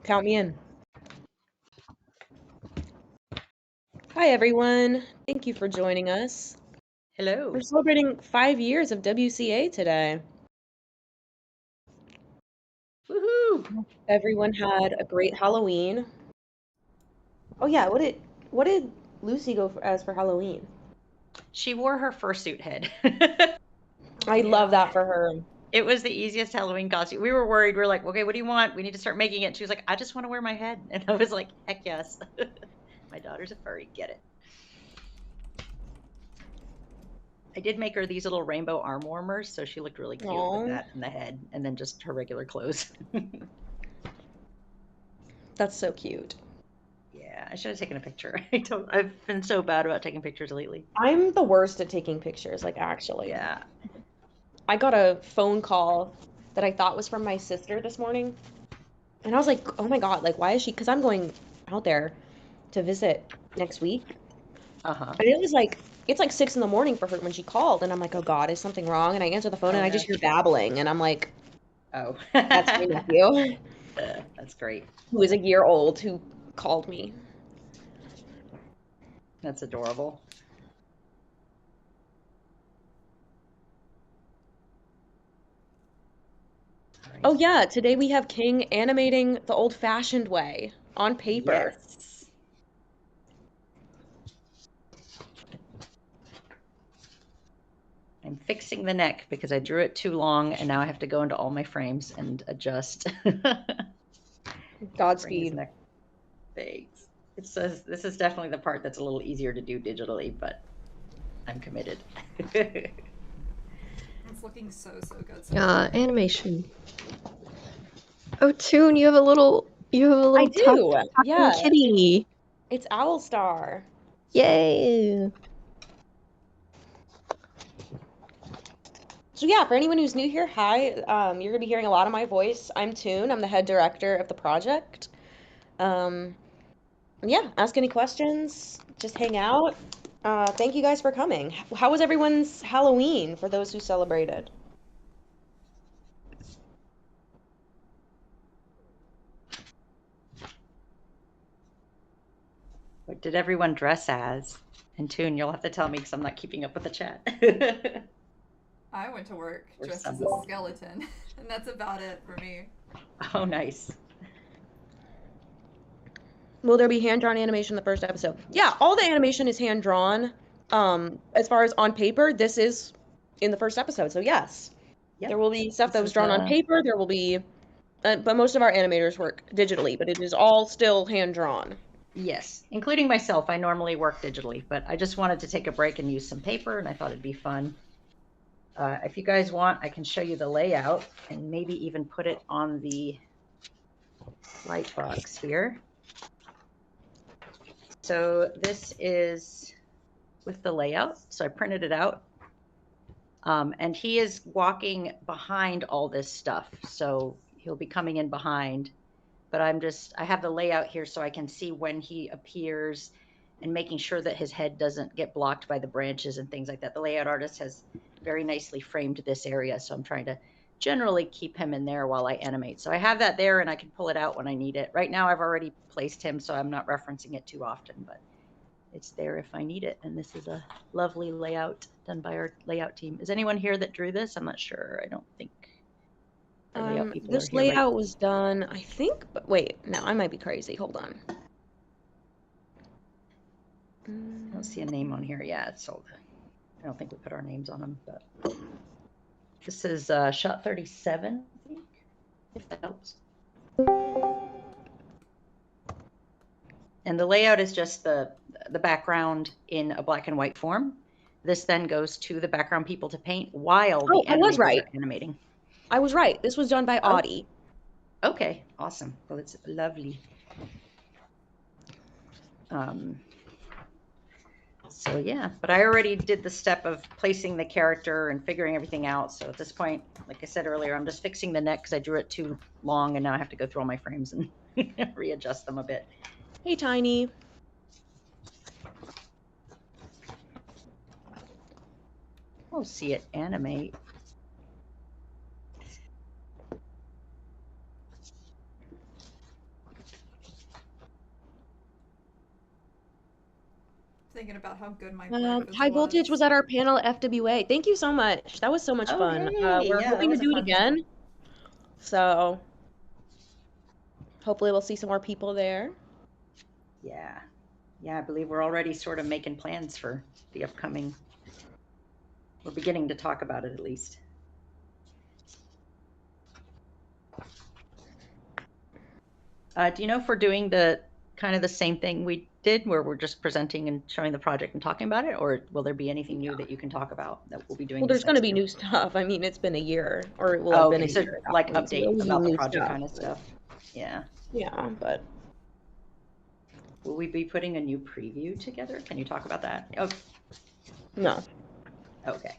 Count me in. Hi, everyone. Thank you for joining us. Hello. We're celebrating 5 years of WCA today. Woohoo! Everyone had a great Halloween. Oh yeah, what did Lucy go as for Halloween? She wore her fursuit head. I love that for her. It was the easiest Halloween costume. We were worried. We were like, okay, what do you want? We need to start making it. She was like, I just want to wear my head. And I was like, heck yes. My daughter's a furry. Get it. I did make her these little rainbow arm warmers, so she looked really cute with that and the head, and then just her regular clothes. That's so cute. Yeah, I should have taken a picture. I've been so bad about taking pictures lately. I'm the worst at taking pictures, like actually. Yeah. I got a phone call that I thought was from my sister this morning. And I was like, oh my God, like why is she? Because I'm going out there to visit next week. Uh-huh. And it was like, it's like 6 a.m. for her when she called. And I'm like, oh God, is something wrong? And I answer the phone and I just hear babbling. And I'm like, oh. that's my nephew. That's great. Who is a year old who called me. That's adorable. Right. Oh yeah, today we have King animating the old-fashioned way on paper. Yes. I'm fixing the neck because I drew it too long and now I have to go into all my frames and adjust. Godspeed. Neck. Thanks. It says this is definitely the part that's a little easier to do digitally, but I'm committed. It's looking so good. Animation. Oh, Toon, you have a little I do. Yeah. Kitty. It's Owlstar. Yay. So yeah, for anyone who's new here, hi. You're gonna be hearing a lot of my voice. I'm Toon. I'm the head director of the project. Yeah, ask any questions. Just hang out. Thank you guys for coming. How was everyone's Halloween for those who celebrated? What did everyone dress as? And Toon, you'll have to tell me because I'm not keeping up with the chat. I went to work dressed as a skeleton, and that's about it for me. Oh, nice. Will there be hand-drawn animation in the first episode? Yeah, all the animation is hand-drawn. As far as on paper, this is in the first episode, so yes. Yep. There will be stuff that was drawn on paper. There will be, but most of our animators work digitally, but it is all still hand-drawn. Yes, including myself. I normally work digitally, but I just wanted to take a break and use some paper, and I thought it'd be fun. If you guys want, I can show you the layout and maybe even put it on the light box here. So this is with the layout. So I printed it out. And he is walking behind all this stuff. So he'll be coming in behind. But I have the layout here so I can see when he appears and making sure that his head doesn't get blocked by the branches and things like that. The layout artist has very nicely framed this area. So I'm trying to generally keep him in there while I animate. So I have that there and I can pull it out when I need it. Right now I've already placed him, so I'm not referencing it too often, but it's there if I need it. And this is a lovely layout done by our layout team. Is anyone here that drew this? I'm not sure. I don't think. This layout was done, I think, but wait, no, I might be crazy. Hold on. I don't see a name on here. Yeah, it's sold. I don't think we put our names on them, but this is shot 37, I think, if that helps. And the layout is just the background in a black and white form. This then goes to the background people to paint while the animators are animating. I was right. This was done by Audie. Okay, awesome. Well, it's lovely. So yeah, but I already did the step of placing the character and figuring everything out. So at this point, like I said earlier, I'm just fixing the neck because I drew it too long and now I have to go through all my frames and readjust them a bit. Hey, Tiny. We'll see it animate. about how good my breakfast High Voltage was at our panel at FWA. Thank you so much. That was so much fun. Hey, We're yeah, hoping to that was a do it fun again. So hopefully we'll see some more people there. Yeah. Yeah, I believe we're already sort of making plans for the upcoming. We're beginning to talk about it at least. Do you know if we're doing the kind of the same thing we did where we're just presenting and showing the project and talking about it, or will there be anything new that you can talk about that we'll be doing? Well, there's going to be new stuff. I mean, it's been a year, or it will have been a so year. like So update there'll be about the new project stuff, kind of stuff. Yeah. Yeah, but will we be putting a new preview together? Can you talk about that? Oh, no. Okay.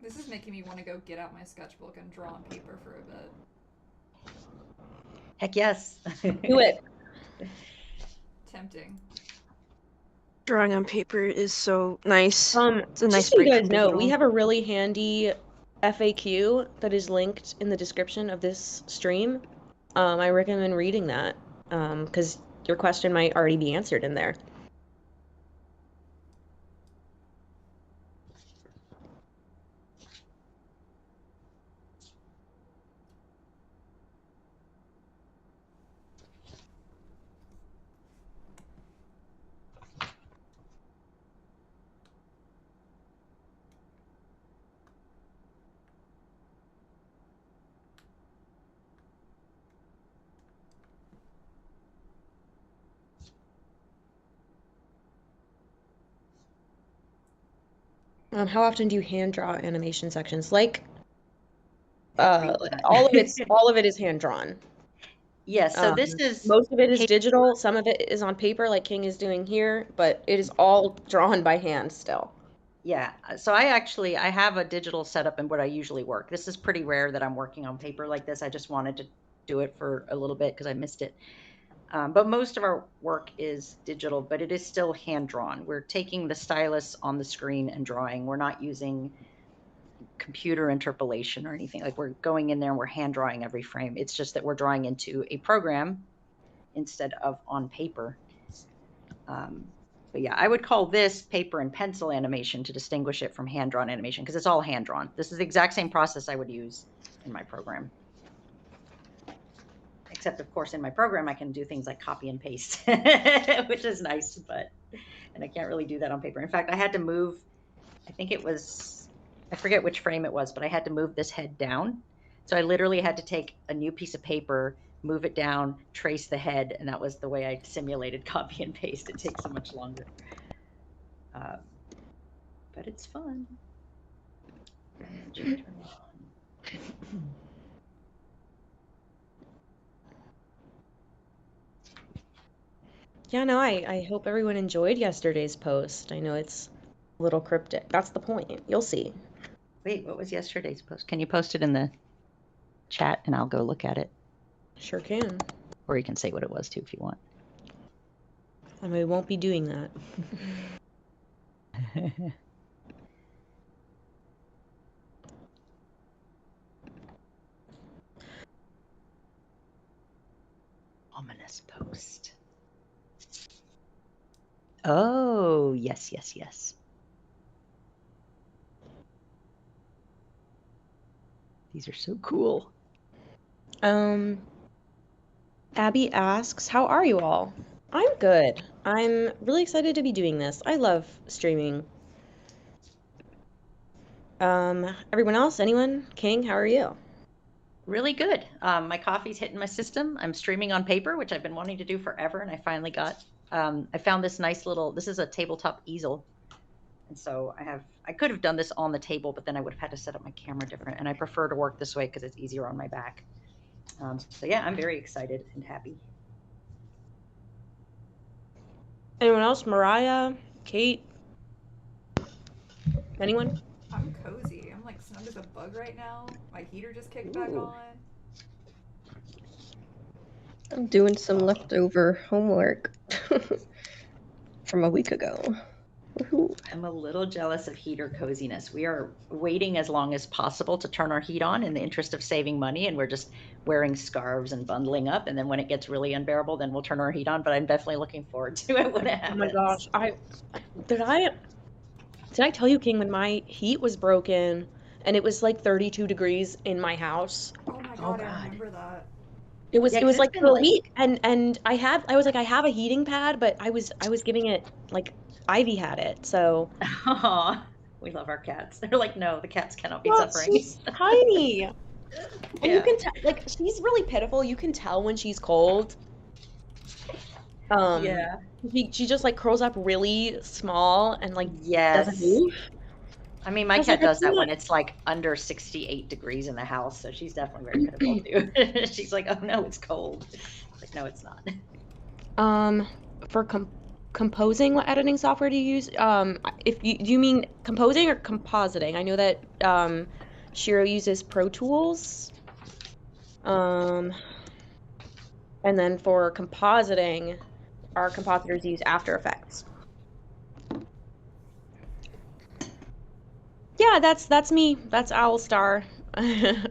This is making me want to go get out my sketchbook and draw on paper for a bit. Heck yes. Do it. Tempting. Drawing on paper is so nice. It's a nice just so you break guys from know, digital. we have a really handy FAQ that is linked in the description of this stream. I recommend reading that because your question might already be answered in there. How often do you hand draw animation sections? Like, all of it is hand drawn. Yes, so this is most of it is digital. Some of it is on paper, like King is doing here, but it is all drawn by hand still. Yeah, so I have a digital setup in what I usually work. This is pretty rare that I'm working on paper like this. I just wanted to do it for a little bit because I missed it. But most of our work is digital, but it is still hand drawn. We're taking the stylus on the screen and drawing. We're not using computer interpolation or anything. Like, we're going in there and we're hand drawing every frame. It's just that we're drawing into a program instead of on paper. But yeah, I would call this paper and pencil animation to distinguish it from hand-drawn animation because it's all hand-drawn. This is the exact same process I would use in my program. Except, of course, in my program, I can do things like copy and paste, which is nice, and I can't really do that on paper. In fact, I had to move, I forget which frame it was, but I had to move this head down. So I literally had to take a new piece of paper, move it down, trace the head, and that was the way I simulated copy and paste. It takes so much longer. But it's fun. Yeah, no, I hope everyone enjoyed yesterday's post. I know it's a little cryptic. That's the point. You'll see. Wait, what was yesterday's post? Can you post it in the chat and I'll go look at it? Sure can. Or you can say what it was too if you want. I mean, we won't be doing that. Ominous post. Oh, yes, yes, yes. These are so cool. Abby asks, how are you all? I'm good. I'm really excited to be doing this. I love streaming. Everyone else? Anyone? King, how are you? Really good. My coffee's hitting my system. I'm streaming on paper, which I've been wanting to do forever, and I finally got. I found this nice little. This is a tabletop easel, and so I could have done this on the table, but then I would have had to set up my camera different, and I prefer to work this way because it's easier on my back. So yeah, I'm very excited and happy. Anyone else? Mariah? Kate? Anyone? I'm cozy. I'm like snug as a bug right now. My heater just kicked back on. I'm doing some leftover homework from a week ago. I'm a little jealous of heater coziness. We are waiting as long as possible to turn our heat on in the interest of saving money, and we're just wearing scarves and bundling up. And then when it gets really unbearable, then we'll turn our heat on. But I'm definitely looking forward to it when it happens. Oh my gosh, did I tell you, King, when my heat was broken and it was like 32 degrees in my house? Oh my god, I remember that. It was Yeah, 'cause like it's been for a like- week, and I was like, I have a heating pad, but I was giving it like Ivy had it, so. Aw, we love our cats. They're like, no, the cats cannot be Well, suffering. she's tiny. And you Yeah. can tell, like, she's really pitiful. You can tell when she's cold. Yeah. She just like curls up really small and like Yes. doesn't move. I mean, my I was cat like, I does that when can't. it's like under 68 degrees in the house, so she's definitely very pitiful too. She's like, oh no, it's cold. Like, no, it's not. For composing, what editing software do you use? Do you mean composing or compositing? I know that Shiro uses Pro Tools. And then for compositing, our compositors use After Effects. Yeah, that's me. That's Owlstar. Okay,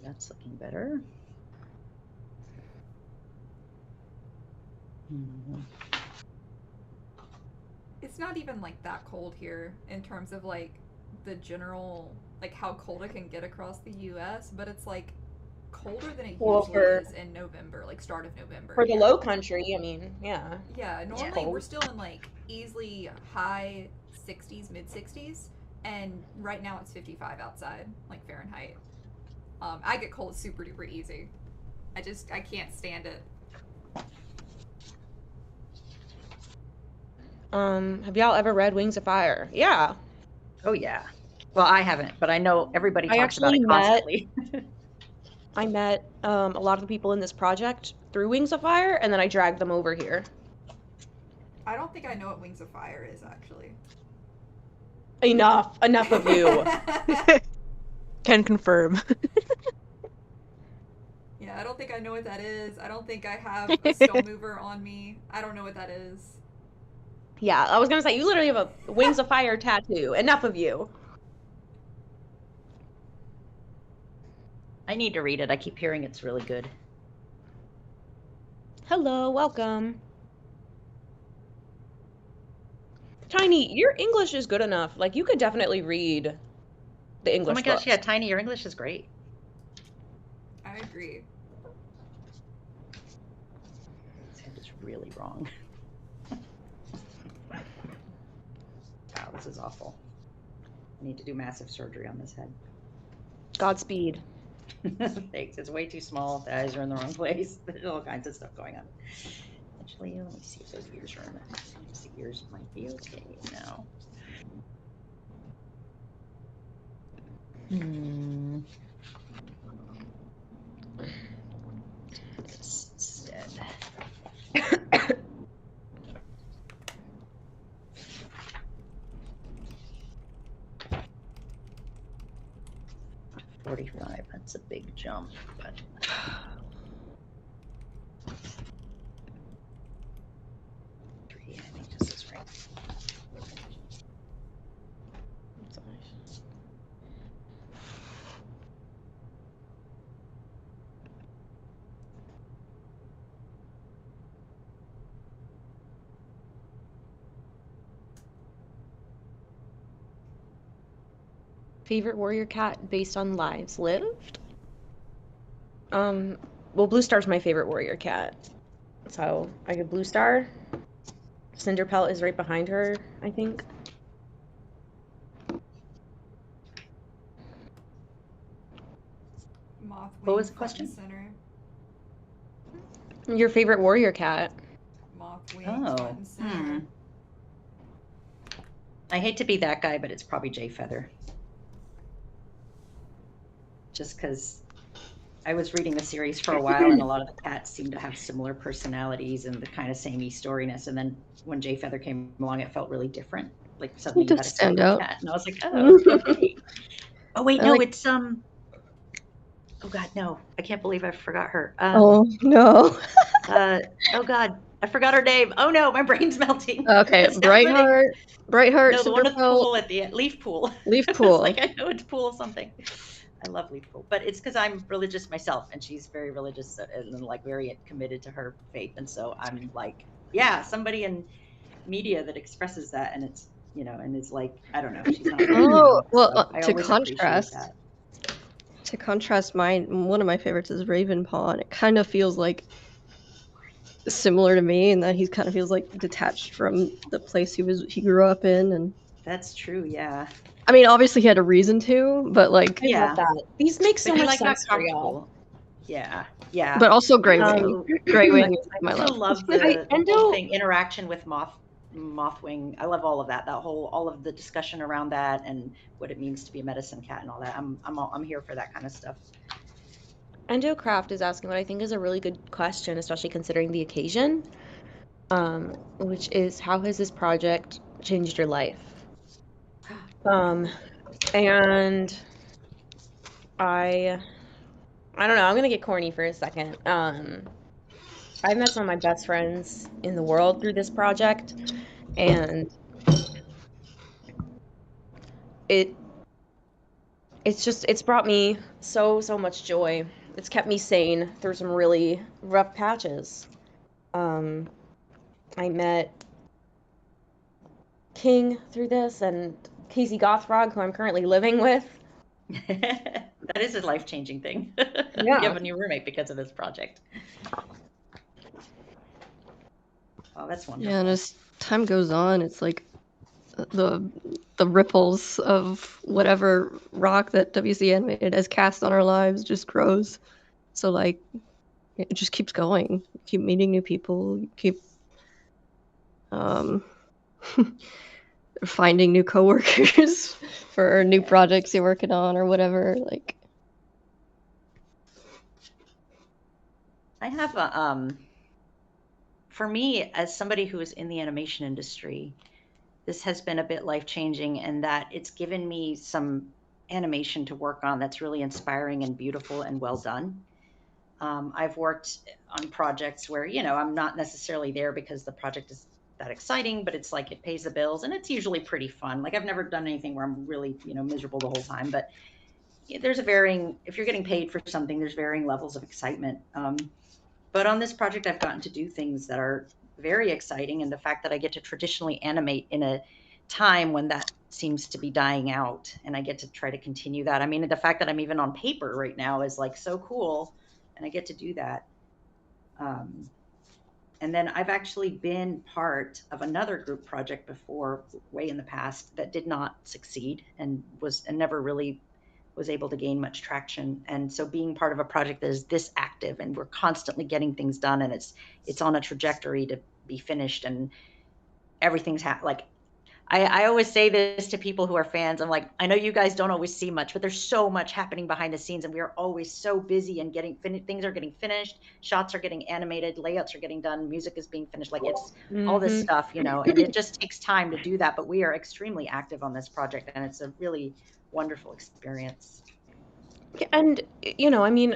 that's looking better. It's not even like that cold here in terms of like the general, like how cold it can get across the US, but it's like colder than it usually is in November, like start of November. For the low country, I mean, yeah. Yeah, normally we're still in like easily high 60s, mid 60s, and right now it's 55 outside, like Fahrenheit. I get cold super duper easy. I can't stand it. Have y'all ever read Wings of Fire? Yeah. Oh yeah. Well, I haven't, but I know everybody talks about it constantly. I met a lot of the people in this project through Wings of Fire, and then I dragged them over here. I don't think I know what Wings of Fire is, actually. Enough of you. Can confirm. Yeah, I don't think I know what that is. I don't think I have a stone mover on me. I don't know what that is. Yeah, I was gonna say, you literally have a Wings of Fire tattoo. Enough of you. I need to read it. I keep hearing it's really good. Hello, welcome. Tiny, your English is good enough. Like, you could definitely read the English books. Oh my gosh, books. yeah, Tiny, your English is great. I agree. This head is really wrong. Wow, this is awful. I need to do massive surgery on this head. Godspeed. Thanks. It's way too small. The eyes are in the wrong place. There's all kinds of stuff going on. Actually, let me see if those ears are in there. The ears might be okay now. This instead. $45. That's a big jump, but. I think this is right. Favorite warrior cat based on lives lived? Well, Blue Star's my favorite warrior cat. So I get Blue Star. Cinderpelt is right behind her, I think. What was the question? Center. Your favorite warrior cat? Mothwing, front and center. I hate to be that guy, but it's probably Jay Feather. Just because I was reading the series for a while, and a lot of the cats seem to have similar personalities and the kind of samey storiness. And then when Jay Feather came along, it felt really different. Like suddenly you had a stand out. cat, and I was like, oh, okay. Oh wait, no, it's Oh God, no! I can't believe I forgot her. Oh no. Oh God, I forgot her name. Oh no, my brain's melting. Okay, It's not letting- Brightheart, No, the one at the Superpelt, pool at the end, Leaf Pool. Leaf It's Pool. like, I know it's pool something. I love Leaf Pool, but it's because I'm religious myself, and she's very religious and like very committed to her faith, and so I'm like, yeah, somebody in media that expresses that, and it's and it's like, I don't know, she's not. Oh, well, so I always appreciate that. to contrast, one of my favorites is Ravenpaw, and it kind of feels like similar to me in that he kind of feels like detached from the place he grew up in, and That's true. Yeah. I mean, obviously he had a reason to, but like, I love that. These make so But he much got sense for y'all. comfortable. Yeah. Yeah. but also Greywing. Greywing is my I also love. love the whole thing, interaction with Mothwing. I love all of that. All of the discussion around that and what it means to be a medicine cat and all that. I'm here for that kind of stuff. Endocraft is asking what I think is a really good question, especially considering the occasion, which is, how has this project changed your life? And I don't know, I'm gonna get corny for a second. I've met some of my best friends in the world through this project, and it's brought me so much joy. It's kept me sane through some really rough patches. I met King through this, and Casey Gothfrog, who I'm currently living with. That is a life-changing thing. Yeah. You have a new roommate because of this project. Oh, that's wonderful. Yeah, and as time goes on, it's like the ripples of whatever rock that WCAnimated has cast on our lives just grows. So like, it just keeps going. You keep meeting new people. You keep finding new coworkers for new projects you're working on or whatever. Like, I have a for me, as somebody who is in the animation industry, this has been a bit life-changing in that it's given me some animation to work on that's really inspiring and beautiful and well done. I've worked on projects where, I'm not necessarily there because the project is that exciting, but it's like it pays the bills and it's usually pretty fun. Like, I've never done anything where I'm really, miserable the whole time, but there's if you're getting paid for something, there's varying levels of excitement. But on this project, I've gotten to do things that are very exciting. And the fact that I get to traditionally animate in a time when that seems to be dying out, and I get to try to continue that. I mean, the fact that I'm even on paper right now is like so cool, and I get to do that. And then I've actually been part of another group project before, way in the past, that did not succeed and never really was able to gain much traction. And so being part of a project that is this active and we're constantly getting things done and it's on a trajectory to be finished and everything's like, I always say this to people who are fans. I'm like, I know you guys don't always see much, but there's so much happening behind the scenes and we are always so busy and things are getting finished, shots are getting animated, layouts are getting done, music is being finished. Like, it's all this stuff, and it just takes time to do that. But we are extremely active on this project and it's a really wonderful experience. And I mean,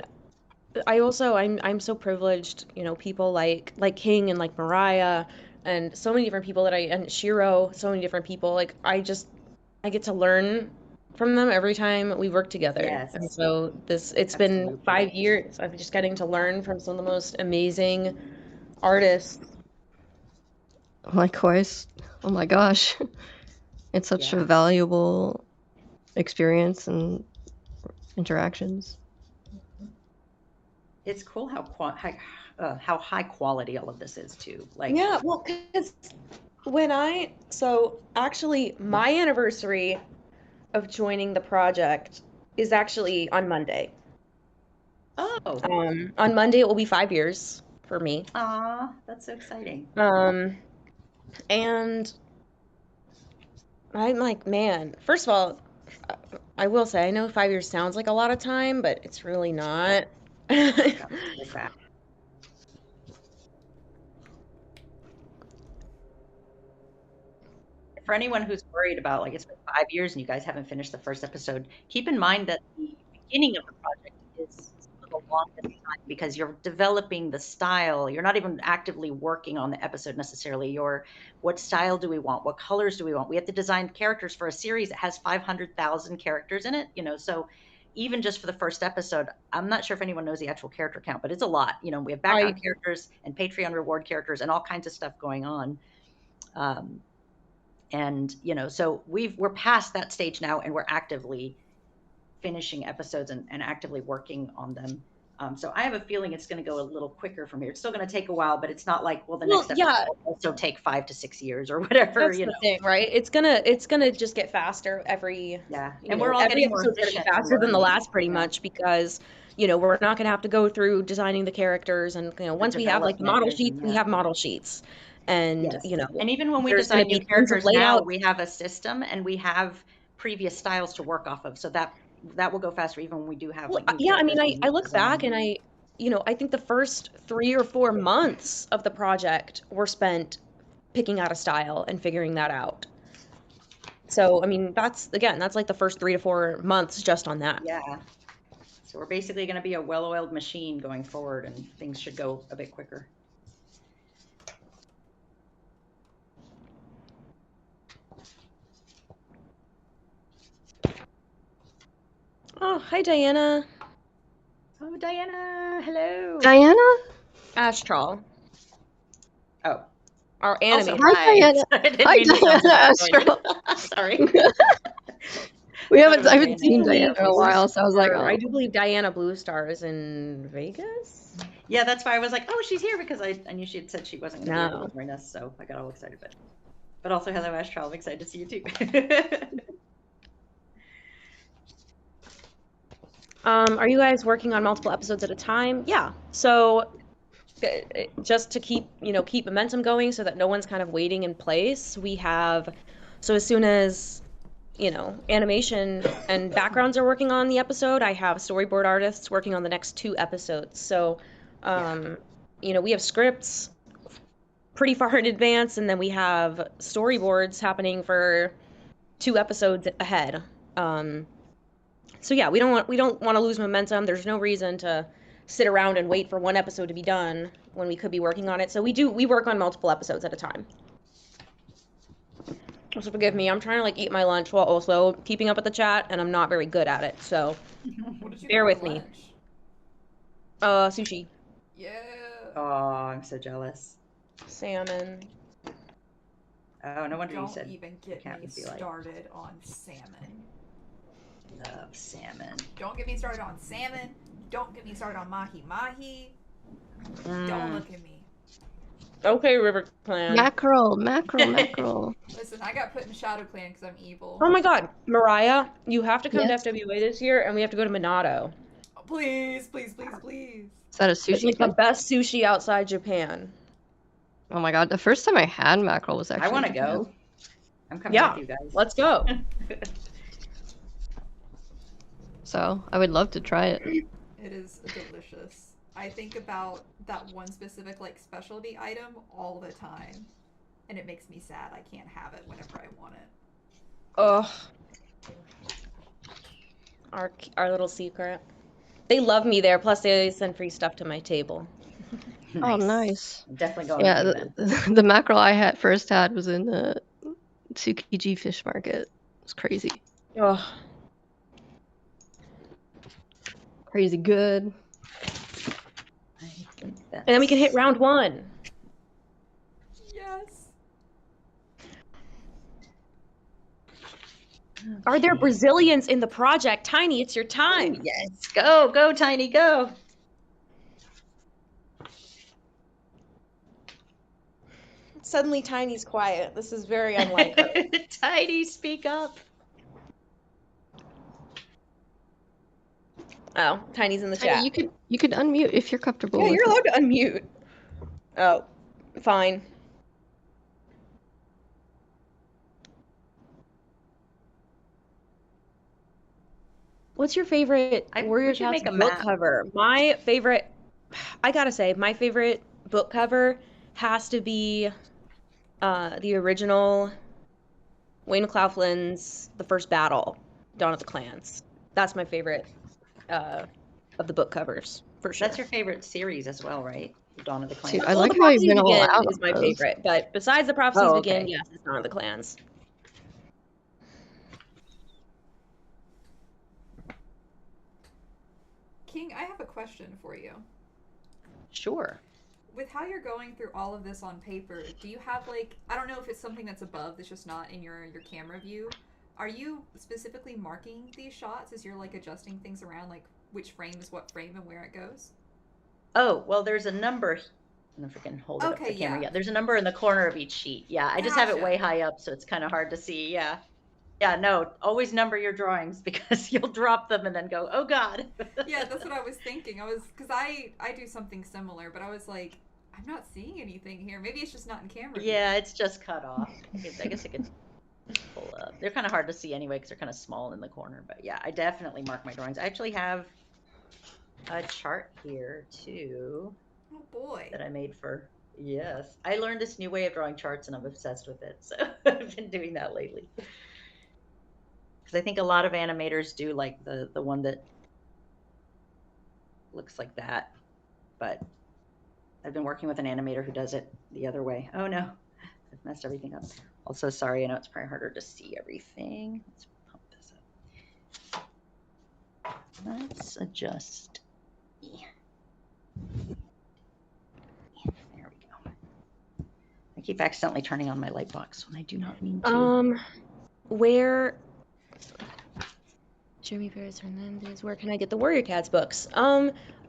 I'm so privileged, people like King and like Mariah and so many different people and Shiro, so many different people. Like, I get to learn from them every time we work together. Yes. And so it's been 5 years. I'm just getting to learn from some of the most amazing artists. Likewise. Oh my gosh. It's such a valuable experience and interactions. It's cool how high quality all of this is too. Like, yeah, well, because actually my anniversary of joining the project is actually on Monday. Oh. On Monday it will be 5 years for me. Aw, that's so exciting. And I'm like, man, first of all, I will say, I know 5 years sounds like a lot of time, but it's really not. For anyone who's worried about, like, it's been 5 years and you guys haven't finished the first episode, keep in mind that the beginning of the project is long time because you're developing the style. You're not even actively working on the episode necessarily. You're, what style do we want? What colors do we want? We have to design characters for a series that has 500,000 characters in it, so even just for the first episode, I'm not sure if anyone knows the actual character count, but it's a lot. We have background characters and Patreon reward characters and all kinds of stuff going on. And, so we're past that stage now, and we're actively finishing episodes and actively working on them. So I have a feeling it's going to go a little quicker from here. It's still going to take a while, but it's not like, well, the next episode will also take 5 to 6 years or whatever. That's the thing, right? It's gonna just get faster every. And we're all getting more efficient, faster than the last, pretty much, because we're not gonna have to go through designing the characters, and once we have like the model sheets, we have model sheets, and and even when we design new characters now, we have a system and we have previous styles to work off of, so that will go faster even when we do have I look back and I think the first 3 or 4 months of the project were spent picking out a style and figuring that out. So that's like the first 3 to 4 months just on that. So we're basically going to be a well-oiled machine going forward, and things should go a bit quicker. Oh, hi, Diana. Oh, Diana. Hello. Diana? Astral. Oh. Our anime. Hi, Diana. Hi, Diana Astral. Sorry. I haven't seen Diana in a while, so I was like, oh. I do believe Diana Bluestar is in Vegas. Yeah, that's why I was like, oh, she's here, because I knew she had said she wasn't going to be able to join us, so I got all excited. But also, hello, Astral. I'm excited to see you too. Are you guys working on multiple episodes at a time? Yeah. So just to keep momentum going so that no one's kind of waiting in place, we have, so as soon as, animation and backgrounds are working on the episode, I have storyboard artists working on the next 2 episodes. So, we have scripts pretty far in advance, and then we have storyboards happening for 2 episodes ahead. So yeah, we don't want to lose momentum. There's no reason to sit around and wait for one episode to be done when we could be working on it. So we work on multiple episodes at a time. So forgive me, I'm trying to eat my lunch while also keeping up with the chat, and I'm not very good at it. So bear with me. Sushi. Yeah. Oh, I'm so jealous. Salmon. Oh, no wonder you said. Don't even get me started on salmon. Love salmon. Don't get me started on salmon. Don't get me started on mahi. Don't look at me. Okay, River Clan. Mackerel. Listen, I got put in Shadow Clan because I'm evil. Oh my God, Mariah, you have to come to FWA this year, and we have to go to Minato. Oh, please. Is that a sushi? It's like the best sushi outside Japan. Oh my God, the first time I had mackerel was actually. I want to go. I'm coming with you guys. Let's go. So I would love to try it. It is delicious. I think about that one specific specialty item all the time, and it makes me sad. I can't have it whenever I want it. Ugh. Our little secret. They love me there. Plus, they send free stuff to my table. Nice. Oh, nice. I'm definitely going. Yeah, the mackerel I first had was in the Tsukiji fish market. It's crazy. Ugh. Crazy good. And then we can hit round 1. Yes. Okay. Are there Brazilians in the project? Tiny, it's your time. Ooh, yes. Go, Tiny, go. Suddenly, Tiny's quiet. This is very unlike her. Tiny, speak up. Oh, Tiny's in the chat. You could unmute if you're comfortable. Yeah, you're allowed to unmute. Oh, fine. What's your favorite Warrior Cats book cover? My favorite, I gotta say, my favorite book cover has to be the original Wayne McLaughlin's The First Battle, Dawn of the Clans. That's my favorite of the book covers. for sure. That's your favorite series as well, right? Dawn of the Clans. I Well, like The how you've Prophecies been all Begin out is on my those. favorite, but besides The Prophecies Oh, Begin, okay. yes, it's Dawn of the Clans. King, I have a question for you. Sure. With how you're going through all of this on paper, do you have like, I don't know if it's something that's above that's just not in your camera view. Are you specifically marking these shots as you're like adjusting things around, like which frame is what frame and where it goes? Oh, well, there's a number. I don't know if I can hold it up Okay, the camera. yeah. Yeah, there's a number in the corner of each sheet. Yeah, I just have it Gotcha. way high up, so it's kind of hard to see. Yeah. Yeah, no, always number your drawings because you'll drop them and then go, oh God. Yeah, that's what I was thinking. Because I do something similar, but I was like, I'm not seeing anything here. Maybe it's just not in camera view. Yeah, it's just cut off. I guess I could pull up. They're kind of hard to see anyway because they're kind of small in the corner. But yeah, I definitely mark my drawings. I actually have a chart here too Oh boy. that I made for. Yes, I learned this new way of drawing charts and I'm obsessed with it. So I've been doing that lately. Because I think a lot of animators do like the one that looks like that. But I've been working with an animator who does it the other way. Oh no, I've messed everything up. Also, sorry, I know it's probably harder to see everything. Let's pump this up. Let's adjust. There we go. I keep accidentally turning on my light box when I do not mean to. Where Jeremy Perez Hernandez, where can I get the Warrior Cats books?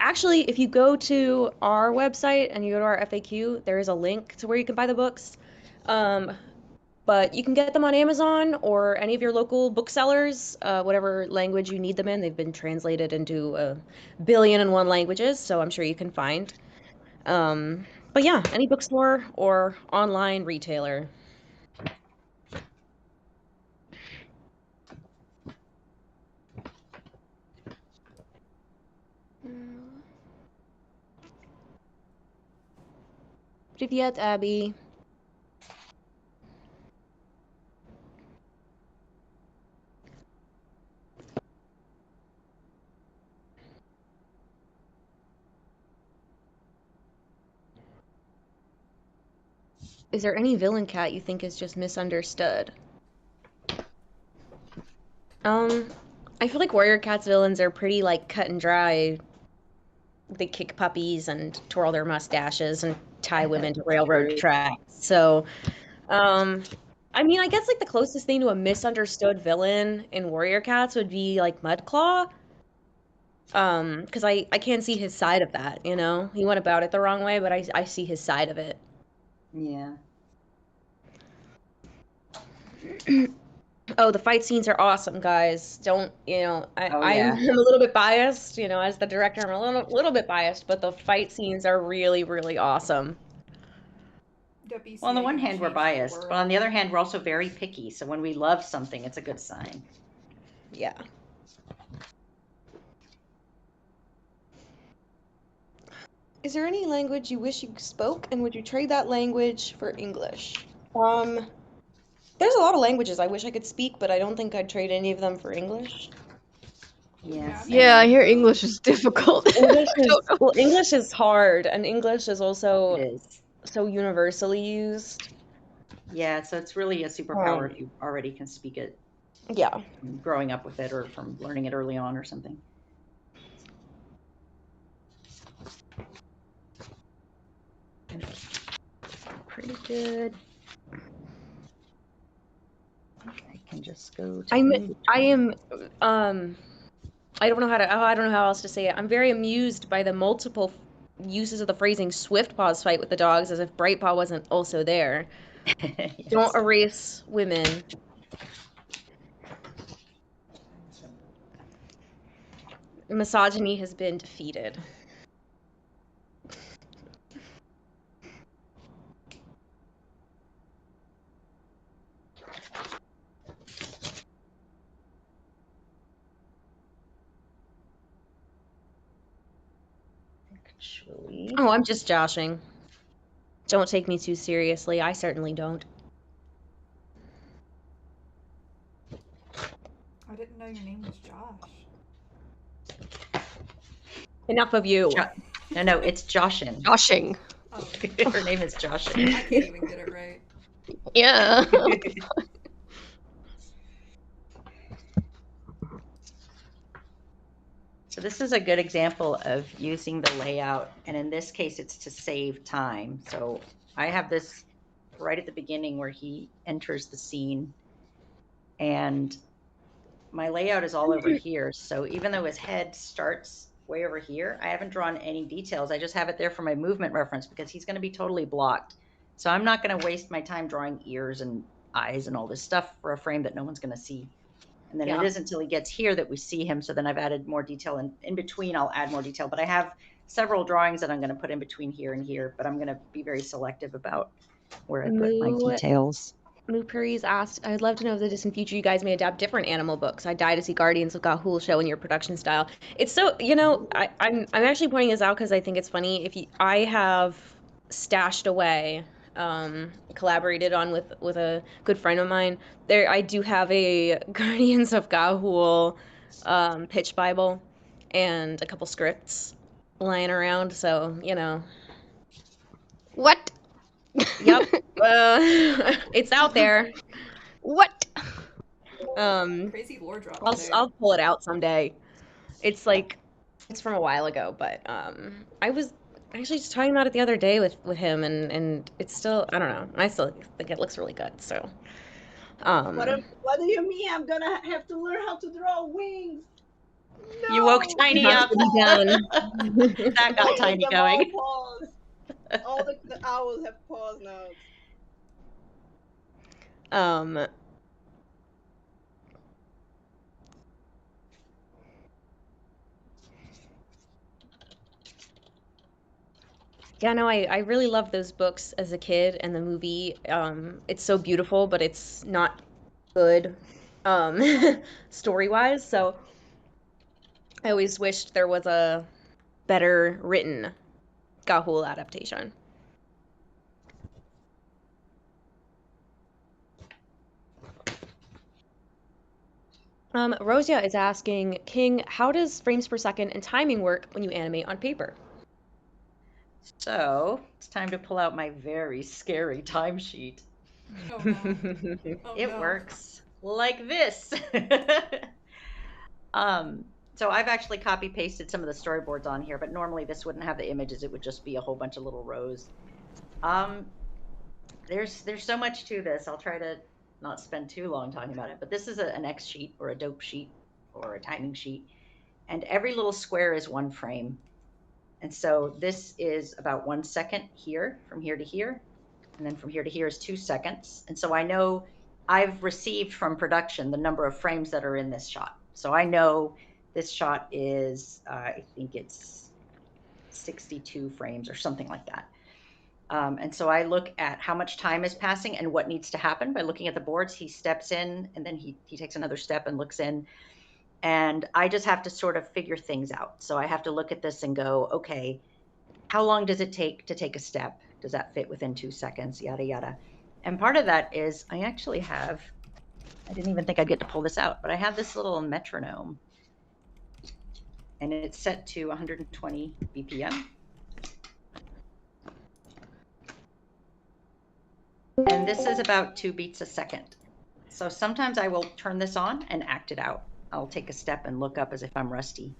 Actually, if you go to our website and you go to our FAQ, there is a link to where you can buy the books. But you can get them on Amazon or any of your local booksellers, whatever language you need them in. They've been translated into 1,000,000,001 languages, so I'm sure you can find. But yeah, any bookstore or online retailer. Привет, Abby. Is there any villain cat you think is just misunderstood? I feel like Warrior Cat's villains are pretty like cut and dry. They kick puppies and twirl their mustaches and tie women to railroad tracks. So, I mean, I guess like the closest thing to a misunderstood villain in Warrior Cats would be like Mudclaw. Because I can see his side of that, you know? He went about it the wrong way, but I see his side of it. Yeah. Oh, the fight scenes are awesome, guys. Don't, you know, Oh, I'm yeah. a little bit biased, you know, as the director, I'm a little bit biased, but the fight scenes are really, really awesome. WCA Well, on the one gonna hand, we're change the biased, world. but on the other hand, we're also very picky. So when we love something, it's a good sign. Yeah. Is there any language you wish you spoke, and would you trade that language for English? There's a lot of languages I wish I could speak, but I don't think I'd trade any of them for English. Yeah. Yeah, I same. hear English is difficult. English is hard, and English is also It is. so universally used. Yeah, so it's really a superpower if you already can speak it. Yeah. From growing up with it or from learning it early on or something. Pretty good. I can just go to I am I don't know how else to say it. I'm very amused by the multiple uses of the phrasing Swift Paw's fight with the dogs, as if Brightpaw wasn't also there. Yes. Don't erase women. Misogyny has been defeated. Actually. Oh, I'm just joshing. Don't take me too seriously. I certainly don't. I didn't know your name was Josh. Enough of you. No, it's Joshin. Joshing. Oh, Her name is Joshin. I can't even get it right. Yeah. So this is a good example of using the layout, and in this case, it's to save time. So I have this right at the beginning where he enters the scene, and my layout is all over here. So even though his head starts way over here, I haven't drawn any details. I just have it there for my movement reference because he's going to be totally blocked. So I'm not going to waste my time drawing ears and eyes and all this stuff for a frame that no one's going to see. And then it isn't until he gets here that we see him. So then I've added more detail, and in between I'll add more detail. But I have several drawings that I'm going to put in between here and here, but I'm going to be very selective about where I put my details. Moo Purry's asked, I'd love to know if the distant future you guys may adapt different animal books. I'd die to see Guardians of Ga'Hoole show in your production style. It's so, I'm actually pointing this out because I think it's funny. I have stashed away, collaborated on with a good friend of mine. I do have a Guardians of Ga'Hoole pitch Bible and a couple scripts lying around, so, What? Yep. It's out there. What? Crazy lore drop. I'll pull it out someday. It's from a while ago, but I was actually just talking about it the other day with him, and it's still, I don't know. I still think it looks really good. So, what do you mean? I'm gonna have to learn how to draw wings. No! You woke Tiny up. That got Tiny going. All the owls have paws now. Yeah, no, I really loved those books as a kid, and the movie. It's so beautiful, but it's not good, story-wise. So I always wished there was a better written Ga'Hoole adaptation. Rosia is asking, King, how does frames per second and timing work when you animate on paper? So it's time to pull out my very scary timesheet. Oh, no. It works like this. So I've actually copy pasted some of the storyboards on here, but normally this wouldn't have the images. It would just be a whole bunch of little rows. There's so much to this. I'll try to not spend too long talking about it, but this is an X sheet or a dope sheet or a timing sheet, and every little square is one frame. And so this is about 1 second here, from here to here, and then from here to here is 2 seconds. And so I know I've received from production the number of frames that are in this shot. So I know this shot is, I think it's 62 frames or something like that. And so I look at how much time is passing and what needs to happen by looking at the boards. He steps in, and then he takes another step and looks in. And I just have to sort of figure things out. So I have to look at this and go, okay, how long does it take to take a step? Does that fit within 2 seconds? Yada, yada. And part of that is I actually have, I didn't even think I'd get to pull this out, but I have this little metronome. And it's set to 120 BPM. And this is about 2 beats a second. So sometimes I will turn this on and act it out. I'll take a step and look up as if I'm rusty.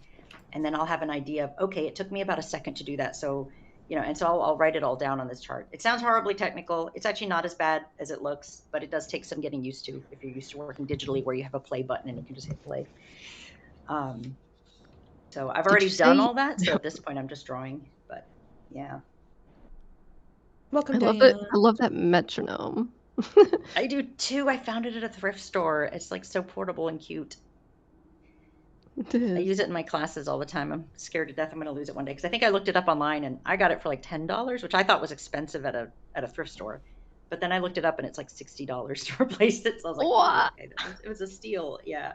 And then I'll have an idea of, okay, it took me about a second to do that. So, and so I'll write it all down on this chart. It sounds horribly technical. It's actually not as bad as it looks, but it does take some getting used to if you're used to working digitally where you have a play button and you can just hit play. So I've already done all that. So at this point, I'm just drawing, but yeah. Welcome, Diana. I love that metronome. I do too. I found it at a thrift store. It's like so portable and cute. I use it in my classes all the time. I'm scared to death I'm going to lose it one day because I think I looked it up online and I got it for like $10, which I thought was expensive at a thrift store. But then I looked it up and it's like $60 to replace it. So I was like, oh, okay, it was a steal. Yeah.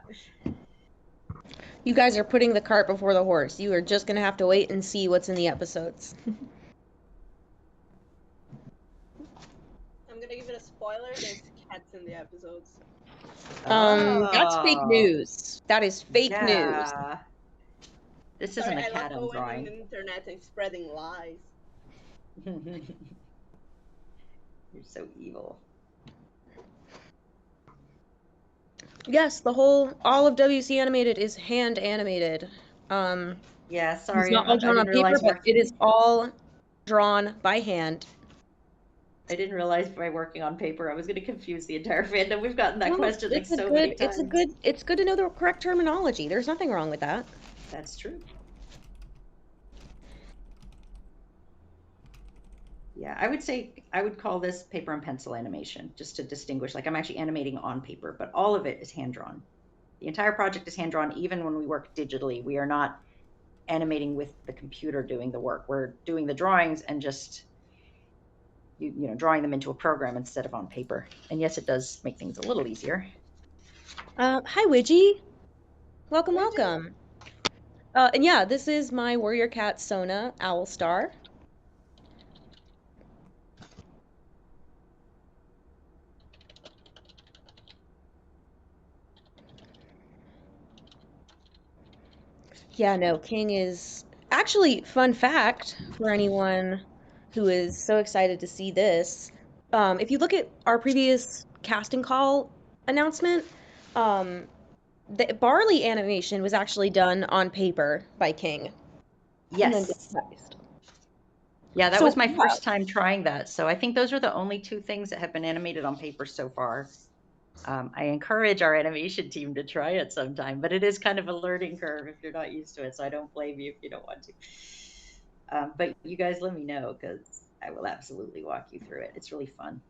You guys are putting the cart before the horse. You are just going to have to wait and see what's in the episodes. I'm going to give it a spoiler. There's cats in the episodes. That's fake news. That is fake news. This Sorry, isn't a I cat love I'm going on drawing. the internet and spreading lies. You're so evil. Yes, all of WCAnimated is hand animated. Yeah, It's sorry, not all I drawn on didn't paper, realize but it is all drawn by hand. I didn't realize by working on paper I was going to confuse the entire fandom. We've gotten that Well, question like so many times. It's good to know the correct terminology. There's nothing wrong with that. That's true. Yeah, I would say I would call this paper and pencil animation, just to distinguish. Like I'm actually animating on paper, but all of it is hand drawn. The entire project is hand drawn, even when we work digitally. We are not animating with the computer doing the work. We're doing the drawings and just you know drawing them into a program instead of on paper. And yes, it does make things a little easier. Hi, Widgie. Welcome, Widgie. welcome. And yeah, this is my warrior cat Sona Owlstar. Yeah, no, King is actually, fun fact for anyone who is so excited to see this. If you look at our previous casting call announcement, the Barley animation was actually done on paper by King. And then Yes. digitized. Yeah, that So, was my yeah. first time trying that. So I think those are the only two things that have been animated on paper so far. I encourage our animation team to try it sometime, but it is kind of a learning curve if you're not used to it. So I don't blame you if you don't want to. But you guys let me know because I will absolutely walk you through it. It's really fun.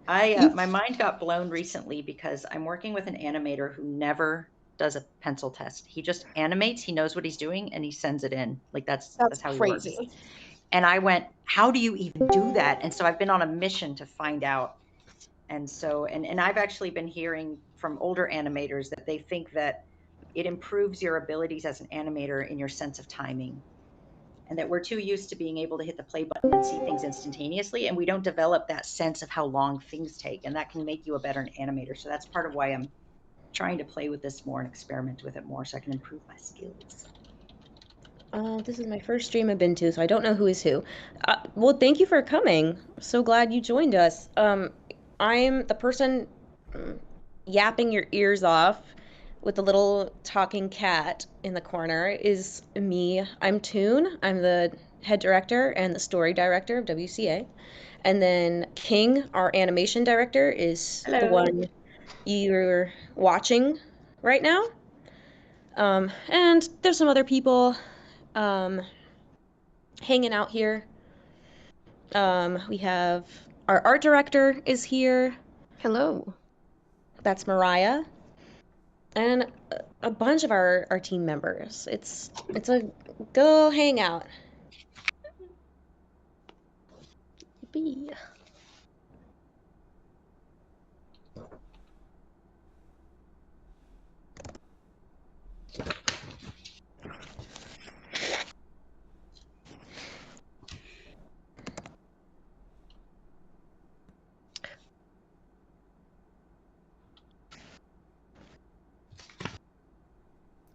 My mind got blown recently because I'm working with an animator who never does a pencil test. He just animates, he knows what he's doing, and he sends it in. Like that's how crazy. he works. And I went, how do you even do that? And so I've been on a mission to find out. And so, and I've actually been hearing from older animators that they think that it improves your abilities as an animator in your sense of timing. And that we're too used to being able to hit the play button and see things instantaneously. And we don't develop that sense of how long things take. And that can make you a better animator. So that's part of why I'm trying to play with this more and experiment with it more so I can improve my skills. This is my first stream I've been to, so I don't know who is who. Well, thank you for coming. So glad you joined us. I'm the person yapping your ears off with the little talking cat in the corner is me. I'm Toon. I'm the head director and the story director of WCA. And then King, our animation director, is Hello. the one you're watching right now. And there's some other people hanging out here. We have our art director is here. Hello. That's Mariah. And a bunch of our team members. It's a go hang out. Yippee.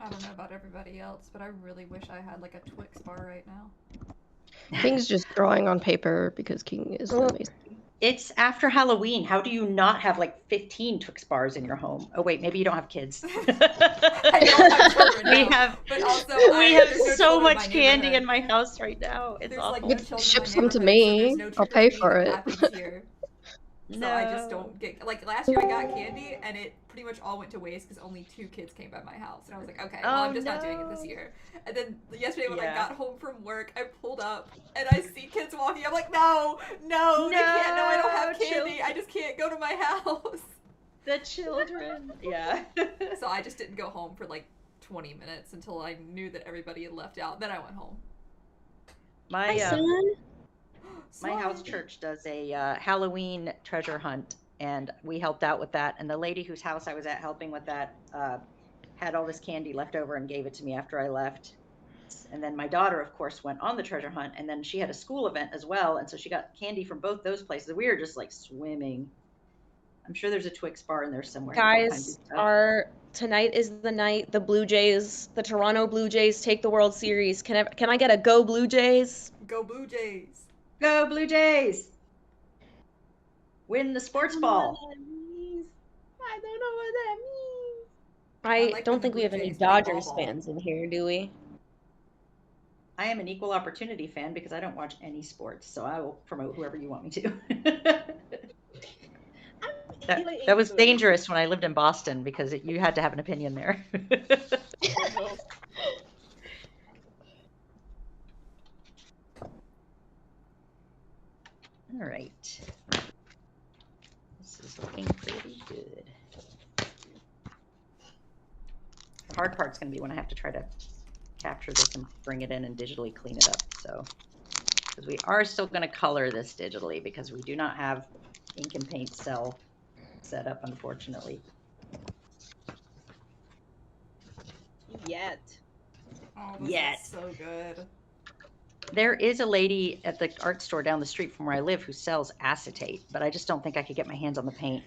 I don't know about everybody else, but I really wish I had like a Twix bar right now. King's just drawing on paper because King is amazing. It's after Halloween. How do you not have like 15 Twix bars in your home? Oh wait, maybe you don't have kids. I don't have children now, but also we have there's no so children in much my candy neighborhood. in my house right now. It's There's awful. like no You children ship in my some to neighborhood, me. so there's no I'll pay trick-or-treating for that it. happens here. So I just don't get, like last year I got candy and it pretty much all went to waste because only 2 kids came by my house. And I was like, okay, well I'm just not doing it this year. And then yesterday when I got home from work, I pulled up and I see kids walking. I'm like, no, they can't, no, I don't have candy. I just can't go to my house. The children. Yeah. So I just didn't go home for like 20 minutes until I knew that everybody had left out. Then I went home. My son. My house church does a Halloween treasure hunt, and we helped out with that. And the lady whose house I was at helping with that had all this candy left over and gave it to me after I left. And then my daughter, of course, went on the treasure hunt, and then she had a school event as well, and so she got candy from both those places. We were just like swimming. I'm sure there's a Twix bar in there somewhere. Guys, our tonight is the night the Blue Jays, the Toronto Blue Jays, take the World Series. Can I get a go Blue Jays? Go Blue Jays. Go Blue Jays. Win the sports ball. I don't know what that means. I like don't when the think we Blue have any Jays play Dodgers ball. fans in here, do we? I am an equal opportunity fan because I don't watch any sports, so I will promote whoever you want me to. That was dangerous when I lived in Boston because you had to have an opinion there. All right. This is looking pretty good. The hard part's going to be when I have to try to capture this and bring it in and digitally clean it up. So, because we are still going to color this digitally because we do not have ink and paint cell set up, unfortunately. Yet. Oh, this Yet. is so good. There is a lady at the art store down the street from where I live who sells acetate, but I just don't think I could get my hands on the paint.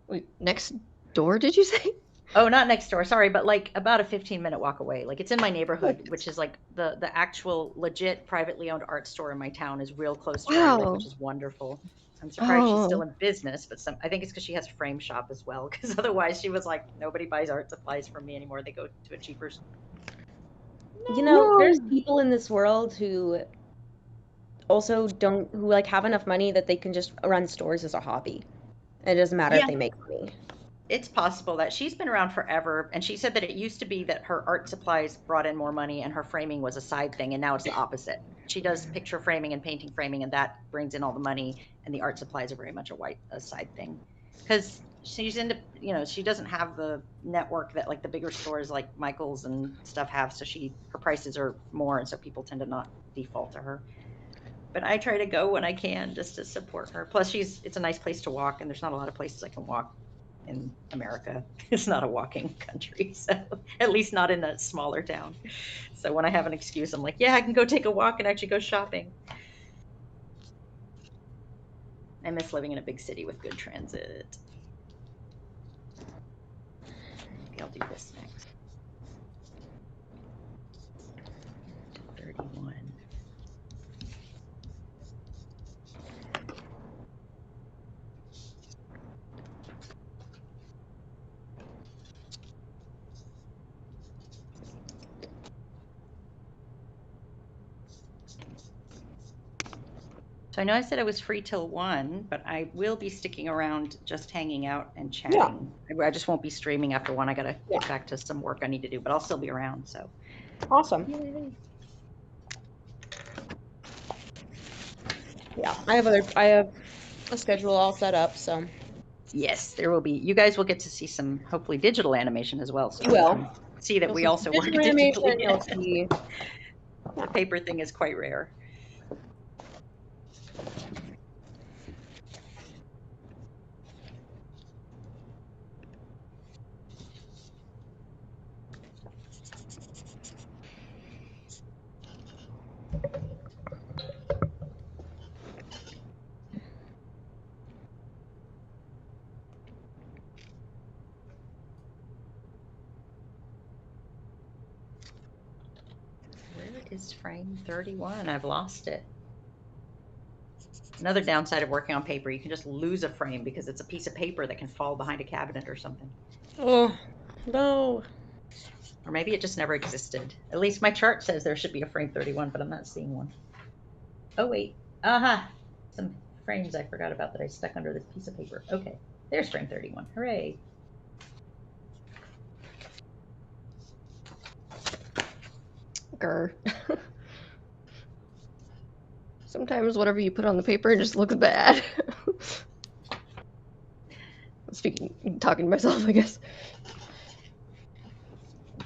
Wait, next door, did you say? Oh, not next door, sorry, but like about a 15-minute walk away. Like it's in my neighborhood, which is like the actual legit privately owned art store in my town is real close to where I live, which is wonderful. I'm surprised she's still in business, but I think it's because she has a frame shop as well. Because otherwise, she was like, nobody buys art supplies from me anymore. They go to a cheaper. You know, there's people in this world who also who like have enough money that they can just run stores as a hobby. It doesn't matter if they make money. It's possible that she's been around forever, and she said that it used to be that her art supplies brought in more money and her framing was a side thing, and now it's the opposite. She does picture framing and painting framing, and that brings in all the money, and the art supplies are very much a side thing. Because she's into, she doesn't have the network that like the bigger stores like Michael's and stuff have, so her prices are more, and so people tend to not default to her. But I try to go when I can just to support her. Plus, it's a nice place to walk, and there's not a lot of places I can walk in America. It's not a walking country, so at least not in a smaller town. So when I have an excuse, I'm like, yeah, I can go take a walk and actually go shopping. I miss living in a big city with good transit. Maybe I'll do this next. 31. So I know I said I was free till 1, but I will be sticking around just hanging out and chatting. Yeah. I just won't be streaming after 1. I got to get back to some work I need to do, but I'll still be around. So awesome. Yay. Yeah, I have a schedule all set up, so yes, there will be. You guys will get to see some hopefully digital animation as well. So you will see that we also work digitally. You'll see. The paper thing is quite rare. Is frame 31. I've lost it. Another downside of working on paper, you can just lose a frame because it's a piece of paper that can fall behind a cabinet or something. Oh, no. Or maybe it just never existed. At least my chart says there should be a frame 31, but I'm not seeing one. Oh, wait. Aha! Some frames I forgot about that I stuck under this piece of paper. Okay. There's frame 31. Hooray. Grr. Sometimes whatever you put on the paper just looks bad. Talking to myself, I guess. I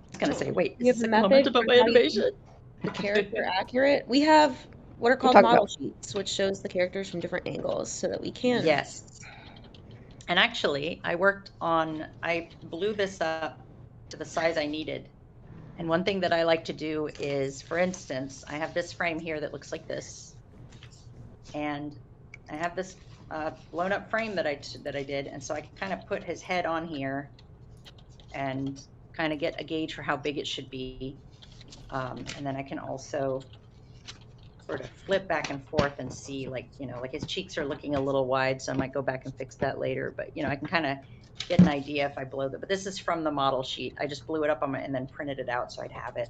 was gonna say, wait, you have a method about my animation? The character accurate. We have what are called model sheets, which shows the characters from different angles so that we can. Yes. And actually, I blew this up to the size I needed. And one thing that I like to do is, for instance, I have this frame here that looks like this. And I have this blown up frame that I did, and so I can kind of put his head on here and kind of get a gauge for how big it should be. And then I can also sort of flip back and forth and see, like, you know, like his cheeks are looking a little wide, so I might go back and fix that later. But, you know, I can kind of get an idea if I blow that. But this is from the model sheet. I just blew it up on and then printed it out so I'd have it.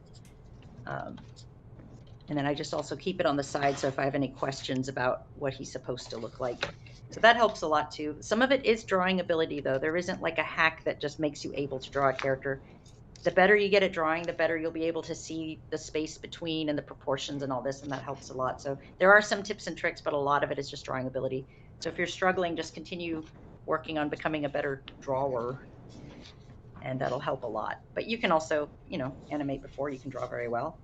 And then I just also keep it on the side, so if I have any questions about what he's supposed to look like. So that helps a lot too. Some of it is drawing ability, though. There isn't like a hack that just makes you able to draw a character. The better you get at drawing, the better you'll be able to see the space between and the proportions and all this, and that helps a lot. So there are some tips and tricks, but a lot of it is just drawing ability. So if you're struggling, just continue working on becoming a better drawer, and that'll help a lot. But you can also, you know, animate before you can draw very well,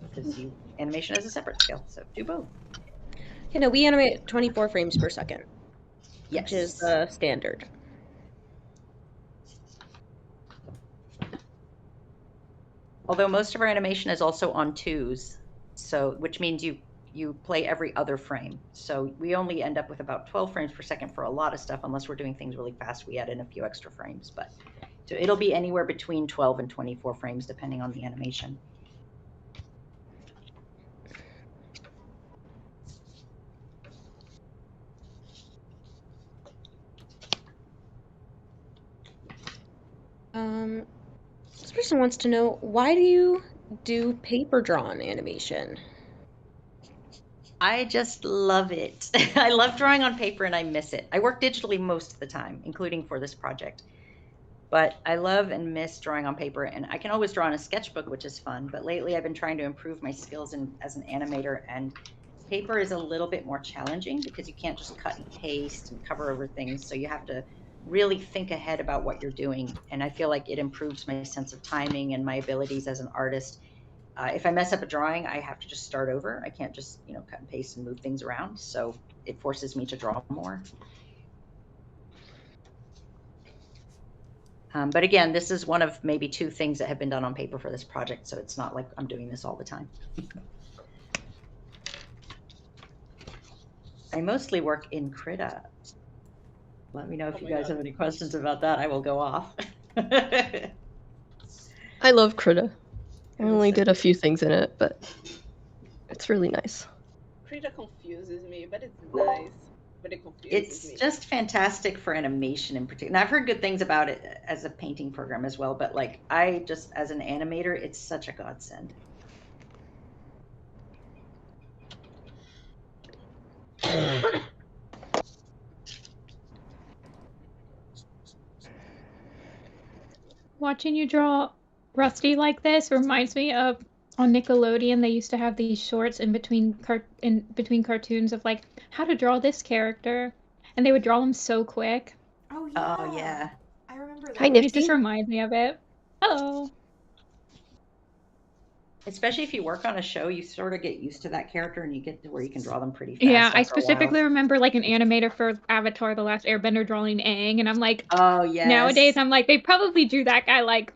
because animation is a separate skill, so do both. You know, we animate 24 frames per second, Yes. which is standard. Although most of our animation is also on 2s, so which means you play every other frame. So we only end up with about 12 frames per second for a lot of stuff, unless we're doing things really fast. We add in a few extra frames, but so it'll be anywhere between 12 and 24 frames depending on the animation. This person wants to know, why do you do paper drawn animation? I just love it. I love drawing on paper and I miss it. I work digitally most of the time, including for this project. But I love and miss drawing on paper, and I can always draw in a sketchbook, which is fun. But lately I've been trying to improve my skills as an animator, and paper is a little bit more challenging because you can't just cut and paste and cover over things. So you have to really think ahead about what you're doing. And I feel like it improves my sense of timing and my abilities as an artist. If I mess up a drawing, I have to just start over. I can't just, you know, cut and paste and move things around. So it forces me to draw more. But again, this is one of maybe 2 things that have been done on paper for this project. So it's not like I'm doing this all the time. I mostly work in Krita. Let me know if you guys have any questions about that. I will go off. I love Krita. I only did a few things in it, but it's really nice. Krita confuses me, but it's nice. But it confuses me. It's just fantastic for animation in particular. And I've heard good things about it as a painting program as well, but like I just, as an animator, it's such a godsend. Watching you draw Rusty like this reminds me of on Nickelodeon. They used to have these shorts in between cartoons of like how to draw this character, and they would draw them so quick. Oh yeah. Oh yeah. I remember that. Hi, It Nifty. just reminds me of it. Hello. Especially if you work on a show, you sort of get used to that character and you get to where you can draw them pretty fast. Yeah, I after a while. specifically remember like an animator for Avatar: The Last Airbender drawing Aang, and I'm like, Oh yes. nowadays I'm like, they probably drew that guy like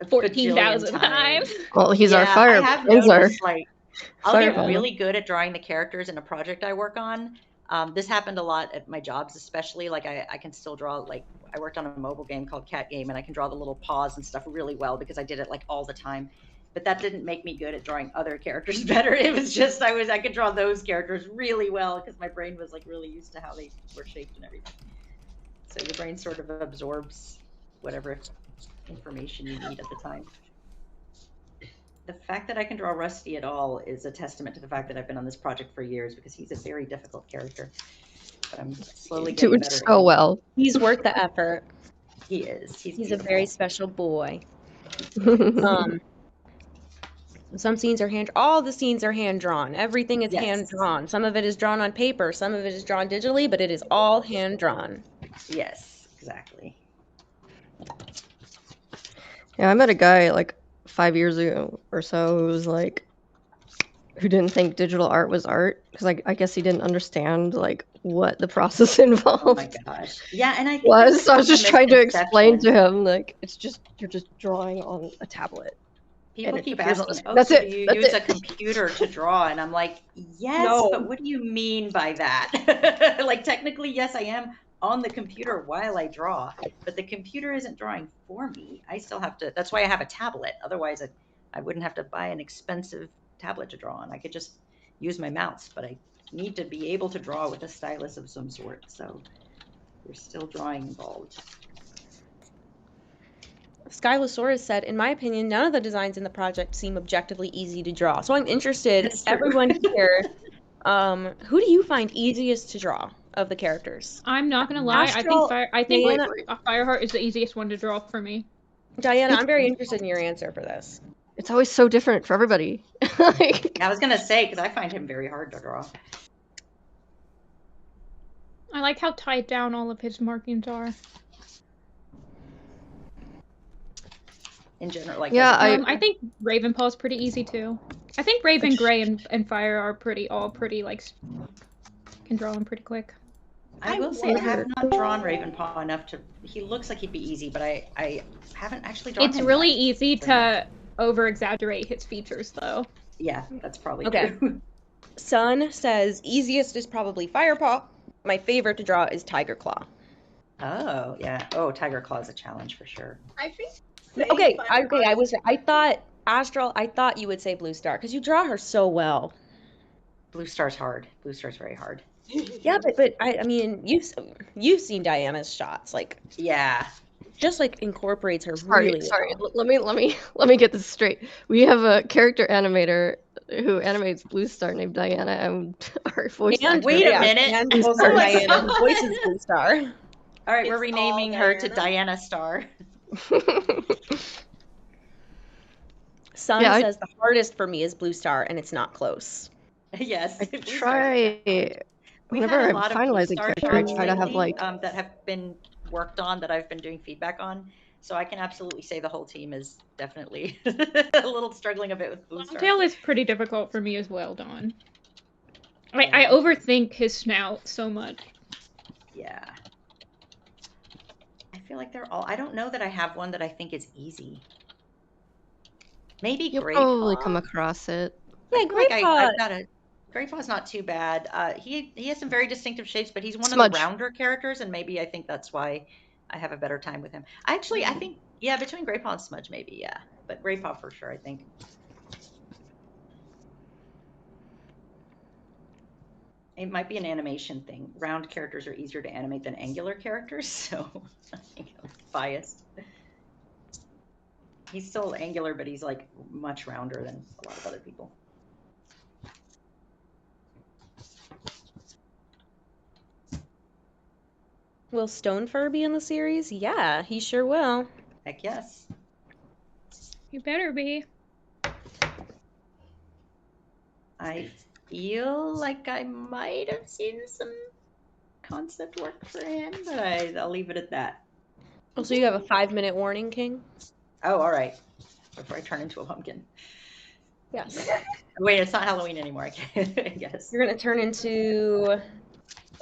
A 14,000 bajillion times. Well, he's our Yeah, fire I have cleanser. noticed, like, I'll get Fireball. really good at drawing the characters in a project I work on. This happened a lot at my jobs, especially. Like I can still draw, like I worked on a mobile game called Cat Game, and I can draw the little paws and stuff really well because I did it like all the time. But that didn't make me good at drawing other characters better. It was just I could draw those characters really well because my brain was like really used to how they were shaped and everything. So your brain sort of absorbs whatever information you need at the time. The fact that I can draw Rusty at all is a testament to the fact that I've been on this project for years, because he's a very difficult character. But I'm slowly getting Doing better at so him. well. He's worth the effort. He is. He's He's a beautiful. very special boy. Some scenes are all the scenes are hand drawn. Everything is Yes. hand drawn. Some of it is drawn on paper, some of it is drawn digitally, but it is all hand drawn. Yes, exactly. Yeah, I met a guy like 5 years ago or so who was like, who didn't think digital art was art, because I guess he didn't understand like what the process involved Oh my gosh. Yeah, and I think was. there's So I was some just trying to explain to misconception. him like you're just drawing on a tablet. People it keep appears on the asking, screen. oh, That's so it, do you that's use it. a computer to draw? And I'm like, yes, No. but what do you mean by that? Like, technically, yes, I am on the computer while I draw, but the computer isn't drawing for me. I still have to, that's why I have a tablet. Otherwise, I wouldn't have to buy an expensive tablet to draw on. I could just use my mouse, but I need to be able to draw with a stylus of some sort. So there's still drawing involved. Skylosaurus said, in my opinion, none of the designs in the project seem objectively easy to draw. So I'm interested, That's true. everyone here, who do you find easiest to draw of the characters? I'm not gonna lie. Astral, I think Diana, Fireheart is the easiest one to draw for me. Diana, I'm very interested in your answer for this. It's always so different for everybody. Like, I was going to say, because I find him very hard to draw. I like how tied down all of his markings are. In general, like, Yeah, I think Ravenpaw's pretty easy too. I think Raven, Gray, and Fire are all pretty like can draw them pretty quick. I will say I have not drawn Ravenpaw enough to. He looks like he'd be easy, but I haven't actually drawn. It's him really yet. easy to over exaggerate his features though. Yeah, that's probably Okay. true. Sun says, easiest is probably Firepaw. My favorite to draw is Tiger Claw. Oh yeah. Oh, Tiger Claw is a challenge for sure. I think. Okay, I thought, Astral, I thought you would say Blue Star, because you draw her so well. Blue Star's hard. Blue Star's very hard. Yeah, but I mean, you've seen Diana's shots, like, Yeah. just like incorporates her really sorry. well. Let me get this straight. We have a character animator who animates Blue Star named Diana, and our voice And actor. wait a yeah, minute. And Oh also my Diana, God. who voices Blue Star. All right, we're It's renaming all her to Diana. Diana Star. Sun Yeah, says the hardest for me is Blue Star, and it's not close. Yes. I Blue Star's try. We've Whenever had a I'm lot of Blue finalizing Star character, I shots try to have lately, like that have been worked on, that I've been doing feedback on. So I can absolutely say the whole team is definitely a little struggling a bit with Blue Star. Longtail is pretty difficult for me as well, Dawn. I overthink his snout so much. Yeah. I feel like they're all. I don't know that I have one that I think is easy. Maybe you'll Grey probably Paw. come across it. Yeah, I feel like Greypaw. I've got a. Grey Paw's not too bad. He has some very distinctive shapes, but he's one Smudge. of the rounder characters, and maybe I think that's why I have a better time with him. Actually, I think between Grey Paw and Smudge, maybe but Grey Paw for sure, I think. It might be an animation thing. Round characters are easier to animate than angular characters, so I think I'm biased. He's still angular, but he's like much rounder than a lot of other people. Will Stonefur be in the series? Yeah, he sure will. Heck yes. You better be. I feel like I might have seen some concept work for him, but I'll leave it at that. Oh, so you have a 5-minute warning, King? Oh, all right. Before I turn into a pumpkin. Yes. Wait, it's not Halloween anymore, I guess. You're gonna turn into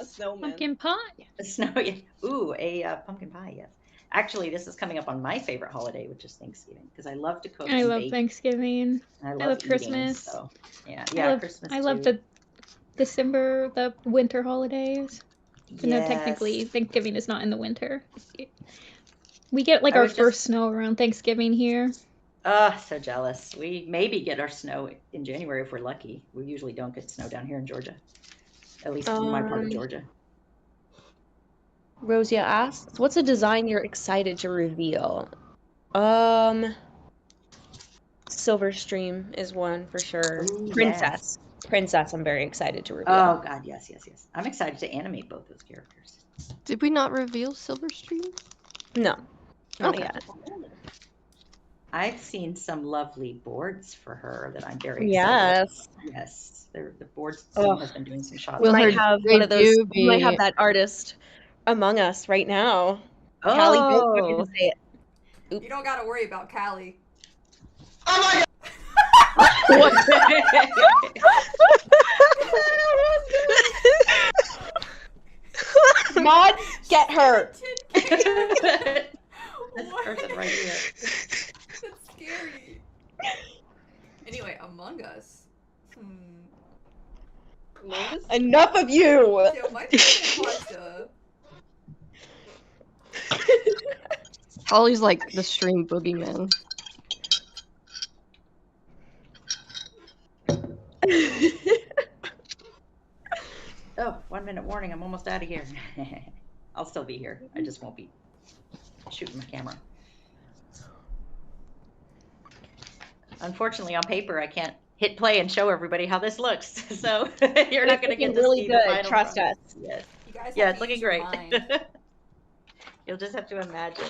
A snowman. Pumpkin pie. A snow, yeah. Ooh, a pumpkin pie, yes. Actually, this is coming up on my favorite holiday, which is Thanksgiving, because I love to cook. I and love bake. Thanksgiving. I love love eating, Christmas. So, yeah, Christmas. I love too. the December, the winter holidays. Even though technically Yes. Thanksgiving is not in the winter. We get like I our was first snow around Thanksgiving here. So jealous. We maybe get our snow in January if we're lucky. We usually don't get snow down here in Georgia. At least in my part of Georgia. Rosia asks, what's a design you're excited to reveal? Silverstream is one for sure. Ooh, Princess. Princess, I'm very excited to reveal. Oh God, yes. I'm excited to animate both those characters. Did we not reveal Silverstream? No, not Okay. yet. I've seen some lovely boards for her that I'm very excited. Yes. Yes, the boards Oh. team has been doing some shots. We Will might her have one of those. debut We might have be- that artist among us right now. Callie, don't fucking Oh, say it. You don't gotta worry about Callie. Mods, get her. this What? person right here. That's scary. Anyway, Among Us. Enough of you! Yeah, my pasta. Holly's like the stream boogeyman. Oh, 1 minute warning. I'm almost out of here. I'll still be here. I just won't be shooting my camera. Unfortunately, on paper, I can't hit play and show everybody how this looks. So you're not going to get to really see good. the final Trust product. us. Yes. You guys have Yeah, to it's looking use your great. mind. You'll just have to imagine.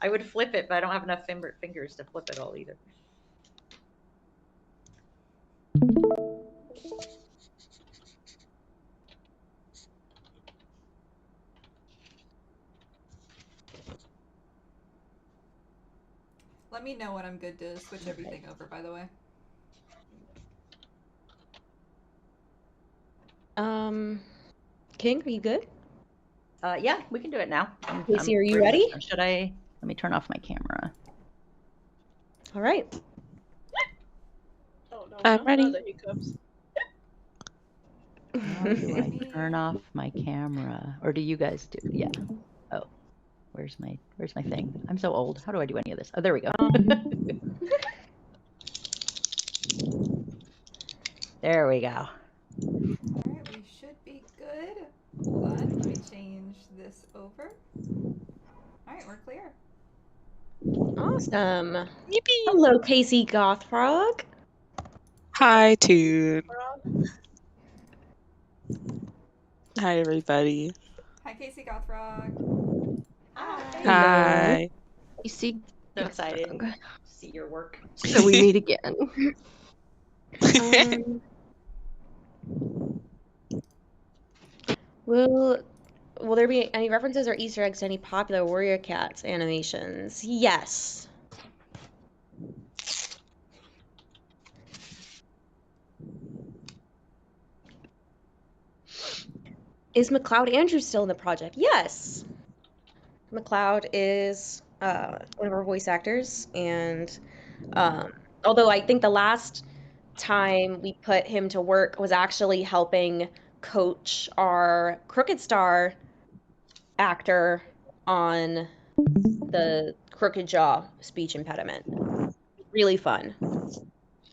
I would flip it, but I don't have enough fingers to flip it all either. Let me know when I'm good to switch everything over, by the way. King, are you good? Yeah, we can do it now. Casey, are you ready? Should I? Let me turn off my camera. All right. Oh, no, I'm ready. The hiccups. How do I turn off my camera? Or do you guys do? Yeah. Oh, where's my thing? I'm so old. How do I do any of this? Oh, there we go. There we go. Alright, we should be good. Hold on, let me change this over. Alright, we're clear. Awesome. Yippee! Hello, Casey Gothfrog. Hi, Toon. Hi, everybody. Hi, Casey Gothfrog. Hi. You see, So excited to see your work. so we meet again. Will there be any references or Easter eggs to any popular Warrior Cats animations? Yes. Is McLeod Andrews still in the project? Yes. McLeod is one of our voice actors, and although I think the last time we put him to work was actually helping coach our Crooked Star actor on the Crooked Jaw speech impediment. Really fun.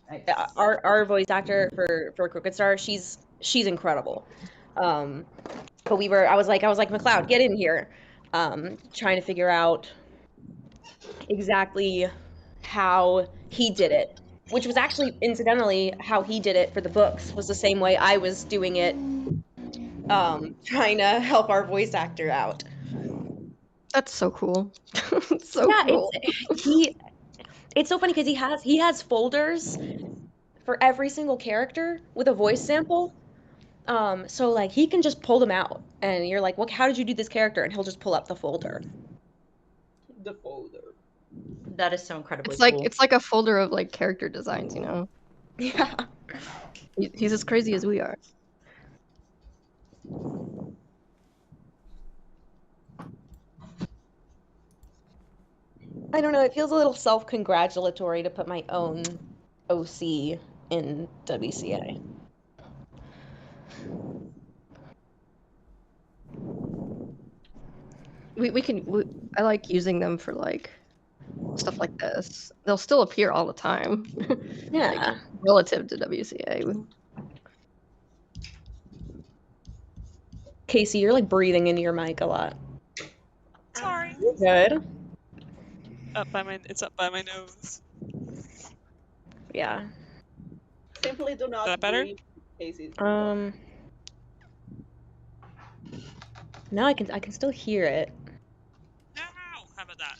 Nice. Our voice actor for Crooked Star, she's incredible. But I was like McLeod, get in here. Trying to figure out exactly how he did it, which was actually incidentally how he did it for the books, was the same way I was doing it, trying to help our voice actor out. That's so cool. So yeah, cool. it's so funny because he has folders for every single character with a voice sample. So like he can just pull them out, and you're like, "Well, how did you do this character?" And he'll just pull up the folder. The folder. That is so incredibly It's like cool. it's like a folder of like character designs, you know. Yeah. He's as crazy as we are. I don't know. It feels a little self-congratulatory to put my own OC in WCA. I like using them for like stuff like this. They'll still appear all the time. Yeah. Like, relative to WCA. Casey, you're like breathing into your mic a lot. Sorry. Good. It's up by my nose. Yeah. Simply do not. Is that better? breathe, Casey. No, I can still hear it. No! How about that?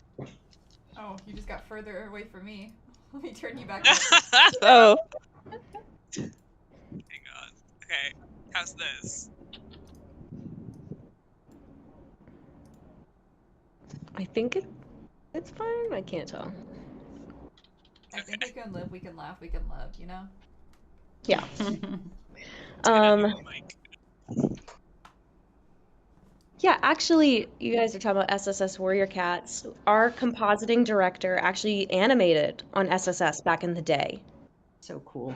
Oh, you just got further away from me. Let me turn you back up. Oh. Hang on. Okay. How's this? I think it's fine. I can't tell. I think we can live, we can laugh, we can love, you know? Yeah. Yeah, actually, you guys are talking about SSS Warrior Cats. Our compositing director actually animated on SSS back in the day. So cool.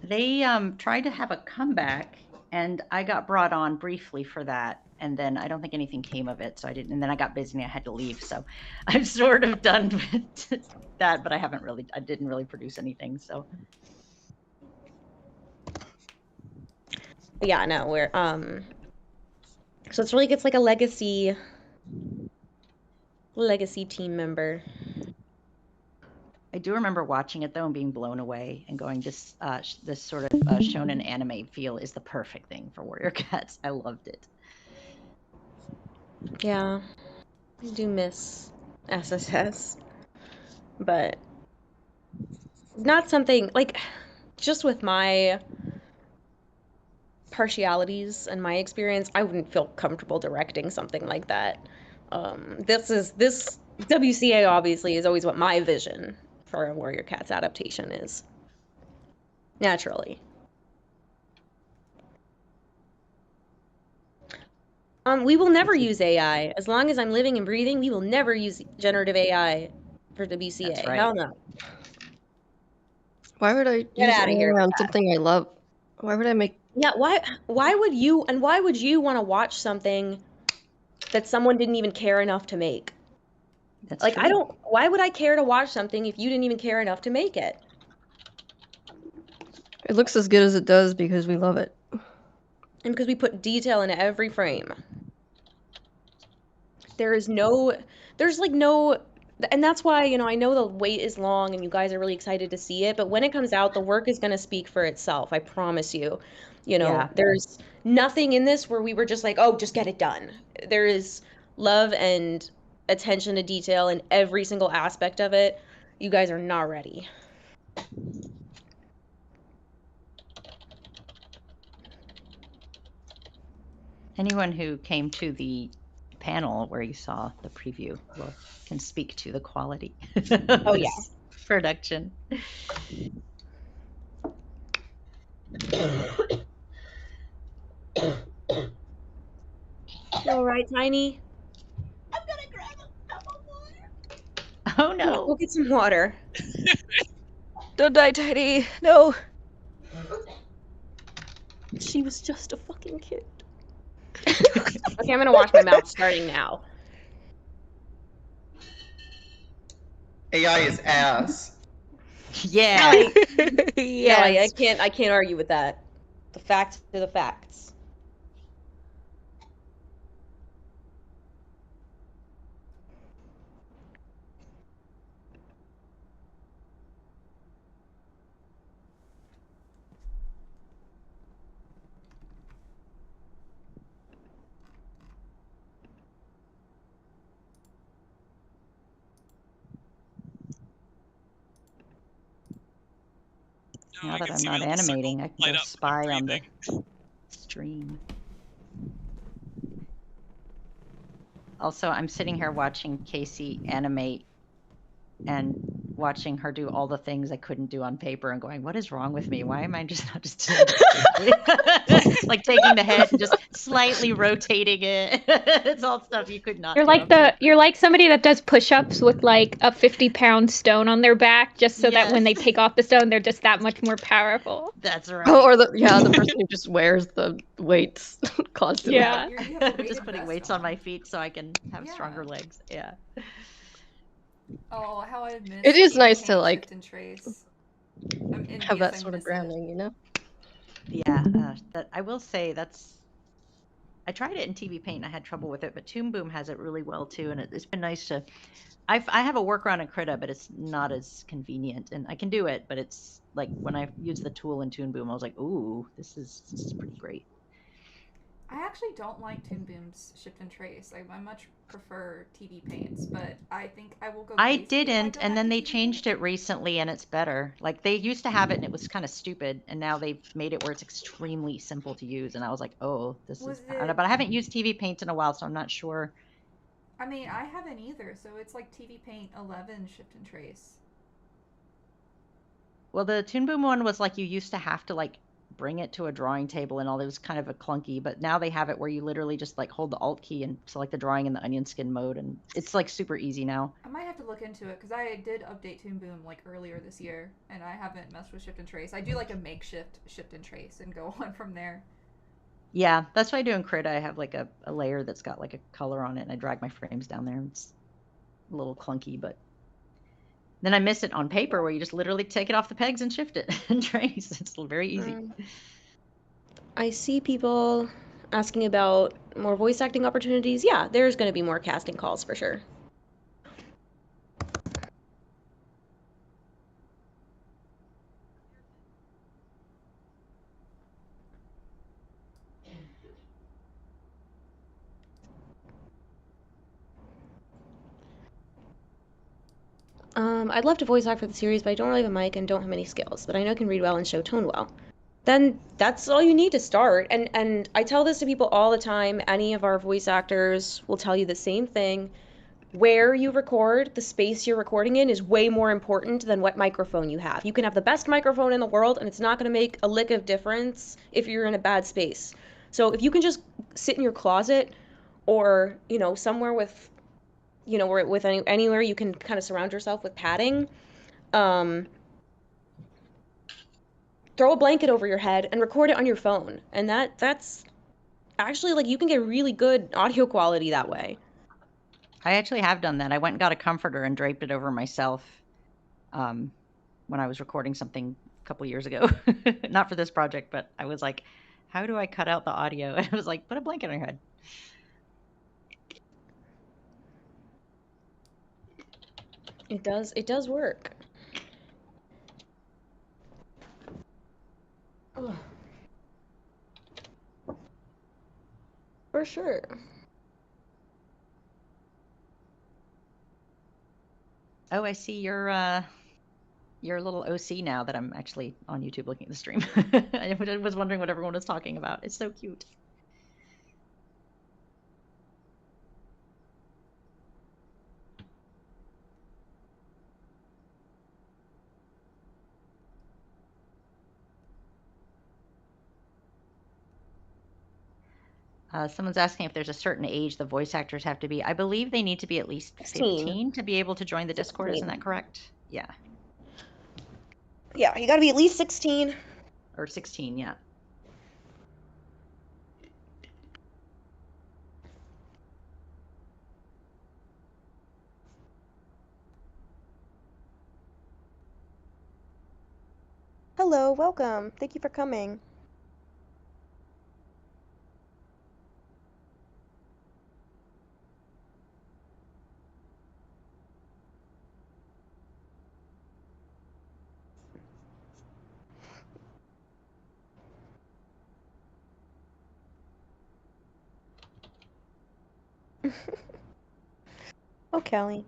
They tried to have a comeback, and I got brought on briefly for that, and then I don't think anything came of it, so I didn't. And then I got busy and I had to leave, so I'm sort of done with that. But I didn't really produce anything. So yeah, no, we're so it's really it's like a legacy team member. I do remember watching it though and being blown away and going, this sort of shonen anime feel is the perfect thing for Warrior Cats. I loved it. Yeah, I do miss SSS, but not something like just with my partialities and my experience, I wouldn't feel comfortable directing something like that. This WCA obviously is always what my vision for a Warrior Cats adaptation is. Naturally. We will never use AI. As long as I'm living and breathing, we will never use generative AI for WCA. That's right. Hell no. Why would I use outta AI here with on that. something I love? Why would I make? Yeah, why would you want to watch something that someone didn't even care enough to make? That's like true. why would I care to watch something if you didn't even care enough to make it? It looks as good as it does because we love it. And because we put detail in every frame. There's like no, and that's why, I know the wait is long and you guys are really excited to see it, but when it comes out, the work is going to speak for itself. I promise you. Yeah. There's nothing in this where we were just like, oh, just get it done. There is love and attention to detail in every single aspect of it. You guys are not ready. Anyone who came to the panel where you saw the preview can speak to the quality of this production. You all right, Tiny? I'm gonna grab a cup of water. Oh no. Go get some water. Don't die, Tiny. No. She was just a fucking kid. Okay, I'm gonna wash my mouth starting now. AI is ass. Yeah. No, I can't argue with that. The facts are the facts. Now that I'm not animating, I can go spy on the stream. Also, I'm sitting here watching Casey animate and watching her do all the things I couldn't do on paper and going, what is wrong with me? Why am I just not just doing this? Like taking the head and just slightly rotating it. It's all stuff you could not do. You're like somebody that does push-ups with like a 50-pound stone on their back just so that when they take off the stone they're just that much more powerful. That's right. Oh, or the person who just wears the weights constantly. Yeah. Just putting weights on my feet so I can have stronger legs. Yeah. Oh, how I miss It is nice to like and trace. Have that sort of grounding, you know? Yeah, that I will say I tried it in TV Paint and I had trouble with it, but Toon Boom has it really well too, and it's been nice to. I have a workaround in Krita, but it's not as convenient, and I can do it, but it's like when I use the tool in Toon Boom, I was like, ooh, this is pretty great. I actually don't like Toon Boom's Shift and Trace. I much prefer TV Paints, but I think I will go. I didn't, and then they changed it recently, and it's better. Like they used to have it, and it was kind of stupid, and now they've made it where it's extremely simple to use. And I was like, oh, this is. But I haven't used TV Paint in a while, so I'm not sure. I mean, I haven't either, so it's like TV Paint 11 Shift and Trace. Well, the Toon Boom one was like you used to have to like bring it to a drawing table and all. It was kind of a clunky, but now they have it where you literally just like hold the Alt key and select the drawing in the onion skin mode, and it's like super easy now. I might have to look into it because I did update Toon Boom like earlier this year, and I haven't messed with Shift and Trace. I do like a makeshift Shift and Trace and go on from there. Yeah, that's what I do in Crit. I have like a layer that's got like a color on it, and I drag my frames down there. It's a little clunky, but then I miss it on paper where you just literally take it off the pegs and shift it and trace. It's very easy. I see people asking about more voice acting opportunities. Yeah, there's going to be more casting calls for sure. I'd love to voice act for the series, but I don't really have a mic and don't have many skills, but I know I can read well and show tone well. Then that's all you need to start. And I tell this to people all the time. Any of our voice actors will tell you the same thing. Where you record, the space you're recording in is way more important than what microphone you have. You can have the best microphone in the world, and it's not going to make a lick of difference if you're in a bad space. So if you can just sit in your closet or, you know, somewhere with, you know, with anywhere you can kind of surround yourself with padding, throw a blanket over your head and record it on your phone. And that's actually, like, you can get really good audio quality that way. I actually have done that. I went and got a comforter and draped it over myself when I was recording something a couple years ago. Not for this project, but I was like, how do I cut out the audio? And I was like, put a blanket on your head. It does work. Ugh. For sure. Oh, I see your little OC now that I'm actually on YouTube looking at the stream. I was wondering what everyone was talking about. It's so cute. Someone's asking if there's a certain age the voice actors have to be. I believe they need to be at least 15 to be able to join the Discord. 16. Isn't that correct? Yeah. Yeah, you gotta be at least 16. Or 16, yeah. Hello, welcome. Thank you for coming. Oh, Kelly.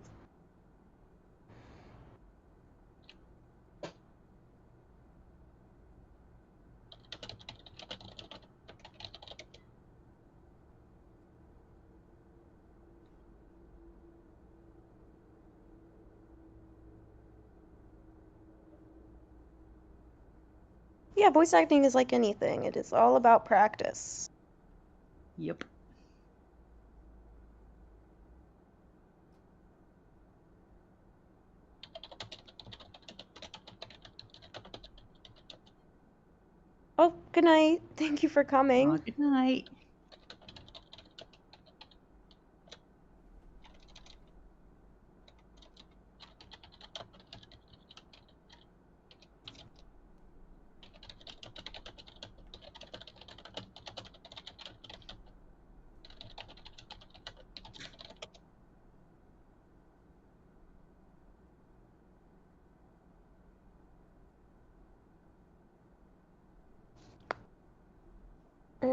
Yeah, voice acting is like anything. It is all about practice. Yep. Oh, good night. Thank you for coming. Oh, good night.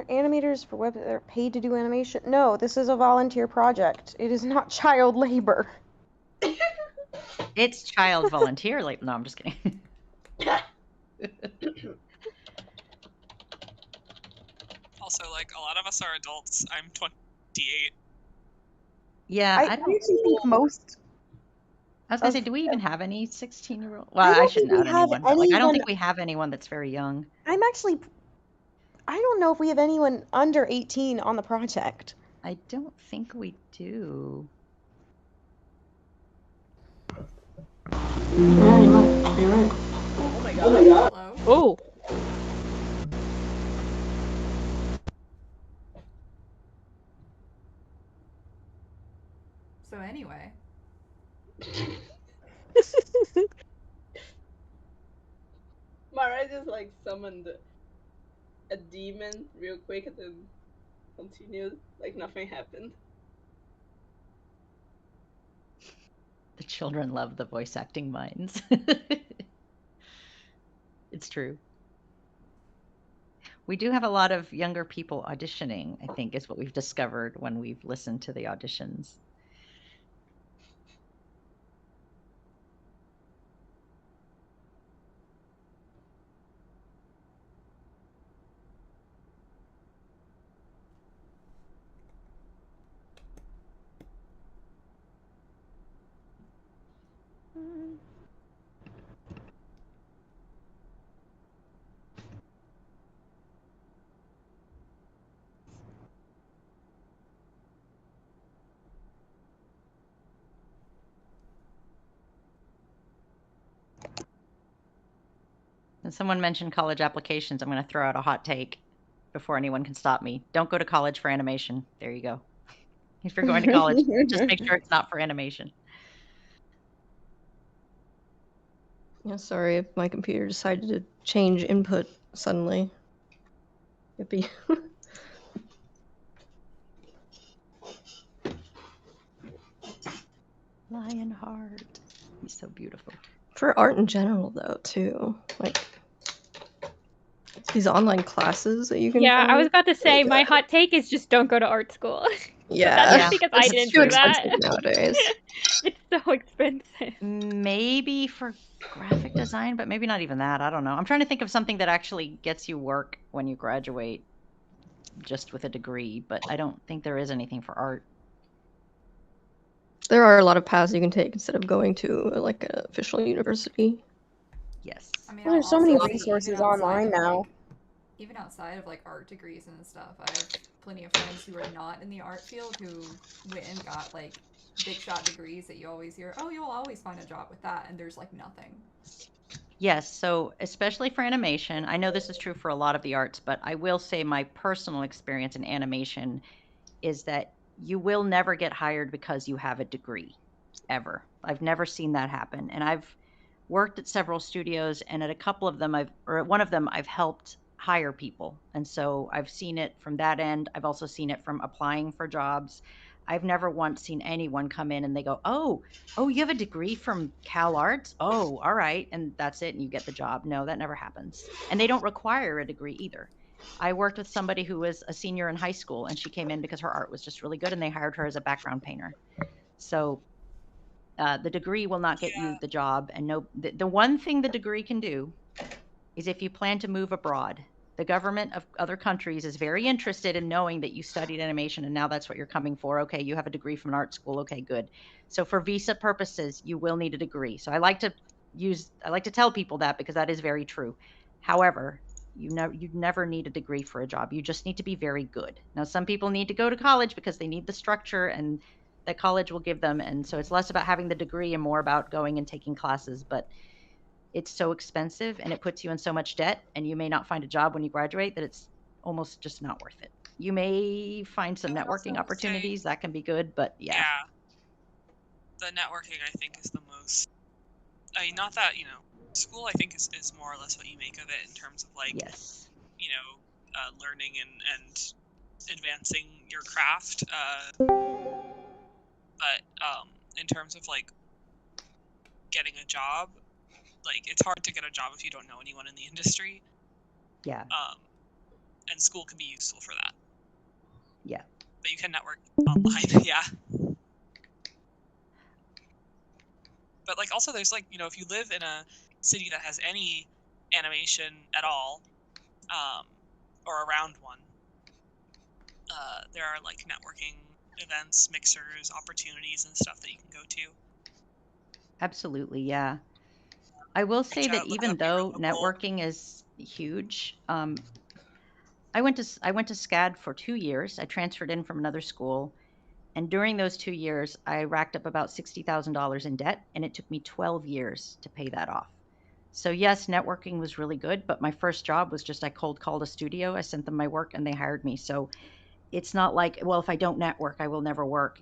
Animators for web are paid to do animation. No, this is a volunteer project. It is not child labor. It's child volunteer labor. No, I'm just kidding. Also, like, a lot of us are adults. I'm 28. Yeah, I actually think most. I was gonna say, do we even have any 16-year-old? Well, I shouldn't out anyone, but like, I don't think we have anyone that's very young. I'm actually I don't know if we have anyone under 18 on the project. I don't think we do. Yeah, you might be right. Oh my god. Hello. Oh. So anyway, Mara just like summoned a demon real quick and then continued like nothing happened. The children love the voice acting minds. It's true. We do have a lot of younger people auditioning, I think, is what we've discovered when we've listened to the auditions. And someone mentioned college applications. I'm going to throw out a hot take before anyone can stop me. Don't go to college for animation. There you go. If you're going to college, just make sure it's not for animation. Yeah, sorry if my computer decided to change input suddenly. Yippee. Lionheart. He's so beautiful. For art in general, though, too. Like, these online classes that you can Yeah, find. I was about to say Like, my hot take is just don't go to art school. yeah. That's just because I It's didn't too do expensive that. nowadays. It's so expensive. Maybe for graphic design, but maybe not even that. I don't know. I'm trying to think of something that actually gets you work when you graduate just with a degree, but I don't think there is anything for art. There are a lot of paths you can take instead of going to like an official university. Yes. I mean, Well, there's I'll so many also say resources even outside online of, now. like, even outside of like art degrees and stuff, I have plenty of friends who are not in the art field who went and got like big shot degrees that you always hear, oh, you'll always find a job with that, and there's like nothing. Yes, so especially for animation, I know this is true for a lot of the arts, but I will say my personal experience in animation is that you will never get hired because you have a degree, ever. I've never seen that happen. And I've worked at several studios, and at a couple of them, or at one of them, I've helped hire people. And so I've seen it from that end. I've also seen it from applying for jobs. I've never once seen anyone come in and they go, oh, you have a degree from Cal Arts? Oh, all right. And that's it. And you get the job. No, that never happens. And they don't require a degree either. I worked with somebody who was a senior in high school, and she came in because her art was just really good, and they hired her as a background painter. So the degree will not get you the job. And the one thing the degree can do is if you plan to move abroad. The government of other countries is very interested in knowing that you studied animation and now that's what you're coming for. Okay, you have a degree from an art school. Okay, good. So for visa purposes, you will need a degree. So I like to tell people that because that is very true. However, you never need a degree for a job. You just need to be very good. Now, some people need to go to college because they need the structure and that college will give them. And so it's less about having the degree and more about going and taking classes. But it's so expensive and it puts you in so much debt, and you may not find a job when you graduate that it's almost just not worth it. You may find some networking opportunities that can be good, but yeah. The networking, I think, is the most. I mean, not that, school, I think, is more or less what you make of it in terms of, like, yes. Learning and advancing your craft. But in terms of, like, getting a job, like, it's hard to get a job if you don't know anyone in the industry. Yeah. And school can be useful for that. Yeah. But you can network online, yeah. But, like, also there's, like, if you live in a city that has any animation at all, or around one, there are, like, networking events, mixers, opportunities, and stuff that you can go to. Absolutely, yeah. I will say that even though networking is huge, I went to SCAD for 2 years. I transferred in from another school, and during those 2 years, I racked up about $60,000 in debt, and it took me 12 years to pay that off. So yes, networking was really good, but my first job was just I cold called a studio. I sent them my work and they hired me. So it's not like, well, if I don't network, I will never work.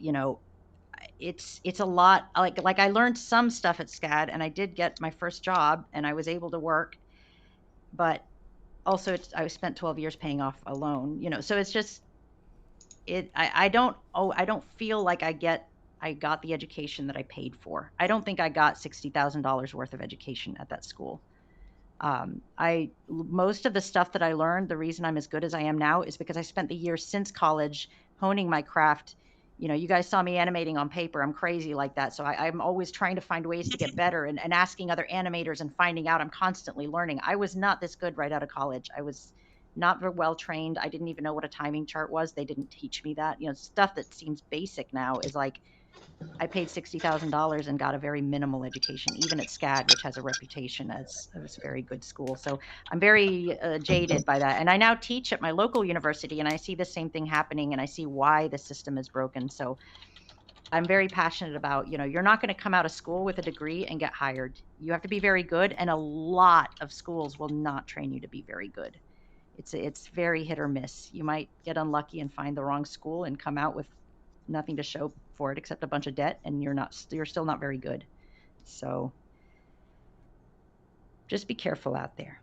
It's a lot. Like I learned some stuff at SCAD, and I did get my first job, and I was able to work, but also I spent 12 years paying off a loan. So it's just I don't feel like I got the education that I paid for. I don't think I got $60,000 worth of education at that school. Most of the stuff that I learned, the reason I'm as good as I am now is because I spent the years since college honing my craft. You guys saw me animating on paper. I'm crazy like that. So I'm always trying to find ways to get better and asking other animators and finding out. I'm constantly learning. I was not this good right out of college. I was not very well trained. I didn't even know what a timing chart was. They didn't teach me that. Stuff that seems basic now is like, I paid $60,000 and got a very minimal education, even at SCAD, which has a reputation as a very good school. So I'm very jaded by that. And I now teach at my local university, and I see the same thing happening, and I see why the system is broken. So I'm very passionate about, you're not going to come out of school with a degree and get hired. You have to be very good, and a lot of schools will not train you to be very good. It's very hit or miss. You might get unlucky and find the wrong school and come out with nothing to show for it except a bunch of debt, and you're still not very good. So just be careful out there.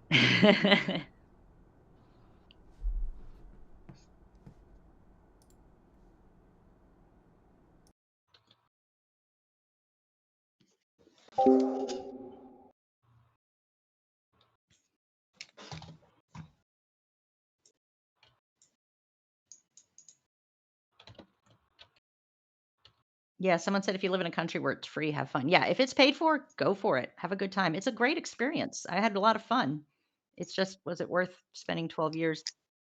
Yeah, someone said if you live in a country where it's free, have fun. Yeah, if it's paid for, go for it. Have a good time. It's a great experience. I had a lot of fun. It's just, was it worth spending 12 years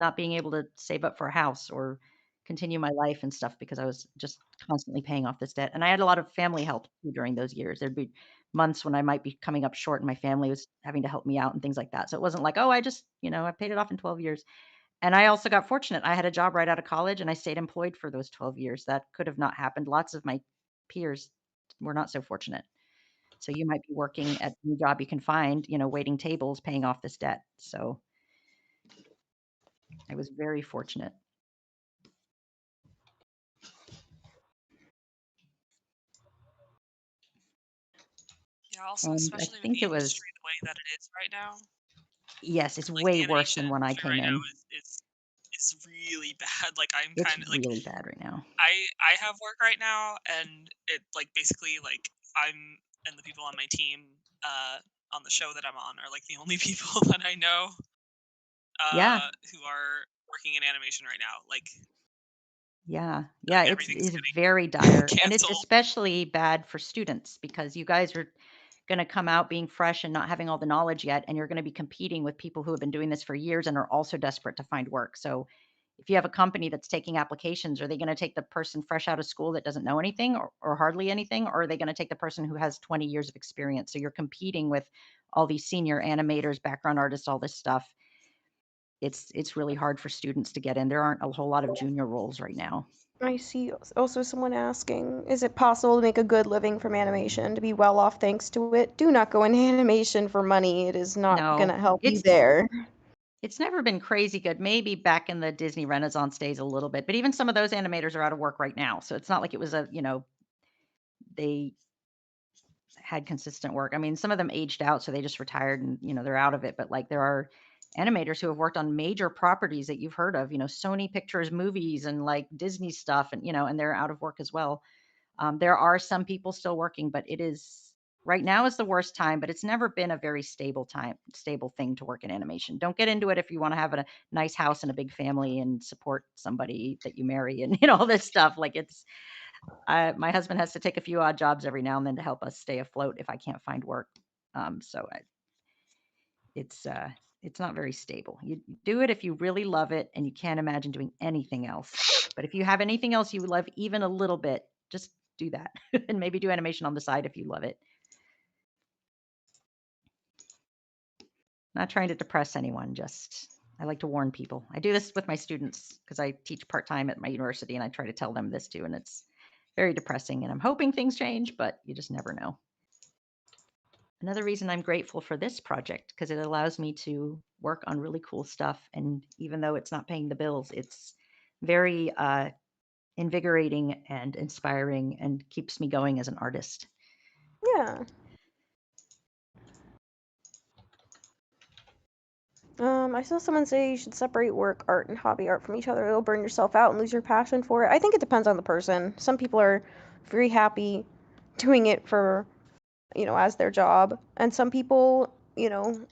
not being able to save up for a house or continue my life and stuff because I was just constantly paying off this debt. And I had a lot of family help too during those years. There'd be months when I might be coming up short and my family was having to help me out and things like that. So it wasn't like, oh, I just, I paid it off in 12 years. And I also got fortunate. I had a job right out of college and I stayed employed for those 12 years. That could have not happened. Lots of my peers were not so fortunate. So you might be working at any job you can find, waiting tables, paying off this debt. So I was very fortunate. Yeah, also And I especially with think the it was, industry the way that it is right now, yes, it's like way the worse animation than when I industry came right now in. is really bad. Like I'm It's kind of like really bad right now. I have work right now, and it like basically like I'm and the people on my team on the show that I'm on are like the only people that I know Yeah. who are working in animation right now. Like Yeah. Yeah. It's everything's very getting dire. And it's canceled. especially bad for students because you guys are going to come out being fresh and not having all the knowledge yet. And you're going to be competing with people who have been doing this for years and are also desperate to find work. So if you have a company that's taking applications, are they going to take the person fresh out of school that doesn't know anything or hardly anything? Or are they going to take the person who has 20 years of experience? So you're competing with all these senior animators, background artists, all this stuff. It's really hard for students to get in. There aren't a whole lot of junior roles right now. I see also someone asking, is it possible to make a good living from animation, to be well off thanks to it? Do not go into animation for money. It is not No, going to help you it's there. it's never been crazy good. Maybe back in the Disney Renaissance days a little bit, but even some of those animators are out of work right now. So it's not like it was they had consistent work. I mean, some of them aged out, so they just retired and, they're out of it. But like there are animators who have worked on major properties that you've heard of, Sony Pictures movies and like Disney stuff and, and they're out of work as well. There are some people still working, but it is right now is the worst time, but it's never been a very stable thing to work in animation. Don't get into it if you want to have a nice house and a big family and support somebody that you marry and, all this stuff. Like my husband has to take a few odd jobs every now and then to help us stay afloat if I can't find work. It's not very stable. You do it if you really love it and you can't imagine doing anything else. But if you have anything else you love even a little bit, just do that and maybe do animation on the side if you love it. Not trying to depress anyone, just I like to warn people. I do this with my students because I teach part-time at my university, and I try to tell them this too, and it's very depressing, and I'm hoping things change, but you just never know. Another reason I'm grateful for this project, because it allows me to work on really cool stuff, and even though it's not paying the bills, it's very invigorating and inspiring and keeps me going as an artist. Yeah. I saw someone say you should separate work art and hobby art from each other. It'll burn yourself out and lose your passion for it. I think it depends on the person. Some people are very happy doing it for, as their job. And some people,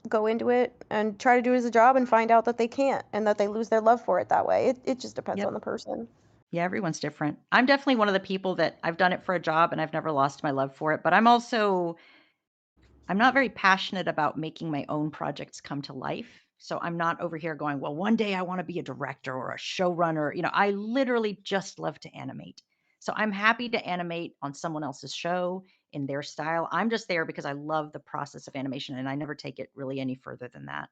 go into it and try to do it as a job and find out that they can't and that they lose their love for it that way. It just depends on the person. Yeah, everyone's different. I'm definitely one of the people that I've done it for a job and I've never lost my love for it, but I'm not very passionate about making my own projects come to life. So I'm not over here going, well, one day I want to be a director or a showrunner. I literally just love to animate. So I'm happy to animate on someone else's show in their style. I'm just there because I love the process of animation and I never take it really any further than that.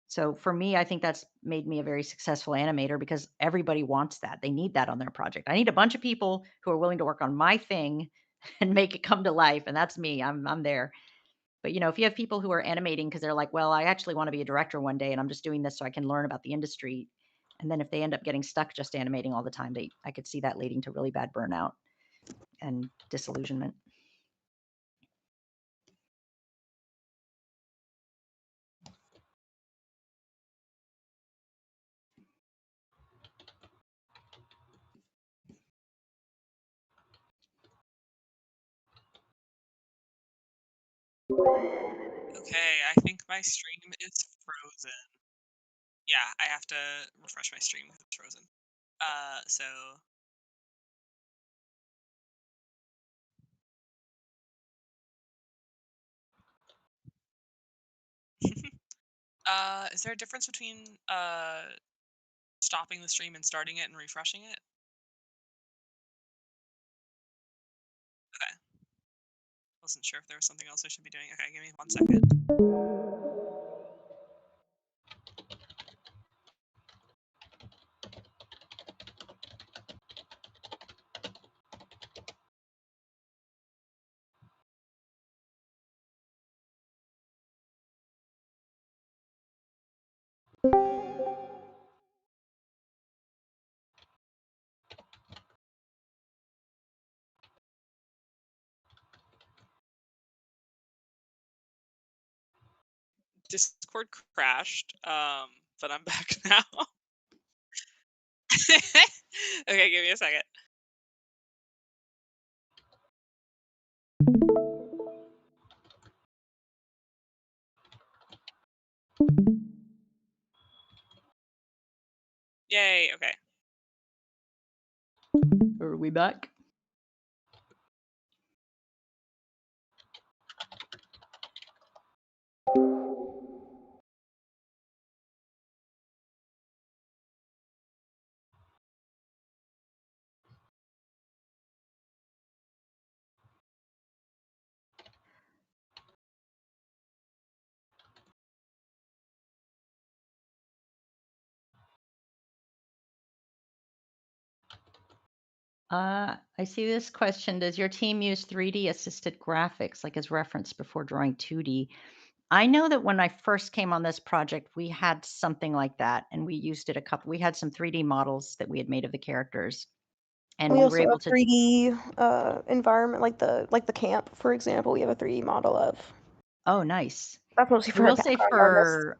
So for me, I think that's made me a very successful animator because everybody wants that. They need that on their project. I need a bunch of people who are willing to work on my thing and make it come to life. And that's me. I'm there. But if you have people who are animating because they're like, well, I actually want to be a director one day and I'm just doing this so I can learn about the industry. And then if they end up getting stuck just animating all the time, I could see that leading to really bad burnout and disillusionment. Okay, I think my stream is frozen. Yeah, I have to refresh my stream because it's frozen. So is there a difference between stopping the stream and starting it and refreshing it? Okay. Wasn't sure if there was something else I should be doing. Okay, give me 1 second. Discord crashed, but I'm back now. Okay, give me a second. Yay, okay. Are we back? I see this question. Does your team use 3D assisted graphics like as reference before drawing 2D? I know that when I first came on this project, we had something like that and we used it we had some 3D models that we had made of the characters. And we we also were able have to 3D environment, like the camp, for example. We have a 3D model of. Oh, nice. That's mostly I for our will say background artists.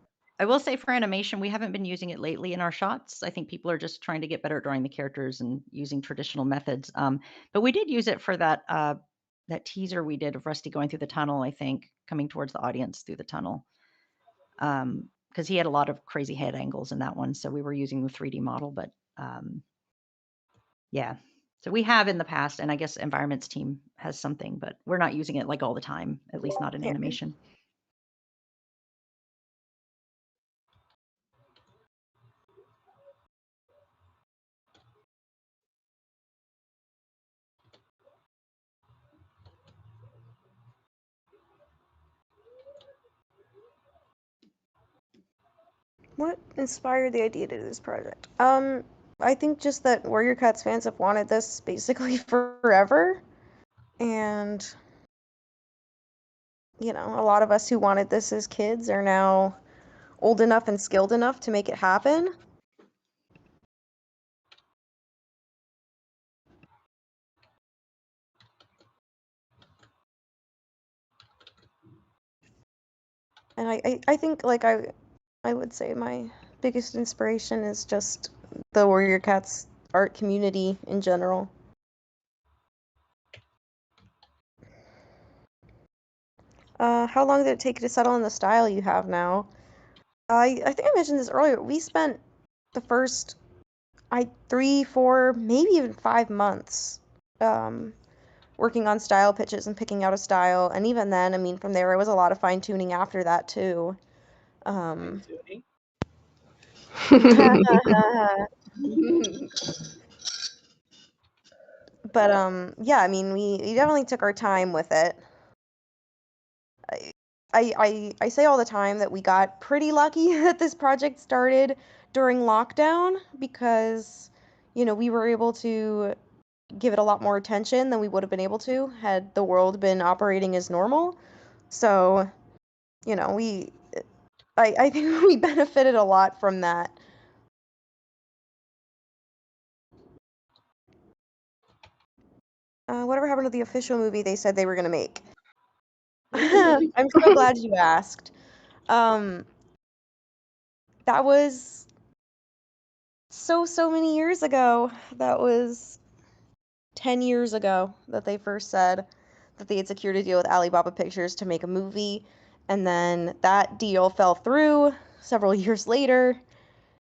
for animation, we haven't been using it lately in our shots. I think people are just trying to get better at drawing the characters and using traditional methods. But we did use it for that teaser we did of Rusty going through the tunnel, I think, coming towards the audience through the tunnel. Because he had a lot of crazy head angles in that one. So we were using the 3D model, but yeah. So we have in the past, and I guess Environments team has something, but we're not using it like all the time, at least not in animation. What inspired the idea to do this project? I think just that Warrior Cats fans have wanted this basically forever. And, you know, a lot of us who wanted this as kids are now old enough and skilled enough to make it happen. And I think, like, I would say my biggest inspiration is just the Warrior Cats art community in general. How long did it take you to settle on the style you have now? I think I mentioned this earlier. We spent the first 3, 4, maybe even 5 months working on style pitches and picking out a style. And even then, I mean, from there, it was a lot of fine tuning after that too. Fine-tuning. But yeah, I mean, we definitely took our time with it. I say all the time that we got pretty lucky that this project started during lockdown because, you know, we were able to give it a lot more attention than we would have been able to had the world been operating as normal. So, you know, I think we benefited a lot from that. Whatever happened to the official movie they said they were going to make? I'm so glad you asked. That was so many years ago. That was 10 years ago that they first said that they had secured a deal with Alibaba Pictures to make a movie, and then that deal fell through several years later,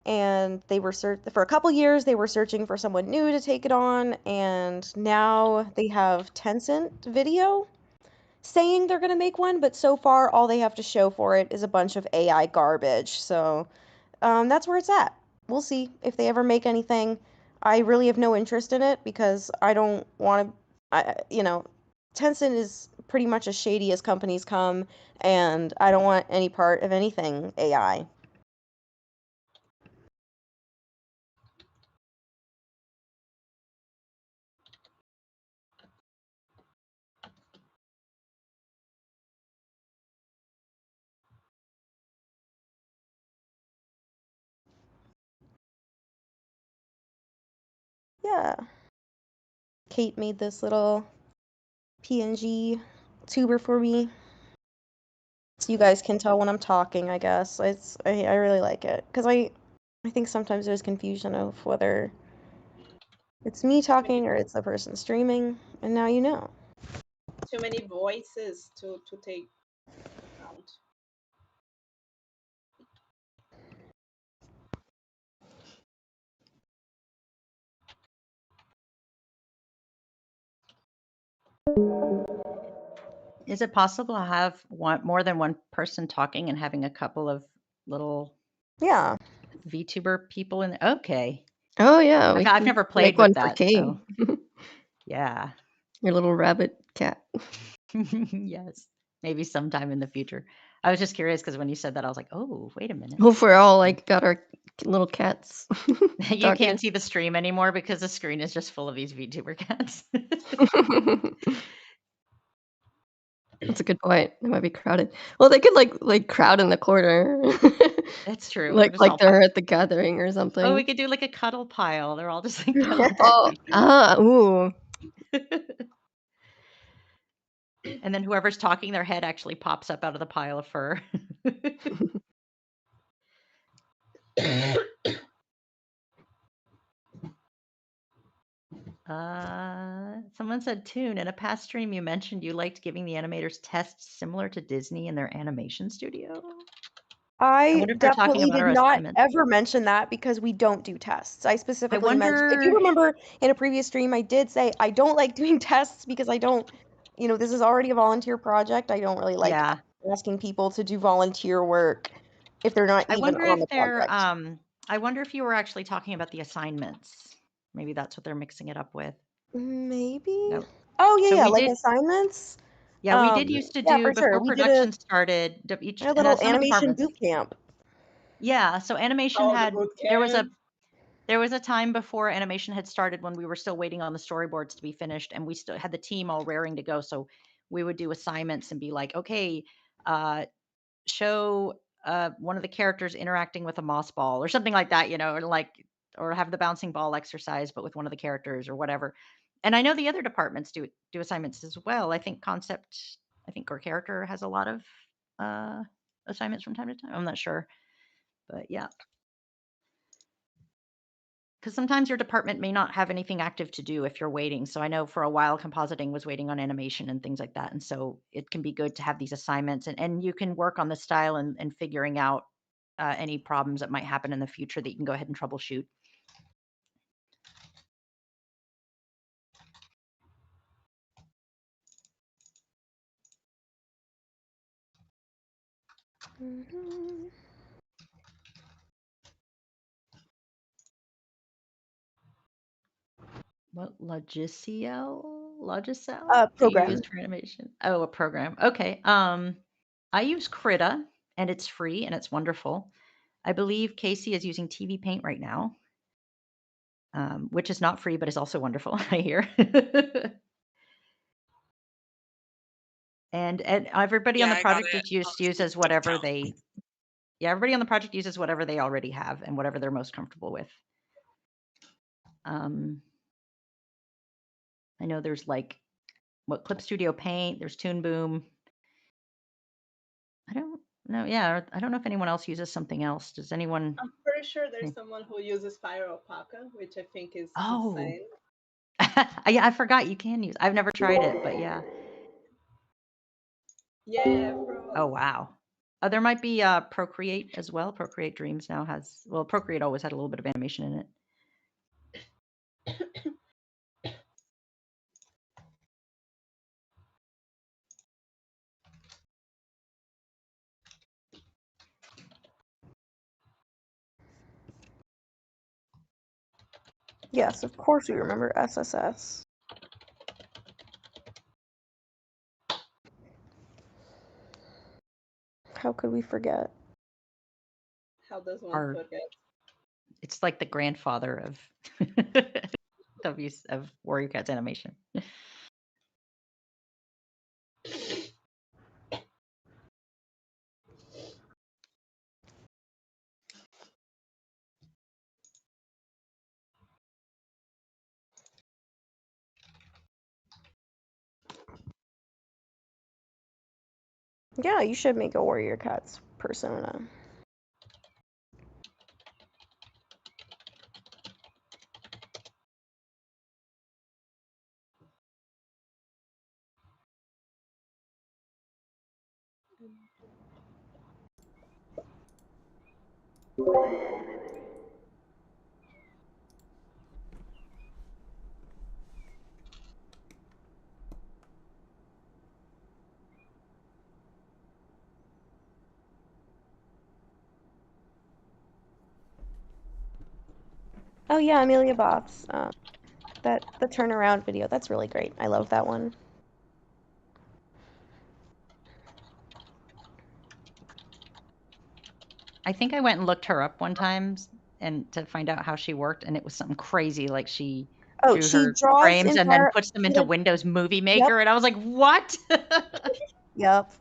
and they were for a couple years they were searching for someone new to take it on, and now they have Tencent Video saying they're going to make one, but so far all they have to show for it is a bunch of AI garbage. So that's where it's at. We'll see if they ever make anything. I really have no interest in it because I don't want to, you know, Tencent is pretty much as shady as companies come, and I don't want any part of anything AI. Yeah. Kate made this little PNG tuber for me. So you guys can tell when I'm talking, I guess. I really like it because I think sometimes there's confusion of whether it's me talking or it's the person streaming, and now you know. Too many voices to take account. Is it possible to have more than one person talking and having a couple of little Yeah. VTuber people in? Okay. Oh yeah, I've never played make one with for that. Kate. So. Yeah. Your little rabbit cat. Yes. Maybe sometime in the future. I was just curious because when you said that, I was like, oh, wait a minute. Hope we're all like got our little cats. You can't see the stream anymore because the screen is just full of these VTuber cats. That's a good point. It might be crowded. Well, they could like crowd in the corner. That's true. like they're at the gathering or something. Oh, we could do like a cuddle pile. They're all just like ooh. And then whoever's talking, their head actually pops up out of the pile of fur. Someone said, Toon, in a past stream you mentioned you liked giving the animators tests similar to Disney in their animation studio. I definitely did not ever mention that because we don't do tests. I specifically mentioned, if you remember in a previous stream, I did say I don't like doing tests because I don't, you know, this is already a volunteer project. I don't really like asking people to do volunteer work if they're not even on the project. I wonder if you were actually talking about the assignments. Maybe that's what they're mixing it up with. Maybe. Nope. Oh yeah, like assignments. Yeah, we did used to do before production started. A little animation boot camp. Yeah, so animation All the had boot there camp. was a time before animation had started when we were still waiting on the storyboards to be finished, and we still had the team all raring to go. So we would do assignments and be like, okay, show one of the characters interacting with a moss ball or something like that, or have the bouncing ball exercise, but with one of the characters or whatever. And I know the other departments do assignments as well. I think or character has a lot of assignments from time to time. I'm not sure, but yeah. Because sometimes your department may not have anything active to do if you're waiting. So I know for a while compositing was waiting on animation and things like that. And so it can be good to have these assignments, and you can work on the style and figuring out any problems that might happen in the future that you can go ahead and troubleshoot. What Logicel do you use Program. for animation? Oh, a program. Okay. I use Krita, and it's free and it's wonderful. I believe Casey is using TV Paint right now, which is not free but is also wonderful. I hear. And everybody on the Yeah, I got project it just on uses the whatever discount. everybody on the project uses whatever they already have and whatever they're most comfortable with. I know there's Clip Studio Paint, there's Toon Boom. I don't know. Yeah, I don't know if anyone else uses something else. Does anyone? I'm pretty sure there's someone who uses Fire Alpaca, which I think is Oh, insane. yeah, I forgot you can use. I've never tried it, but yeah. Yeah, bro. Oh wow. There might be Procreate as well. Procreate Dreams now has, well, Procreate always had a little bit of animation in it. Yes, of course we remember SSS. How could we forget? How does one forget? It's like the grandfather of of Warrior Cats animation. Yeah, you should make a Warrior Cats persona. Oh yeah, Amelia Bob's. The turnaround video. That's really great. I love that one. I think I went and looked her up one time and to find out how she worked, and it was something crazy. Like she drew her frames and then puts them into Windows Movie Maker, and I was like, "What?" Yep.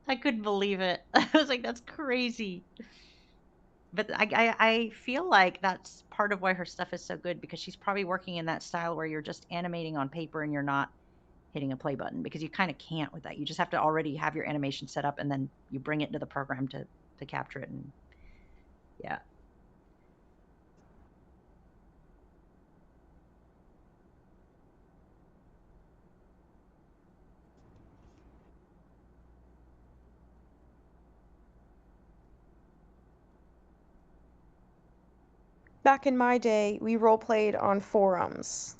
I couldn't believe it. I was like, "That's crazy." But I feel like that's part of why her stuff is so good, because she's probably working in that style where you're just animating on paper and you're not hitting a play button, because you kind of can't with that. You just have to already have your animation set up and then you bring it into the program to capture it. And yeah. Back in my day, we role played on forums.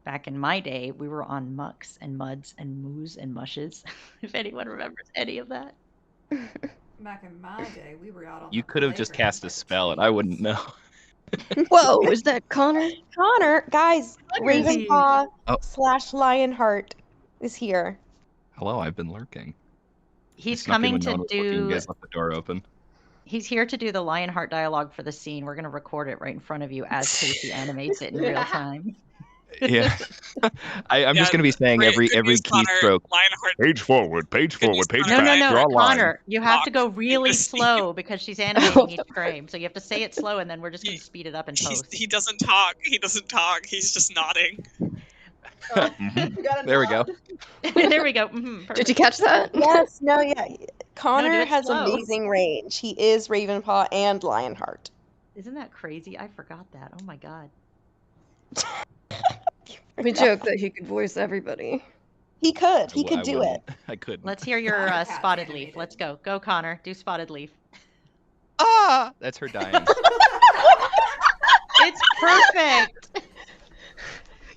Back in my day, we were on Mucks and Muds and Moos and Mushes. If anyone remembers any of that. Back in my day, we were out on You the could have just playground cast a like spell and I wouldn't know. Whoa, is that Connor? Connor, guys, Connor's here. Ravenpaw Oh. / Lionheart is here. Hello, I've been lurking. He's Snuck in coming when no to one was looking, you do. guys left the door open. He's here to do the Lionheart dialogue for the scene. We're gonna record it right in front of you as Casey animates it in real time. Yeah. I'm just Yeah, gonna be saying great- every good news, Connor. keystroke. Lionheart. Page forward, page Good news, forward, page Connor. No, back. no, Draw no, a line. Connor, you have to go Talk in really this scene. slow because she's animating each frame. So you have to say it slow, and then we're just gonna speed it up in post. He doesn't talk. He doesn't talk. He's just nodding. Mhm. You gotta There we go. There we go. Did you catch that? Yes, no, yeah. Connor it has slow. amazing range. He is Ravenpaw and Lionheart. Isn't that crazy? I forgot that. Oh my god. We joke that he could voice everybody. He could. He I could do it. wouldn't. I couldn't. Let's hear your Connor Cat's spotted animated. leaf. Let's go. Go, Connor. Do spotted leaf. Ah! That's her dying. It's perfect.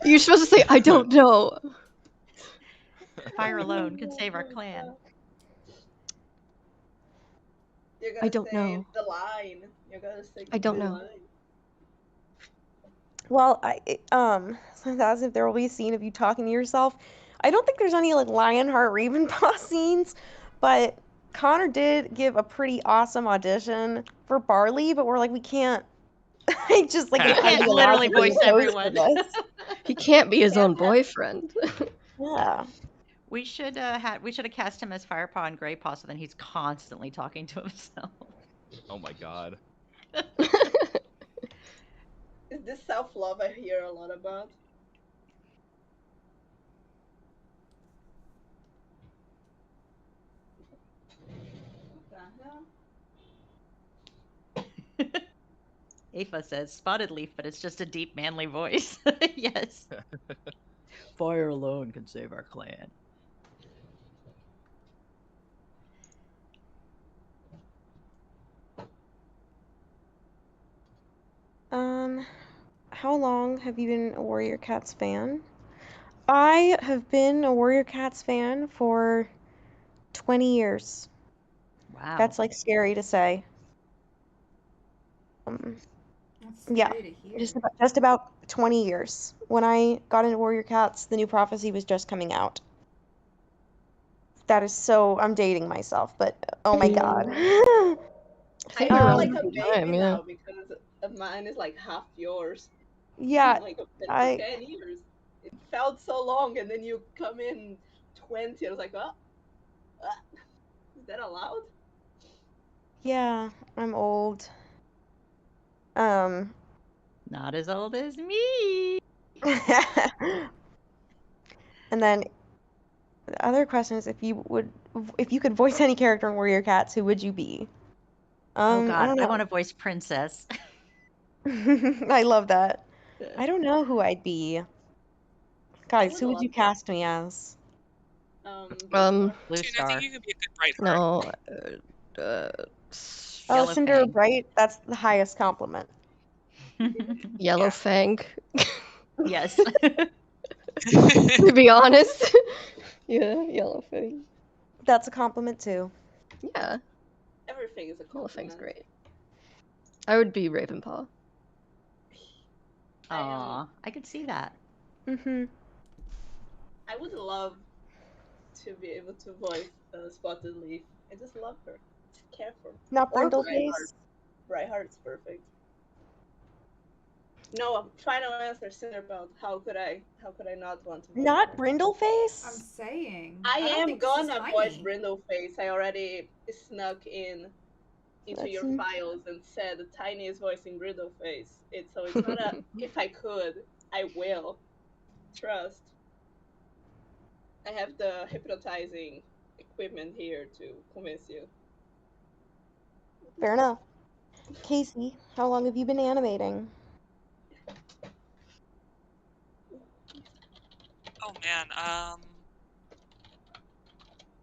You're supposed to say, I don't know. Fire alone can save our clan. You I gotta don't say know. the line. You gotta say I don't the know. line. Well, so that's if there will be a scene of you talking to yourself. I don't think there's any like Lionheart Ravenpaw scenes, but Connor did give a pretty awesome audition for Barley, but we're like, we can't. I just like He can't literally voice everyone. He can't be his own boyfriend. Yeah. We should have cast him as Firepaw and Greypaw, so then he's constantly talking to himself. Oh my god. Is this self-love I hear a lot about? What the hell? Afa says spotted leaf, but it's just a deep manly voice. Yes. Fire alone can save our clan. How long have you been a Warrior Cats fan? I have been a Warrior Cats fan for 20 years. Wow. That's like scary to say. That's Yeah, scary to hear. just about 20 years. When I got into Warrior Cats, the new prophecy was just coming out. That is so. I'm dating myself, but oh my god. I think feel around like a the baby time, yeah. now because mine is like half yours. Yeah, Like for I 10 years. It felt so long, and then you come in 20. I was like, oh, is that allowed? yeah, I'm old. Not as old as me. And then the other question is if you could voice any character in Warrior Cats, who would you be? Oh I god, don't I know. want to voice Princess. I love that. I don't know who I'd be. Guys, would who would you love cast me as? Blue Dude, I Star. think you could be a good Brightheart. No. Oh, Yellow Cinder Fang. Bright. That's the highest compliment. Yellow Yeah. Fang. Yes. To be honest. Yeah, Yellow Fang. That's a compliment too. Yeah, Everything is a Yellow compliment. Fang's great. I would be Ravenpaw. Aw, I could see that. Mm-hmm. I would love to be able to voice Spotted Leaf. I just love her. Just care for her. Not Or Brindleface. Brightheart's perfect. No, final answer, Cinderbelt. How could I not want to voice Not her? Brindleface? I'm saying. I don't am think this is gonna tiny. voice Brindleface. I already snuck into That's your files and said the tiniest voice in Brindleface. So it's not a if I could, I will. Trust. I have the hypnotizing equipment here to convince you. Fair enough. Casey, how long have you been animating? Oh man,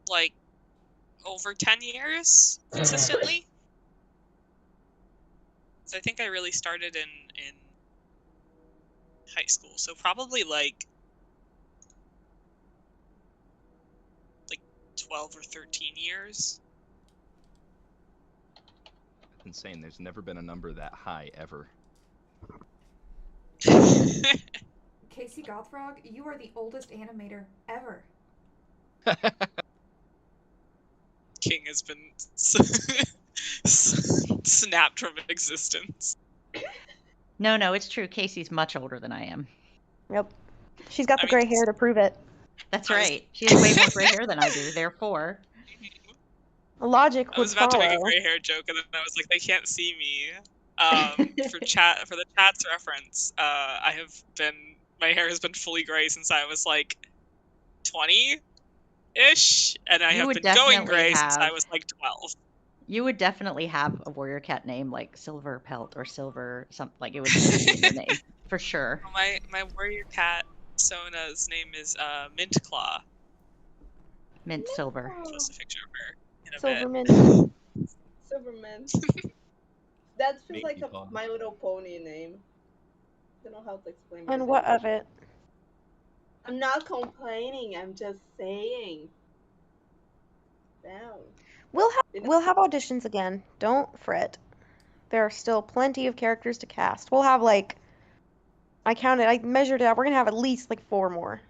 like over 10 years consistently. So I think I really started in high school, so probably like 12 or 13 years. Insane. There's never been a number that high ever. Casey Gothfrog, you are the oldest animator ever. king has been snapped from existence. No, it's true. Casey's much older than I am. Yep. She's got the I mean, gray hair to prove it. That's I was- right. She has way more gray hair than I do. Therefore, Logic I would was about follow. to make a gray hair joke, and then I was like, they can't see me. For the chat's reference, my hair has been fully gray since I was like 20-ish, and I You have would been going definitely gray since I have- was like 12. you would definitely have a warrior cat name like Silver Pelt or Silver something. Like it would be in your name for sure. My warrior cat Sona's name is Mint Claw. Mint Silver. I'll post a picture of her in a Silver bit. mint. Silverman. That feels Make like you a laugh. My Little Pony name. I don't know how to explain. And what of it? I'm not complaining. I'm just saying. Damn. We'll have auditions again. Don't fret. There are still plenty of characters to cast. We'll have like I measured it out. We're gonna have at least like 4 more.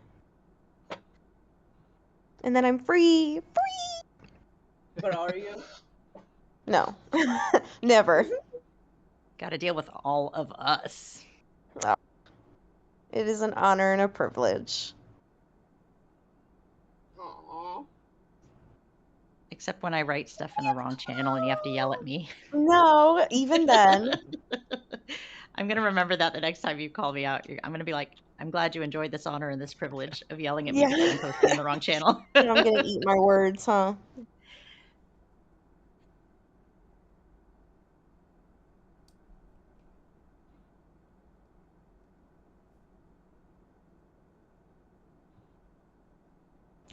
And then I'm free. But are you? No. Never. Got to deal with all of us. It is an honor and a privilege. Aww. Except when I write stuff in the wrong channel and you have to yell at me. No, even then. I'm going to remember that the next time you call me out. I'm going to be like, I'm glad you enjoyed this honor and this privilege of yelling at me because I'm posting in the wrong channel. I'm gonna eat my words, huh?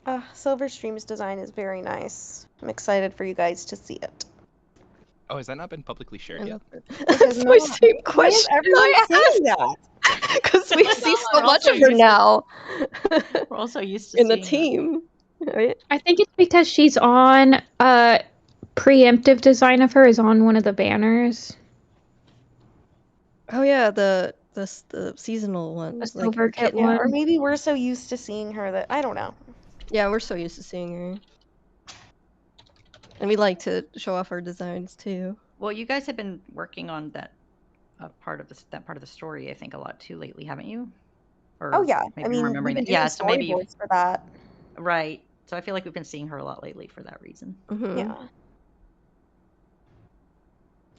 Silverstream's design is very nice. I'm excited for you guys to see it. Oh, has that not been publicly shared yet? That's my same Why is question. everyone I saying that? Because we see so We're much also of her used to- now We're also used to in the seeing team. Right? I think it's because she's on preemptive design of her is on one of the banners. Oh yeah, the seasonal one. The like silver her kit Yeah, one. or maybe we're so used to seeing her that I don't know. Yeah, we're so used to seeing her. And we like to show off our designs too. Well, you guys have been working on that part of the story, I think, a lot too lately, haven't you? Or Oh yeah, maybe I mean I'm we've remembering been that. doing Yeah, so maybe storyboards for that. right. So I feel like we've been seeing her a lot lately for that reason. Mhm. Yeah.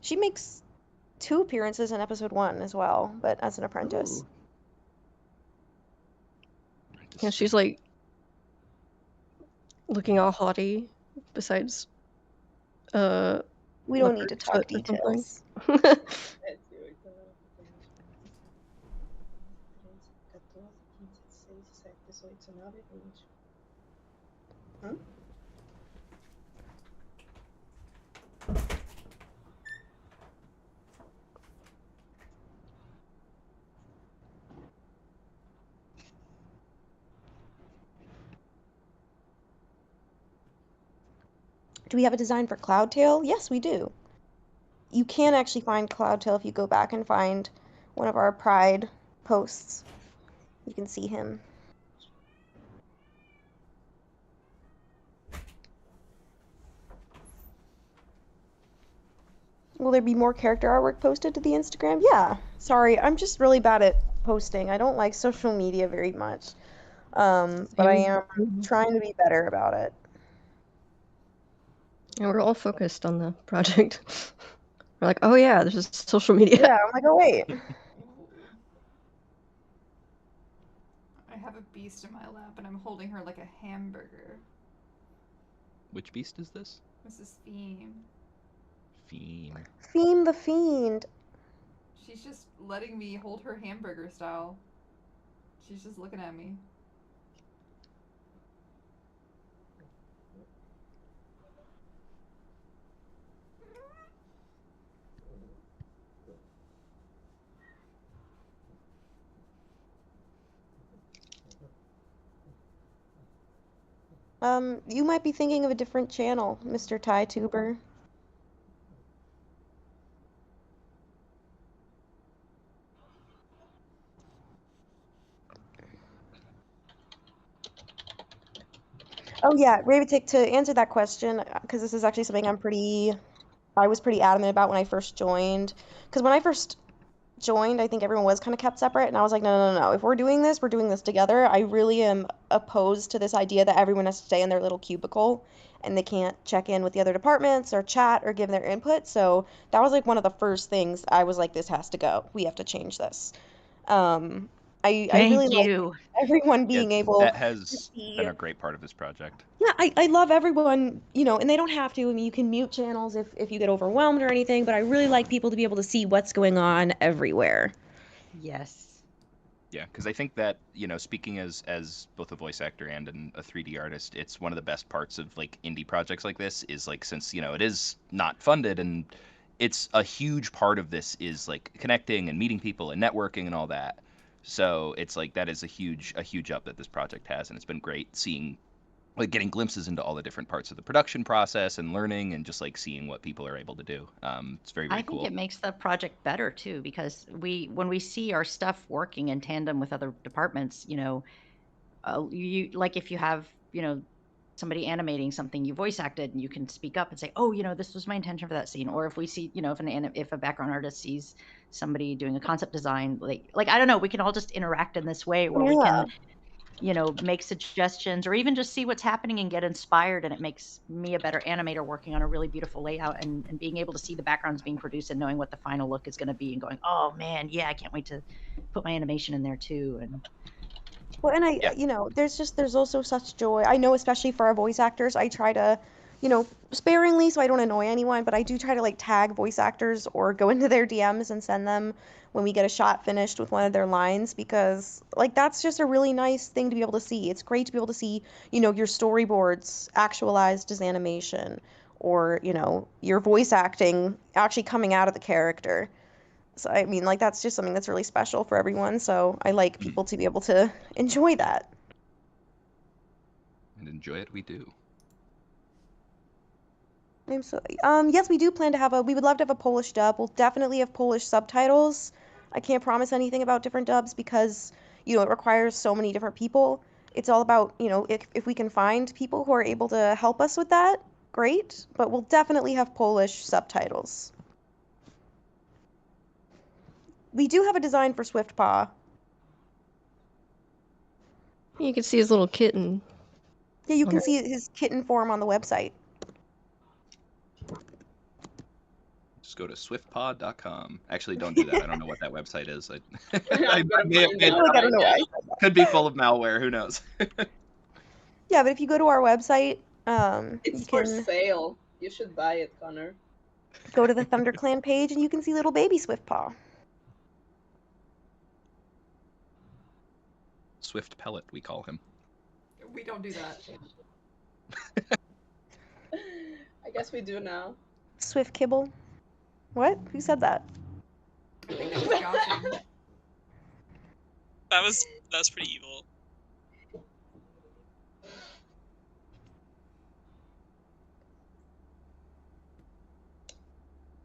She makes 2 appearances in episode 1 as well, but as an apprentice. Ooh. Yeah, she's like looking all haughty. Besides, We don't need to leopard talk foot or something. details. Huh? Do we have a design for Cloudtail? Yes, we do. You can actually find Cloudtail if you go back and find one of our Pride posts. You can see him. Will there be more character artwork posted to the Instagram? Yeah. Sorry, I'm just really bad at posting. I don't like social media very much. But I am trying to be better about it. And we're all focused on the project. We're like, oh yeah, there's just social media. Yeah, I'm like, oh wait. I have a beast in my lap and I'm holding her like a hamburger. Which beast is this? This is Fiend. Fiend. Fiend the Fiend. She's just letting me hold her hamburger style. She's just looking at me. You might be thinking of a different channel, Mr. TieTuber. Oh yeah, Ravitik, to answer that question, because this is actually something I was pretty adamant about when I first joined. Because when I first joined, I think everyone was kind of kept separate, and I was like, no, no, no, no. If we're doing this together. I really am opposed to this idea that everyone has to stay in their little cubicle and they can't check in with the other departments or chat or give their input. So that was like one of the first things I was like, this has to go. We have to change this. I really Thank like you. everyone Yeah, being able that to has see. been a great part of this project. Yeah, I love everyone, and they don't have to. I mean, you can mute channels if you get overwhelmed or anything, but I really like people to be able to see what's going on everywhere. Yes. Yeah, because I think that, speaking as both a voice actor and a 3D artist, it's one of the best parts of like indie projects like this is like, since, it is not funded, and it's a huge part of this is like connecting and meeting people and networking and all that. So it's like that is a huge up that this project has, and it's been great seeing, like, getting glimpses into all the different parts of the production process and learning and just like seeing what people are able to do. It's very, very I think cool. it makes the project better too, because when we see our stuff working in tandem with other departments, you like if you have somebody animating something you voice acted, and you can speak up and say, oh, this was my intention for that scene. Or if we see, if a background artist sees somebody doing a concept design, like I don't know, we can all just interact in this way where we can make suggestions, or even just see what's happening and get inspired. And it makes me a better animator working on a really beautiful layout, and being able to see the backgrounds being produced and knowing what the final look is going to be, and going, oh man, yeah, I can't wait to put my animation in there too. And Well, and Yeah. there's also such joy. I know, especially for our voice actors, I try to, sparingly so I don't annoy anyone, but I do try to like tag voice actors or go into their DMs and send them when we get a shot finished with one of their lines, because like that's just a really nice thing to be able to see. It's great to be able to see, your storyboards actualized as animation, or, your voice acting actually coming out of the character. So I mean, like that's just something that's really special for everyone. So I like people to be able to enjoy that. And enjoy it, we do. Absolutely. Yes, we do plan to we would love to have a Polish dub. We'll definitely have Polish subtitles. I can't promise anything about different dubs because, it requires so many different people. It's all about, if we can find people who are able to help us with that, great. But we'll definitely have Polish subtitles. We do have a design for Swiftpaw. You can see his little kitten. Yeah, you can see his kitten form on the website. Just go to swiftpod.com. Actually, don't do that. I don't know what that website is. I'm gonna find out I don't know why. Could be full of malware. Who knows? Yeah, but if you go to our website, It's you for can sale. You should buy it, Connor. go to the ThunderClan page and you can see little baby Swiftpaw. Swift Pellet, we call him. We don't do that. I guess we do now. Swift Kibble. What? Who said that? I think that was joshing. That was pretty evil.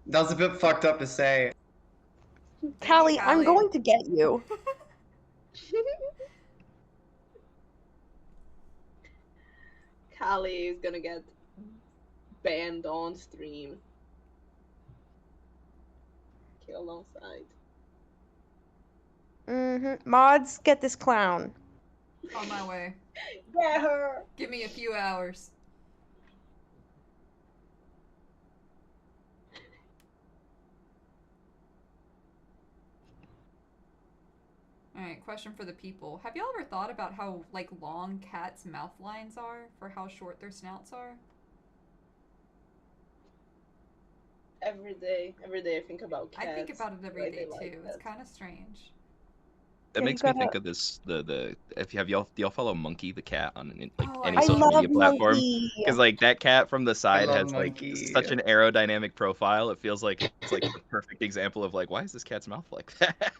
That was a bit fucked up to say. Callie, I'm Callie. going to get you. Callie is gonna get banned on stream. Kill alongside. Mods, get this clown. On my way. Get her! Give me a few hours. Alright, question for the people. Have y'all ever thought about how, like, long cats' mouth lines are for how short their snouts are? Every day I think about cats. I think about it every why day they like too. It's cats. kind of strange. That Yeah, makes you me gotta- think of this. Do y'all follow Monkey the cat on like Oh, any I social love media platform? Monkey. Because like that cat from the side love has like Monkey. such an aerodynamic profile. It feels like it's like the perfect example of like, why is this cat's mouth like that?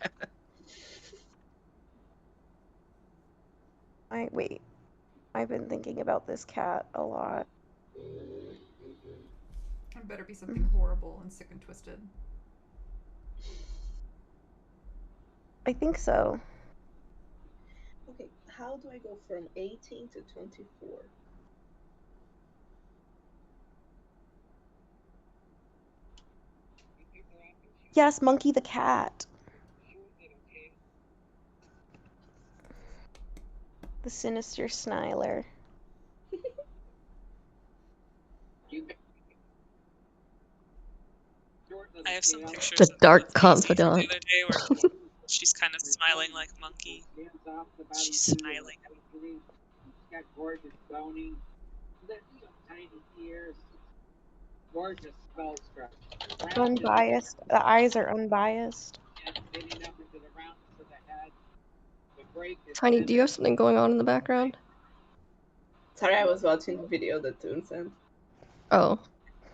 Wait. I've been thinking about this cat a lot. It better be something horrible and sick and twisted. I think so. Okay, how do I go from 18 to 24? Yes, Monkey the cat. The sinister Sniler. I have some pictures The of dark Daisy from the confidant. other day where she's kind of smiling like Monkey. She's smiling. Unbiased. The eyes are unbiased. Tiny, do you have something going on in the background? Sorry, I was watching the video that Toon sent. Oh.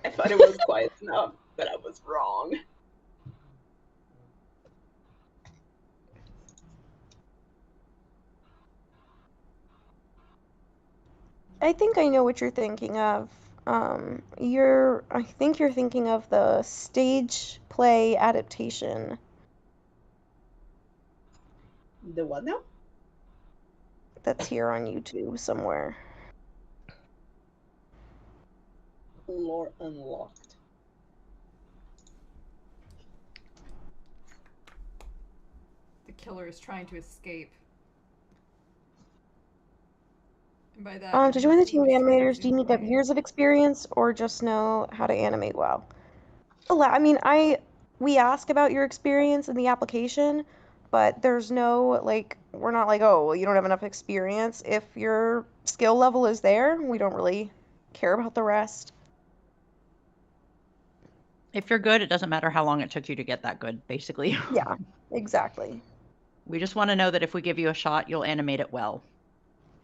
I thought it was quiet enough, but I was wrong. I think I know what you're thinking of. I think you're thinking of the stage play adaptation. The what now? That's here on YouTube somewhere. Lore unlocked. The killer is trying to escape. And by that, To join the team of he's trying to animators, do you zoom need to have away. years of experience or just know how to animate well? I mean, we ask about your experience in the application, but there's no, like, we're not like, oh, well, you don't have enough experience. If your skill level is there, we don't really care about the rest. If you're good, it doesn't matter how long it took you to get that good, basically. Yeah, exactly. We just want to know that if we give you a shot, you'll animate it well.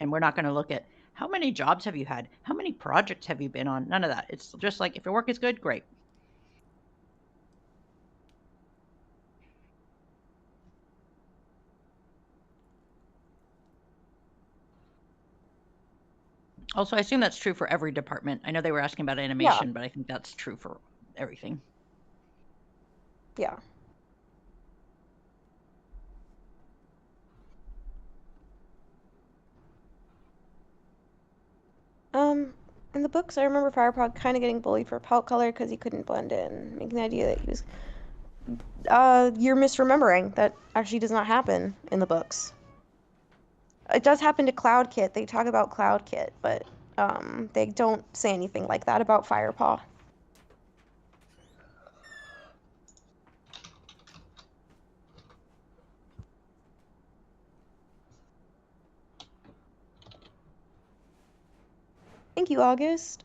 And we're not going to look at how many jobs have you had? How many projects have you been on? None of that. It's just like, if your work is good, great. Also, I assume that's true for every department. I know they were asking about animation, but I think that's true for everything. Yeah. In the books, I remember Firepod kind of getting bullied for pelt color because he couldn't blend in, making the idea that he was... you're misremembering. That actually does not happen in the books. It does happen to Cloud Kit. They talk about Cloud Kit, but they don't say anything like that about Firepaw. Thank you, August.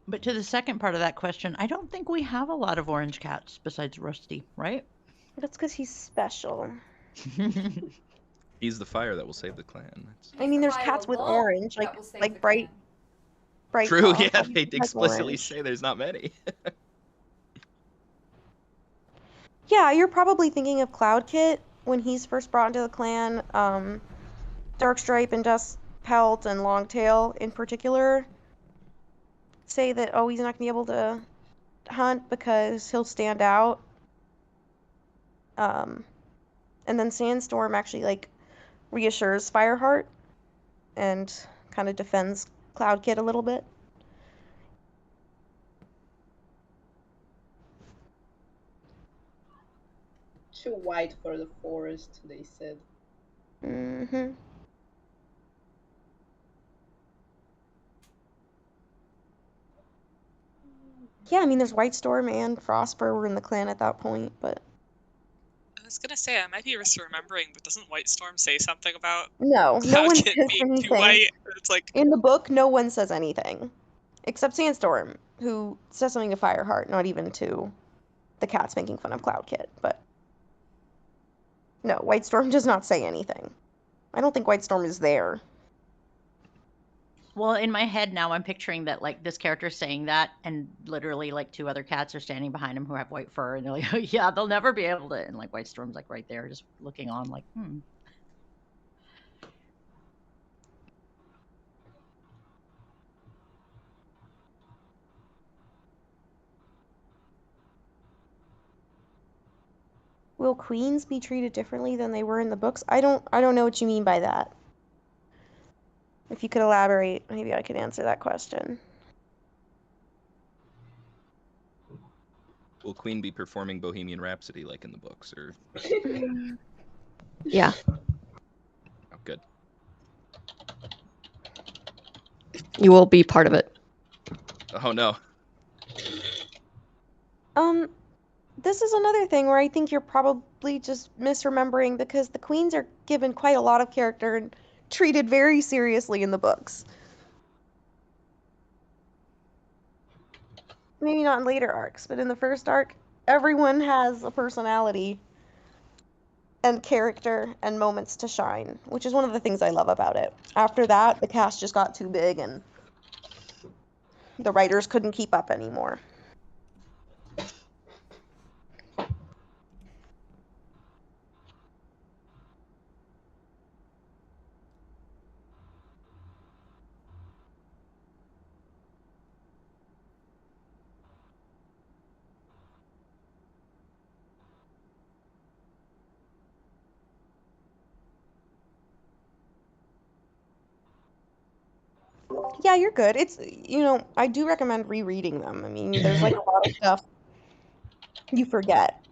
But to the second part of that question, I don't think we have a lot of orange cats besides Rusty, right? That's because he's special. He's the fire that will save the clan. I mean, there's cats with orange, like bright. True, Paw. yeah, they Has explicitly orange. say there's not many. Yeah, you're probably thinking of Cloud Kit when he's first brought into the clan. Darkstripe and Dust Pelt and Longtail in particular say that, oh, he's not going to be able to hunt because he'll stand out. And then Sandstorm actually, like, reassures Fireheart and kind of defends Cloud Kit a little bit. Too white for the forest, they said. Mm-hmm. Yeah, I mean, there's White Storm and Frostbur were in the clan at that point, but... I was gonna say, I might be misremembering, but doesn't White Storm say something about No one Kit says being anything. too white? It's like... In the book, no one says anything. Except Sandstorm, who says something to Fireheart, not even to the cats making fun of Cloud Kit, but... No, White Storm does not say anything. I don't think White Storm is there. Well, in my head now, I'm picturing that, like, this character's saying that, and literally, like, two other cats are standing behind him who have white fur, and they're like, oh, yeah, they'll never be able to. And, like, White Storm's, like, right there, just looking on, like, Will queens be treated differently than they were in the books? I don't know what you mean by that. If you could elaborate, maybe I could answer that question. Will Queen be performing Bohemian Rhapsody like in the books, or? Yeah. Oh, good. You will be part of it. Oh no. This is another thing where I think you're probably just misremembering, because the queens are given quite a lot of character and treated very seriously in the books. Maybe not in later arcs, but in the first arc, everyone has a personality and character and moments to shine, which is one of the things I love about it. After that, the cast just got too big and the writers couldn't keep up anymore. Yeah, you're good. It's, I do recommend rereading them. I mean, there's like a lot of stuff you forget.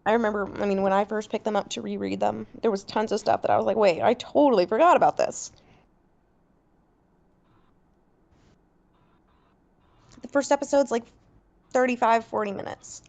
I remember, when I first picked them up to reread them, there was tons of stuff that I was like, wait, I totally forgot about this. The first episode's like 35, 40 minutes.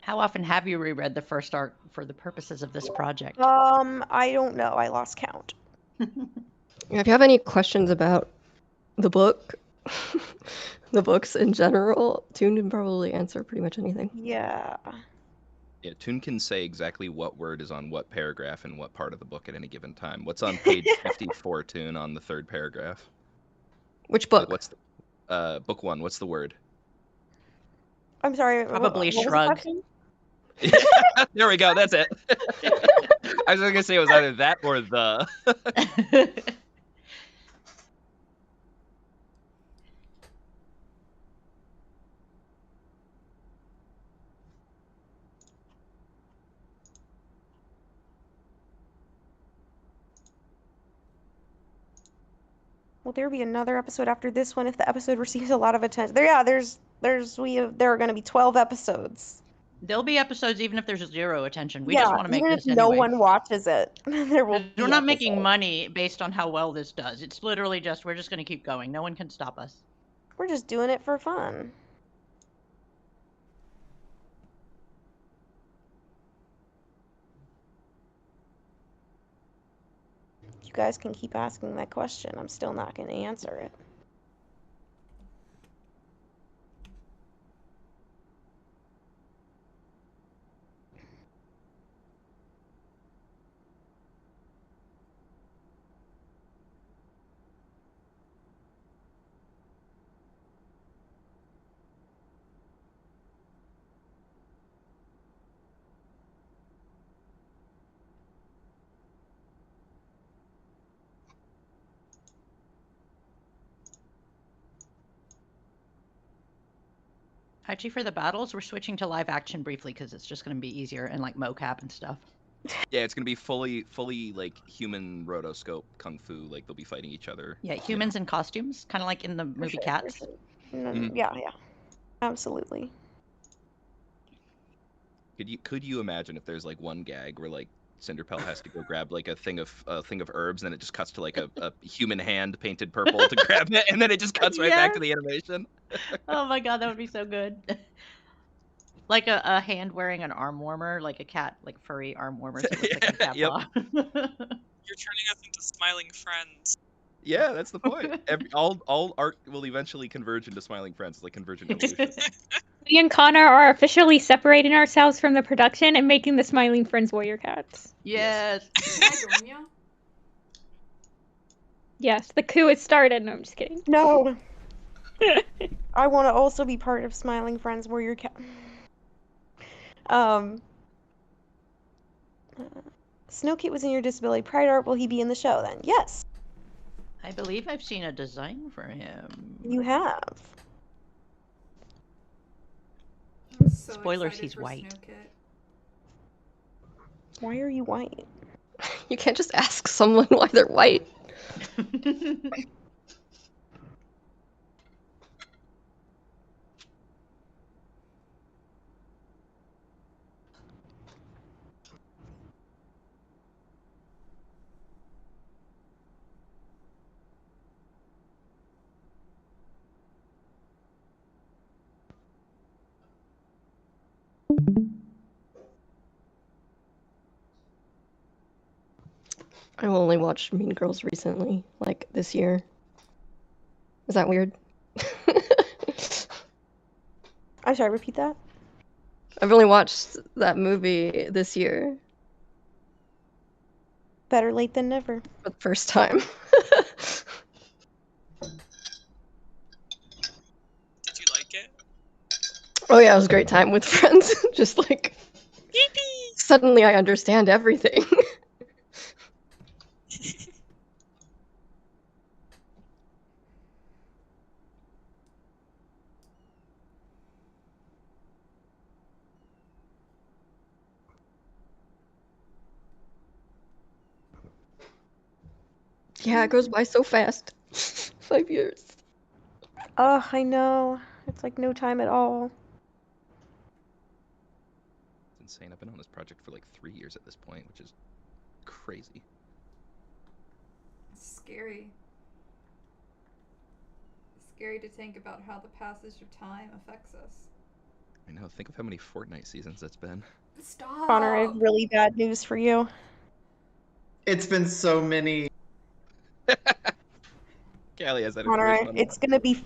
How often have you reread the first arc for the purposes of this project? I don't know. I lost count. If you have any questions about the book, the books in general, Toon can probably answer pretty much anything. Yeah. Yeah, Toon can say exactly what word is on what paragraph in what part of the book at any given time. What's on page 54, Toon, on the third paragraph? Which book? Like, what's the book 1? What's the word? I'm sorry. Probably what shrug. Was the question? Yeah, there we go. That's it. I was gonna say it was either that or the. Will there be another episode after this one if the episode receives a lot of attention? There are going to be 12 episodes. There'll be episodes even if there's 0 attention. We Yeah, just want to make even this if no anyway. one watches it, there will be We're not making episodes. money based on how well this does. It's literally just, we're just going to keep going. No one can stop us. We're just doing it for fun. You guys can keep asking that question. I'm still not going to answer it. Actually, for the battles, we're switching to live action briefly because it's just going to be easier and like mocap and stuff. Yeah, it's gonna be fully like human rotoscope kung fu. Like they'll be fighting each other. Yeah, humans in costumes, kind of like in the movie sure, Cats. for sure. Yeah, absolutely. Could you imagine if there's like one gag where like Cinderpell has to go grab like a thing of herbs, and then it just cuts to like a human hand painted purple to grab it, and then it just cuts right back to the animation. Oh my god, that would be so good. Like a hand wearing an arm warmer, like a cat, like furry arm warmer, so it looks like a cat paw. You're turning us into smiling friends. Yeah, that's the point. All art will eventually converge into smiling friends. It's like convergent evolution. Me and Connor are officially separating ourselves from the production and making the Smiling Friends Warrior Cats. Yes. Can I join you? Yes, the coup has started. No, I'm just kidding. No. I want to also be part of Smiling Friends Warrior Cat. Snowkit was in your Disability Pride art. Will he be in the show then? Yes, I believe I've seen a design for him. you have. I'm so Spoilers, excited he's for white. Snowkit. Why are you white? You can't just ask someone why they're white. I only watched Mean Girls recently, like this year. Is that weird? I'm sorry, repeat that? I've only watched that movie this year Better late than never. for the first time. Did you like it? Oh yeah, it was a great time with friends. Just like suddenly I understand everything. Yeah, it goes by so fast. 5 years. Ugh, I know. It's like no time at all. It's insane. I've been on this project for like 3 years at this point, which is crazy. It's scary. It's scary to think about how the passage of time affects us. I know. Think of how many Fortnite seasons that's been. Stop. Connor, I have really bad news for you. It's been so many. Callie has that Connor, information on it's gonna be,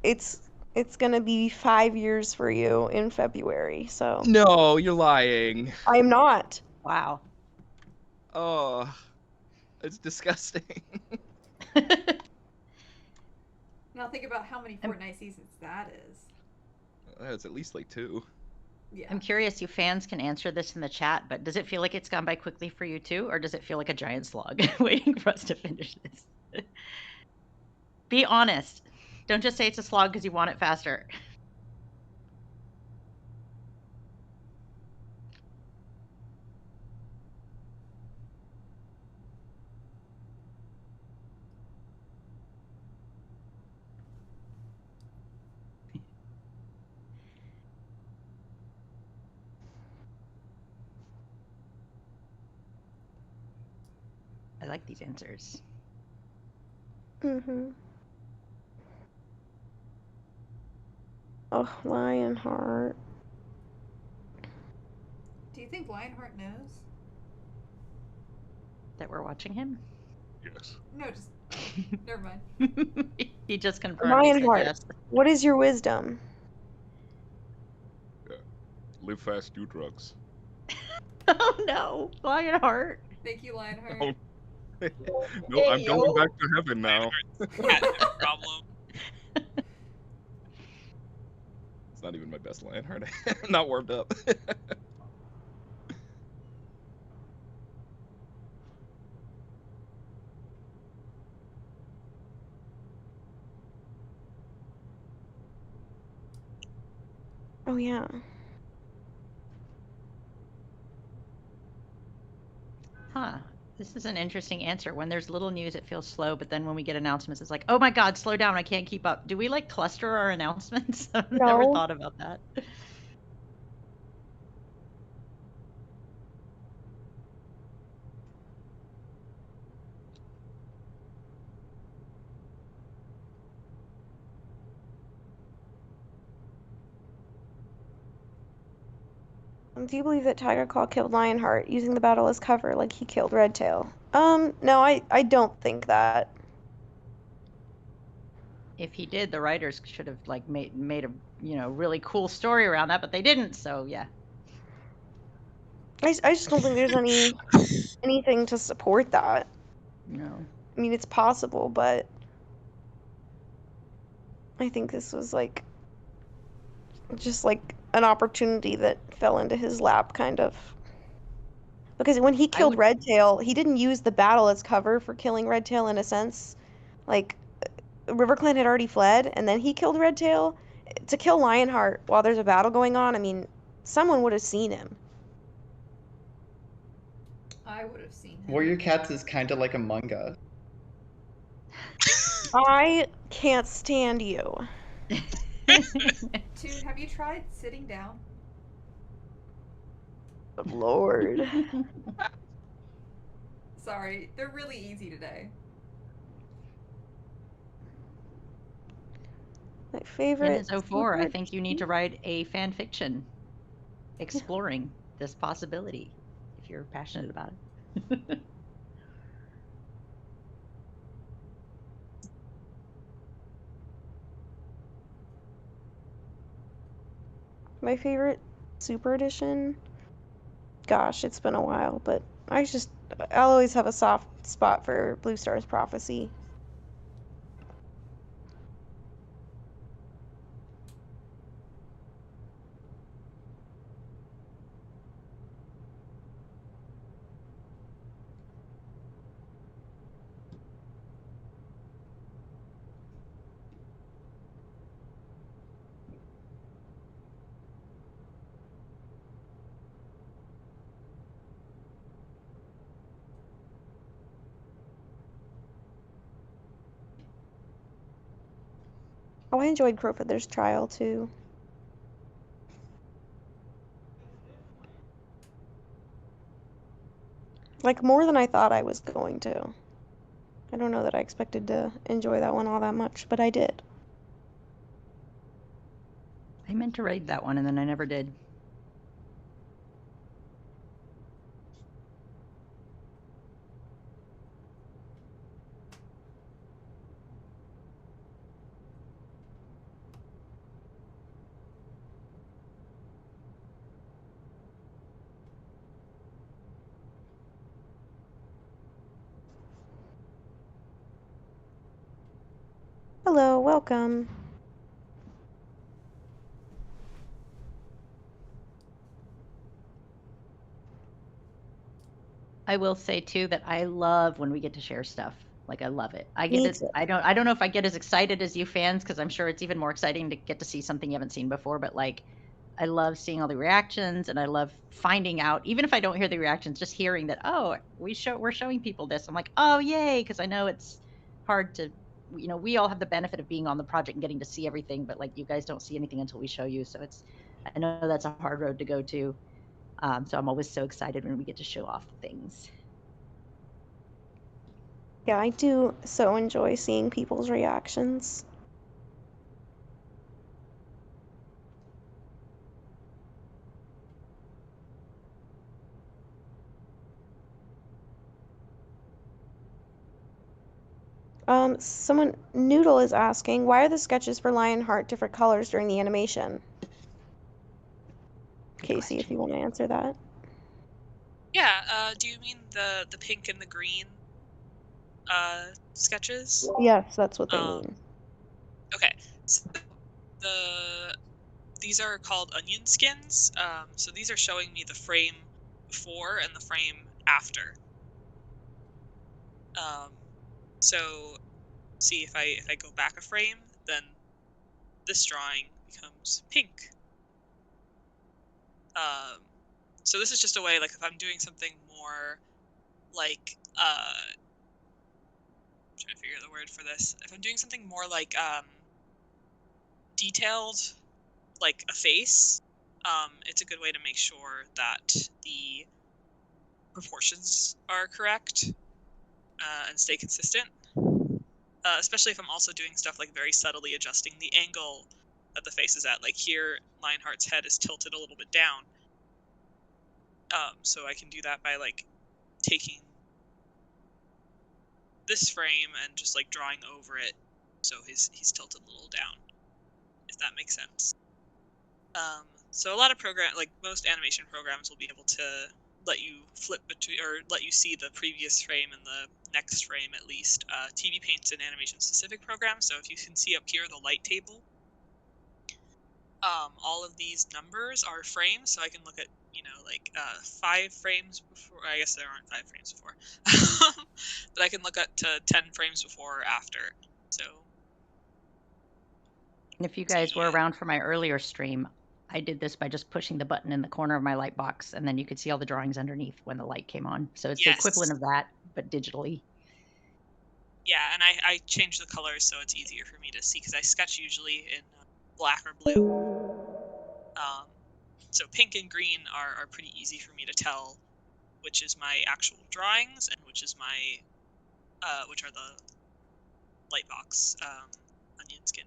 it's gonna be 5 years for you in February. So No, you're lying. I am not. Wow. Oh, it's disgusting. Now think about how many Fortnite seasons that is. It's at least like 2. Yeah. I'm curious, you fans can answer this in the chat, but does it feel like it's gone by quickly for you too, or does it feel like a giant slog waiting for us to finish this? Be honest. Don't just say it's a slog because you want it faster. I like these answers. Mm-hmm. Oh, Lionheart. Do you think Lionheart knows? That we're watching him? Yes. No, just never mind. He just confirmed. He said Lionheart, yes. what is your wisdom? Live fast, do drugs. Oh no, Lionheart. Thank you, Lionheart. Oh. No, I'm going back to heaven now. Problem. It's not even my best Lionheart. I'm not warmed up. Oh yeah. Huh. This is an interesting answer. When there's little news, it feels slow, but then when we get announcements, it's like, oh my god, slow down, I can't keep up. Do we like cluster our announcements? I've never No. thought about that. Do you believe that Tiger Claw killed Lionheart using the battle as cover like he killed Redtail? No, I don't think that. if he did, the writers should have like made a really cool story around that, but they didn't. So yeah. I just don't think there's anything to support that. No. I mean, it's possible, but I think this was like just like an opportunity that fell into his lap, kind of. Because when he killed Redtail, he didn't use the battle as cover for killing Redtail in a sense. Like, RiverClan had already fled, and then he killed Redtail. To kill Lionheart while there's a battle going on, I mean, someone would have seen him. I would have seen him. Warrior Cats is kind of like Among Us. I can't stand you. Dude, have you tried sitting down? Good Lord. Sorry, they're really easy today. My favorite. It is 04. I think you need to write a fan fiction exploring this possibility if you're passionate about it. My favorite Super Edition. Gosh, it's been a while, but I'll always have a soft spot for Blue Star's Prophecy. Oh, I enjoyed Crowfeather's Trial too. Like, more than I thought I was going to. I don't know that I expected to enjoy that one all that much, but I did. I meant to read that one and then I never did. Hello, welcome. I will say too that I love when we get to share stuff. Like I love it. I Me get it. too. I don't know if I get as excited as you fans because I'm sure it's even more exciting to get to see something you haven't seen before. But like, I love seeing all the reactions and I love finding out. Even if I don't hear the reactions, just hearing that we're showing people this. I'm like, oh yay, because I know it's hard to. We all have the benefit of being on the project and getting to see everything, but like you guys don't see anything until we show you. So I know that's a hard road to go to. So I'm always so excited when we get to show off things. Yeah, I do so enjoy seeing people's reactions. Someone, Noodle is asking, why are the sketches for Lionheart different colors during the animation? Casey, if you want to answer that. Yeah, do you mean the pink and the green sketches? Yes, that's what they mean. Okay, so these are called onion skins. So these are showing me the frame before and the frame after. So see if I go back a frame, then this drawing becomes pink. So this is just a way, like if I'm doing something more like I'm trying to figure out the word for this. If I'm doing something more like detailed, like a face, it's a good way to make sure that the proportions are correct and stay consistent. Especially if I'm also doing stuff like very subtly adjusting the angle that the face is at. Like here, Lionheart's head is tilted a little bit down. So I can do that by like taking this frame and just like drawing over it so he's tilted a little down, if that makes sense. So a lot of most animation programs will be able to let you flip between, or let you see the previous frame and the next frame at least. TV Paint's an animation-specific program, so if you can see up here the light table, all of these numbers are frames, so I can look at, 5 frames before. I guess there aren't 5 frames before, but I can look at to 10 frames before or after. So. And if you guys were around for my earlier stream, I did this by just pushing the button in the corner of my light box, and then you could see all the drawings underneath when the light came on. So it's the equivalent of that, but digitally. Yeah, and I changed the colors so it's easier for me to see, because I sketch usually in black or blue. So pink and green are pretty easy for me to tell which is my actual drawings and which is my which are the light box onion skin.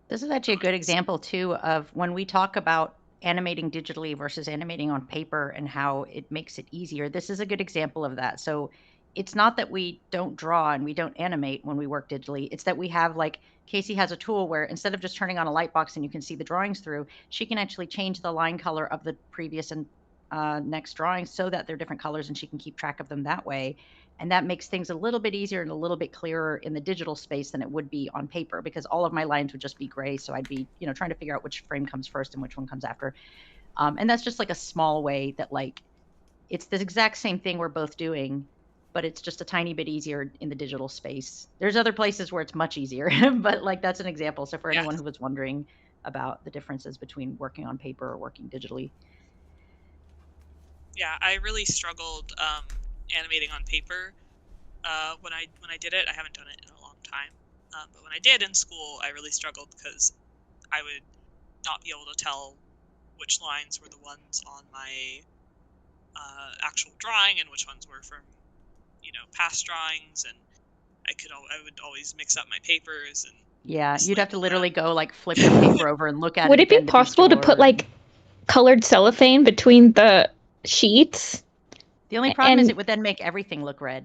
This is actually a good example too of when we talk about animating digitally versus animating on paper and how it makes it easier. This is a good example of that. So it's not that we don't draw and we don't animate when we work digitally. It's that we have, like, Casey has a tool where instead of just turning on a light box and you can see the drawings through, she can actually change the line color of the previous and next drawings so that they're different colors, and she can keep track of them that way. And that makes things a little bit easier and a little bit clearer in the digital space than it would be on paper, because all of my lines would just be gray. So I'd be, trying to figure out which frame comes first and which one comes after. And that's just like a small way that, like, it's the exact same thing we're both doing, but it's just a tiny bit easier in the digital space. There's other places where it's much easier, but like that's an example. So for anyone who was wondering about the differences between working on paper or working digitally. Yeah, I really struggled animating on paper when I did it. I haven't done it in a long time, but when I did in school, I really struggled because I would not be able to tell which lines were the ones on my actual drawing and which ones were from past drawings, and I would always mix up my papers. And yeah, you'd have to literally go like flip your paper over and look at it. Would it be possible to put like colored cellophane between the sheets? The only problem is it would then make everything look red,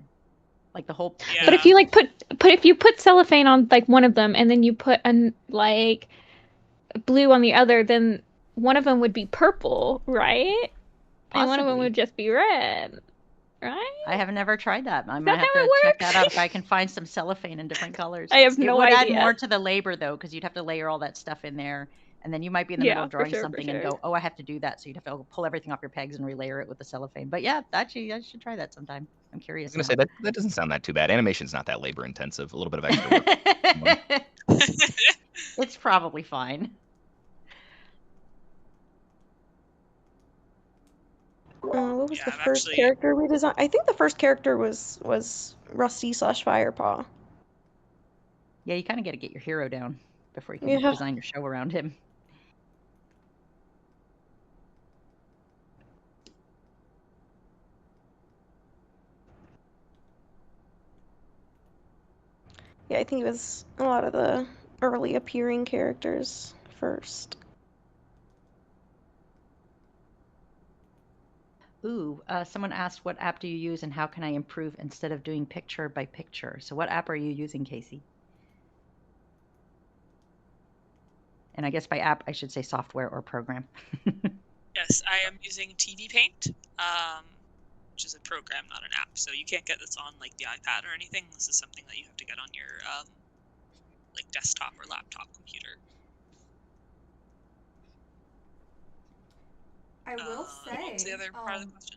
like the whole. Yeah. But if you like if you put cellophane on like one of them and then you put like blue on the other, then one of them would be purple, right? Possibly. And one of them would just be red, right? I have never tried that. I might have to check that out if I can find some cellophane in different colors. I have no idea. It would add more to the labor though, because you'd have to layer all that stuff in there, and then you might be in the middle of drawing something and go, "Oh, I have to do that." So you'd have to pull everything off your pegs and relayer it with the cellophane. But yeah, actually, I should try that sometime. I'm curious. I was gonna say that doesn't sound that too bad. Animation's not that labor intensive. A little bit of extra work. It's probably fine. What was the first character we designed? I think the first character was Rusty / Firepaw. Yeah, you kind of got to get your hero down before you can design your show around him. Yeah, I think it was a lot of the early appearing characters first. Ooh, someone asked, what app do you use and how can I improve instead of doing picture by picture? So what app are you using, Casey? And I guess by app, I should say software or program. Yes, I am using TV Paint, which is a program, not an app. So you can't get this on like the iPad or anything. This is something that you have to get on your like desktop or laptop computer. I will say. What was the other part of the question?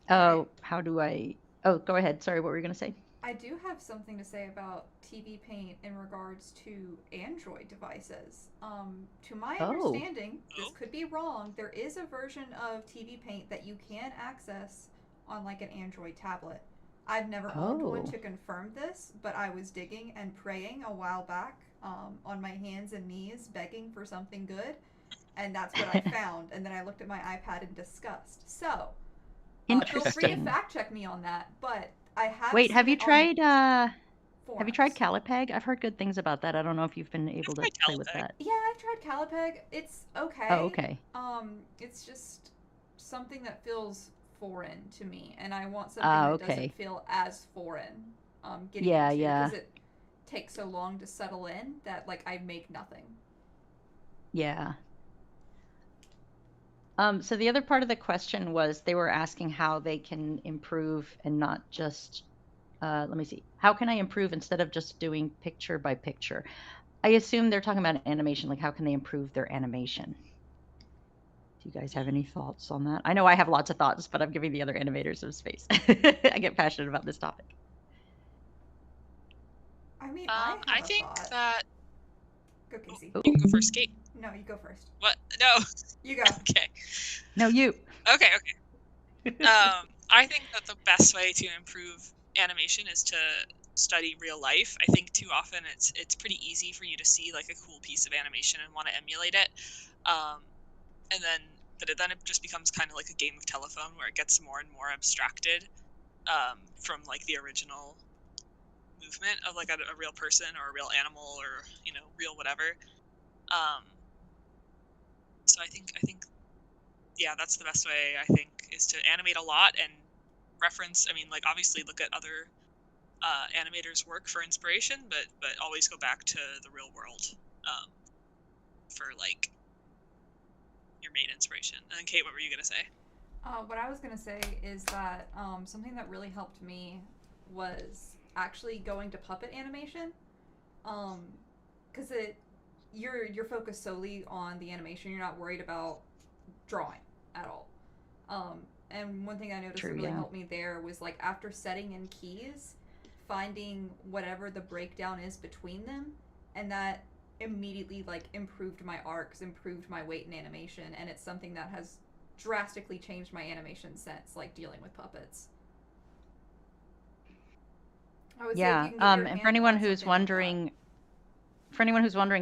Oh, how do I? Oh, go ahead. Sorry, what were you going to say? I do have something to say about TV Paint in regards to Android devices. To my understanding, this could be wrong. There is a version of TV Paint that you can access on like an Android tablet. I've never owned one to confirm this, but I was digging and praying a while back on my hands and knees, begging for something good. And that's what I found. And then I looked at my iPad in disgust. So, feel free to fact check me on that. But I have. Wait, have you tried? Have you tried Calipeg? I've heard good things about that. I don't know if you've been able to play with that. Yeah, I've tried Calipeg. It's okay. Oh, okay. It's just something that feels foreign to me, and I want something that doesn't feel as foreign. Getting into, because take so long to settle in that like I make nothing. Yeah. So the other part of the question was they were asking how they can improve and not just, let me see, how can I improve instead of just doing picture by picture? I assume they're talking about animation, like how can they improve their animation? Do you guys have any thoughts on that? I know I have lots of thoughts, but I'm giving the other animators some space. I get passionate about this topic. I mean, I think thought. that. Go, Casey. You can go first, Kate. No, you go first. What? No. You go. Okay. No, you. Okay. I think that the best way to improve animation is to study real life. I think too often it's pretty easy for you to see like a cool piece of animation and want to emulate it, but then it just becomes kind of like a game of telephone where it gets more and more abstracted from like the original movement of like a real person or a real animal or real whatever. So I think yeah, that's the best way, I think, is to animate a lot and reference. I mean, like, obviously look at other animators' work for inspiration, but always go back to the real world for, like, your main inspiration. And then, Kate, what were you going to say? What I was going to say is that something that really helped me was actually going to puppet animation. Because you're focused solely on the animation. You're not worried about drawing at all. And one thing I noticed that really helped me there was like after setting in keys, finding whatever the breakdown is between them, and that immediately like improved my arcs, improved my weight in animation, and it's something that has drastically changed my animation sense, like dealing with puppets. I would say if you can get your and hand for anyone who's wondering,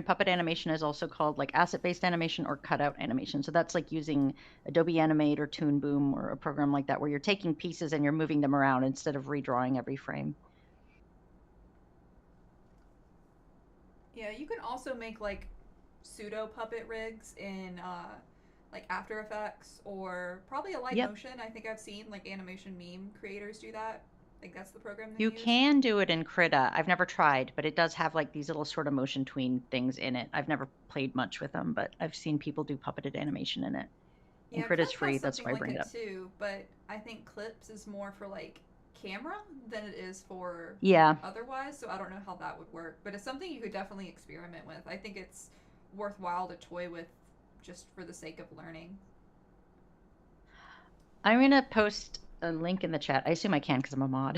puppet animation is also called like asset-based animation or cutout animation. So that's like using Adobe Animate or Toon Boom or a program like that where you're taking pieces and you're moving them around instead of redrawing every frame. Yeah, you can also make like pseudo puppet rigs in like After Effects or probably a Light Motion. I think I've seen like animation meme creators do that. I think that's the program they use. You can do it in Krita. I've never tried, but it does have like these little sort of motion tween things in it. I've never played much with them, but I've seen people do puppeted animation in it. Yeah, and Krita's free, that's why I bring it up. Too, but I think Clips is more for like camera than it is for otherwise, so I don't know how that would work, but it's something you could definitely experiment with. I think it's worthwhile to toy with just for the sake of learning. I'm gonna post a link in the chat. I assume I can because I'm a mod.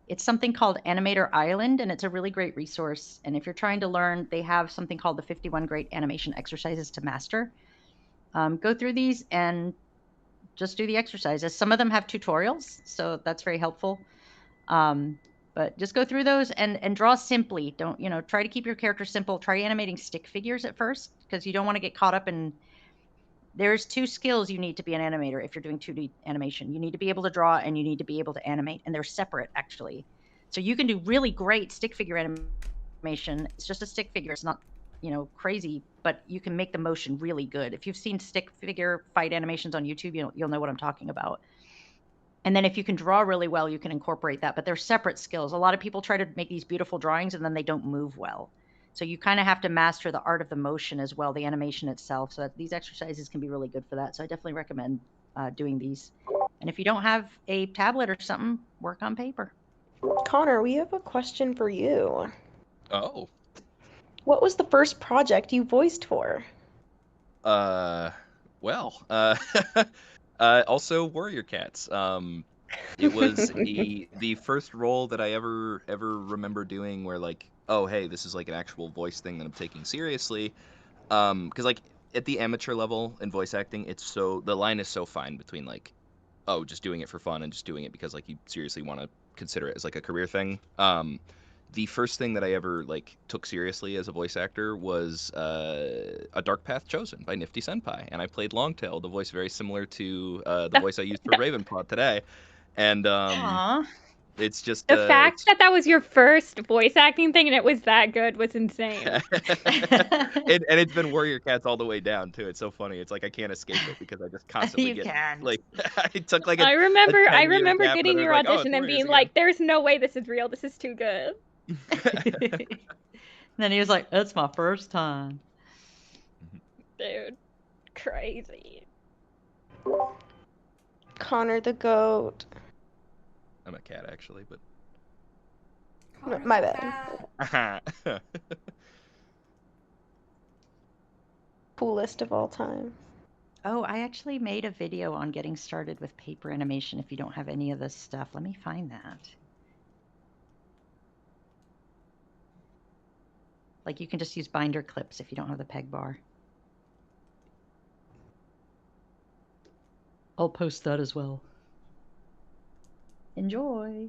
It's something called Animator Island, and it's a really great resource. And if you're trying to learn, they have something called the 51 Great Animation Exercises to Master. Go through these and just do the exercises. Some of them have tutorials, so that's very helpful. But just go through those and draw simply. Don't, try to keep your character simple. Try animating stick figures at first because you don't want to get caught up in. There's 2 skills you need to be an animator if you're doing 2D animation. You need to be able to draw and you need to be able to animate, and they're separate actually. So you can do really great stick figure animation. It's just a stick figure. It's not, crazy, but you can make the motion really good. If you've seen stick figure fight animations on YouTube, you'll know what I'm talking about. And then if you can draw really well, you can incorporate that, but they're separate skills. A lot of people try to make these beautiful drawings and then they don't move well. So you kind of have to master the art of the motion as well, the animation itself. So that these exercises can be really good for that. So I definitely recommend doing these. And if you don't have a tablet or something, work on paper. Connor, we have a question for you. Oh. What was the first project you voiced for? Also Warrior Cats. It was the first role that I ever remember doing where like, oh hey, this is like an actual voice thing that I'm taking seriously. Because like at the amateur level in voice acting, the line is so fine between like, oh, just doing it for fun and just doing it because like you seriously want to consider it as like a career thing. The first thing that I ever like took seriously as a voice actor was A Dark Path Chosen by Nifty Senpai, and I played Longtail, the voice very similar to the voice I used for Ravenpaw today. And it's just the fact that was your first voice acting thing and it was that good was insane. and it's been Warrior Cats all the way down too. It's so funny. It's like I can't escape it because I just constantly like I took like I remember getting your audition and being like, "There's no way this is real. This is too good." Then he was like, "That's my first time." Dude, crazy. Connor the goat. I'm a cat actually, but Connor My the bad. cat. Coolest of all time. Oh, I actually made a video on getting started with paper animation if you don't have any of this stuff. Let me find that. Like you can just use binder clips if you don't have the peg bar. I'll post that as well. Enjoy.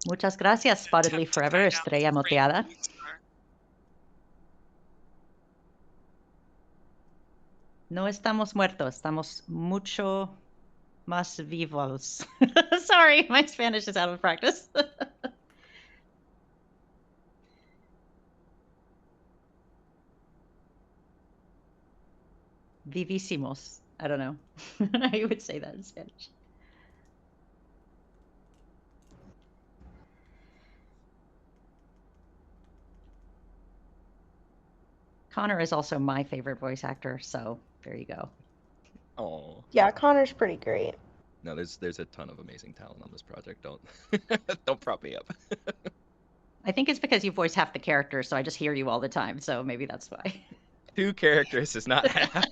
Muchas gracias, Spotted Leaf Forever, Estrella Moteada. No estamos muertos, estamos mucho más vivos. Sorry, my Spanish is out of practice. Vivísimos. I don't know how you would say that in Spanish. Connor is also my favorite voice actor, so there you go. Oh. Yeah, Connor's pretty great. No, there's a ton of amazing talent on this project. Don't don't prop me up. I think it's because you voice half the characters, so I just hear you all the time, so maybe that's why. 2 characters is not half.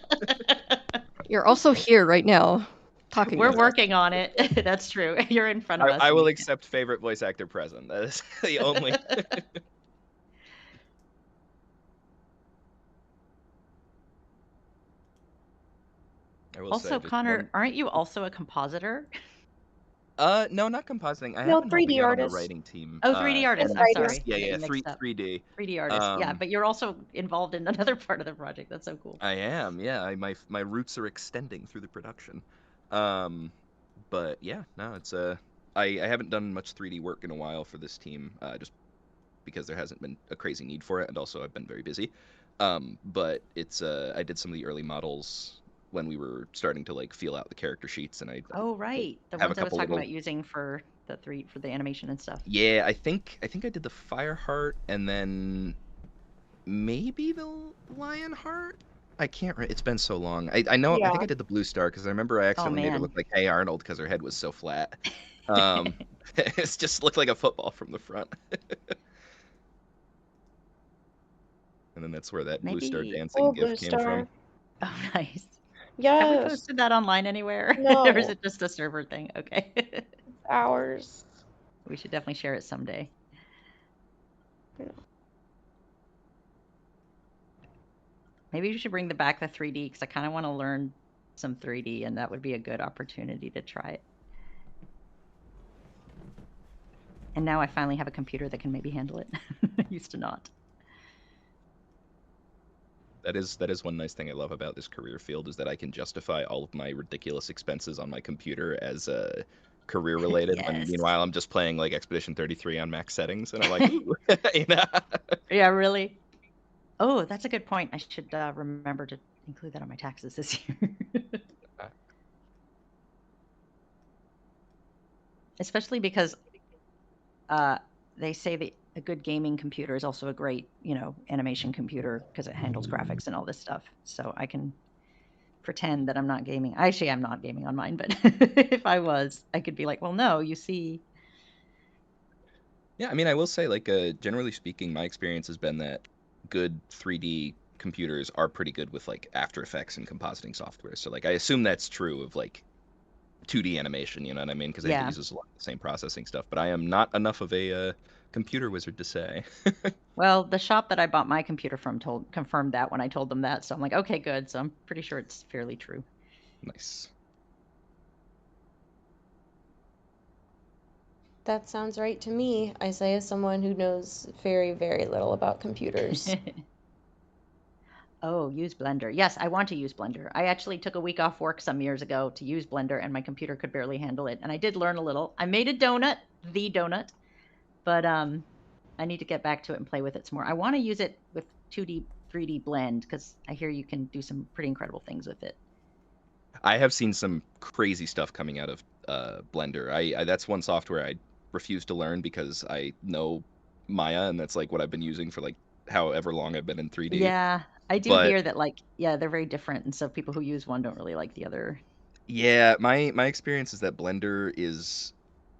You're also here right now, talking. We're working on it. That's true. You're in front of us. I will accept favorite voice actor present. That is the only. Also, Connor, aren't you also a compositor? No, not compositing. I No, happen to help 3D out on the artist. writing team. Oh, 3D artist. I'm sorry. Yeah, Getting mixed up. 3D. 3D artist. Yeah, but you're also involved in another part of the project. That's so cool. I am. Yeah, my roots are extending through the production. But yeah, no, it's I haven't done much 3D work in a while for this team, just because there hasn't been a crazy need for it, and also I've been very busy. But it's I did some of the early models when we were starting to like feel out the character sheets, and I Oh right, the ones I was talking about using for the animation and stuff. Yeah, I think I did the Fireheart and then maybe the Lionheart. I can't. It's been so long. I know. Yeah. I think I did the Blue Star because I remember I accidentally made her look like Hey Arnold because her head was so flat. It just looked like a football from the front. And then that's where that Blue Star dancing gif came from. Oh, nice. Yes. Have we posted that online anywhere? No. Or is it just a server thing? Okay. It's ours. We should definitely share it someday. Yeah. Maybe we should bring back the 3D because I kind of want to learn some 3D, and that would be a good opportunity to try it. And now I finally have a computer that can maybe handle it. I used to not. That is one nice thing I love about this career field is that I can justify all of my ridiculous expenses on my computer as career related. Yes. And meanwhile, I'm just playing like Expedition 33 on max settings, and I'm like, ooh. You know? Yeah, really. Oh, that's a good point. I should remember to include that on my taxes this year. Especially because they say that a good gaming computer is also a great, animation computer because it handles graphics and all this stuff. So I can pretend that I'm not gaming. Actually, I'm not gaming on mine, but if I was, I could be like, well, no, you see. Yeah, I mean, I will say, like, generally speaking, my experience has been that good 3D computers are pretty good with, like, After Effects and compositing software. So, like, I assume that's true of, like, 2D animation, you know what I mean? Because it uses a lot of the same processing stuff. But I am not enough of a computer wizard to say. Well, the shop that I bought my computer from confirmed that when I told them that. So I'm like, okay, good. So I'm pretty sure it's fairly true. Nice. That sounds right to me. I say as someone who knows very, very little about computers. Oh, use Blender. Yes, I want to use Blender. I actually took a week off work some years ago to use Blender, and my computer could barely handle it. And I did learn a little. I made a donut, the donut, but I need to get back to it and play with it some more. I want to use it with 2D, 3D blend because I hear you can do some pretty incredible things with it. I have seen some crazy stuff coming out of Blender. I that's one software I refuse to learn because I know Maya, and that's like what I've been using for like however long I've been in 3D. Yeah, I do But hear that they're very different, and so people who use one don't really like the other. yeah, my experience is that Blender is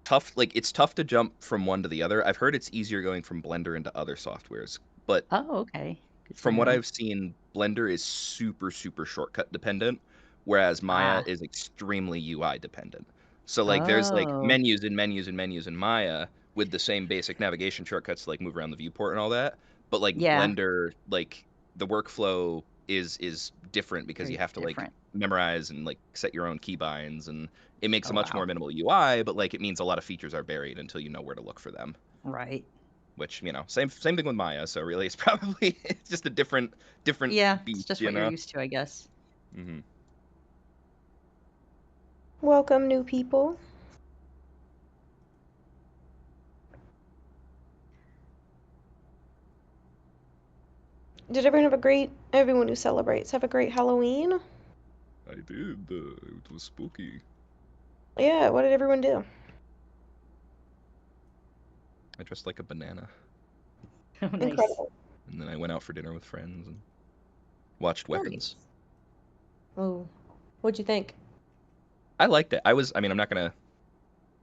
tough. Like it's tough to jump from one to the other. I've heard it's easier going from Blender into other softwares, but Oh, okay. Good to from what know. I've seen, Blender is super shortcut dependent, whereas Maya is extremely UI dependent. So like there's like Oh, menus and menus and menus in Maya with the same basic navigation shortcuts to like move around the viewport and all that. But like yeah, Blender, like the workflow is different because you very have to like different. memorize and like set your own keybinds, and it makes Oh, a much wow. more minimal UI, but like it means a lot of features are buried until you know where to look for them. Right. Which, you know, same thing with Maya, so really it's probably it's just a different Yeah, it's beast, just you what you're know. used to, I guess. Mm-hmm. Welcome, new people. Did everyone who celebrates have a great Halloween? I did. It was spooky. Yeah, what did everyone do? I dressed like a banana, Oh, nice. Incredible. and then I went out for dinner with friends and watched Weapons. Oh, what'd you think? I liked it. I mean, I'm not gonna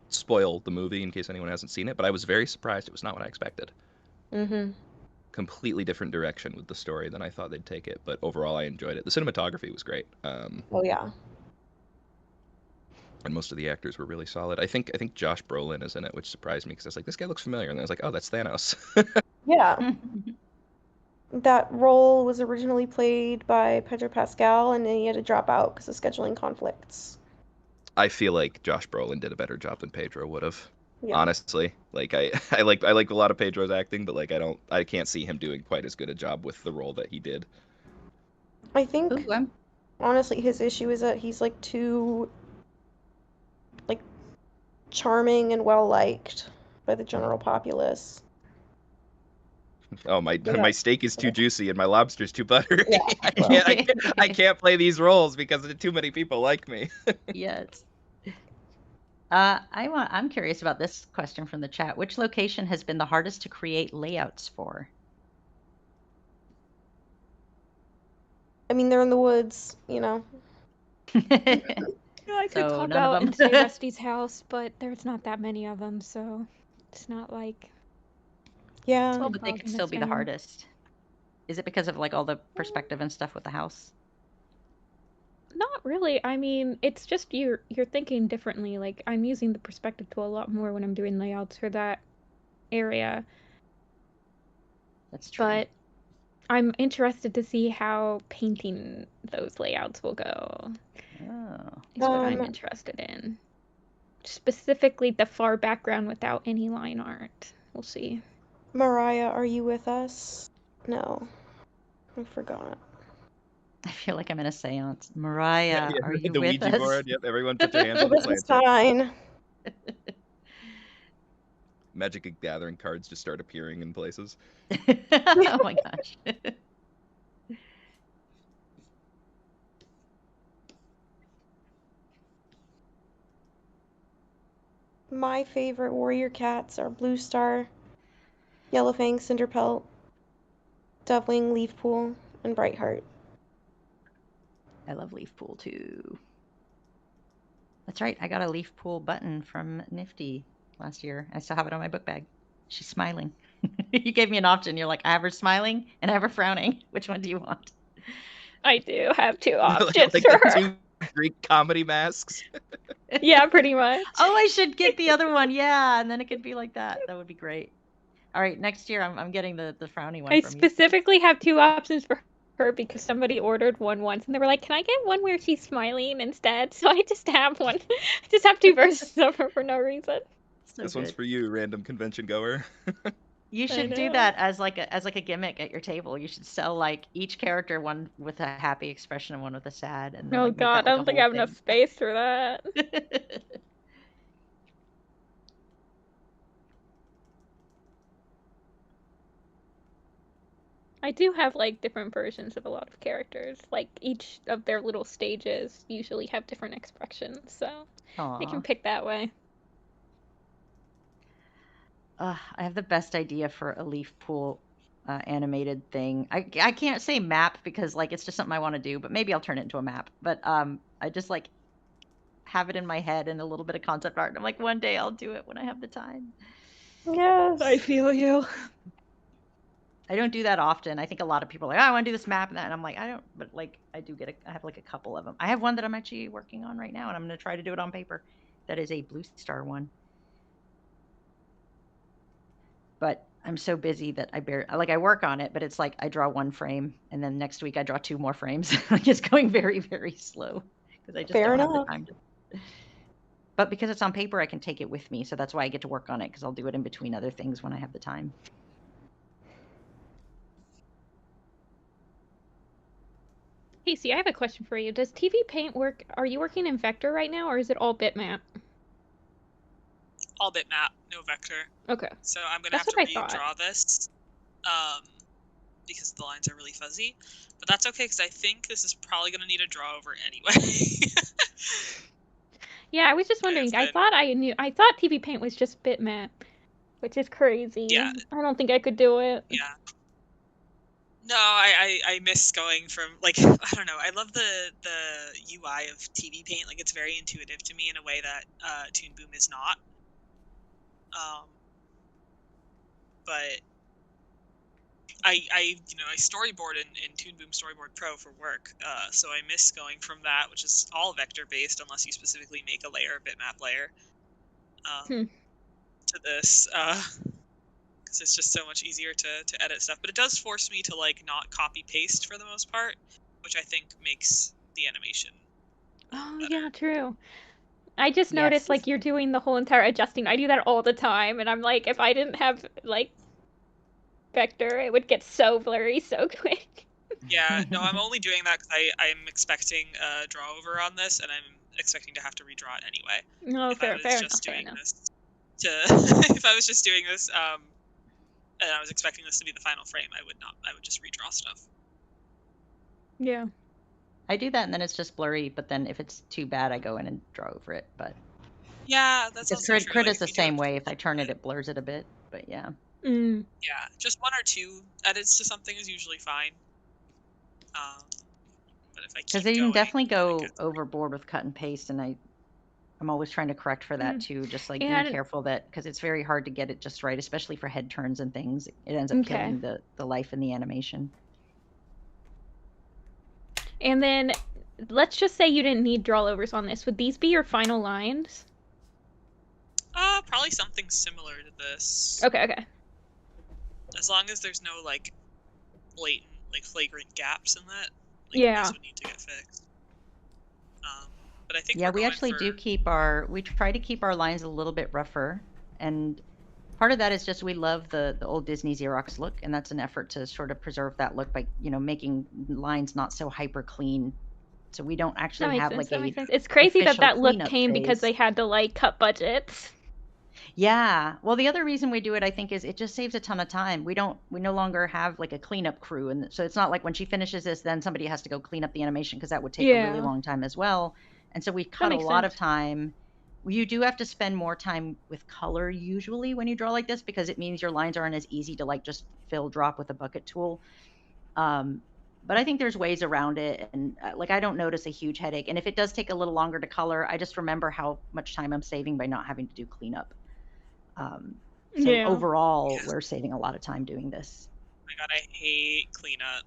spoil the movie in case anyone hasn't seen it, but I was very surprised. It was not what I expected. Mm-hmm. Completely different direction with the story than I thought they'd take it, but overall I enjoyed it. The cinematography was great. Oh yeah. And most of the actors were really solid. I think Josh Brolin is in it, which surprised me because I was like, this guy looks familiar, and then I was like, oh, that's Thanos. Yeah. That role was originally played by Pedro Pascal, and then he had to drop out because of scheduling conflicts. I feel like Josh Brolin did a better job than Pedro would have. Yeah. Honestly, like I like a lot of Pedro's acting, but like I can't see him doing quite as good a job with the role that he did. I think Ooh, honestly his issue is that he's like too like charming and well liked by the general populace. Oh, my Yeah. my steak is too juicy and my lobster's too buttery. Yeah, well. I can't play these roles because too many people like me. yes. I'm curious about this question from the chat. Which location has been the hardest to create layouts for? I mean, they're in the woods, you know. I could So pop none of out them. and say Rusty's house, but there's not that many of them, so it's not like. Yeah. Well, but they could bogging still us be the down. hardest. Is it because of like all the perspective and stuff with the house? Not really. I mean, it's just you're thinking differently. Like I'm using the perspective tool a lot more when I'm doing layouts for that area. That's true. But I'm interested to see how painting those layouts will go. Oh. Is what I'm interested in. Specifically the far background without any line art. We'll see. Mariah, are you with us? No. I forgot. I feel like I'm in a seance. Mariah, are you the with Ouija us? board. Yep, everyone put your hands on Oh, the this is planchette. fine. Magic the Gathering cards just start appearing in places. Oh my gosh. My favorite warrior cats are Blue Star, Yellowfang, Cinderpelt, Dovewing, Leafpool, and Brightheart. I love leaf pool too. That's right. I got a leaf pool button from Nifty last year. I still have it on my book bag. She's smiling. You gave me an option. You're like, I have her smiling and I have her frowning. Which one do you want? I do have two like options the for her. two Greek comedy masks. Yeah, pretty much. Oh, I should get the other one. Yeah, and then it could be like that. That would be great. All right, next year I'm getting the frowny one I from you. specifically have two options for her because somebody ordered one once and they were like, "Can I get one where she's smiling instead?" So I just have one. I just have two versions of her for no reason. So This good. one's for you, random convention goer. You should do that as like a gimmick at your table. You should sell like each character, one with a happy expression and one with a sad. And then, Oh like, make god, that, I like, don't a think I whole have enough space for that. thing. I do have like different versions of a lot of characters. Like each of their little stages usually have different expressions, so I can Aw. pick that way. I have the best idea for a leaf pool animated thing. I can't say map because like it's just something I want to do, but maybe I'll turn it into a map. But I just like have it in my head and a little bit of concept art. I'm like, one day I'll do it when I have the time. Yes, I feel you. I don't do that often. I think a lot of people are like, oh, I want to do this map and that. And I'm like, I don't, but like I do get I have like a couple of them. I have one that I'm actually working on right now and I'm going to try to do it on paper. That is a blue star one. But I'm so busy that I work on it, but it's like I draw one frame and then next week I draw 2 more frames. Like it's going very, very slow because I just don't have the time to. But because it's on paper, I can take it with me. So that's why I get to work on it because I'll do it in between other things when I have the time. Casey, I have a question for you. Does TV Paint work? Are you working in Vector right now, or is it all bitmap? All bitmap, no vector. Okay. So I'm gonna have to redraw this, because the lines are really fuzzy. But that's okay because I think this is probably gonna need a draw over anyway. Yeah, I was just wondering. I thought TV Paint was just bitmap, which is crazy. Yeah. I don't think I could do it. Yeah. No, I miss going from like I don't know. I love the UI of TV Paint. Like it's very intuitive to me in a way that Toon Boom is not. But I storyboard in Toon Boom Storyboard Pro for work. So I miss going from that, which is all vector based unless you specifically make a layer, bitmap layer, to this. Because it's just so much easier to edit stuff. But it does force me to like not copy paste for the most part, which I think makes the animation better. Yeah, true. I just noticed like you're doing the whole entire adjusting. I do that all the time, and I'm like, if I didn't have like vector, it would get so blurry so quick. Yeah, no, I'm only doing that because I'm expecting a draw over on this, and I'm expecting to have to redraw it anyway. No, fair enough. If I was just doing this, and I was expecting this to be the final frame, I would not. I would just redraw stuff. Yeah. I do that, and then it's just blurry. But then if it's too bad, I go in and draw over it. But yeah, that's also true. Crit is the same way. If I turn it, it blurs it a bit. But yeah. Mm. Yeah, just 1 or 2 edits to something is usually fine. But if I keep because you can definitely go overboard with cut and paste, and I'm always trying to correct for that too. Just like being careful that because it's very hard to get it just right, especially for head turns and things. It ends up killing the life in the animation. And then let's just say you didn't need drawovers on this. Would these be your final lines? Probably something similar to this. Okay. As long as there's no like blatant, like flagrant gaps in that. Like, these would need to get fixed. But I think we actually do we try to keep our lines a little bit rougher, and part of that is just we love the old Disney Xerox look, and that's an effort to sort of preserve that look by making lines not so hyper clean. So we don't actually have like a. It's crazy that look came because they had to like cut budgets. Yeah. Well, the other reason we do it, I think, is it just saves a ton of time. We no longer have like a cleanup crew, and so it's not like when she finishes this, then somebody has to go clean up the animation because that would take a really long time as well. And so we cut a lot of time. You do have to spend more time with color usually when you draw like this because it means your lines aren't as easy to like just fill drop with a bucket tool. But I think there's ways around it, and like I don't notice a huge headache. And if it does take a little longer to color, I just remember how much time I'm saving by not having to do cleanup. So overall, we're saving a lot of time doing this. Oh my god, I hate cleanup.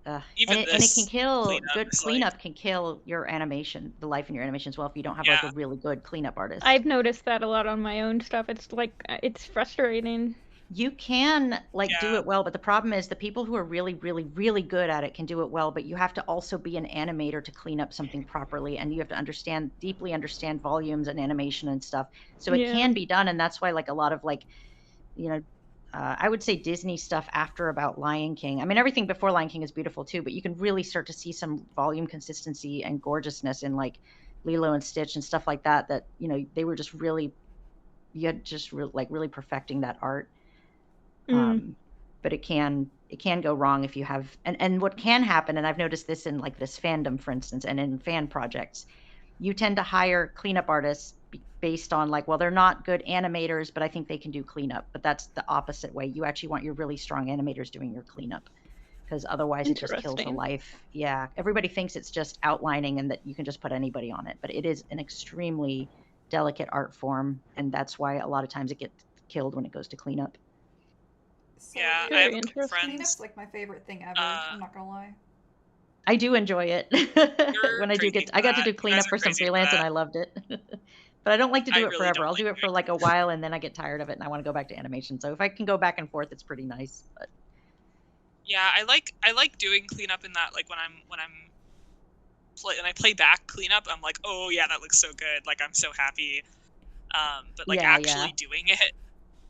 And it can kill. Good cleanup can kill your animation, the life in your animation as well. If you don't have like a really good cleanup artist, I've noticed that a lot on my own stuff. It's like it's frustrating. You can do it well, but the problem is the people who are really, really, really good at it can do it well, but you have to also be an animator to clean up something properly, and you have to deeply understand volumes and animation and stuff. So it can be done, and that's why like a lot of I would say Disney stuff after about Lion King. I mean, everything before Lion King is beautiful too, but you can really start to see some volume consistency and gorgeousness in like Lilo and Stitch and stuff like that. That they were just really, really perfecting that art. but it can go wrong if you have, and what can happen, and I've noticed this in like this fandom, for instance, and in fan projects, you tend to hire cleanup artists based on like, well, they're not good animators, but I think they can do cleanup. But that's the opposite way. You actually want your really strong animators doing your cleanup, because otherwise it just kills the life. Yeah, everybody thinks it's just outlining and that you can just put anybody on it, but it is an extremely delicate art form, and that's why a lot of times it gets killed when it goes to cleanup. So Yeah, I have a couple friends. Cleanup's like my favorite thing ever. I'm not gonna lie. I do enjoy it. When I got to do cleanup for some freelance and I loved it. But I don't like to do it forever. I'll do it for like a while and then I get tired of it and I want to go back to animation. So if I can go back and forth, it's pretty nice. But yeah, I like doing cleanup in that, like when I play back cleanup, I'm like, oh yeah, that looks so good. Like I'm so happy. But like actually doing it,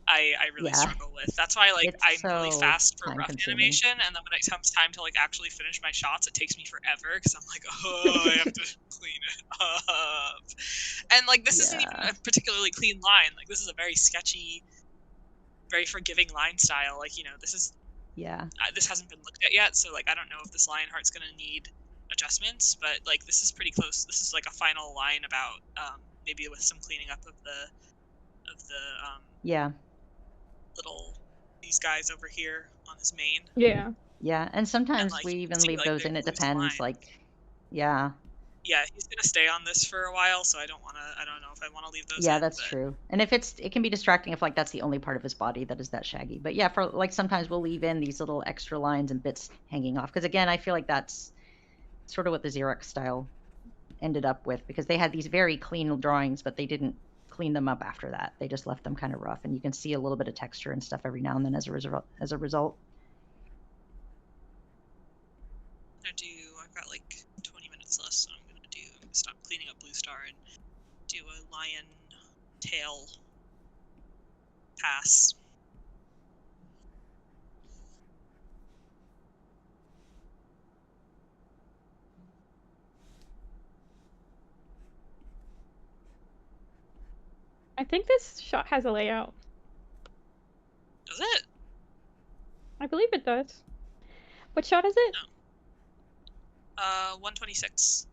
I really struggle with. That's why like I'm really fast for rough animation, and then when it comes time to like actually finish my shots, it takes me forever because I'm like, oh, I have to clean it up. And like this isn't even a particularly clean line. Like this is a very sketchy, very forgiving line style. Like, you know, this is this hasn't been looked at yet, so like I don't know if this Lionheart's gonna need adjustments, but like this is pretty close. This is like a final line about maybe with some cleaning up of the little these guys over here on his mane. Yeah, and sometimes we even leave those in. It depends. Like, yeah, he's gonna stay on this for a while, so I don't know if I want to leave those. Yeah, that's true. And if it can be distracting if like that's the only part of his body that is that shaggy. But yeah, for like sometimes we'll leave in these little extra lines and bits hanging off, because again, I feel like that's sort of what the Xerox style ended up with, because they had these very clean drawings, but they didn't clean them up after that. They just left them kind of rough, and you can see a little bit of texture and stuff every now and then as a result. I've got like 20 minutes left, so I'm gonna stop cleaning up Blue Star and do a lion tail pass. I think this shot has a layout. Does it? I believe it does. What shot is it? No. 126.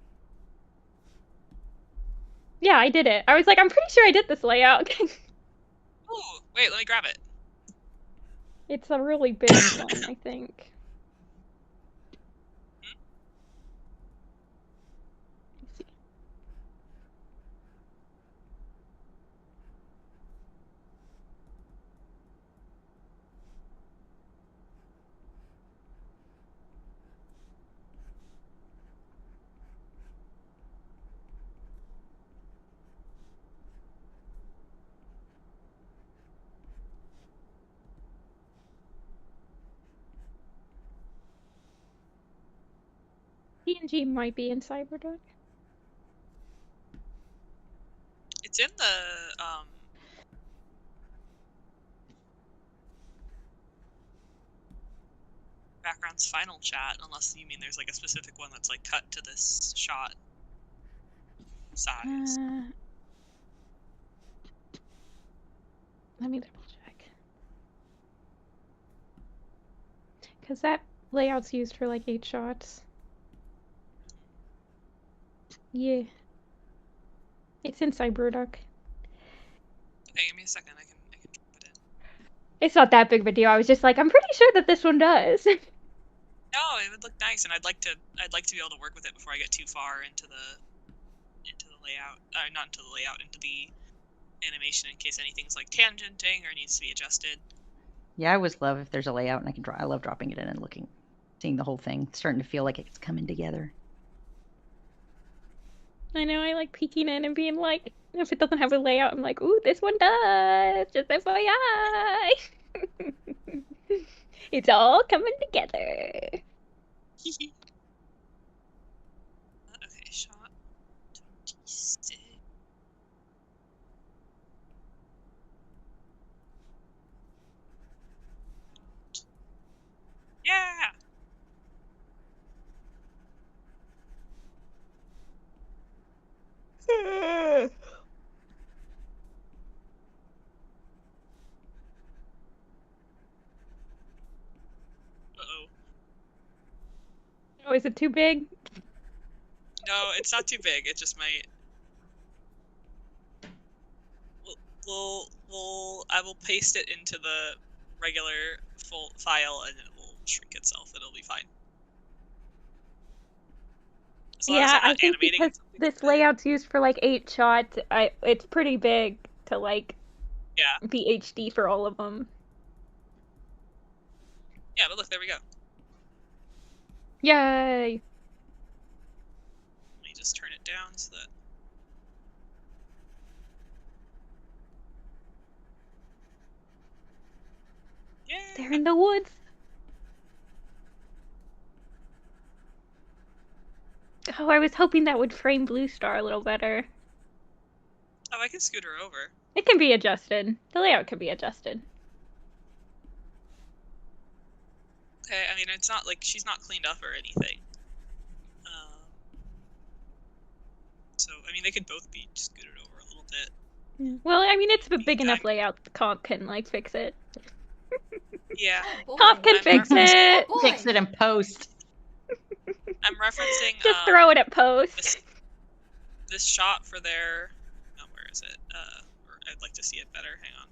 Yeah, I did it. I was like, I'm pretty sure I did this layout. Oh, wait, let me grab it. It's a really big one, I think. PNG might be in Cyberduck. It's in the background's final chat, unless you mean there's like a specific one that's like cut to this shot size. Let me double check. Because that layout's used for like 8 shots. Yeah. It's in Cyberduck. Okay, give me a second. I can drop it in. It's not that big of a deal. I was just like, I'm pretty sure that this one does. No, it would look nice, and I'd like to be able to work with it before I get too far into the layout. Not into the layout, into the animation, in case anything's like tangenting or needs to be adjusted. Yeah, I always love if there's a layout and I can draw. I love dropping it in and seeing the whole thing, starting to feel like it's coming together. I know, I like peeking in and being like, if it doesn't have a layout, I'm like, ooh, this one does. Just FYI. It's all coming together. Okay, shot 26. Yeah! Oh, is it too big? No, it's not too big. It just might. I will paste it into the regular full file, and it will shrink itself. It'll be fine. As long as Yeah, I'm not I think animating because something this with it. layout's used for like 8 shots, it's pretty big to like Yeah. be HD for all of them. Yeah, but look, there we go. Yay! Let me just turn it down so that. Yeah. They're in the woods. Oh, I was hoping that would frame Blue Star a little better. Oh, I can scoot her over. It can be adjusted. The layout can be adjusted. Okay, I mean, it's not like she's not cleaned up or anything. So, I mean, they could both be scooted over a little bit. Well, I mean, it's a big enough layout. Comp can like fix it. Yeah. Oh, boy. Comp can I'm fix referencing- it. Oh, boy. Fix it in post. I'm referencing Just throw it at post. this shot for their. Oh, where is it? Or I'd like to see it better. Hang on.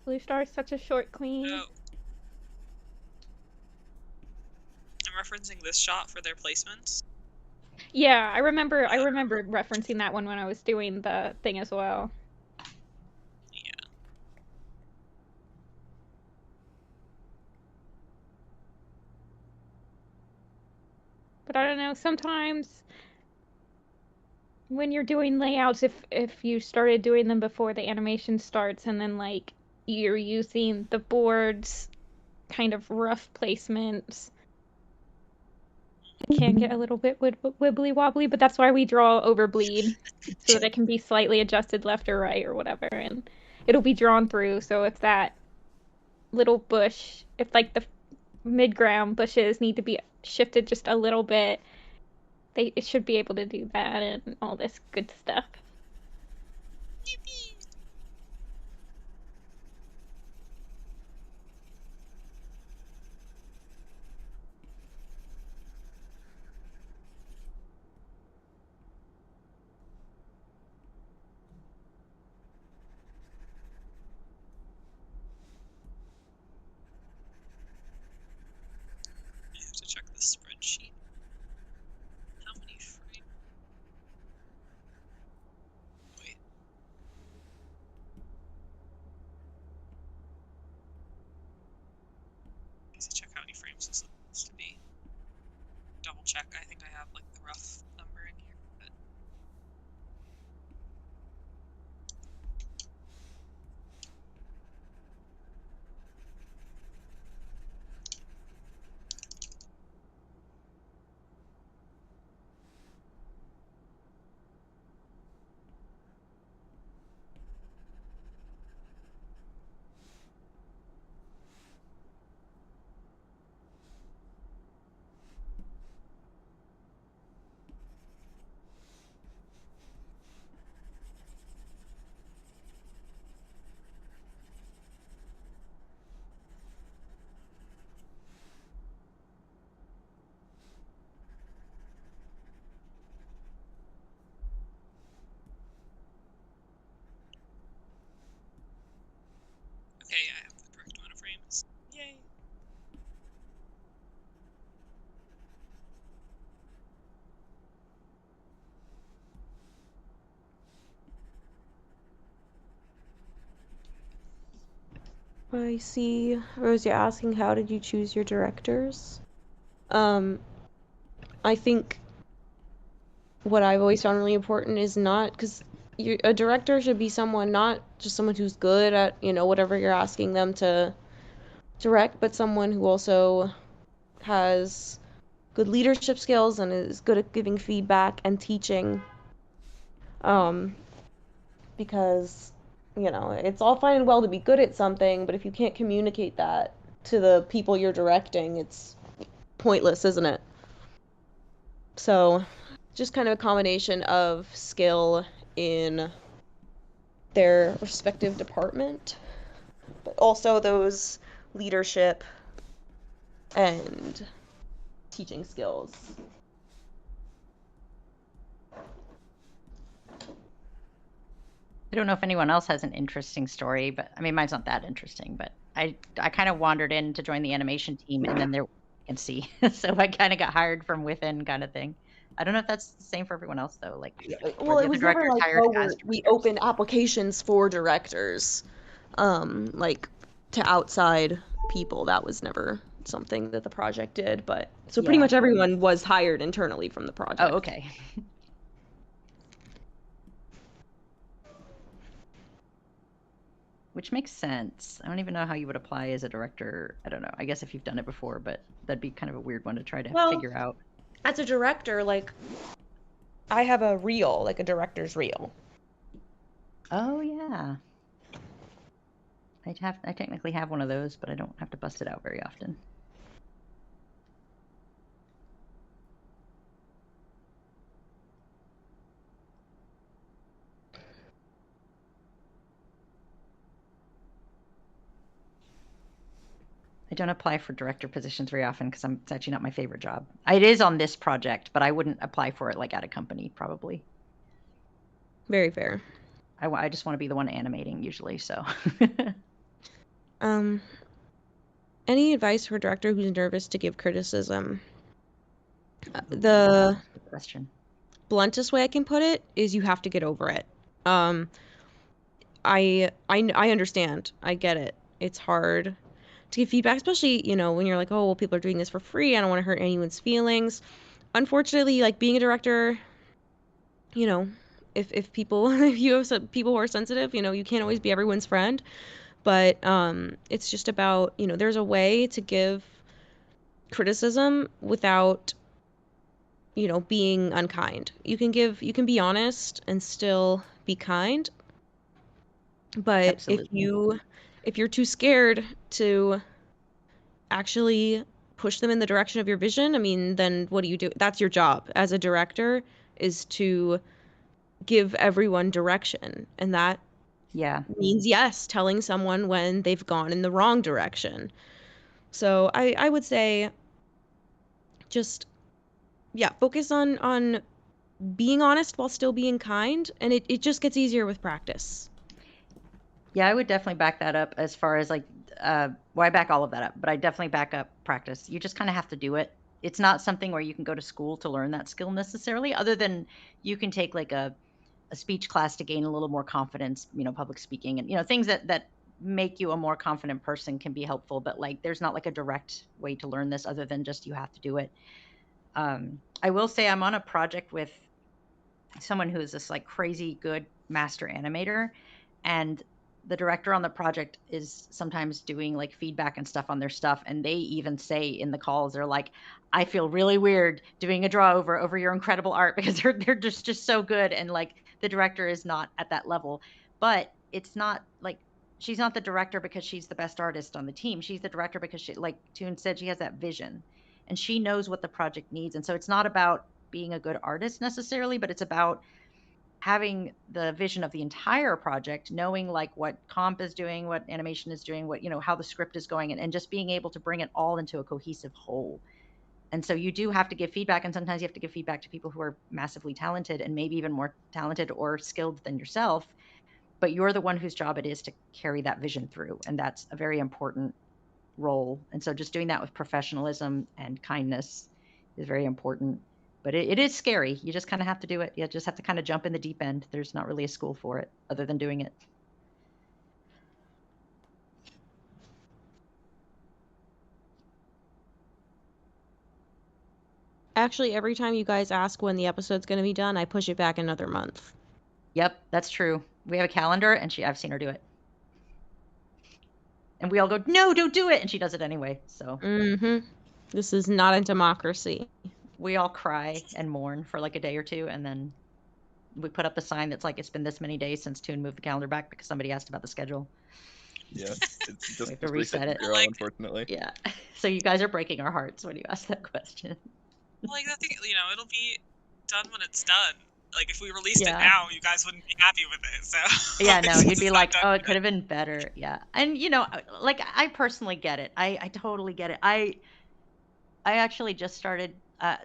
Blue Star is such a short queen. Oh. I'm referencing this shot for their placements. Yeah, I remember referencing that one when I was doing the thing as well. Yeah. But I don't know, sometimes when you're doing layouts, if you started doing them before the animation starts and then like you're using the board's kind of rough placements, it can get a little bit wibbly wobbly, but that's why we draw over bleed so that it can be slightly adjusted left or right or whatever, and it'll be drawn through. So if that little bush, if like the mid-ground bushes need to be shifted just a little bit, it should be able to do that and all this good stuff. Yippee! I have to check the spreadsheet. How many frames? Wait. I need to check how many frames this is supposed to be. Double check. I think I have like the rough number in here, but okay, I have the correct amount of frames. Yay! I see Rosie asking, how did you choose your directors? I think what I've always found really important is not, because a director should be someone, not just someone who's good at, whatever you're asking them to direct, but someone who also has good leadership skills and is good at giving feedback and teaching. Because, it's all fine and well to be good at something, but if you can't communicate that to the people you're directing, it's pointless, isn't it? So, just kind of a combination of skill in their respective department, but also those leadership and teaching skills. I don't know if anyone else has an interesting story, but I mean, mine's not that interesting, but I kind of wandered in to join the animation team, and then there can see. So I kind of got hired from within, kind of thing. I don't know if that's the same for everyone else though. Like, Well, it was never like, hired oh, as we directors. opened applications for directors, like to outside people. That was never something that the project did. But so pretty Yeah. much everyone was hired internally from the project. Oh, okay. Which makes sense. I don't even know how you would apply as a director. I don't know. I guess if you've done it before, but that'd be kind of a weird one to try to figure out. As a director, like, I have a reel, like a director's reel. Oh yeah. I technically have one of those, but I don't have to bust it out very often. I don't apply for director positions very often because it's actually not my favorite job. It is on this project, but I wouldn't apply for it like at a company probably. Very fair. I just want to be the one animating usually, so. Any advice for a director who's nervous to give criticism? The question. Bluntest way I can put it is you have to get over it. I understand. I get it. It's hard to give feedback, especially, you know, when you're like, oh, well, people are doing this for free. I don't want to hurt anyone's feelings. Unfortunately, like, being a director, you know, if you have some people who are sensitive, you know, you can't always be everyone's friend. But it's just about, you know, there's a way to give criticism without, you know, being unkind. You can be honest and still be kind. But Absolutely. if you're too scared to actually push them in the direction of your vision, I mean, then what do you do? That's your job as a director, is to give everyone direction. And that means, yes, telling someone when they've gone in the wrong direction. So I would say just, focus on being honest while still being kind. And it just gets easier with practice. Yeah, I would definitely back that up as far as like, I back all of that up, but I definitely back up practice. You just kind of have to do it. It's not something where you can go to school to learn that skill necessarily, other than you can take like a speech class to gain a little more confidence, you know, public speaking and, you know, things that make you a more confident person can be helpful, but like, there's not like a direct way to learn this other than just you have to do it. I will say I'm on a project with someone who is this like crazy good master animator, and the director on the project is sometimes doing like feedback and stuff on their stuff, and they even say in the calls, they're like, I feel really weird doing a draw over your incredible art, because they're just so good, and like the director is not at that level. But it's not like she's not the director because she's the best artist on the team. She's the director because she, like Toon said, she has that vision and she knows what the project needs. And so it's not about being a good artist necessarily, but it's about having the vision of the entire project, knowing like what comp is doing, what animation is doing, what, you know, how the script is going, and just being able to bring it all into a cohesive whole. And so you do have to give feedback, and sometimes you have to give feedback to people who are massively talented and maybe even more talented or skilled than yourself, but you're the one whose job it is to carry that vision through. And that's a very important role. And so just doing that with professionalism and kindness is very important. But it is scary. You just kind of have to do it. You just have to kind of jump in the deep end. There's not really a school for it other than doing it. Actually, every time you guys ask when the episode's going to be done, I push it back another month. Yep, that's true. We have a calendar, and I've seen her do it. And we all go, no, don't do it. And she does it anyway. So this is not a democracy. We all cry and mourn for like a day or two, and then we put up a sign that's like, it's been this many days since Toon moved the calendar back because somebody asked about the schedule. Yeah, it's just we have to reset it. Girl, unfortunately. Yeah. So you guys are breaking our hearts when you ask that question. Like, the thing, you know, it'll be done when it's done. Like, if we released it now, you guys wouldn't be happy with it, so... Yeah, no, you'd be like, oh, it could have been better, yeah. And, you know, like, I personally get it. I totally get it. I actually just started.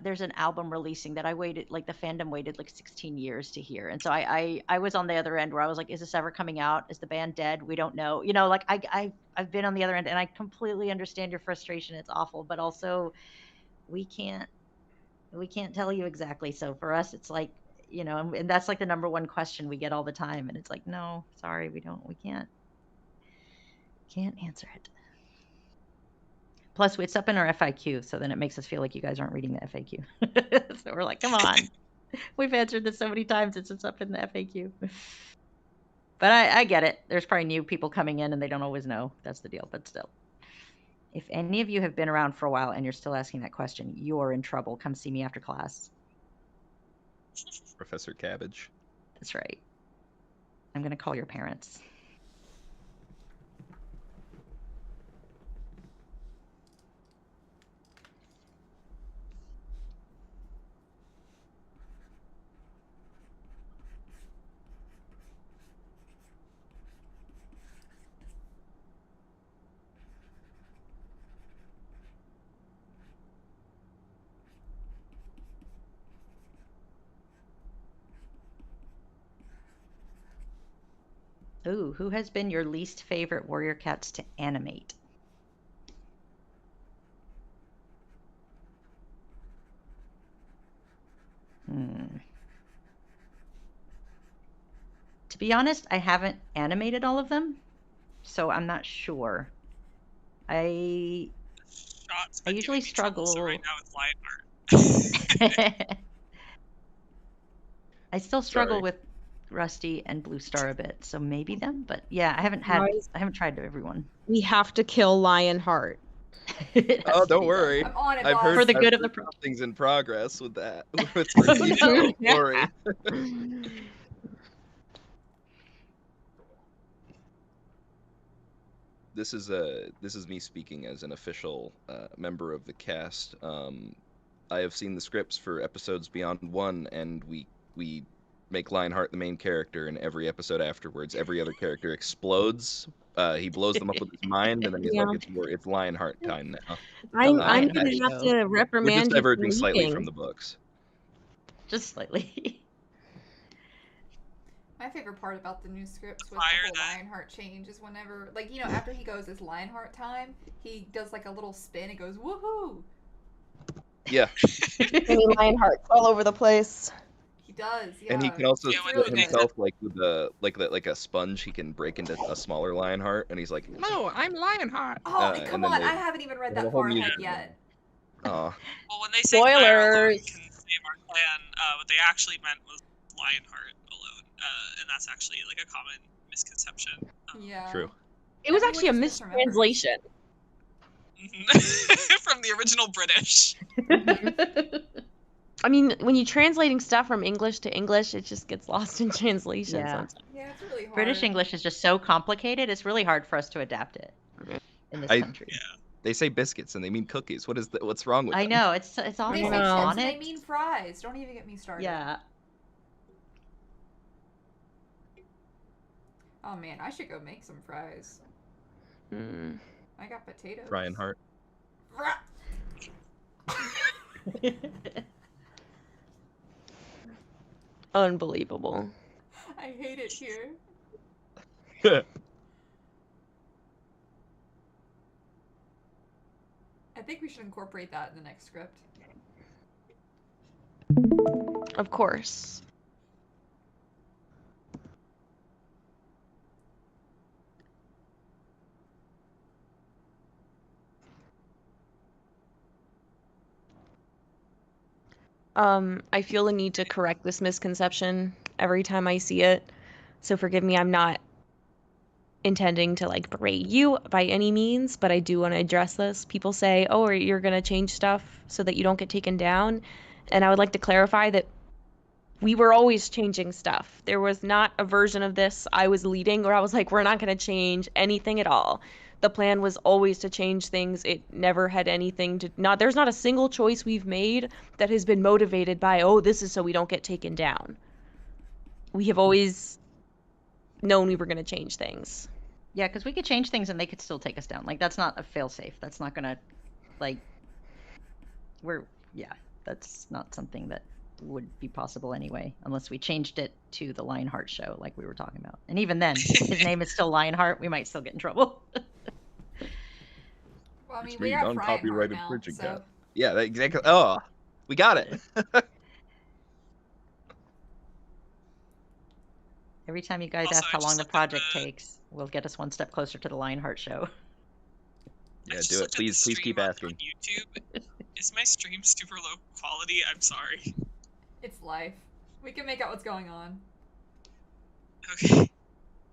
There's an album releasing that I waited, like the fandom waited like 16 years to hear, and so I was on the other end where I was like, is this ever coming out? Is the band dead? We don't know. You know, like I've been on the other end, and I completely understand your frustration. It's awful, but also we can't tell you exactly. So for us, it's like, you know, and that's like the number one question we get all the time, and it's like, no, sorry, we can't answer it. Plus, it's up in our FAQ, so then it makes us feel like you guys aren't reading the FAQ. So we're like, come on. We've answered this so many times, it's up in the FAQ. But I get it. There's probably new people coming in and they don't always know. That's the deal, but still. If any of you have been around for a while and you're still asking that question, you're in trouble. Come see me after class. Professor Cabbage. That's right. I'm going to call your parents. Ooh, who has been your least favorite Warrior Cats to animate? To be honest, I haven't animated all of them, so I'm not sure. I usually struggle right now with Lionheart. I still struggle with Rusty and Blue Star a bit, so maybe them. But yeah, I haven't tried everyone. We have to kill Lionheart. Oh, don't worry. I'm on it, I've heard for the good of the things in progress with that. With don't worry. This is me speaking as an official member of the cast. I have seen the scripts for episodes beyond 1, and we make Lionheart the main character, and every episode afterwards, every other character explodes. He blows them up with his mind, and then he's like, it's Lionheart time now. I'm gonna have to reprimand We're just you. diverging slightly from the books. Just slightly. My favorite part about the new scripts with the whole Lionheart change is whenever, like, you know, after he goes as Lionheart time, he does like a little spin and goes, woohoo! Yeah. Lionheart all over the place. He does, yeah. And he can also split himself like with like a sponge. He can break into a smaller Lionheart, and he's like, "No, I'm Lionheart." Oh, come on! I haven't even read that far ahead yet. Oh. Well, when they say spoilers, can save our clan, what they actually meant was Lionheart alone, and that's actually like a common misconception. Yeah. True. It was actually a mistranslation. From the original British. I mean, when you're translating stuff from English to English, it just gets lost in translation. Yeah. Yeah, it's really hard. British English is just so complicated. It's really hard for us to adapt it in this country. Yeah. They say biscuits and they mean cookies. What's wrong with them? I know it's all They say chips, they mean fries. Don't even get me started. Yeah. Oh man, I should go make some fries. I got potatoes. Lionheart. Unbelievable. I hate it here. I think we should incorporate that in the next script. Of course. I feel the need to correct this misconception every time I see it. So forgive me, I'm not intending to like berate you by any means, but I do want to address this. People say, oh, you're going to change stuff so that you don't get taken down. And I would like to clarify that we were always changing stuff. There was not a version of this I was leading where I was like, we're not going to change anything at all. The plan was always to change things. It never had anything to there's not a single choice we've made that has been motivated by, oh, this is so we don't get taken down. We have always known we were going to change things. Yeah, because we could change things and they could still take us down. Like, that's not a fail-safe. That's not going to, like, that's not something that would be possible anyway, unless we changed it to the Lionheart show, like we were talking about. And even then, his name is still Lionheart. We might still get in trouble. Well, I mean, Which we means got Frying Heart uncopyrighted now, bridging so cat. Yeah, exactly. Oh, we got it. Every time you guys Also, ask I how just long the looked at project takes, will get us one step closer to the Lionheart show. I Yeah, just do it. looked at the Please stream keep on asking. YouTube. Is my stream super low quality? I'm sorry. it's life. We can make out what's going on. Okay.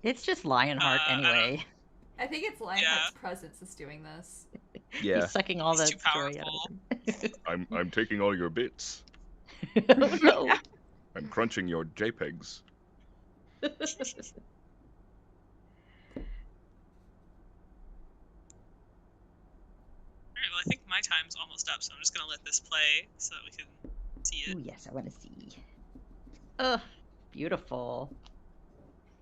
It's just Lionheart I don't- anyway. I think it's Lionheart's presence is doing this. Yeah. He's sucking all He's the too joy out of it. I'm taking all your bits. Oh no. I'm crunching your JPEGs. Alright, well, I think my time's almost up, so I'm just gonna let this play so that we can see it. Ooh, yes, I want to see. Ugh, beautiful.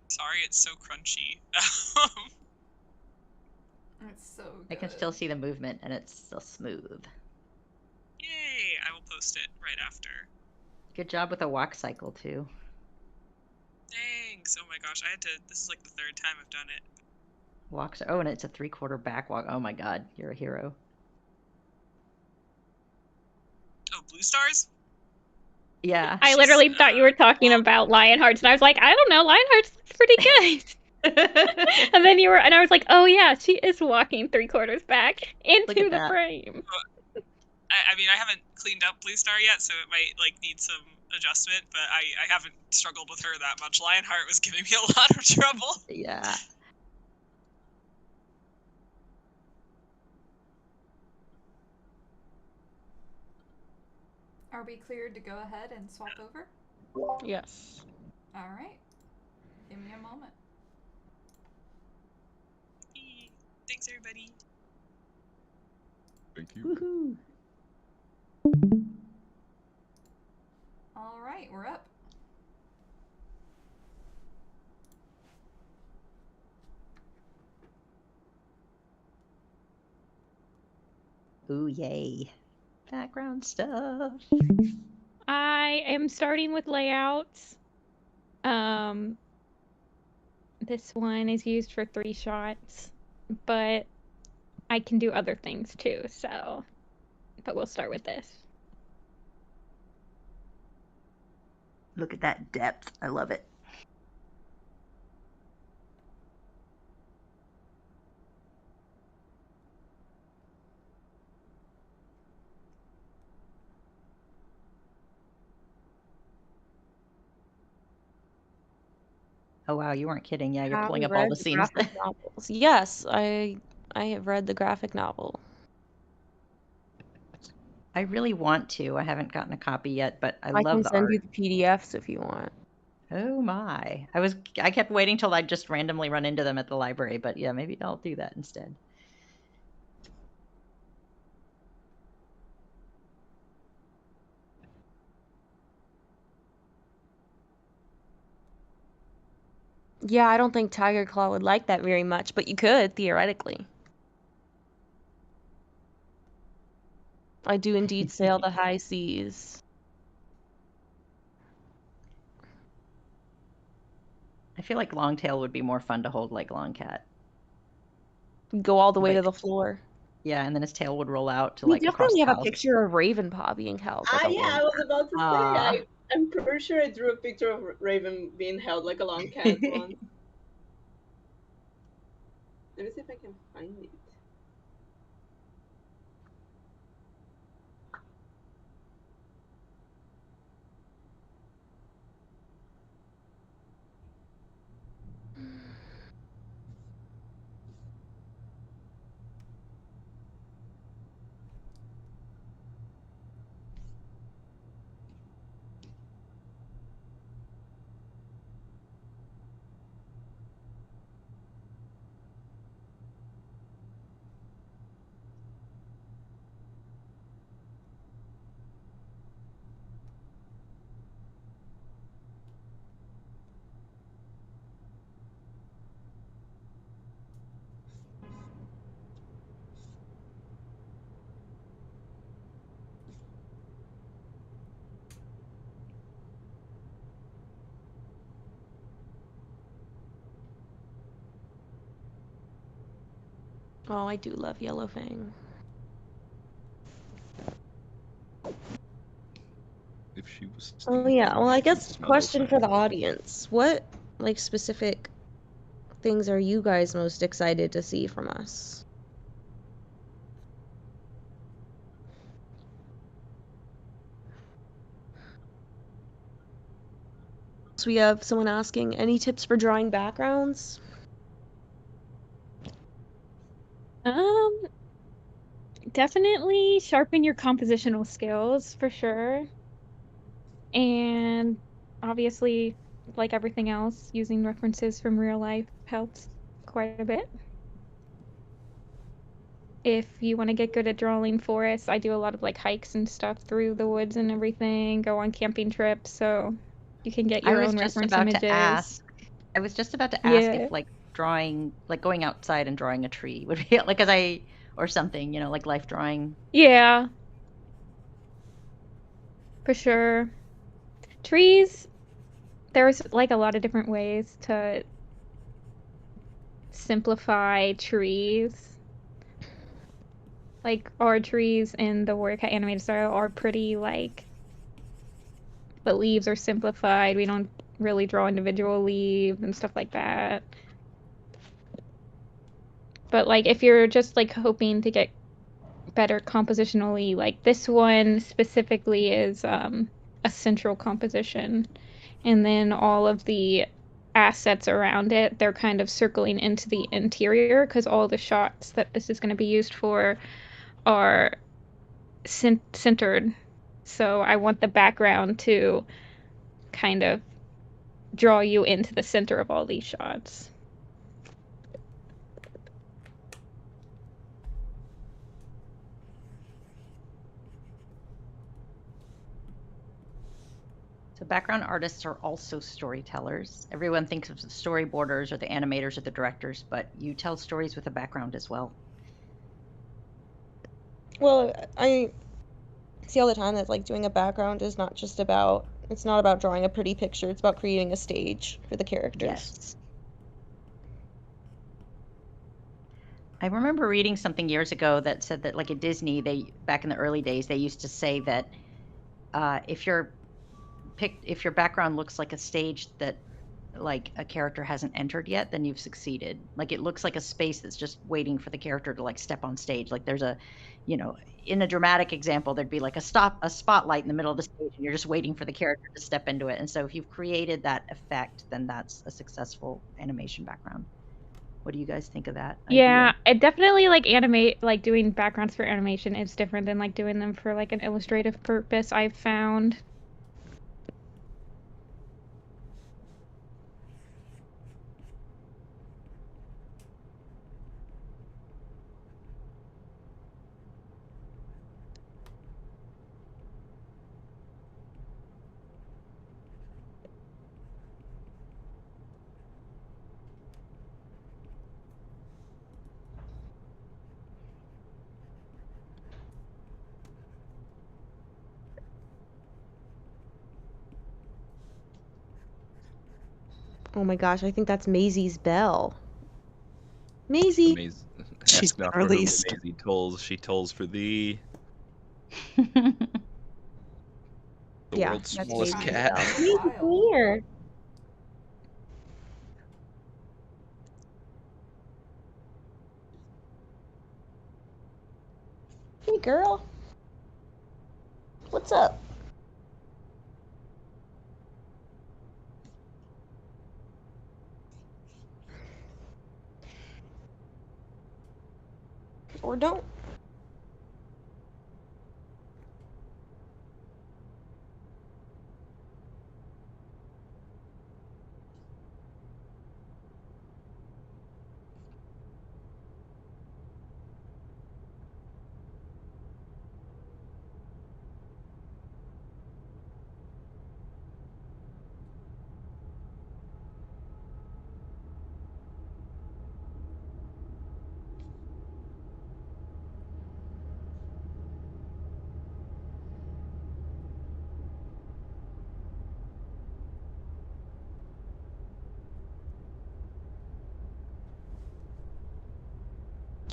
Sorry, it's so crunchy. It's so good. I can still see the movement, and it's still smooth. Yay! I will post it right after. Good job with the walk cycle too. Thanks! Oh my gosh, this is like the third time I've done it. Walks. Oh, and it's a 3/4 back walk. Oh my God, you're a hero. Oh, blue stars? Yeah. I literally thought you were talking about Lionhearts, and I was like, I don't know, Lionheart's pretty good. And then I was like, oh yeah, she is walking 3/4 back into the that. frame. I mean, I haven't cleaned up Blue Star yet, so it might like need some adjustment, but I haven't struggled with her that much. Lionheart was giving me a lot of trouble. Yeah. Are we cleared to go ahead and swap over? Yes. All right. Give me a moment. Thanks, everybody. Thank you. Woohoo. All right, we're up. Ooh, yay. Background stuff. I am starting with layouts. This one is used for 3 shots, but I can do other things too, so. But we'll start with this. Look at that depth. I love it. Oh wow, you weren't kidding. Yeah, you're Have pulling you up all read the scenes. graphic novels? Yes, I have read the graphic novel. I really want to. I haven't gotten a copy yet, but I I love can the send art. you the PDFs if you want. Oh my. I kept waiting till I'd just randomly run into them at the library, but yeah, maybe I'll do that instead. Yeah, I don't think Tiger Claw would like that very much, but you could, theoretically. I do indeed sail the high seas. I feel like Longtail would be more fun to hold like Longcat. Go all the way But- to the floor. Yeah, and then his tail would roll out to We like across definitely the have a house. picture of Ravenpaw being held. Like Yeah, I was about to say, I'm pretty sure I drew a picture of Raven being held like a long cat once. Let me see if I can find it. Oh, I do love Yellowfang. If she was Oh steamed yeah, well I she'd guess smell question like for the audience. What like specific things are you guys most excited to see from us? So we have someone asking, any tips for drawing backgrounds? Definitely sharpen your compositional skills for sure. And obviously, like everything else, using references from real life helps quite a bit. If you want to get good at drawing forests, I do a lot of like hikes and stuff through the woods and everything, go on camping trips, so you can get your own reference images. I was just about to ask Yeah. if like drawing, like going outside and drawing a tree would be like, or something, like life drawing. Yeah. For sure. Trees, there's like a lot of different ways to simplify trees. Like our trees in the Warrior Cat animated style are pretty like the leaves are simplified. We don't really draw individual leaves and stuff like that. But like if you're just like hoping to get better compositionally, like this one specifically is a central composition, and then all of the assets around it, they're kind of circling into the interior because all the shots that this is going to be used for are centered. So I want the background to kind of draw you into the center of all these shots. So background artists are also storytellers. Everyone thinks of the storyboarders or the animators or the directors, but you tell stories with a background as well. Well, I see all the time that like doing a background is not just about, it's not about drawing a pretty picture, it's about creating a stage for the characters. Yes. I remember reading something years ago that said that like at Disney, back in the early days, they used to say that if your background looks like a stage that like a character hasn't entered yet, then you've succeeded. Like it looks like a space that's just waiting for the character to like step on stage. Like there's a, in a dramatic example, there'd be like a spotlight in the middle of the stage and you're just waiting for the character to step into it. And so if you've created that effect, then that's a successful animation background. What do you guys think of that Yeah, idea? it definitely like doing backgrounds for animation is different than like doing them for like an illustrative purpose, I've found. Oh my gosh, I think that's Maisie's bell. Maisie! Ask She's been not for whom released. Maisie tolls, she tolls for thee. The Yeah, world's that's smallest Maisie's cat. bell. Maisie's Maisie's here. Hey girl. What's up? Or don't.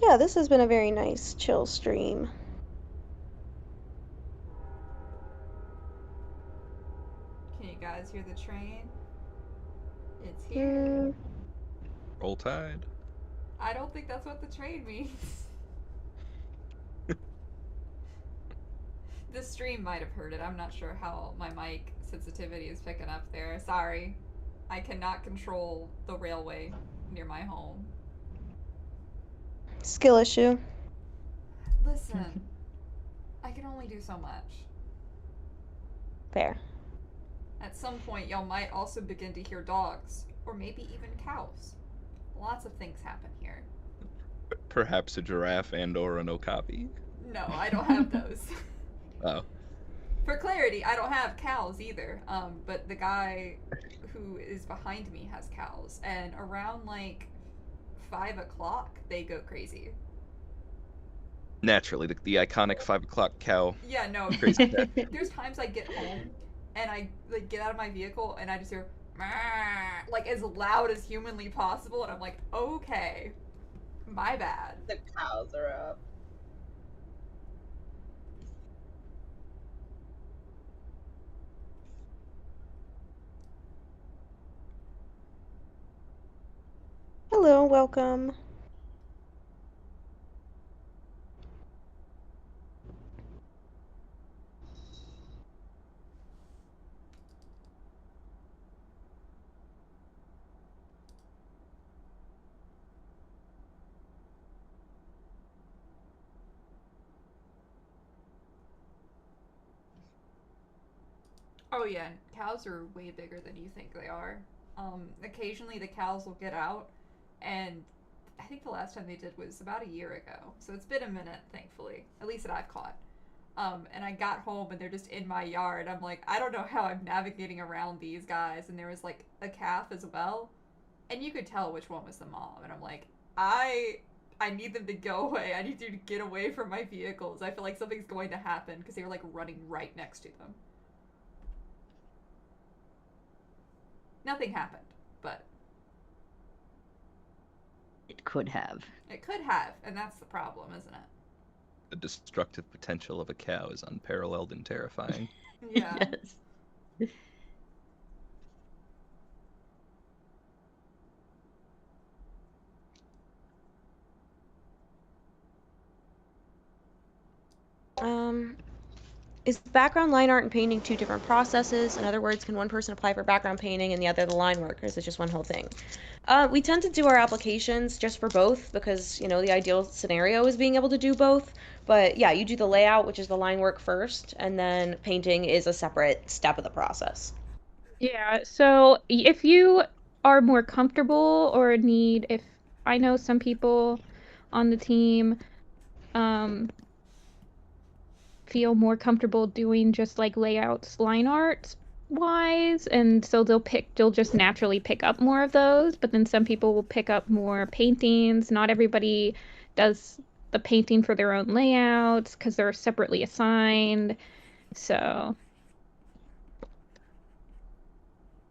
Yeah, this has been a very nice, chill stream. Can you guys hear the train? It's here. Roll Tide. I don't think that's what the train means. The stream might have heard it. I'm not sure how my mic sensitivity is picking up there. Sorry. I cannot control the railway near my home. Skill issue. Listen, I can only do so much. Fair. At some point, y'all might also begin to hear dogs, or maybe even cows. Lots of things happen here. Perhaps a giraffe and/or an okapi. No, I don't have those. Oh. For clarity, I don't have cows either. But the guy who is behind me has cows, and around like 5 o'clock, they go crazy. Naturally, the iconic 5 o'clock cow. Yeah, no. Crazy cat. There's times I get home and I like get out of my vehicle and I just hear like as loud as humanly possible, and I'm like, okay, my bad. The cows are up. Hello, welcome. Oh yeah, cows are way bigger than you think they are. Occasionally the cows will get out, and I think the last time they did was about a year ago. So it's been a minute, thankfully. At least that I've caught. And I got home and they're just in my yard. I'm like, I don't know how I'm navigating around these guys. And there was like a calf as well. And you could tell which one was the mom. And I'm like, I need them to go away. I need you to get away from my vehicles. I feel like something's going to happen, because they were like running right next to them. Nothing happened, but It could have. it could have, and that's the problem, isn't it? The destructive potential of a cow is unparalleled and terrifying. Yeah. Yes. Is background, line art, and painting two different processes? In other words, can one person apply for background painting and the other the line work, or is it just one whole thing? We tend to do our applications just for both because, you know, the ideal scenario is being able to do both. But yeah, you do the layout, which is the line work first, and then painting is a separate step of the process. Yeah, so if you are more comfortable or need, if I know some people on the team feel more comfortable doing just like layouts, line art wise, and so they'll just naturally pick up more of those, but then some people will pick up more paintings. Not everybody does the painting for their own layouts because they're separately assigned. So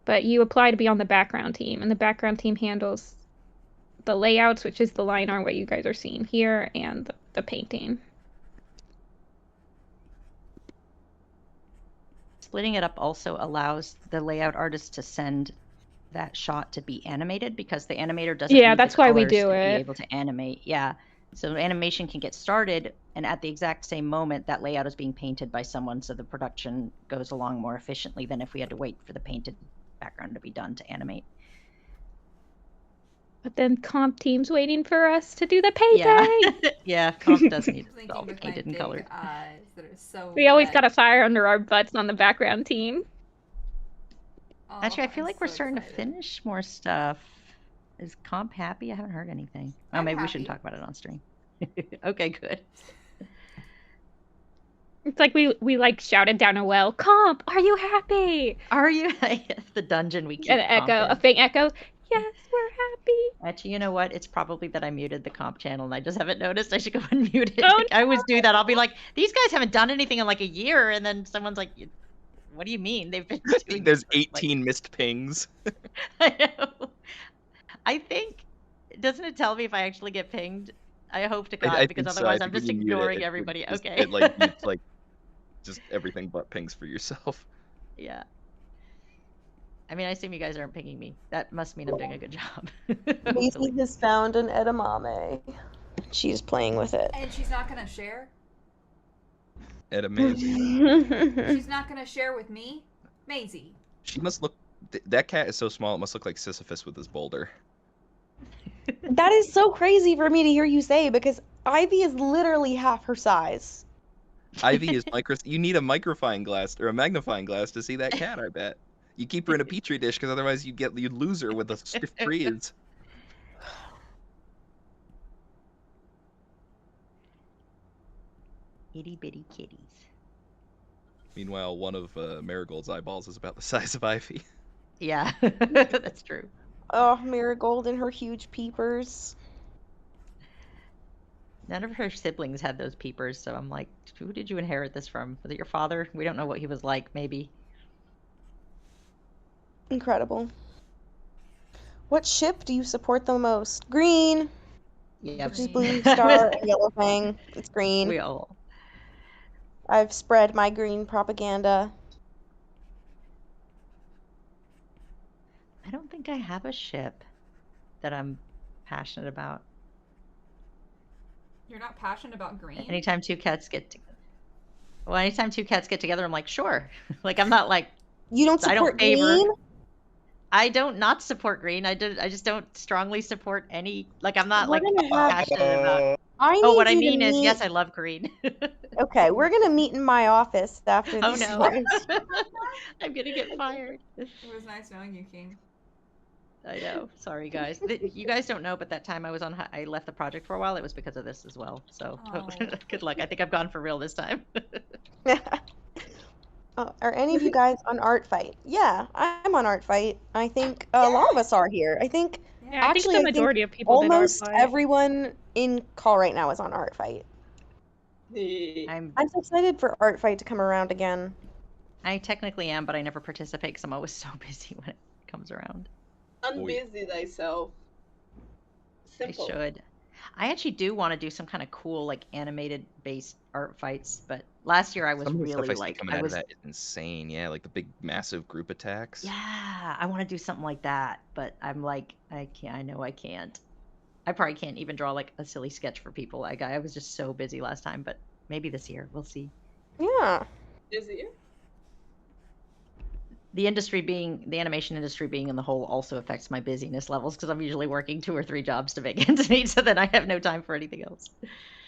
but you apply to be on the background team, and the background team handles the layouts, which is the line art, what you guys are seeing here, and the painting. Splitting it up also allows the layout artist to send that shot to be animated, because the animator doesn't Yeah, need that's the why we colors do to be it. able to animate. Yeah. So animation can get started, and at the exact same moment, that layout is being painted by someone, so the production goes along more efficiently than if we had to wait for the painted background to be done to animate. But then comp team's waiting for us to do the painting. Yeah. Yeah, comp does need Thinking it all with my painted and big colored. eyes that are so We always red. got a fire under our butts on the background team. Oh, Actually, I feel I'm like we're so starting to excited. finish more stuff. Is comp happy? I haven't heard anything. Oh, I'm maybe we shouldn't happy. talk about it on stream. Okay, good. It's like we like shouted down a well, "Comp, are you happy?" Are you? The dungeon we keep An echo, comp a in. faint echo. Yes, we're happy. Actually, you know what? It's probably that I muted the comp channel and I just haven't noticed. I should go and mute it. Oh, I always do that. I'll be like, these guys haven't done anything in like a year, and then someone's like, what do you mean? They've been doing There's this for, 18 missed pings. I know. I think, doesn't it tell me if I actually get pinged? I hope to God, because think so. otherwise I I'm think just when you mute ignoring it everybody. just, Okay. It like mutes like just everything but pings for yourself. Yeah. I mean, I assume you guys aren't pinging me. That must mean I'm doing a good job. Maisie has found an edamame. She's playing with it. And she's not gonna share? Edamame. She's not gonna share with me? Maisie. She must look. That cat is so small. It must look like Sisyphus with his boulder. That is so crazy for me to hear you say, because Ivy is literally half her size. Ivy is You need a magnifying glass or a magnifying glass to see that cat. I bet. You keep her in a petri dish because otherwise you'd lose her with a stiff breeze. Itty bitty kitties. Meanwhile, one of Marigold's eyeballs is about the size of Ivy. Yeah, that's true. Oh, Marigold and her huge peepers. None of her siblings had those peepers, so I'm like, who did you inherit this from? Was it your father? We don't know what he was like, maybe. Incredible. What ship do you support the most? Green. Yeah, Which is Blue Star and Yellow Fang. It's green. We all. I've spread my green propaganda. I don't think I have a ship that I'm passionate about. You're not passionate about green? Anytime two cats get together. Well, anytime two cats get together, I'm like, sure. Like, I'm not like. You don't support green? I don't not support green. I just don't strongly support any. Like, I'm not like passionate about. What I mean is, yes, I love green. Okay, we're gonna meet in my office after this. Oh no. I'm gonna get fired. It was nice knowing you, King. I know. Sorry, guys. You guys don't know, but that time I left the project for a while. It was because of this as well. So good luck. I think I've gone for real this time. Are any of you guys on Art Fight? Yeah, I'm on Art Fight. I think a lot of us are here. I think I think the majority of people did Art almost Fight. everyone in call right now is on Art Fight. I'm so excited for Art Fight to come around again. I technically am, but I never participate because I'm always so busy when it comes around. Unbusy thyself. Simple. I should. I actually do want to do some kind of cool, like, animated based art fights, but last year I was Some of the really stuff I see like coming out of that is insane. Yeah, like the big massive group attacks. Yeah, I want to do something like that, but I'm like, I can't. I know I can't. I probably can't even draw like a silly sketch for people. Like, I was just so busy last time, but maybe this year we'll see. Yeah. This year? The animation industry being in the whole also affects my busyness levels because I'm usually working 2 or 3 jobs to make ends meet, so then I have no time for anything else.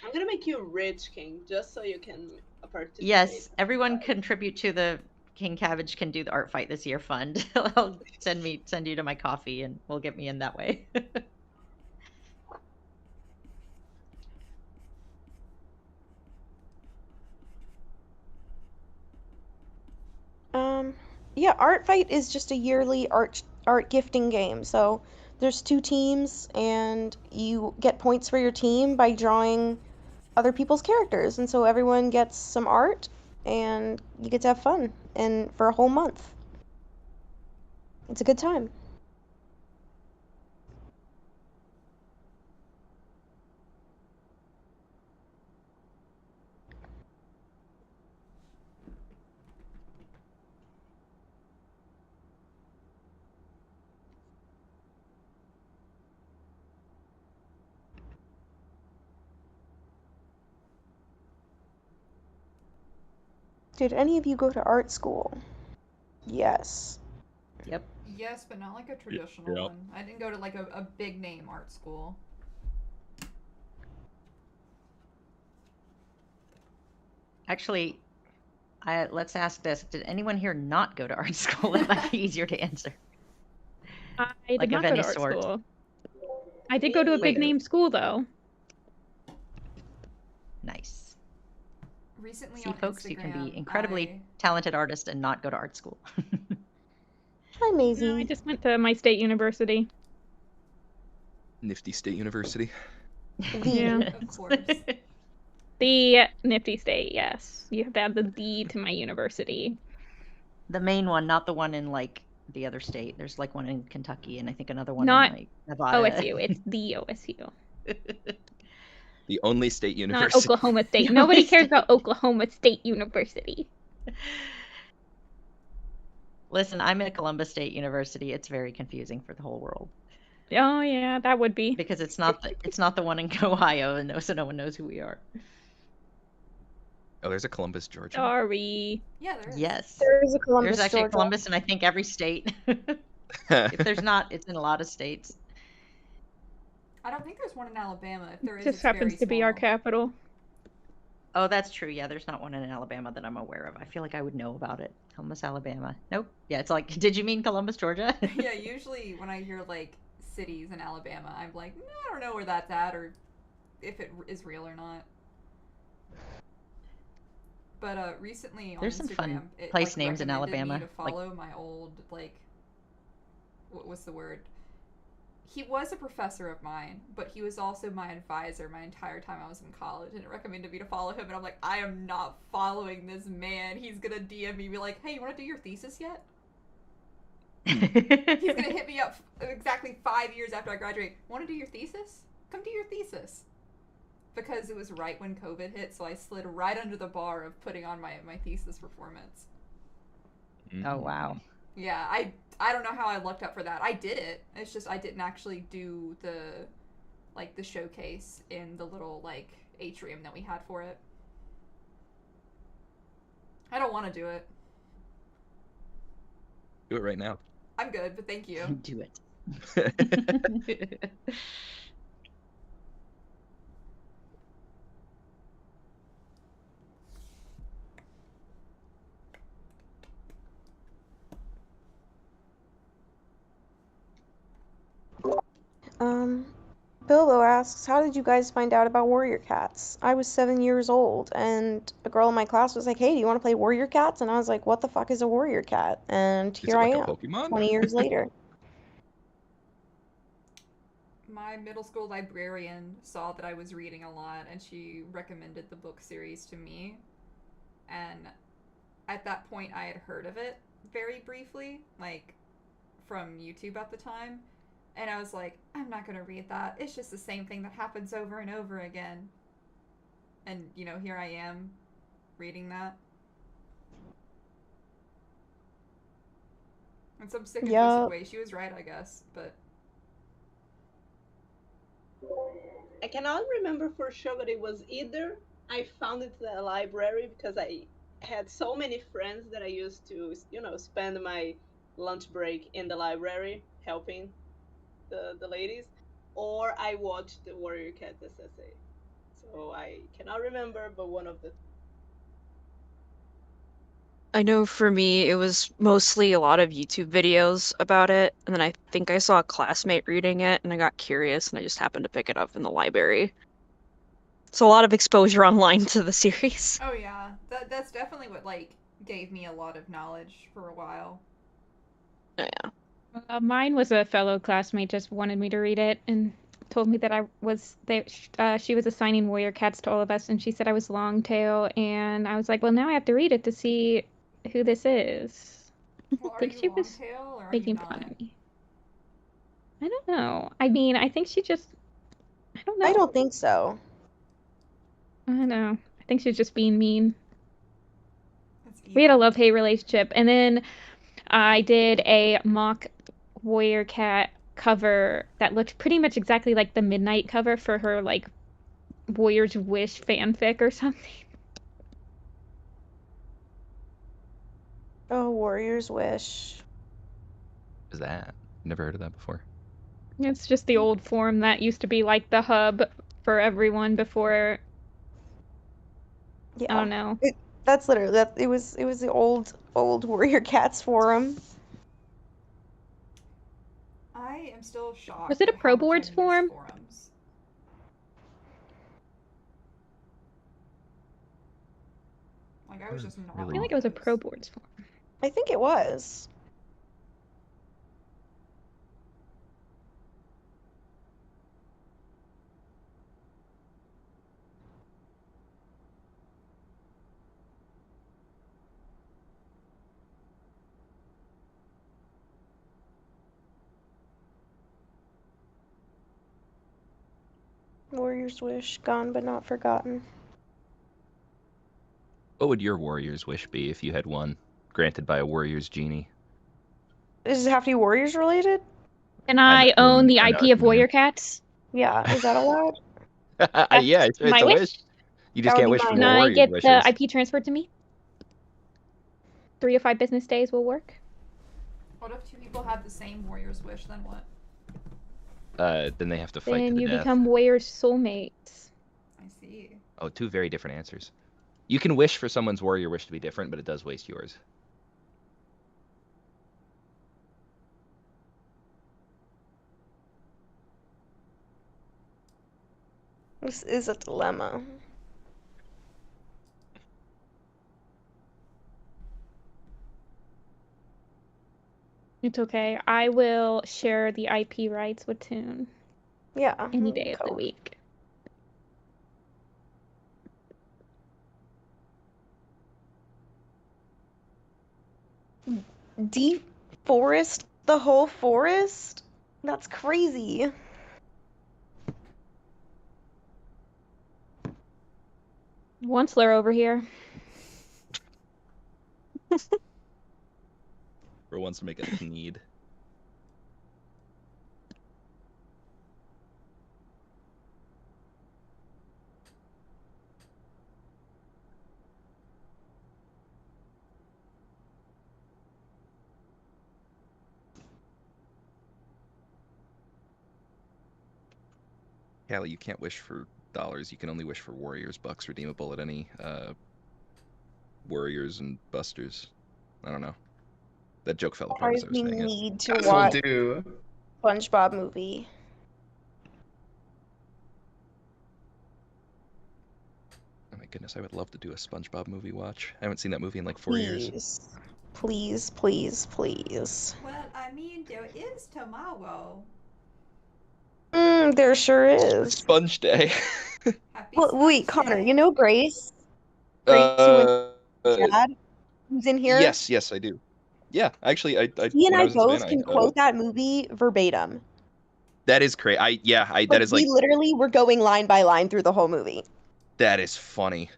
I'm gonna make you rich, King, just so you can participate. Yes, everyone contribute to the King Cabbage Can Do the Art Fight this year fund. I'll send you to my coffee and we'll get me in that way. Yeah, Art Fight is just a yearly art gifting game. So there's 2 teams, and you get points for your team by drawing other people's characters. And so everyone gets some art, and you get to have fun, and for a whole month. It's a good time. Did any of you go to art school? Yes. Yep. Yes, but not like a traditional Yep. one. I didn't go to like a big name art school. Actually, let's ask this. Did anyone here not go to art school? That might be easier to answer. I did Like, not of go any to art sort. school. I did go to a big name school though. Nice. Recently See, on folks, you can Instagram, be incredibly talented artist and not go to art school. Hi, Maisie. No, I just went to my state university. Nifty State University. Yeah. Of course. The Nifty State, yes. You have to add the D to my university. The main one, not the one in like the other state. There's like one in Kentucky and I think another one Not in like Nevada. OSU. It's the OSU. The only state Not university. Oklahoma State. The Nobody only cares state- about Oklahoma State University. Listen, I'm at Columbus State University. It's very confusing for the whole world Oh yeah, that would be. because it's not the one in Ohio, and so no one knows who we are. Oh, there's a Columbus, Georgia. Sorry. Yeah, there is. Yes, There's a Columbus, there's actually Georgia. Columbus, and I think every state. If there's not, it's in a lot of states. I don't think there's one in Alabama. If there is, Just it's happens very to be our small. capital. Oh, that's true. Yeah, there's not one in Alabama that I'm aware of. I feel like I would know about it. Columbus, Alabama. Nope. Yeah, it's like, did you mean Columbus, Georgia? Yeah, usually when I hear like cities in Alabama, I'm like, "Nah, I don't know where that's at or if it is real or not." But recently on There's some Instagram, fun it place like, names in recommended Alabama, me to like- follow my old like what was the word? He was a professor of mine, but he was also my advisor my entire time I was in college, and it recommended me to follow him. And I'm like, I am not following this man. He's gonna DM me, be like, "Hey, you want to do your thesis yet?" He's gonna hit me up exactly 5 years after I graduate. Want to do your thesis? Come do your thesis. Because it was right when COVID hit, so I slid right under the bar of putting on my thesis performance. Oh wow. Yeah, I don't know how I lucked up for that. I did it. It's just I didn't actually do the showcase in the little like atrium that we had for it. I don't want to do it. Do it right now. I'm good, but thank you. Do it. Bilbo asks, how did you guys find out about Warrior Cats? I was 7 years old, and a girl in my class was like, hey, do you want to play Warrior Cats? And I was like, what the fuck is a Warrior Cat? And Is here it I like a am, Pokemon? 20 years later. My middle school librarian saw that I was reading a lot, and she recommended the book series to me. And at that point, I had heard of it very briefly, like from YouTube at the time. And I was like, I'm not going to read that. It's just the same thing that happens over and over again. And, you know, here I am reading that. In some sick and twisted way. She was right, I guess, but I cannot remember for sure, but it was either I found it in the library because I had so many friends that I used to, spend my lunch break in the library helping the ladies, or I watched the Warrior Cat SSA. So I cannot remember, but one of the. I know for me, it was mostly a lot of YouTube videos about it, and then I think I saw a classmate reading it, and I got curious, and I just happened to pick it up in the library. So a lot of exposure online to the series. oh yeah, that's definitely what like gave me a lot of knowledge for a while. Yeah. Mine was a fellow classmate just wanted me to read it and told me that she was assigning Warrior Cats to all of us, and she said I was Longtail, and I was like, well, now I have to read it to see who this is. Well, I are think you she was Longtail or are making you fun not? of me. I don't know. I mean, I think she just. I don't know. I don't think so. I don't know. I think she's just being mean. That's We had a evil. love-hate relationship, and then I did a mock Warrior Cat cover that looked pretty much exactly like the Midnight cover for her like Warrior's Wish fanfic or something. Oh, Warrior's Wish. What is that? Never heard of that before. It's just the old forum that used to be like the hub for everyone before. Yeah. I don't know. That's literally that. It was the old Warrior Cats forum. I am still shocked. Was it a at how Pro much I Boards miss forum? forums. Like I was just not. Really? I feel like it on was a those. Pro Boards forum. I think it was. Warrior's wish, gone but not forgotten. What would your warrior's wish be if you had one granted by a warrior's genie? Does it have to be Warriors related? Can I own the I know IP what of you mean. Warrior Cats? Yeah, is that allowed? Yeah, it's my a wish. wish. You just That would can't be wish for mine. Can more I warrior's get wishes. the IP transferred to me? 3 to 5 business days will work. What if 2 people have the same warrior's wish? Then what? Then they have to fight to Then the you death. become warrior soulmates. I see. Oh, 2 very different answers. You can wish for someone's warrior wish to be different, but it does waste yours. This is a dilemma. It's okay. I will share the IP rights with Toon Yeah. any day of the cool. week. Deforest the whole forest? That's crazy. Once-ler over here. Or wants to make a Kneed. Callie, you can't wish for dollars. You can only wish for warriors bucks redeemable at any warriors and busters. I don't know. That joke fell apart as I was We saying it. need to Guys will watch do. SpongeBob movie. Oh my goodness, I would love to do a SpongeBob movie watch. I haven't seen that movie in like 4 years. Please, please, please. Well, I mean, there is tomorrow. There sure is. Sponge Day. Happy Well, wait, Sponge Connor, Day. you know Grace? Grace, who went dad, who's in here? Yes, I do. Yeah, actually, I He and when I I was in both Savannah, can quote that movie verbatim. That is crazy. That Like, is we like literally were going line by line through the whole movie. that is funny.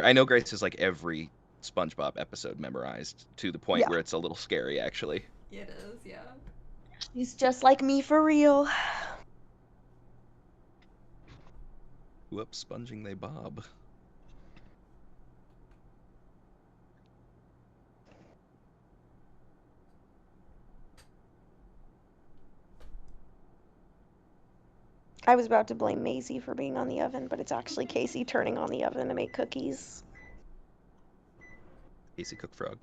I know Grace is like every SpongeBob episode memorized to the point where it's a little scary, actually. It is, yeah. He's just like me for real. Whoops, sponging they bob. I was about to blame Maisie for being on the oven, but it's actually Casey turning on the oven to make cookies. Casey Cook Frog.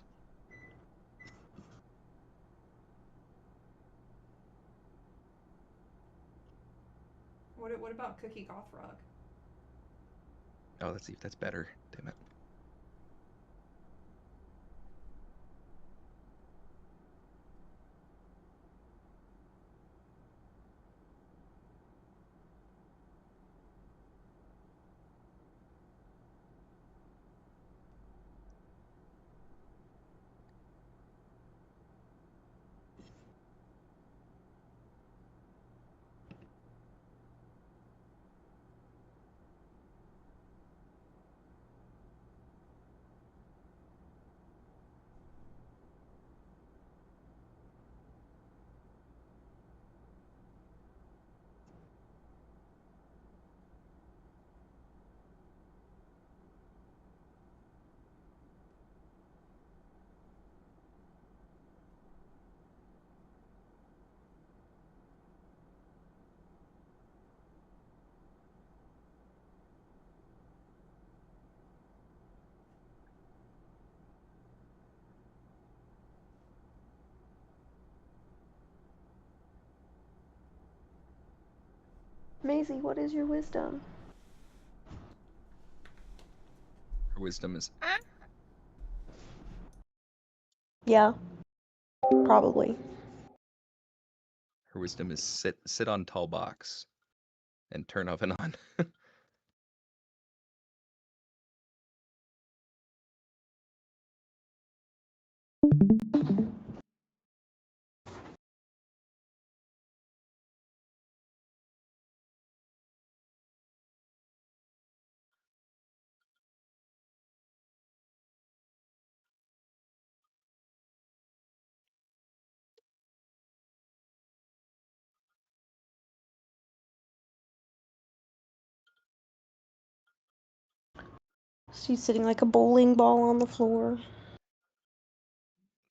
What about Cookie Gothrock? Oh, let's see if that's better. Damn it. Maisie, what is your wisdom? Her wisdom is Yeah. Probably. her wisdom is sit on tall box and turn oven on. She's sitting like a bowling ball on the floor. To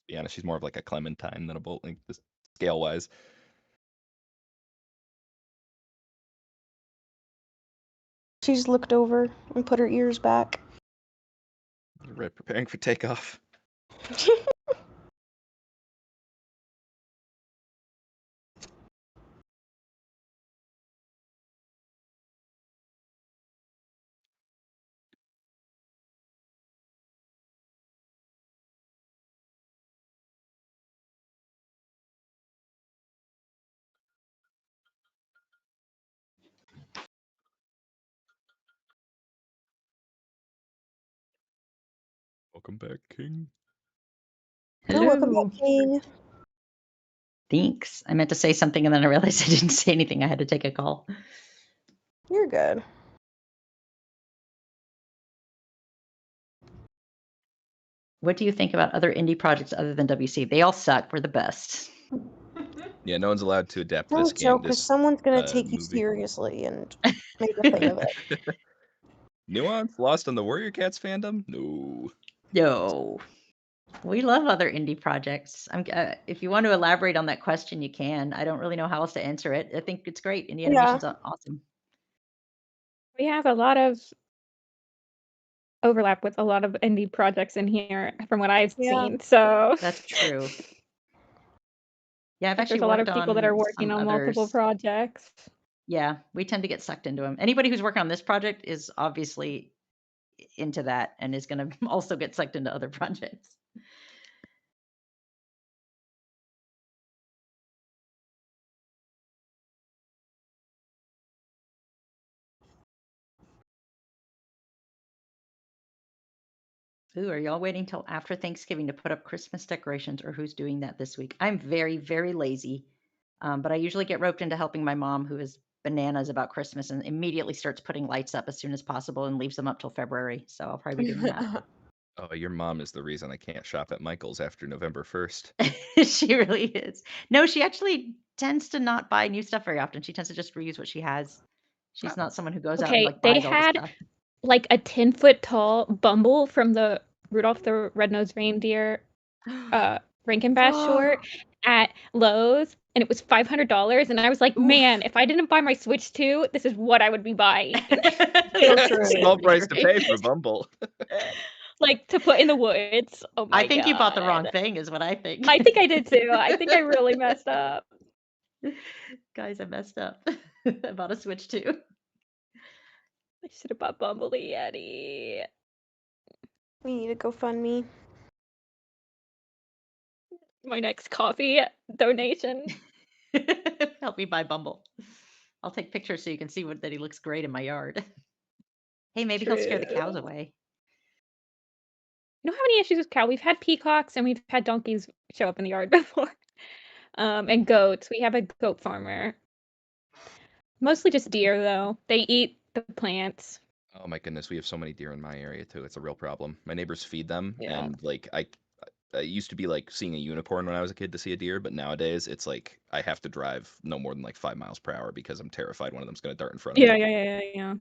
be honest, she's more of like a clementine than a bowling, just scale wise. She's looked over and put her ears back. Right, preparing for takeoff. Welcome back, King. Hello. Welcome back, King. Thanks. I meant to say something and then I realized I didn't say anything. I had to take a call. You're good. What do you think about other indie projects other than WC? They all suck. We're the best. Yeah, no one's allowed to adapt Don't this joke, game. because This someone's gonna take you movie. seriously and make a thing of it. Nuance lost on the Warrior Cats fandom? No. No. We love other indie projects. If you want to elaborate on that question, you can. I don't really know how else to answer it. I think it's great. Indie animation's awesome. We have a lot of overlap with a lot of indie projects in here from what I've seen. So that's true. Yeah, I've actually there's a lot of worked people that on are working some on multiple others. projects. Yeah, we tend to get sucked into them. Anybody who's working on this project is obviously into that and is going to also get sucked into other projects. Ooh, are y'all waiting till after Thanksgiving to put up Christmas decorations, or who's doing that this week? I'm very, very lazy, but I usually get roped into helping my mom, who is bananas about Christmas and immediately starts putting lights up as soon as possible and leaves them up till February. So I'll probably be doing that. Oh, your mom is the reason I can't shop at Michael's after November 1st. She really is. No, she actually tends to not buy new stuff very often. She tends to just reuse what she has. She's not someone who goes out and like they buys all the had stuff. like a 10-foot tall Bumble from the Rudolph the Red-Nosed Reindeer Rankin Bass short at Lowe's, and it was $500. And I was like, man, if I didn't buy my Switch 2, this is what I would be buying. Small price to pay for Bumble. Like to put in the woods. Oh my god. I think you bought the wrong thing, is what I think. I think I did too. I think I really messed up. Guys, I messed up. I bought a Switch 2. I should have bought Bumble the Yeti. We need a GoFundMe. My next coffee donation. Help me buy Bumble. I'll take pictures so you can see that he looks great in my yard. Hey, maybe he'll scare the cows away. You don't have any issues with cow. We've had peacocks and we've had donkeys show up in the yard before. And goats. We have a goat farmer. Mostly just deer, though. They eat the plants. Oh my goodness, we have so many deer in my area too. It's a real problem. My neighbors feed them, Yeah. and like I used to be like seeing a unicorn when I was a kid to see a deer, but nowadays it's like I have to drive no more than like 5 miles per hour because I'm terrified one of them's gonna dart in front of me. Yeah.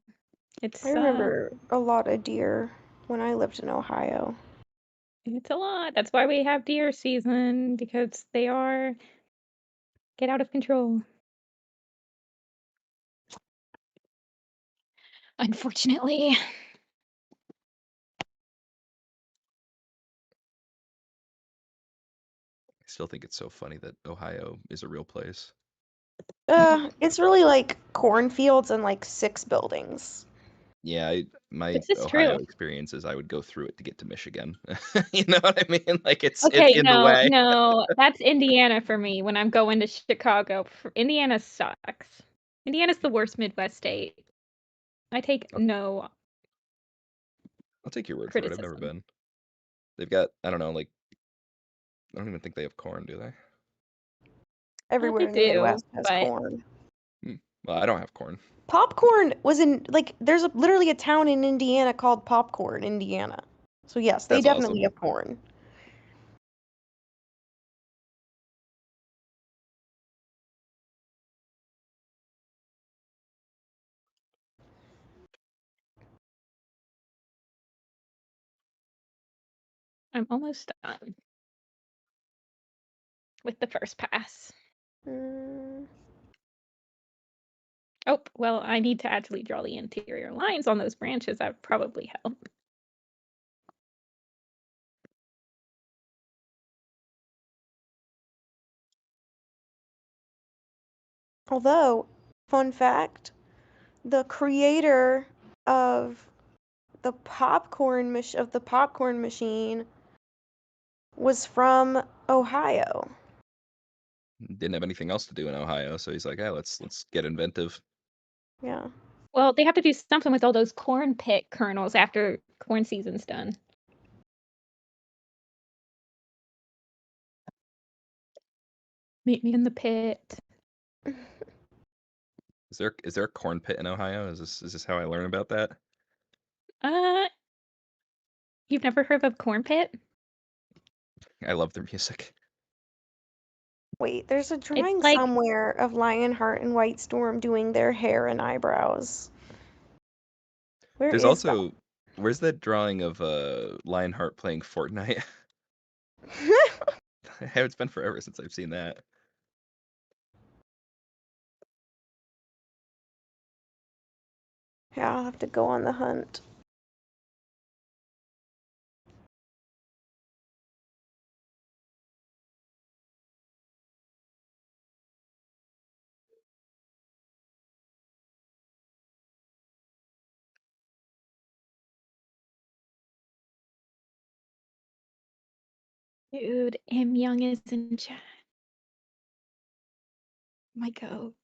It's I remember a lot of deer when I lived in Ohio. It's a lot. That's why we have deer season, because they get out of control. Unfortunately. I still think it's so funny that Ohio is a real place. It's really like cornfields and like 6 buildings. Yeah, my This is Ohio true. experience is I would go through it to get to Michigan. You know what I mean? Like it's Okay, in the way. no, that's Indiana for me when I'm going to Chicago. Indiana sucks. Indiana's the worst Midwest state. I take no I'll take your word for it. I've never criticism. been. They've got, I don't know, like I don't even think they have corn, do they? Everywhere They in the Midwest do, has but corn. Well, I don't have corn. Popcorn was in like there's literally a town in Indiana called Popcorn, Indiana. So yes, they That's definitely awesome. have corn. I'm almost done with the first pass. Oh, well, I need to actually draw the interior lines on those branches. That would probably help. Although, fun fact, the creator of the popcorn machine was from Ohio. Didn't have anything else to do in Ohio, so he's like, "Yeah, let's get inventive." Yeah. Well, they have to do something with all those corn pit kernels after corn season's done. Meet me in the pit. Is there a corn pit in Ohio? Is this how I learn about that? You've never heard of corn pit? I love their music. Wait, there's a drawing like- somewhere of Lionheart and White Storm doing their hair and eyebrows. Where There's is also where's that drawing of Lionheart playing Fortnite? It's been forever since I've seen that. Yeah, I'll have to go on the hunt. Dude, M Young is in chat. My goat.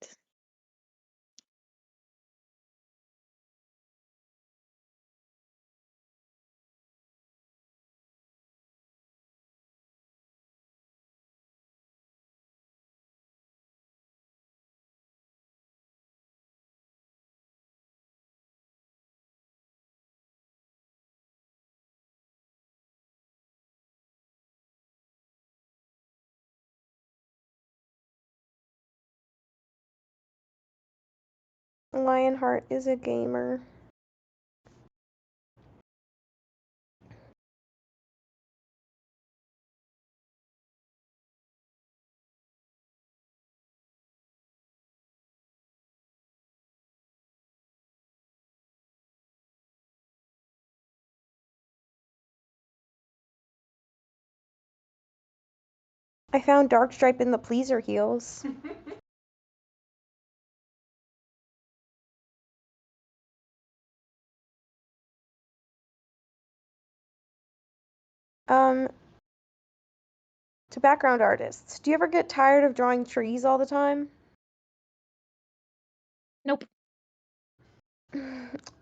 Lionheart is a gamer. I found Darkstripe in the pleaser heels. To background artists, do you ever get tired of drawing trees all the time? Nope.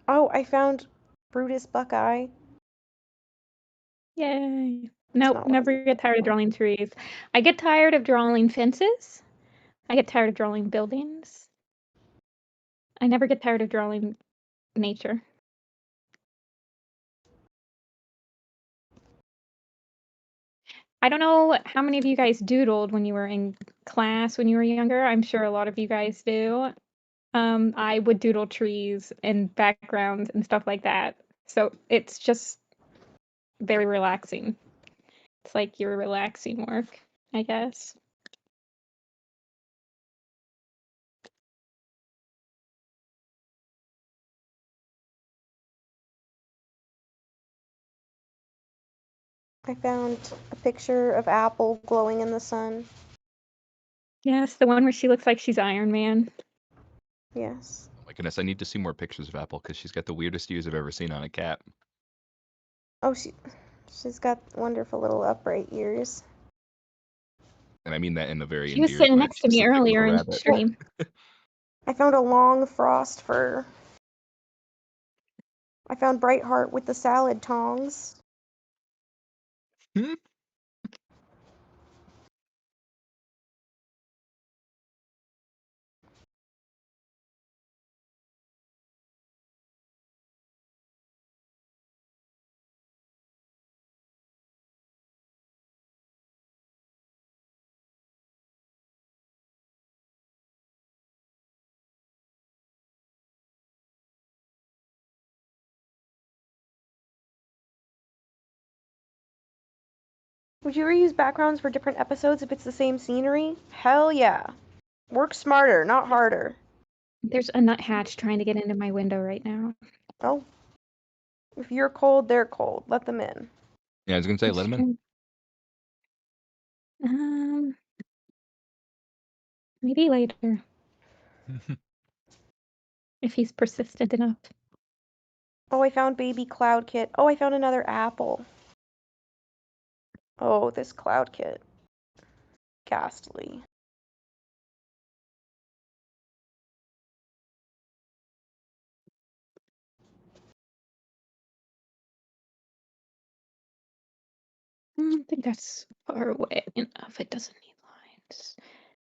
Oh, I found Brutus Buckeye. Yay. not Nope, what never get tired of drawing trees. I get tired of drawing fences. I get tired of drawing buildings. I never get tired of drawing nature. I don't know how many of you guys doodled when you were in class when you were younger. I'm sure a lot of you guys do. I would doodle trees and backgrounds and stuff like that. So it's just very relaxing. It's like your relaxing work, I guess. I found a picture of Apple glowing in the sun. Yes, the one where she looks like she's Iron Man. Yes. Oh my goodness, I need to see more pictures of Apple because she's got the weirdest ears I've ever seen on a cat. Oh, she's got wonderful little upright ears. And I mean that in a very She was endearing sitting way. next to She's me such a little earlier in rabbit. stream. I found a long frost fur. I found Brightheart with the salad tongs. Hmm? Would you reuse backgrounds for different episodes if it's the same scenery? Hell yeah. Work smarter, not harder. There's a nuthatch trying to get into my window right now. Oh. If you're cold, they're cold. Let them in. Yeah, I was gonna say, let him in. Maybe later. If he's persistent enough. Oh, I found baby cloud kit. Oh, I found another apple. Oh, this cloud kit. Ghastly. I think that's far away enough. It doesn't need lines.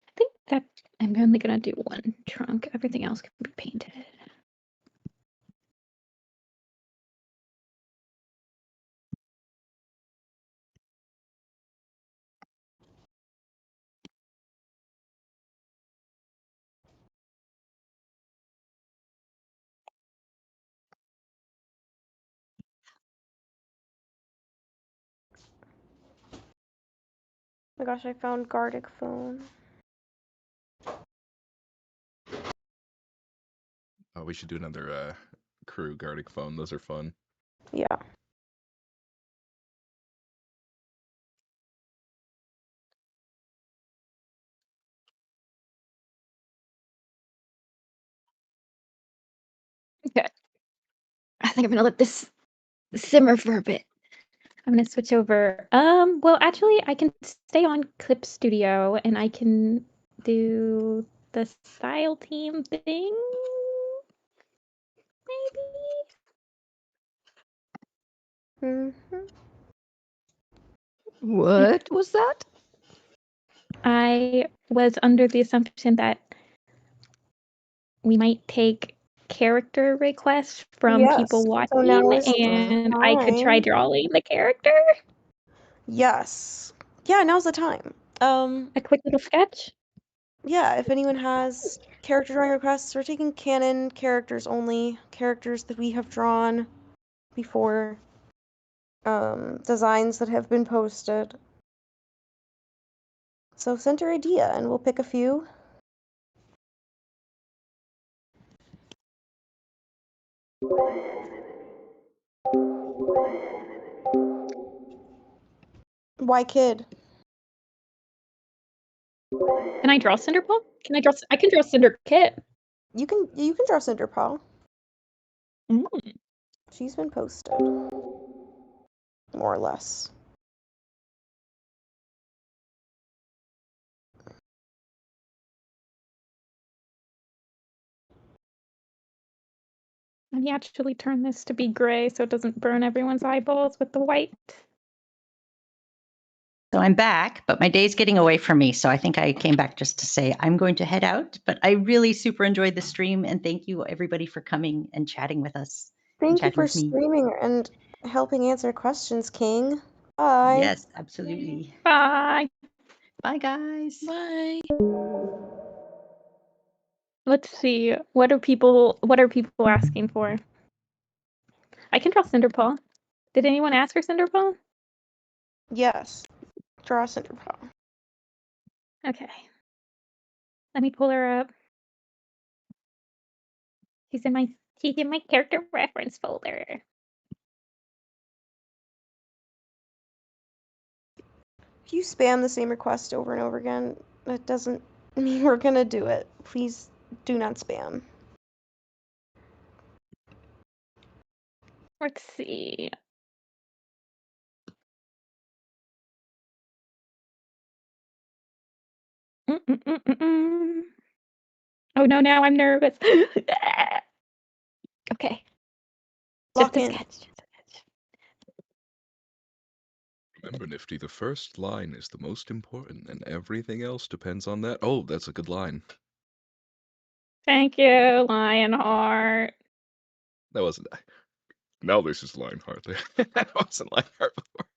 I think that I'm only gonna do one trunk. Everything else can be painted. Oh my gosh, I found Gardic phone. Oh, we should do another crew Gardic phone. Those are fun. Yeah. Okay. I think I'm gonna let this simmer for a bit. I'm gonna switch over. Well, actually, I can stay on Clip Studio and I can do the style team thing. Maybe. What was that? I was under the assumption that we might take character requests from Yes. people So now watching, is the and I could try time. drawing the character. Yes. Yeah, now's the time. A quick little sketch. Yeah, if anyone has character drawing requests, we're taking canon characters only, characters that we have drawn before, designs that have been posted. So send your idea and we'll pick a few. Why kid? Can I draw Cinderpaw? Can I draw? I can draw Cinder Kit. You can draw Cinderpaw. Mm. She's been posted. More or less. Let me actually turn this to be gray so it doesn't burn everyone's eyeballs with the white. So I'm back, but my day's getting away from me. So I think I came back just to say I'm going to head out. But I really super enjoyed the stream, and thank you everybody for coming and chatting with us. Thank you chatting for with me. streaming and helping answer questions, King. Bye. Yes, absolutely. Bye. Bye, guys. Bye. Let's see. What are people asking for? I can draw Cinderpaw. Did anyone ask for Cinderpaw? Yes. Draw Cinderpaw. Okay. Let me pull her up. She's in my character reference folder. If you spam the same request over and over again, that doesn't mean we're gonna do it. Please do not spam. Let's see. Oh no, now I'm nervous. Okay. Lock Just a in. sketch. Remember, Nifty, the first line is the most important, and everything else depends on that. Oh, that's a good line. Thank you, Lionheart. That wasn't. Now this is Lionheart. That wasn't Lionheart before.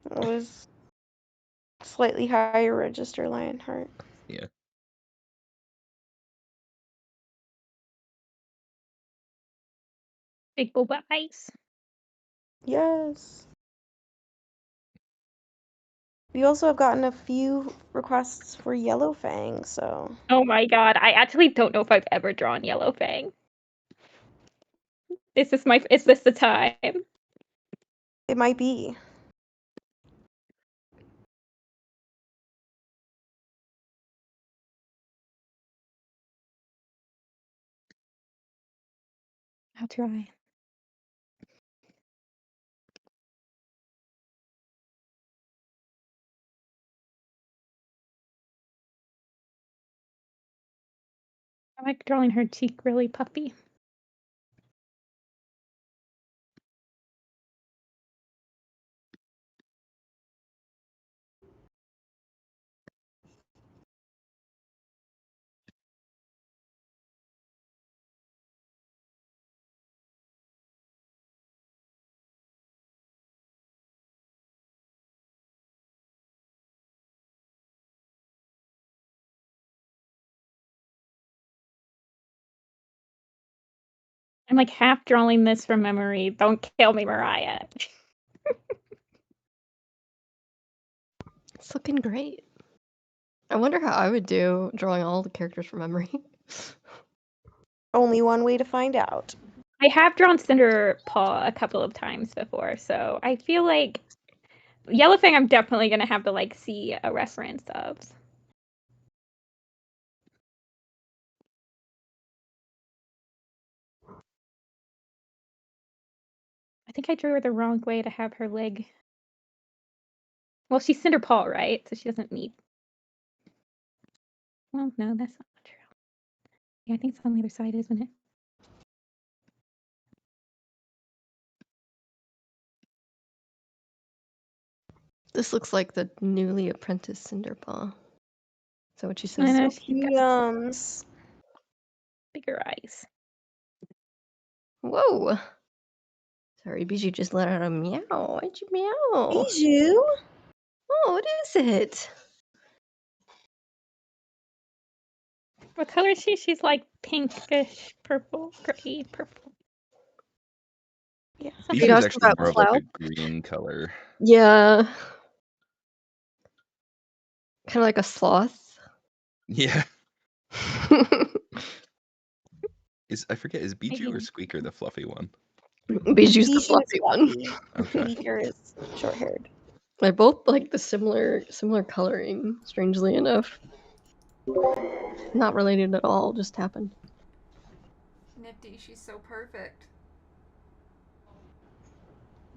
It was slightly higher register Lionheart. Yeah. Big boba ice. Yes. We also have gotten a few requests for Yellow Fang, so Oh my god, I actually don't know if I've ever drawn Yellow Fang. Is this the time? it might be. I'll try. I like drawing her cheek really puffy. I'm like half drawing this from memory. Don't kill me, Mariah. It's looking great. I wonder how I would do drawing all the characters from memory. Only one way to find out. I have drawn Cinder Paw a couple of times before, so I feel like Yellowfang I'm definitely gonna have to like see a reference of. I think I drew her the wrong way to have her leg. Well, she's Cinder Paw, right? So she doesn't need. Well, no, that's not true. Yeah, I think it's on the other side, isn't it? This looks like the newly apprenticed Cinderpaw. Is that what you I said? know So she's got yums. bigger eyes. Whoa! Sorry, Bijou just let out a meow. Why'd you meow? Bijou? Oh, what is it? What color is she? She's like pinkish purple, gray purple. Yeah. You Biju's asking actually about more of like cloud? a green color. Yeah. Kind of like a sloth. Yeah. I forget, is Biju or Squeaker the fluffy one? Biju's the Bijou is fluffy one. Okay. Squeaker is short-haired. They're both like the similar coloring, strangely enough. Not related at all, just happened. Nifty, she's so perfect.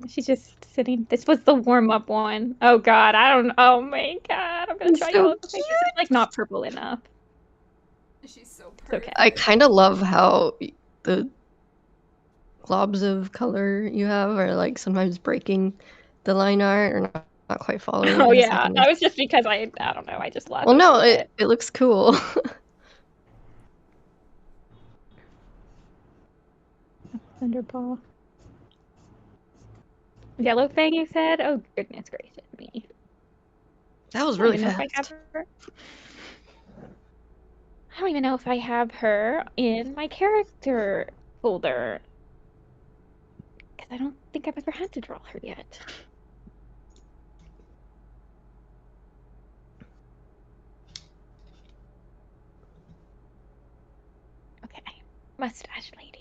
She's just sitting. This was the warm-up one. Oh god, I don't. Oh my god, I'm gonna It's try so yellow. This is like not purple enough. She's so It's perfect. okay. I kind of love how the globs of color you have are like sometimes breaking the line art or not quite following. Oh It has, yeah, like, a that was just because I don't know. I just lost. well, no, it looks cool. Thunderpaw. Yellow Fang, you said? Oh goodness gracious me! That was I don't really even know if I have fast. her. I don't even know if I have her in my character folder because I don't think I've ever had to draw her yet. Okay, mustache lady.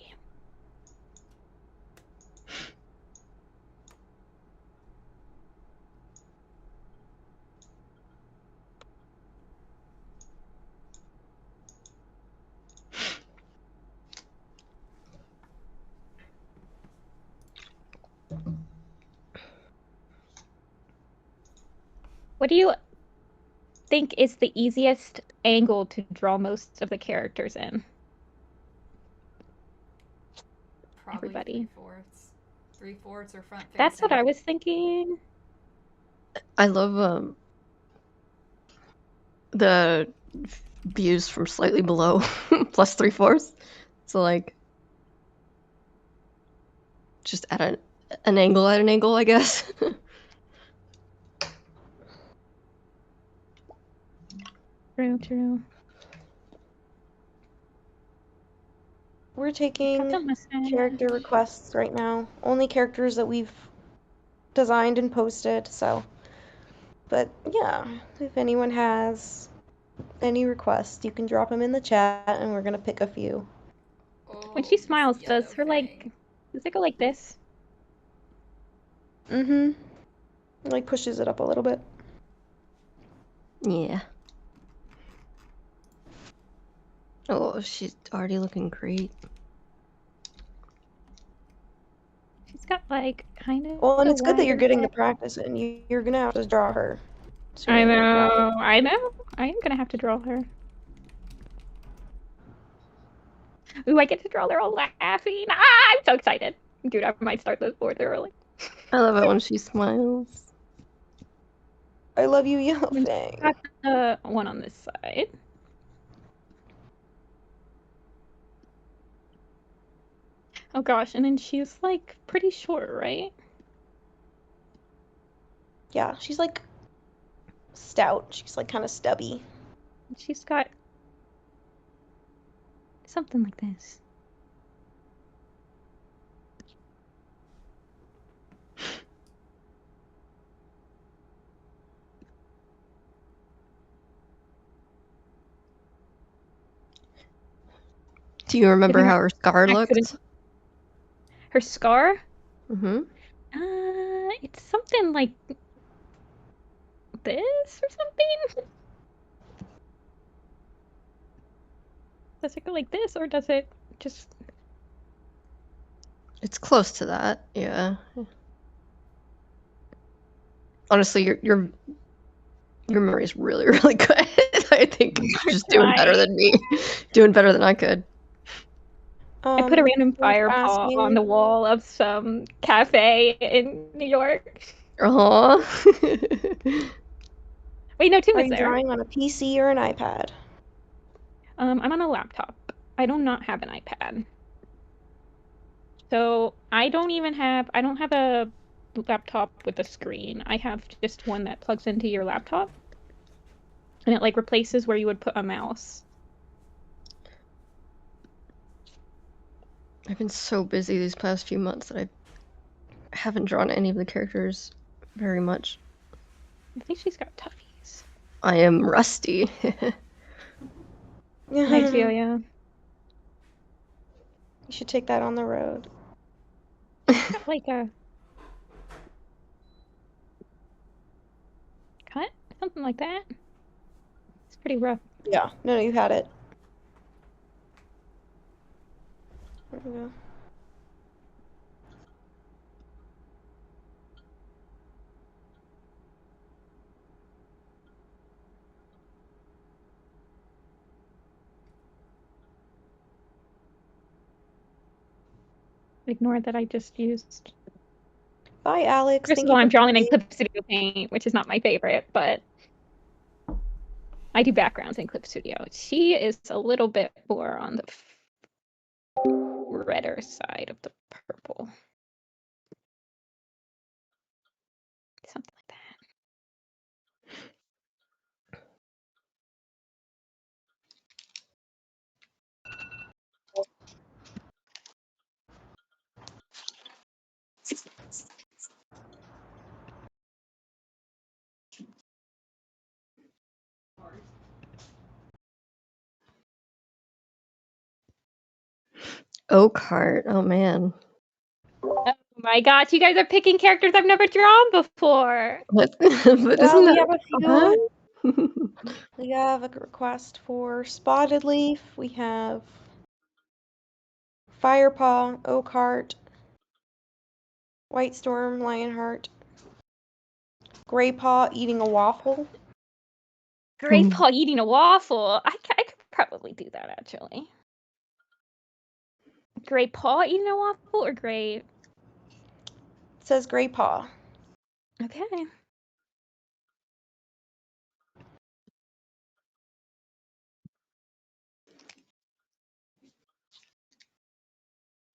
What do you think is the easiest angle to draw most of the characters in? Probably Everybody. 3/4. 3/4 or front facing. That's what I was thinking. I love the views from slightly below plus 3/4. So like just at an angle, I guess. True. We're taking Got the mustache. character requests right now. Only characters that we've designed and posted, so But yeah, if anyone has any requests, you can drop them in the chat, and we're gonna pick a few. When she Oh, smiles, this does her yellow like thing. does it go like this? Mm-hmm. Like pushes it up a little bit. Yeah. Oh, she's already looking great. She's got like kind of. Well, and a it's good that you're wider getting the head. practice, and you're gonna have to draw her. I sooner than later. know. I know. I am gonna have to draw her. Ooh, I get to draw her all laughing. Ah, I'm so excited. Dude, I might start this board early. I love it when she smiles. I love you, Yellow Then Fang. got the one on this side. Oh gosh, and then she's like pretty short, right? Yeah, she's like stout. She's like kind of stubby. She's got something like this. Do you remember how her scar Accident. looked? Her scar? Mm-hmm. It's something like this or something. Does it go like this, or does it just? It's close to that, yeah. Honestly, your memory is really, really good. I think you're just doing better than me. Doing better than I could. I put a random I was fireball on asking- the wall of some cafe in New York. Aw. Wait, no, Tim Are was you there. drawing on a PC or an iPad? I'm on a laptop. I do not have an iPad. So I don't have a laptop with a screen. I have just one that plugs into your laptop. And it like replaces where you would put a mouse. I've been so busy these past few months that I haven't drawn any of the characters very much. I think she's got toughies. I am rusty. I feel ya. You should take that on the road. Got like a cut, something like that. It's pretty rough. Yeah, no, you had it. There we go. Ignore that I just used. Bye, Alex. First Thank of all, you I'm for drawing in playing. Clip Studio Paint, which is not my favorite, but I do backgrounds in Clip Studio. She is a little bit more on the redder side of the purple. Something like that. Oakheart. Oh man. Oh my gosh, you guys are picking characters I've never drawn before. But Well, isn't we that have a few. fun? We have a request for Spotted Leaf. We have Firepaw, Oakheart, White Storm, Lionheart, Greypaw eating a waffle. Greypaw eating a waffle. I could probably do that actually. Greypaw eating a waffle or Grey? It says Greypaw. Okay.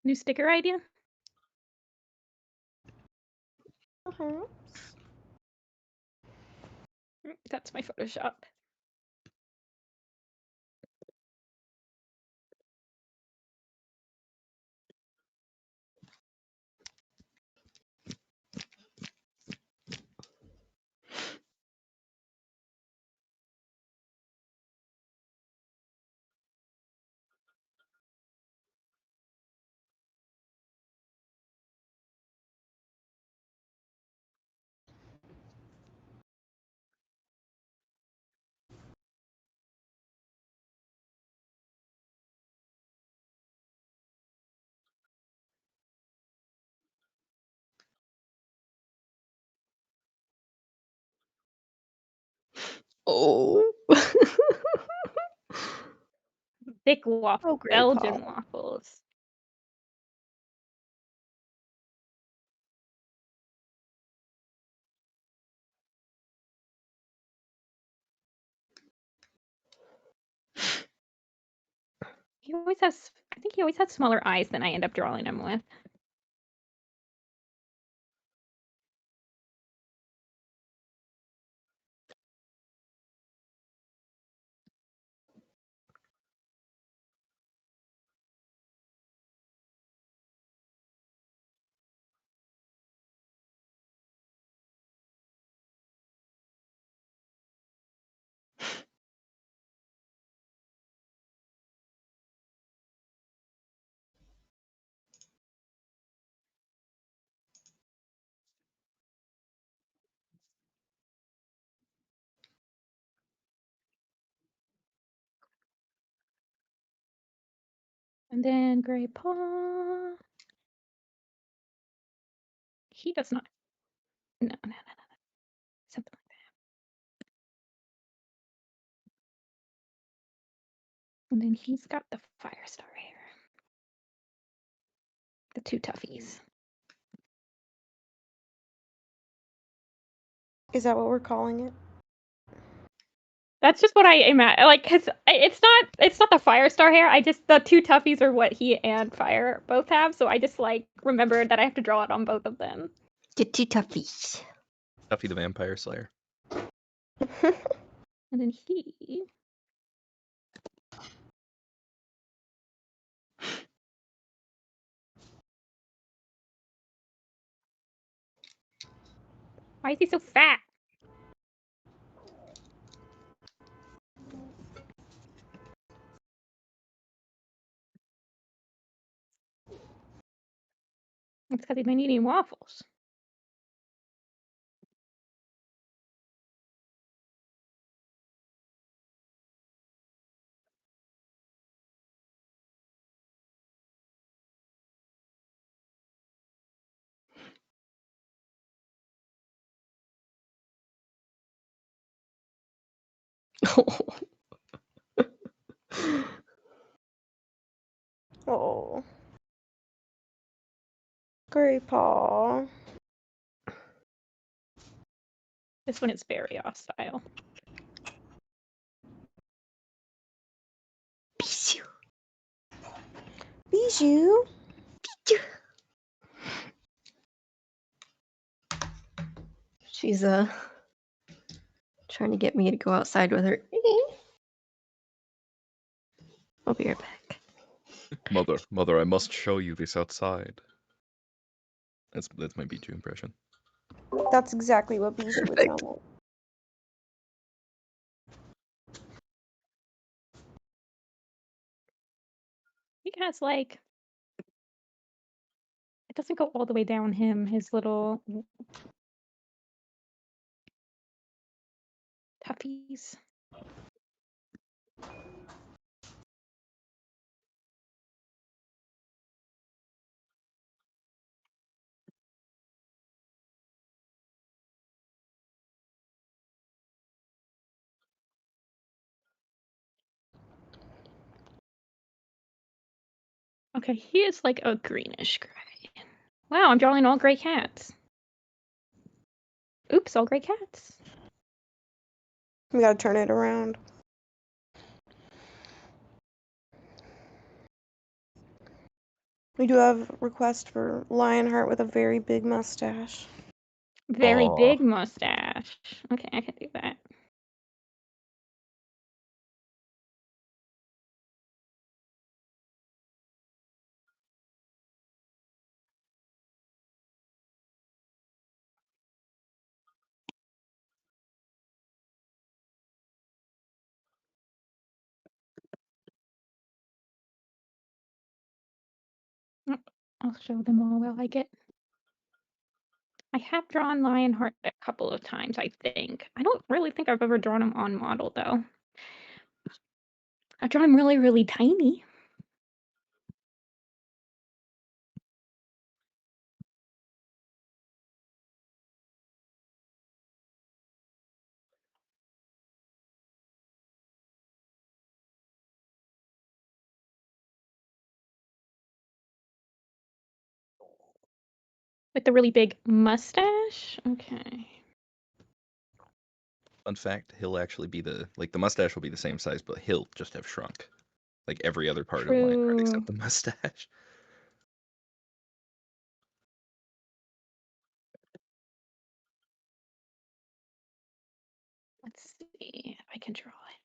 New sticker idea? That's my Photoshop. Oh. Thick waffle, Oh, great, Belgian Paul. waffles. He always has. I think he always has smaller eyes than I end up drawing him with. And then Gray Paw. He does not. No. Something like that. And then he's got the Firestar hair. The two toughies. Is that what we're calling it? That's just what I aim at. Like, cause it's not the Firestar hair. The two toughies are what he and Fire both have. So I just like remembered that I have to draw it on both of them. The two toughies. Tuffy the Vampire Slayer. And then he. Why is he so fat? It's because he's been eating waffles. Oh. Great, Paul. This one is very hostile. Bijou. Bijou. She's trying to get me to go outside with her. I'll be right back. Mother, I must show you this outside. That's my Bijou impression. That's exactly what Bijou would sound like. He has like. It doesn't go all the way down him. His little toughies. Okay, he is like a greenish gray. Wow, I'm drawing all gray cats. Oops, all gray cats. We gotta turn it around. We do have a request for Lionheart with a very big mustache. Very Aw. big mustache. Okay, I can do that. Oh, I'll show them all while I get. I have drawn Lionheart a couple of times, I think. I don't really think I've ever drawn him on model, though. I've drawn him really, really tiny. With the really big mustache? Okay. Fun fact, he'll actually be the mustache will be the same size, but he'll just have shrunk. Like every other part of Lionheart except the mustache. Let's see if I can draw it.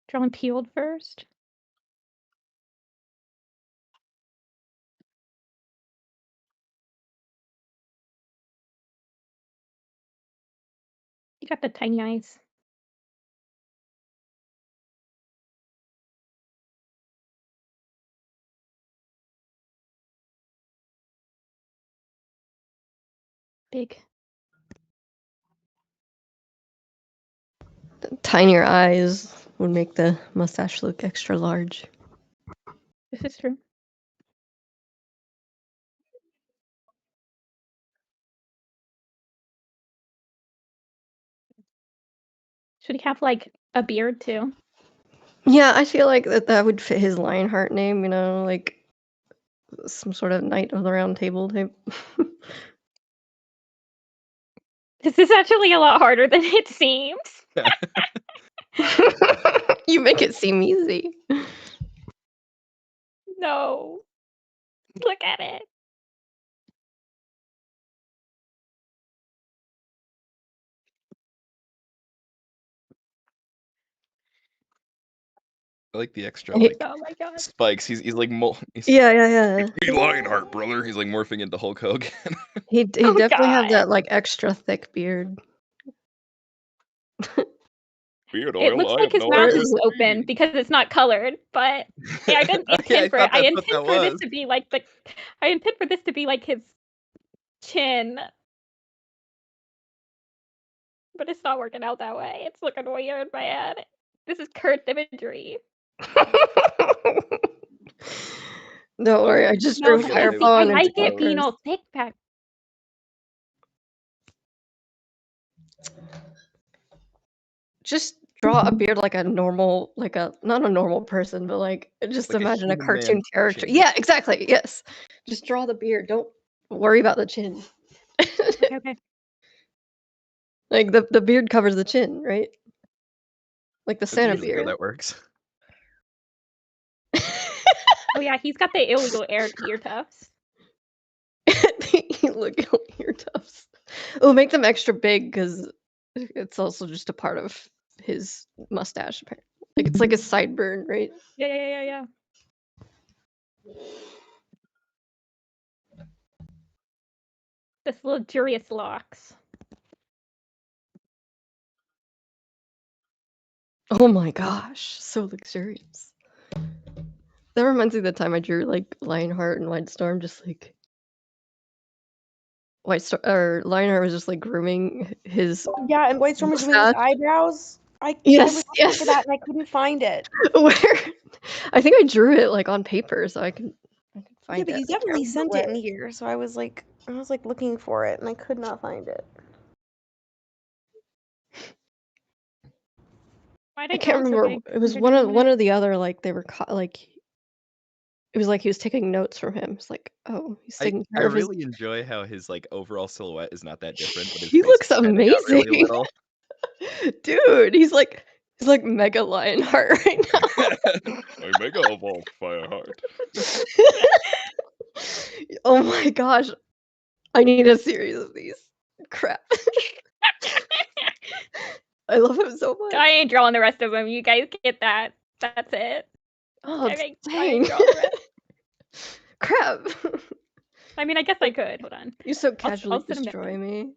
Drawing peeled first. You got the tiny eyes. Big. The tinier eyes would make the mustache look extra large. This is true. Should he have like a beard too? Yeah, I feel like that would fit his Lionheart name, like some sort of Knight of the Round Table type. This is actually a lot harder than it seems. You make it seem easy. No. Look at it. I like the extra Hey- like Oh my god. spikes. He's like he's Yeah. like, "Free Lionheart, brother." He's like morphing into Hulk Hogan. He Oh definitely have God. that like extra thick beard. Beard It oil. looks I like have his no mouth idea is what open means. because it's not colored, but I didn't Yeah, I intend for thought it. I that's what intend that for this was. to be like I intend for this to be like his chin. But it's not working out that way. It's looking weird, man. This is cursed imagery. Don't worry, I just No, drew but Yeah, see, Fireball I and like into it being first. all thick back. Just draw a beard like a normal, not a normal person, but just Like a imagine a human cartoon man character. chin. Yeah, exactly. Yes. Just draw the beard. Don't worry about the chin. Okay. Like the beard covers the chin, right? Like the That's Santa usually how beard. that works. Oh yeah, he's got the illegal ear tufts. Look at ear tufts. Oh, make them extra big because it's also just a part of his mustache. Apparently. Like it's like a sideburn, right? Yeah. This luxurious locks. Oh my gosh, so luxurious. That reminds me of the time I drew like Lionheart and White Storm, just like Lionheart was just like grooming his Yeah, and White Storm was doing his mustache. eyebrows. I Yes, was looking yes. for that and I couldn't find it. Where I think I drew it like on paper, so I can find Yeah, but it. you I can't definitely remember sent it in where. here, so I was like looking for it and I could not find it. Why I did I can't draw so remember. big? It was one or the other. Like they were it was like he was taking notes from him. It's like, oh, he's taking I care of his. really enjoy how his like overall silhouette is not that different, but his He face looks has kinda got really amazing. little. Dude, he's like mega Lionheart right now. I mega evolved Fireheart. Oh my gosh. I need a series of these. Crap. I love him so much. I ain't drawing the rest of them. You guys get that. That's it. Oh, I ain't dang. drawing the rest. Crap. I mean, I guess I could. Hold on. You so I'll casually sit him destroy me.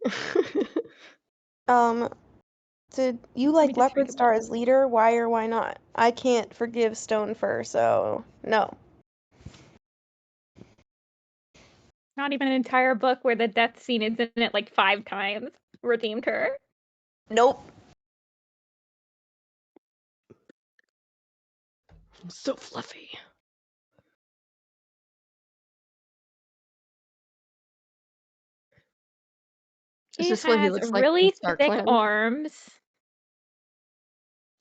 Did you Let me like just Leopard think Star about as leader? Why or why not? I can't forgive Stone Fur, so no. Not even an entire book where the death scene is in it like 5 times redeemed her. Nope. So fluffy. Is He this what he has looks like really in Dark thick Clan? arms.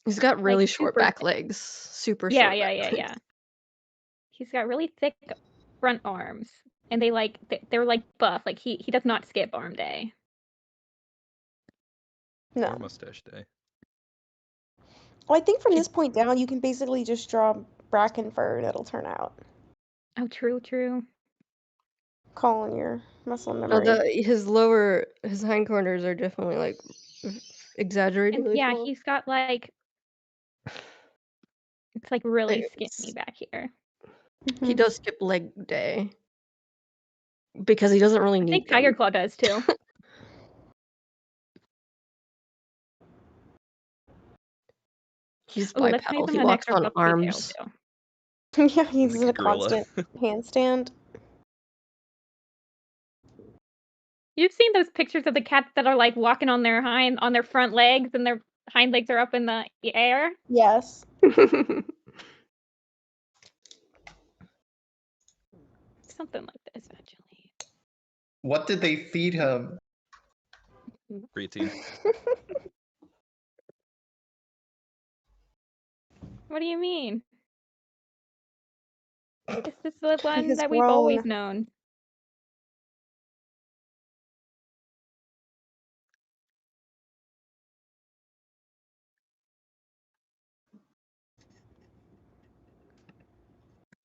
He's got really like, short super back thick. legs. Super Yeah, short yeah, back yeah, legs. yeah. He's got really thick front arms, and they like they're like buff. Like he does not skip arm day. Or No. mustache day. Well, I think from this point down, you can basically just draw bracken fur and it'll turn out. Oh, true, true. Call on your muscle Oh, memory. his hindquarters are definitely like And exaggeratedly yeah, small. he's got like it's like really Like, skinny back here. he Mhm. does skip leg day because he doesn't really I need think them. Tiger Claw does too. He's Oh, let's make bipedal. him He an walks extra on puffy tail arms. too. Yeah, he's Like in a a gorilla. constant handstand. You've seen those pictures of the cats that are like walking on their front legs and their hind legs are up in the air? Yes. Something like this, actually. What did they feed him? Creatine. What do you mean? This is the He one has that we've always grown. known.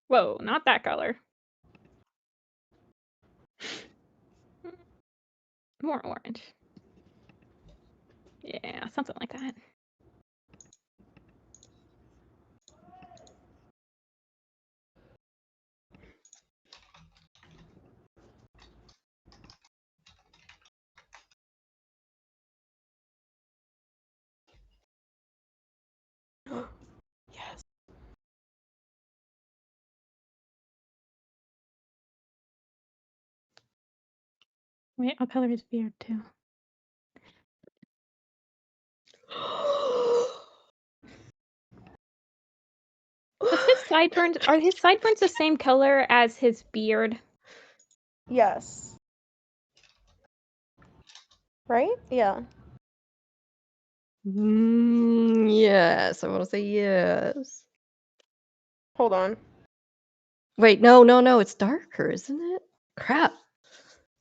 Whoa, not that color. More orange. Yeah, something like that. Yes. Wait, I'll color his beard too. Are his sideburns the same color as his beard? Yes. Right? Yeah. Yes, I want to say yes. Hold on. Wait, no, it's darker, isn't it? Crap.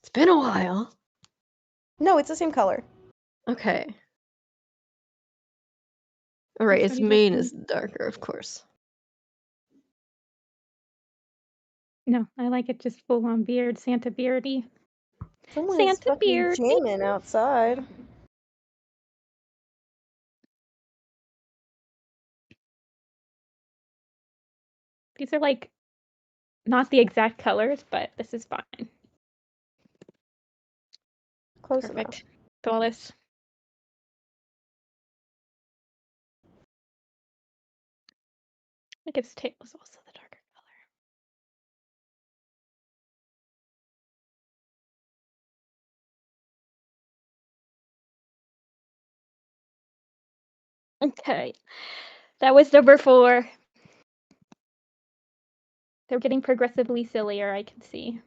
It's been a while. No, it's the same color. Okay. All right, That's its what he's mane looking. is darker, of course. No, I like it just full on beard, Santa beardy. Someone is Santa fucking beardy. jamming outside. These are like not the exact colors, but this is fine. Close Perfect. Flawless. I think its tail is also the darker color. Okay. That was number 4. They're getting progressively sillier, I can see.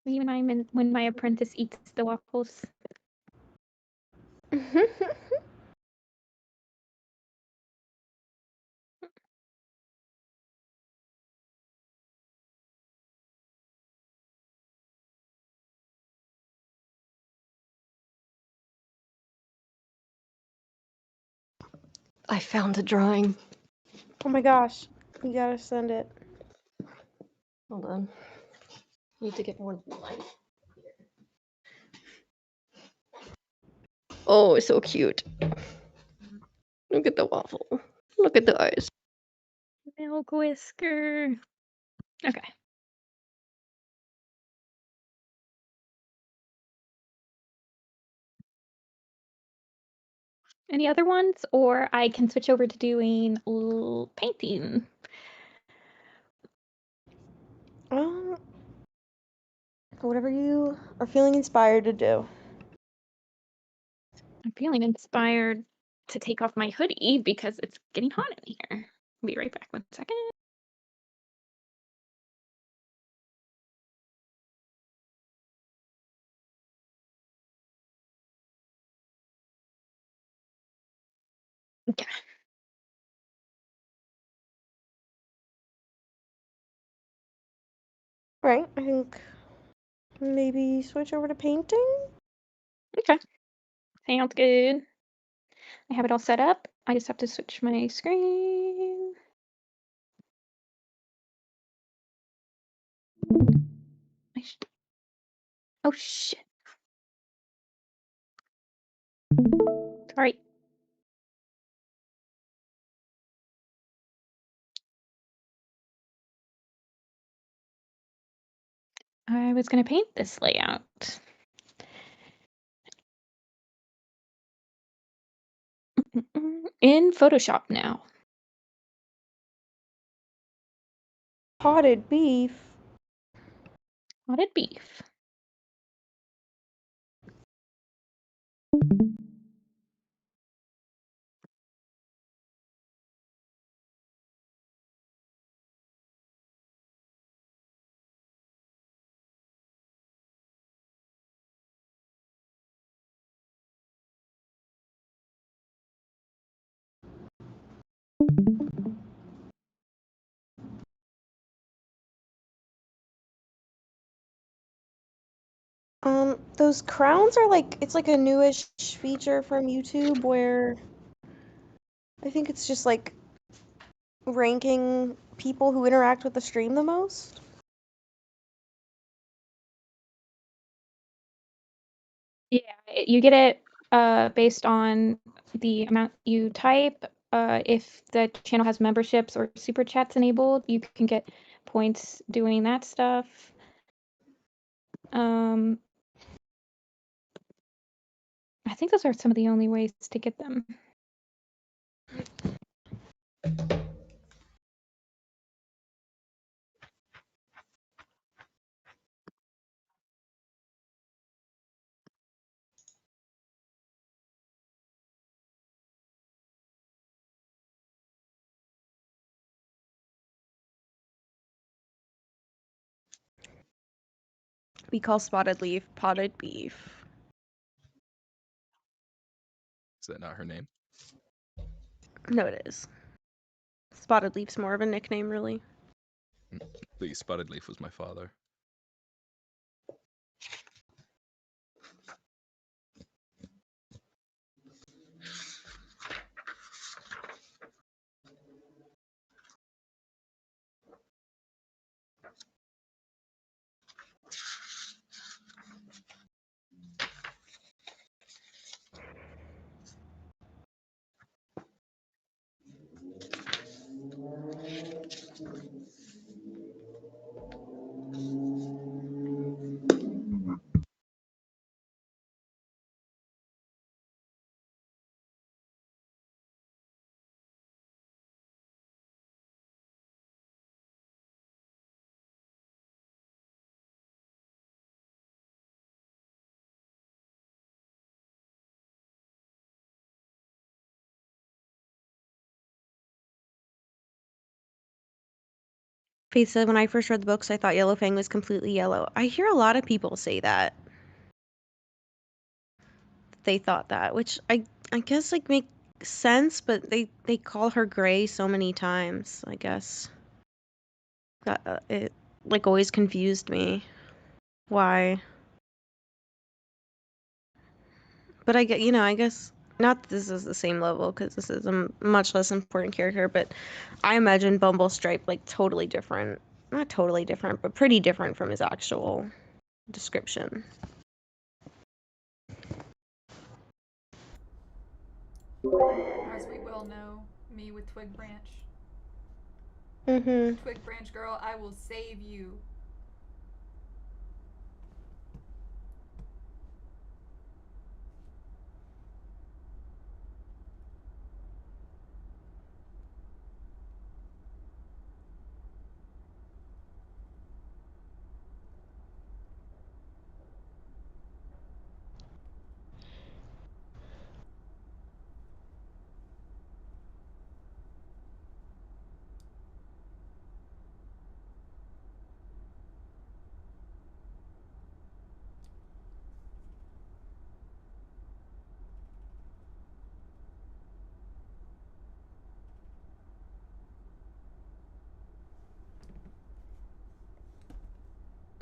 Even when my apprentice eats the waffles. enough. I found the drawing. Oh my gosh. You gotta send it. Hold on. Need to get more light. Oh, it's so cute. Look at the waffle. Look at the eyes. Milk whisker. Okay. Any other ones? Or I can switch over to doing painting. Whatever you are feeling inspired to do. I'm feeling inspired to take off my hoodie because it's getting hot in here. I'll be right back 1 second. Okay. Right, I think maybe switch over to painting? Okay. Sounds good. I have it all set up. I just have to switch my screen. Oh shit. Sorry. I was gonna paint this layout. In Photoshop now. Potted beef. Potted beef. Those crowns are like, it's like a newish feature from YouTube where I think it's just like ranking people who interact with the stream the most. Yeah, you get it based on the amount you type. If the channel has memberships or super chats enabled, you can get points doing that stuff. I think those are some of the only ways to get them. We call spotted leaf potted beef. Is that not her name? No, it is. Spotted leaf's more of a nickname, really. The spotted leaf was my father. Faith said, when I first read the books, I thought Yellowfang was completely yellow. I hear a lot of people say that. They thought that, which I guess like makes sense, but they call her gray so many times, I guess. That it like always confused me. Why? But I get, I guess not that this is the same level because this is a much less important character, but I imagine Bumble Stripe like totally different. Not totally different, but pretty different from his actual description. As we well know, me with Twig Branch. Mm-hmm. Twig Branch girl, I will save you.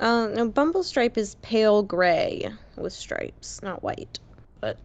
No, Bumble Stripe is pale gray with stripes, not white. But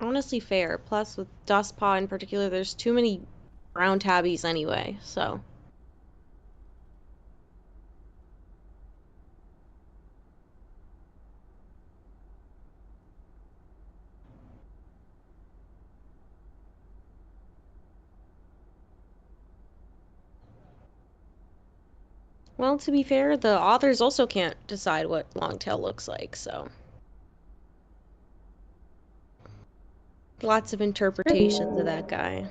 honestly fair. Plus, with Dustpaw in particular, there's too many brown tabbies anyway, so. Well, to be fair, the authors also can't decide what Longtail looks like, so. Lots of interpretations of that guy.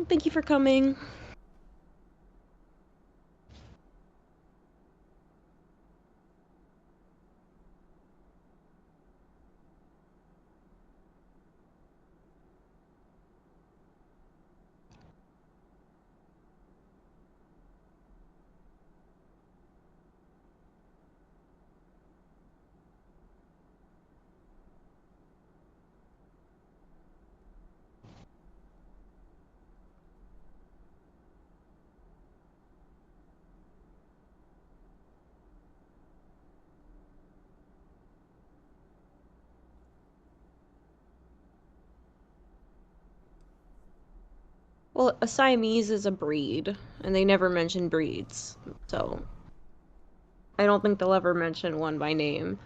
Thank you for coming. Well, a Siamese is a breed, and they never mention breeds, so I don't think they'll ever mention one by name.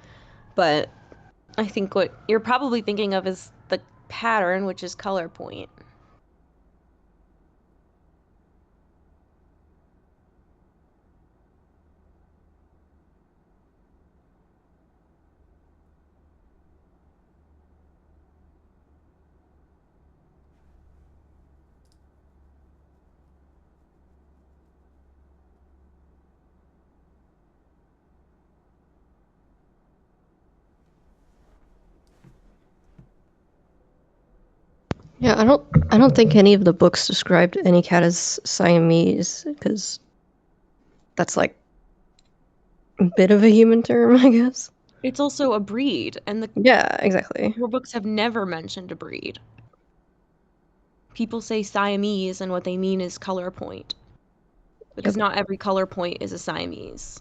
But I think what you're probably thinking of is the pattern, which is color point. Yeah, I don't think any of the books described any cat as Siamese, because that's like a bit of a human term, I guess. It's also a breed, and the Yeah, exactly. your books have never mentioned a breed. People say Siamese, and what they mean is color point. Because Yep. not every color point is a Siamese.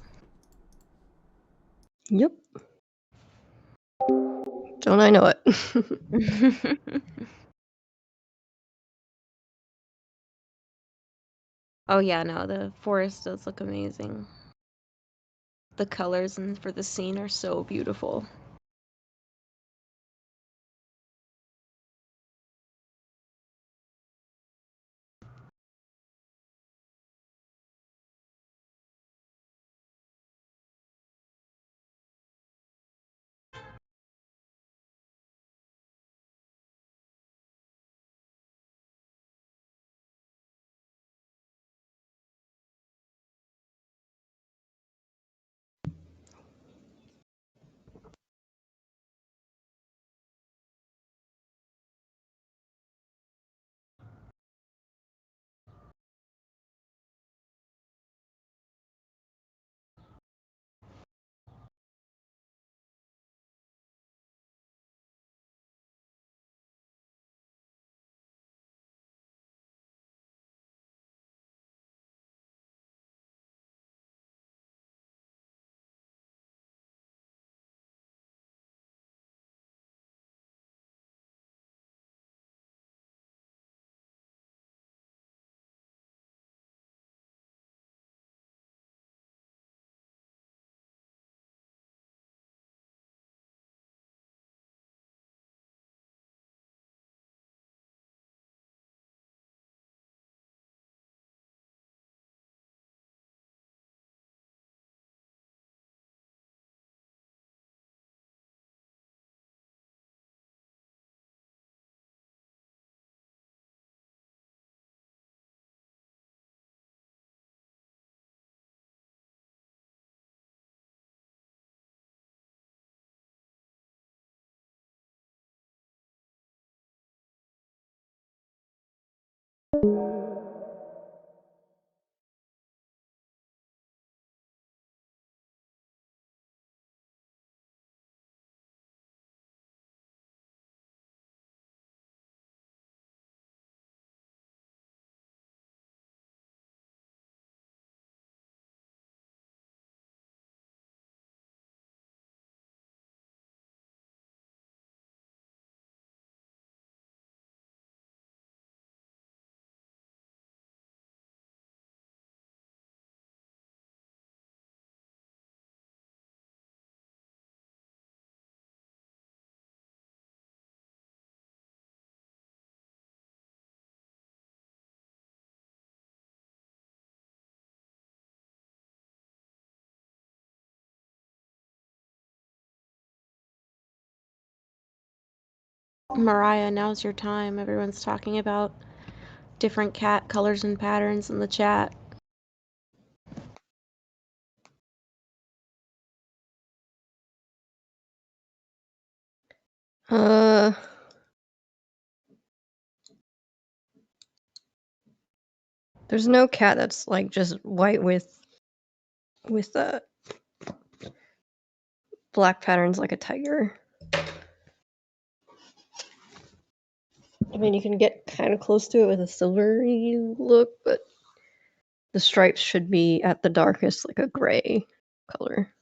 Yep. Don't I know it? Oh yeah, no, the forest does look amazing. The colors and for the scene are so beautiful. Mariah, now's your time. Everyone's talking about different cat colors and patterns in the chat. There's no cat that's like just white with black patterns like a tiger. I mean, you can get kind of close to it with a silvery look, but the stripes should be at the darkest like a gray color.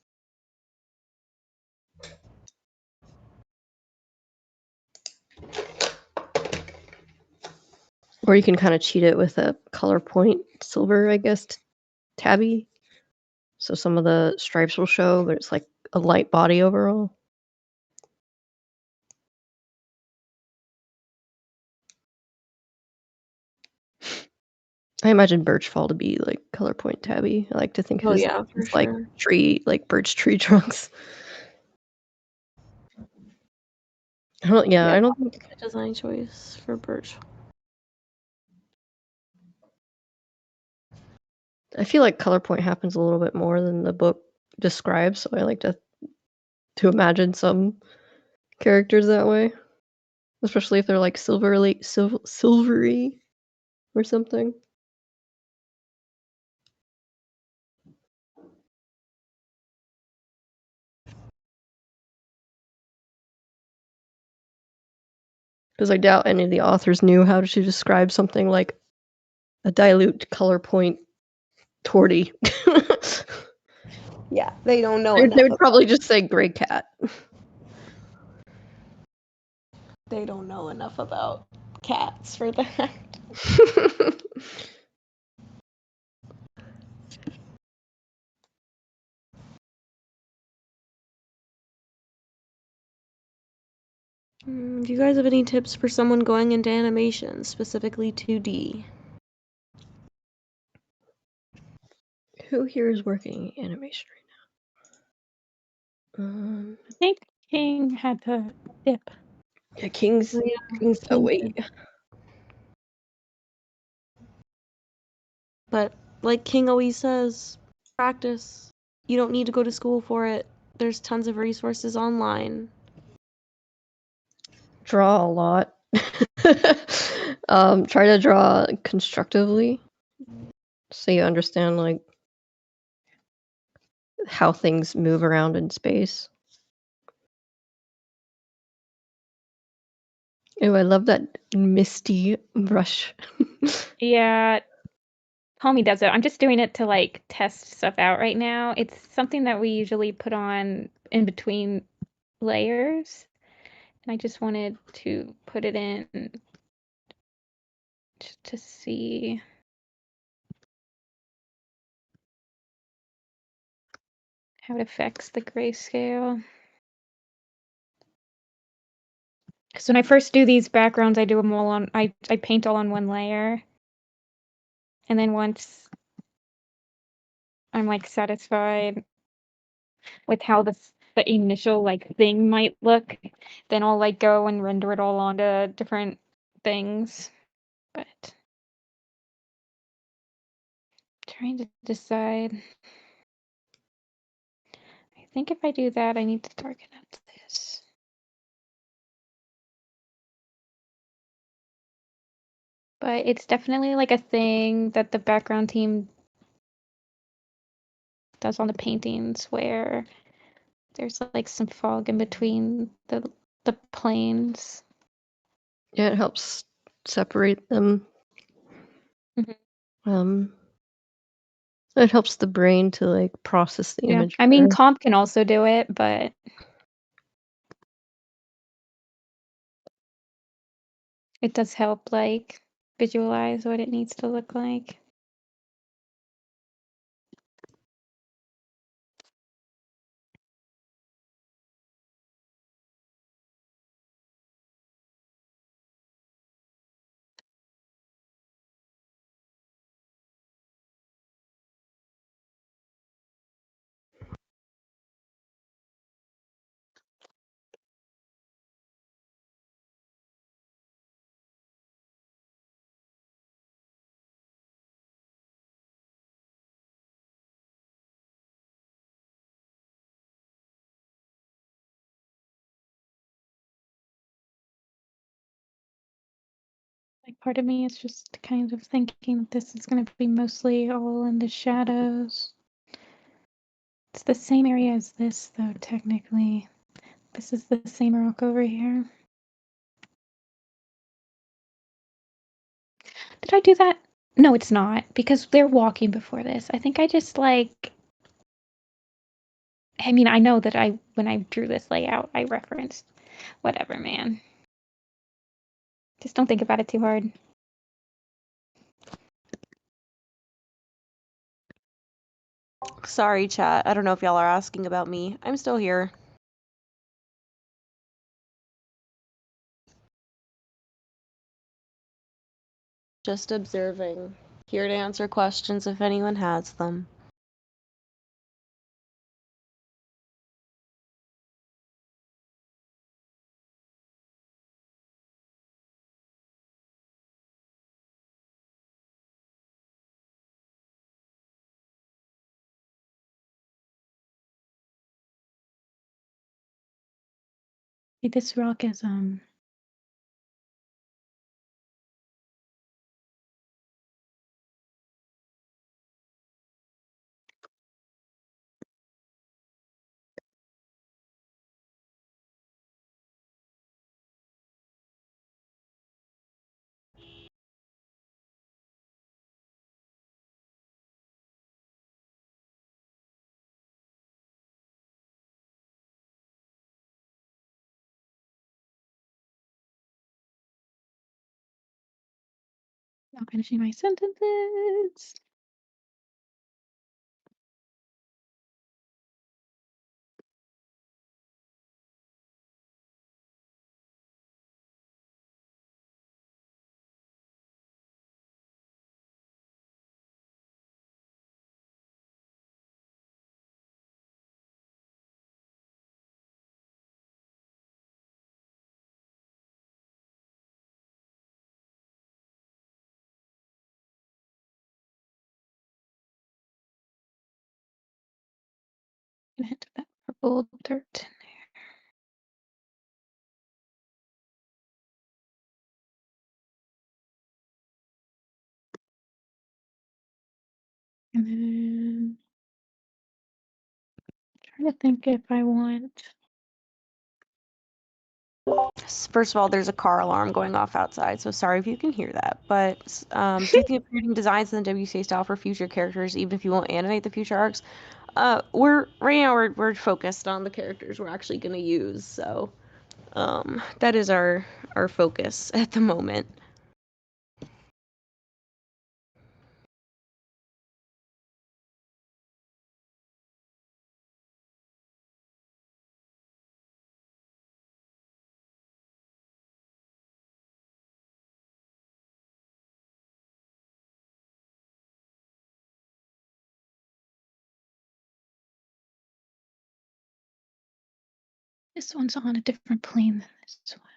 Or you can kind of cheat it with a color point silver, I guess, tabby. So some of the stripes will show, but it's like a light body overall. I imagine birchfall to be like color point tabby. I like to think of it as like tree, like birch tree trunks. I don't think a design choice for birch. I feel like color point happens a little bit more than the book describes, so I like to imagine some characters that way. especially if they're like silvery or something. Because I doubt any of the authors knew how to describe something like a dilute color point tortie. Yeah, they don't know They enough. would probably just say gray cat. They don't know enough about cats for that. Do you guys have any tips for someone going into animation, specifically 2D? Who here is working in animation right now? I think King had to dip. Yeah, King's. Oh wait. But like King always says, practice. You don't need to go to school for it. There's tons of resources online. Draw a lot. Try to draw constructively, so you understand like how things move around in space. Oh, I love that misty brush. Yeah, Homie does it. I'm just doing it to like test stuff out right now. It's something that we usually put on in between layers. And I just wanted to put it in just to see how it affects the grayscale. Because when I first do these backgrounds, I do them all on, I paint all on one layer. And then once I'm like satisfied with how the initial like thing might look, then I'll like go and render it all onto different things. But trying to decide. I think if I do that, I need to darken up this. But it's definitely like a thing that the background team does on the paintings where there's like some fog in between the planes. Yeah, it helps separate them. It helps the brain to like process the image. I mean, better. comp can also do it, but it does help like visualize what it needs to look like. Like part of me is just kind of thinking that this is going to be mostly all in the shadows. It's the same area as this, though, technically. This is the same rock over here. Did I do that? No, it's not, because they're walking before this. I think I just like... I mean, I know that when I drew this layout, I referenced whatever, man. Just don't think about it too hard. Sorry, chat. I don't know if y'all are asking about me. I'm still here. Just observing. Here to answer questions if anyone has them. This rock is Now finishing my sentences. Gonna hit that purple dirt in there. And then trying to think if I want. First of all, there's a car alarm going off outside, so sorry if you can hear that. But do you think of creating designs in the WCA style for future characters, even if you won't animate the future arcs? We're focused on the characters we're actually going to use, so that is our focus at the moment. This one's on a different plane than this one.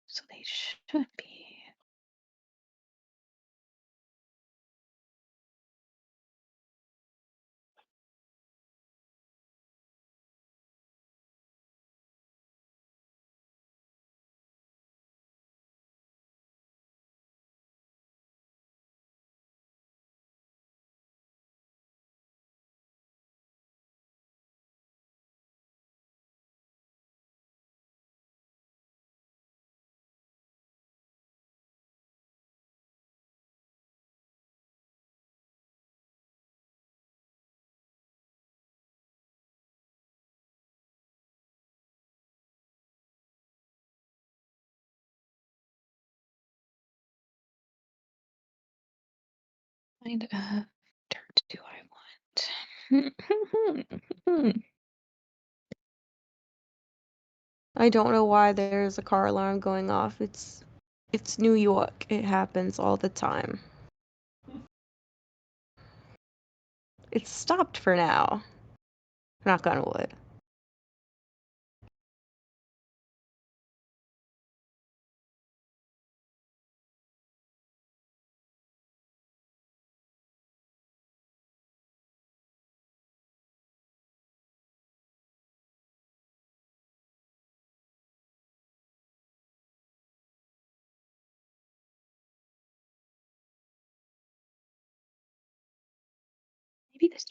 So they should be. Kind of dirt do I want? I don't know why there's a car alarm going off. It's New York. It happens all the time. It's stopped for now. Knock on wood. Maybe this.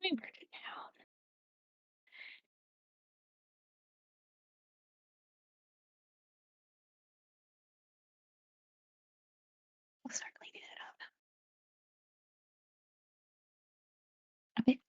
Let me merge it now. I'll start cleaning it up. it.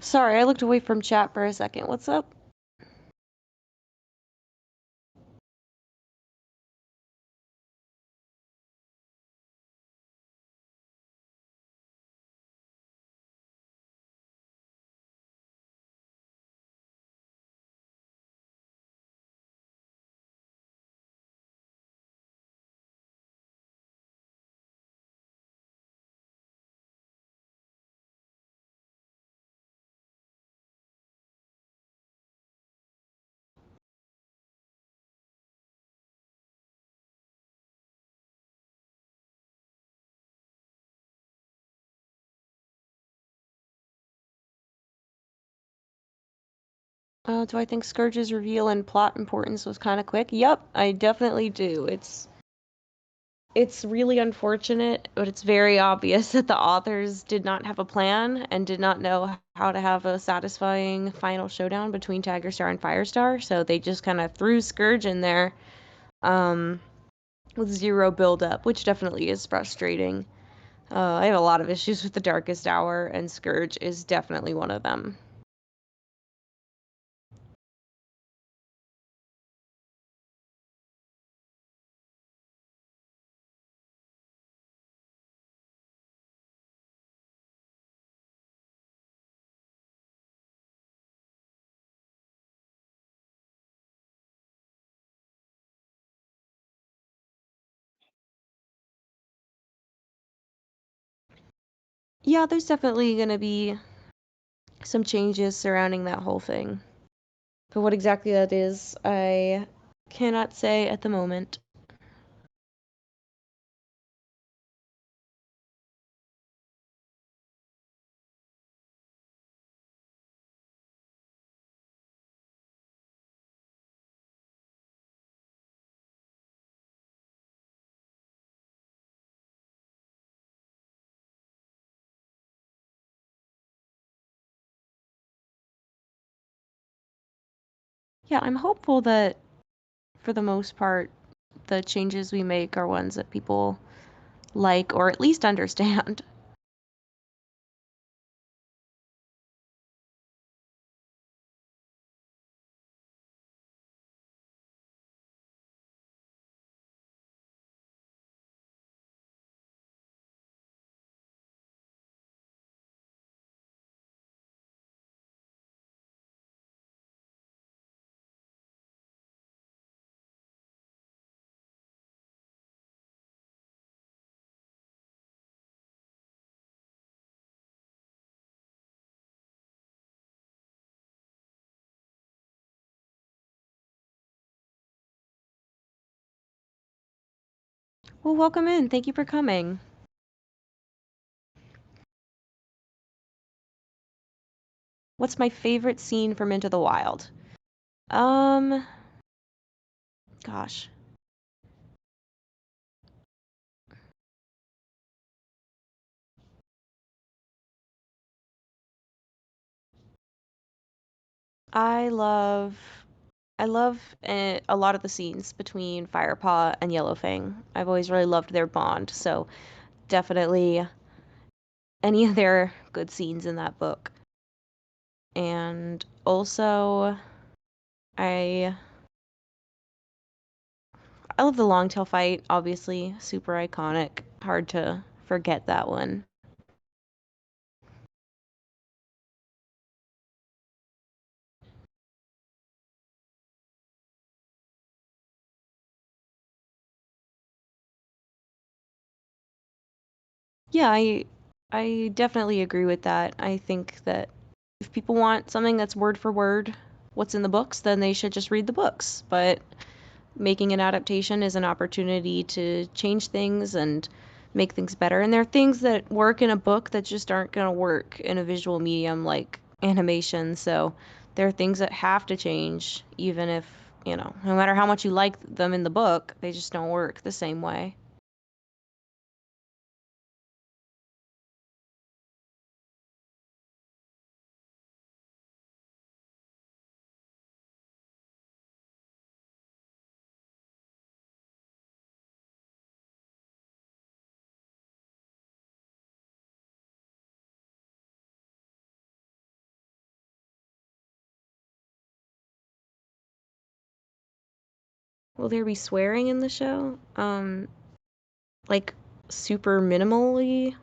Sorry, I looked away from chat for a second. What's up? Do I think Scourge's reveal and plot importance was kind of quick? Yep, I definitely do. It's really unfortunate, but it's very obvious that the authors did not have a plan and did not know how to have a satisfying final showdown between Tigerstar and Firestar, so they just kind of threw Scourge in there with zero build-up, which definitely is frustrating. I have a lot of issues with the Darkest Hour, and Scourge is definitely one of them. Yeah, there's definitely going to be some changes surrounding that whole thing. But what exactly that is, I cannot say at the moment. Yeah, I'm hopeful that for the most part, the changes we make are ones that people like or at least understand. Well, welcome in. Thank you for coming. What's my favorite scene from Into the Wild? Gosh. I love a lot of the scenes between Firepaw and Yellowfang. I've always really loved their bond, so definitely any of their good scenes in that book. And also, I love the Longtail fight, obviously, super iconic. Hard to forget that one. Yeah, I definitely agree with that. I think that if people want something that's word for word what's in the books, then they should just read the books. But making an adaptation is an opportunity to change things and make things better. And there are things that work in a book that just aren't going to work in a visual medium like animation. So there are things that have to change, even if, no matter how much you like them in the book, they just don't work the same way. Will there be swearing in the show? Like super minimally?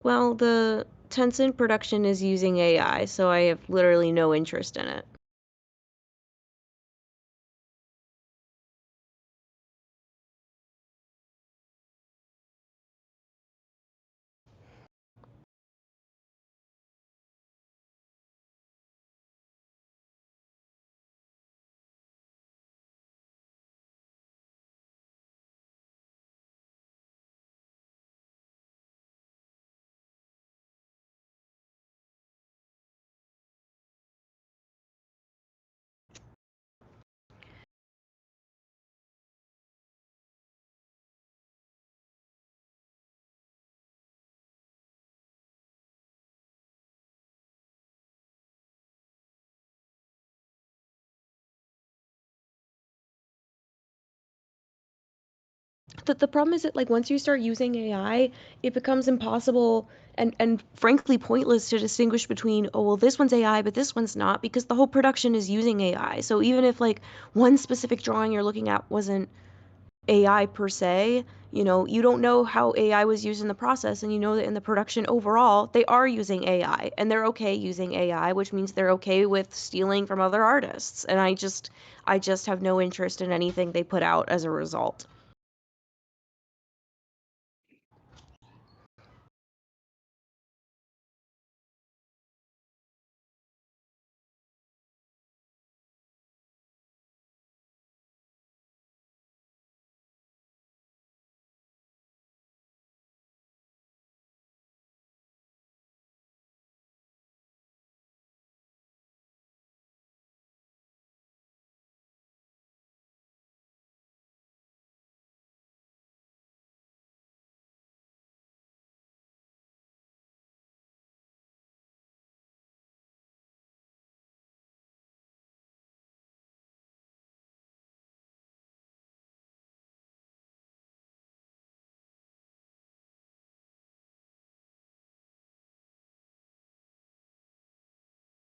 Well, the Tencent production is using AI, so I have literally no interest in it. The problem is that like once you start using AI, it becomes impossible and frankly pointless to distinguish between, oh well this one's AI but this one's not, because the whole production is using AI. So even if like one specific drawing you're looking at wasn't AI per se, you know, you don't know how AI was used in the process, and you know that in the production overall they are using AI and they're okay using AI, which means they're okay with stealing from other artists. And I just have no interest in anything they put out as a result.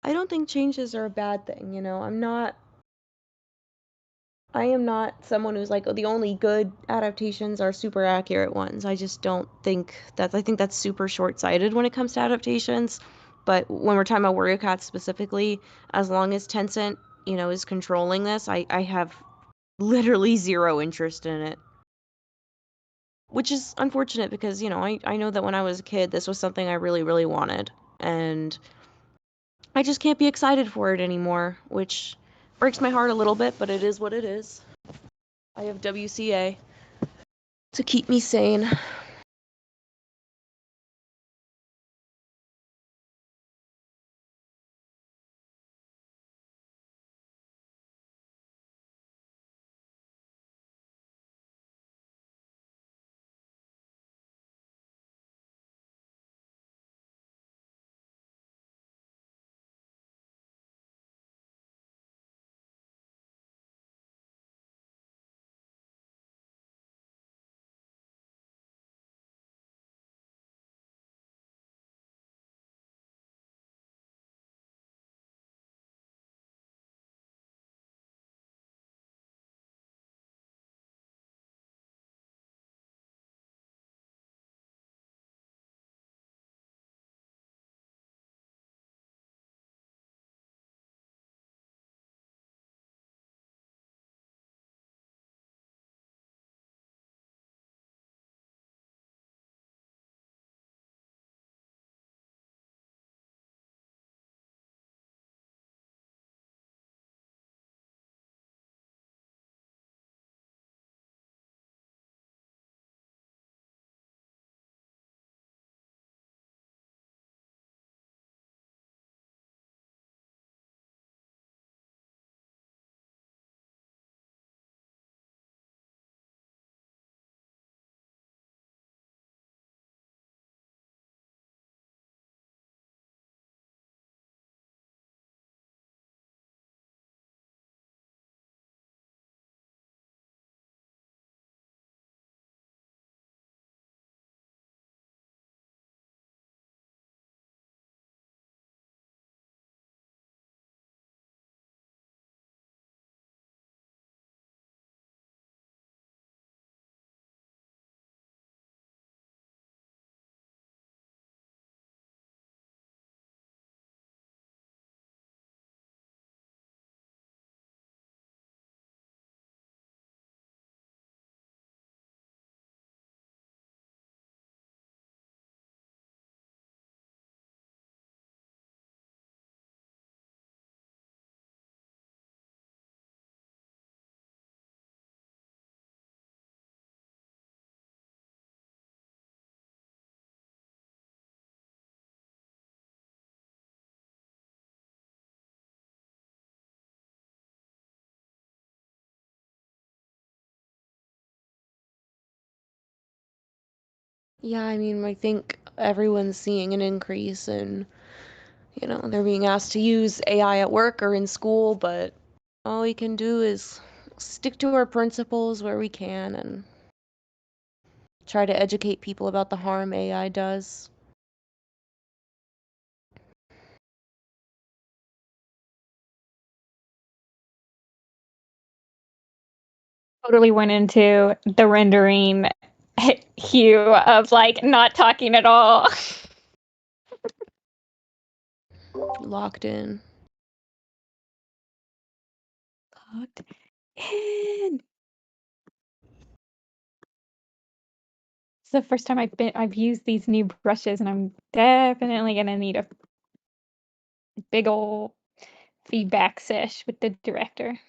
I don't think changes are a bad thing, you know. I am not someone who's like, oh, the only good adaptations are super accurate ones. I just don't think I think that's super short-sighted when it comes to adaptations. But when we're talking about Warrior Cats specifically, as long as Tencent, you know, is controlling this, I have literally zero interest in it. Which is unfortunate because, you know, I know that when I was a kid, this was something I really, really wanted. And I just can't be excited for it anymore, which breaks my heart a little bit, but it is what it is. I have WCA to keep me sane. Yeah, I mean, I think everyone's seeing an increase in, they're being asked to use AI at work or in school, but all we can do is stick to our principles where we can and try to educate people about the harm AI does. Totally went into the rendering hue of like not talking at all. Locked in. Locked in. It's the first time I've used these new brushes, and I'm definitely gonna need a big ol' feedback sesh with the director.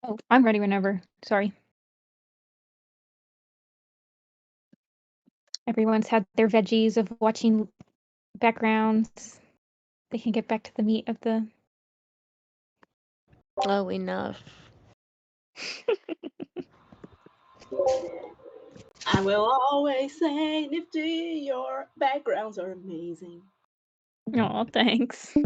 Oh, I'm ready whenever. Sorry. Everyone's had their veggies of watching backgrounds. They can get back to the meat of the. Oh, enough. I will always say, Nifty, your backgrounds are amazing. Oh, thanks.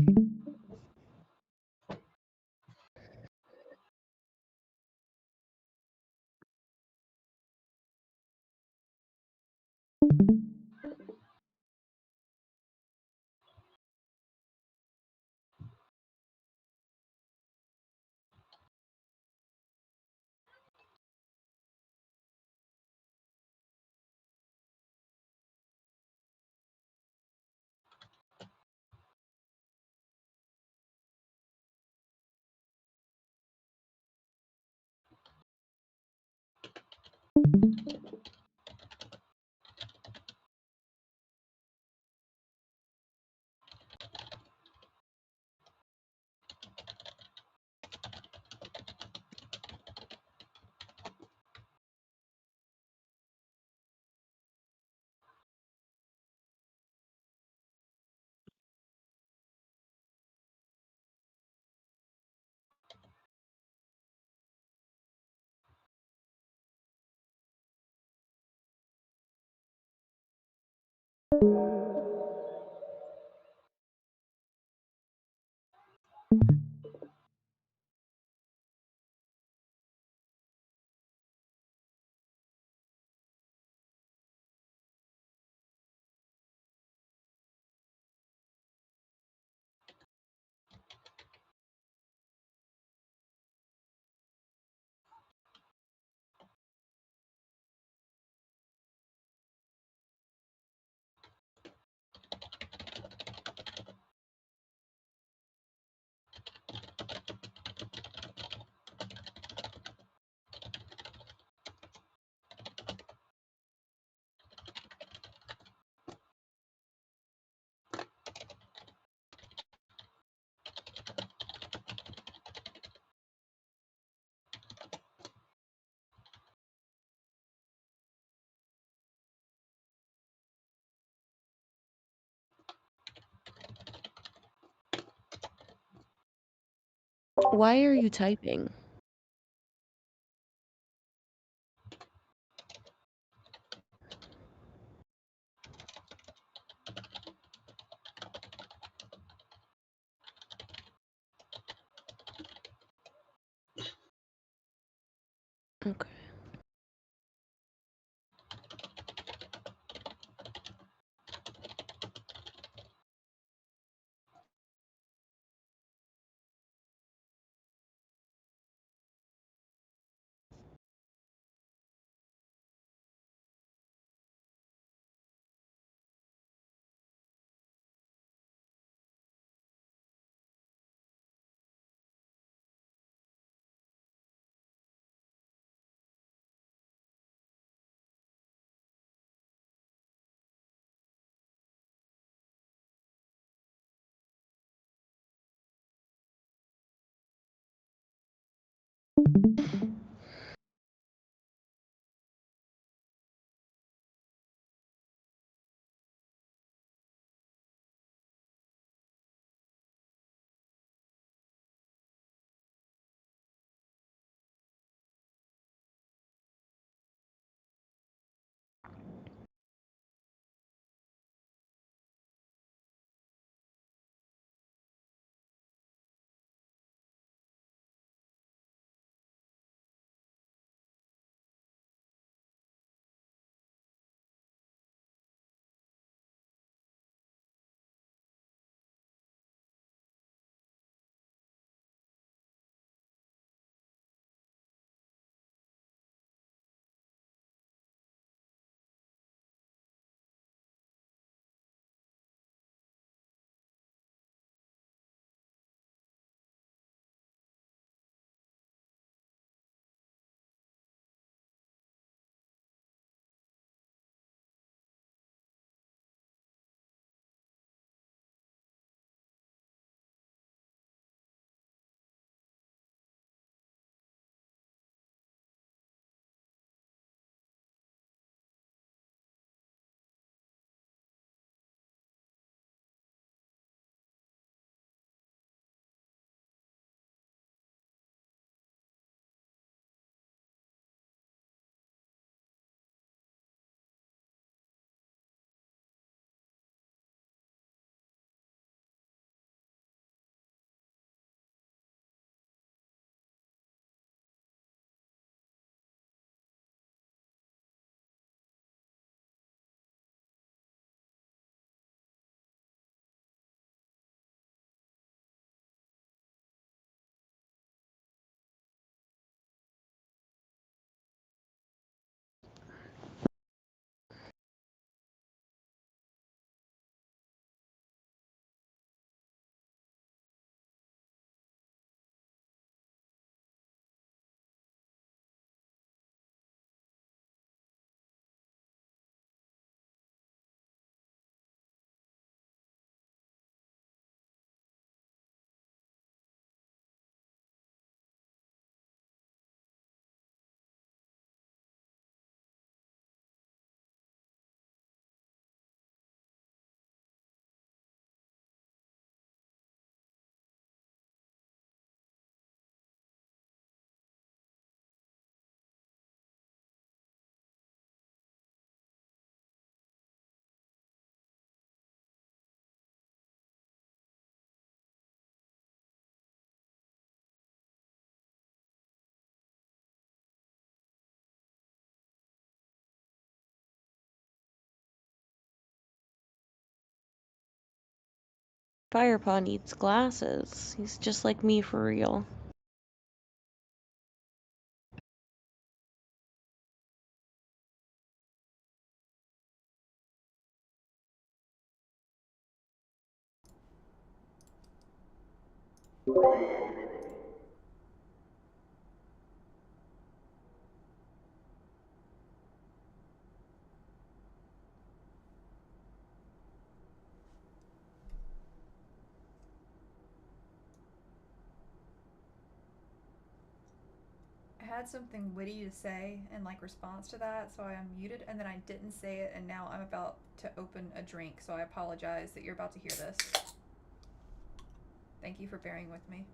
Why are you typing? Okay. Firepaw needs glasses. He's just like me for real. I had something witty to say in like response to that, so I unmuted and then I didn't say it, and now I'm about to open a drink, so I apologize that you're about to hear this. Thank you for bearing with me.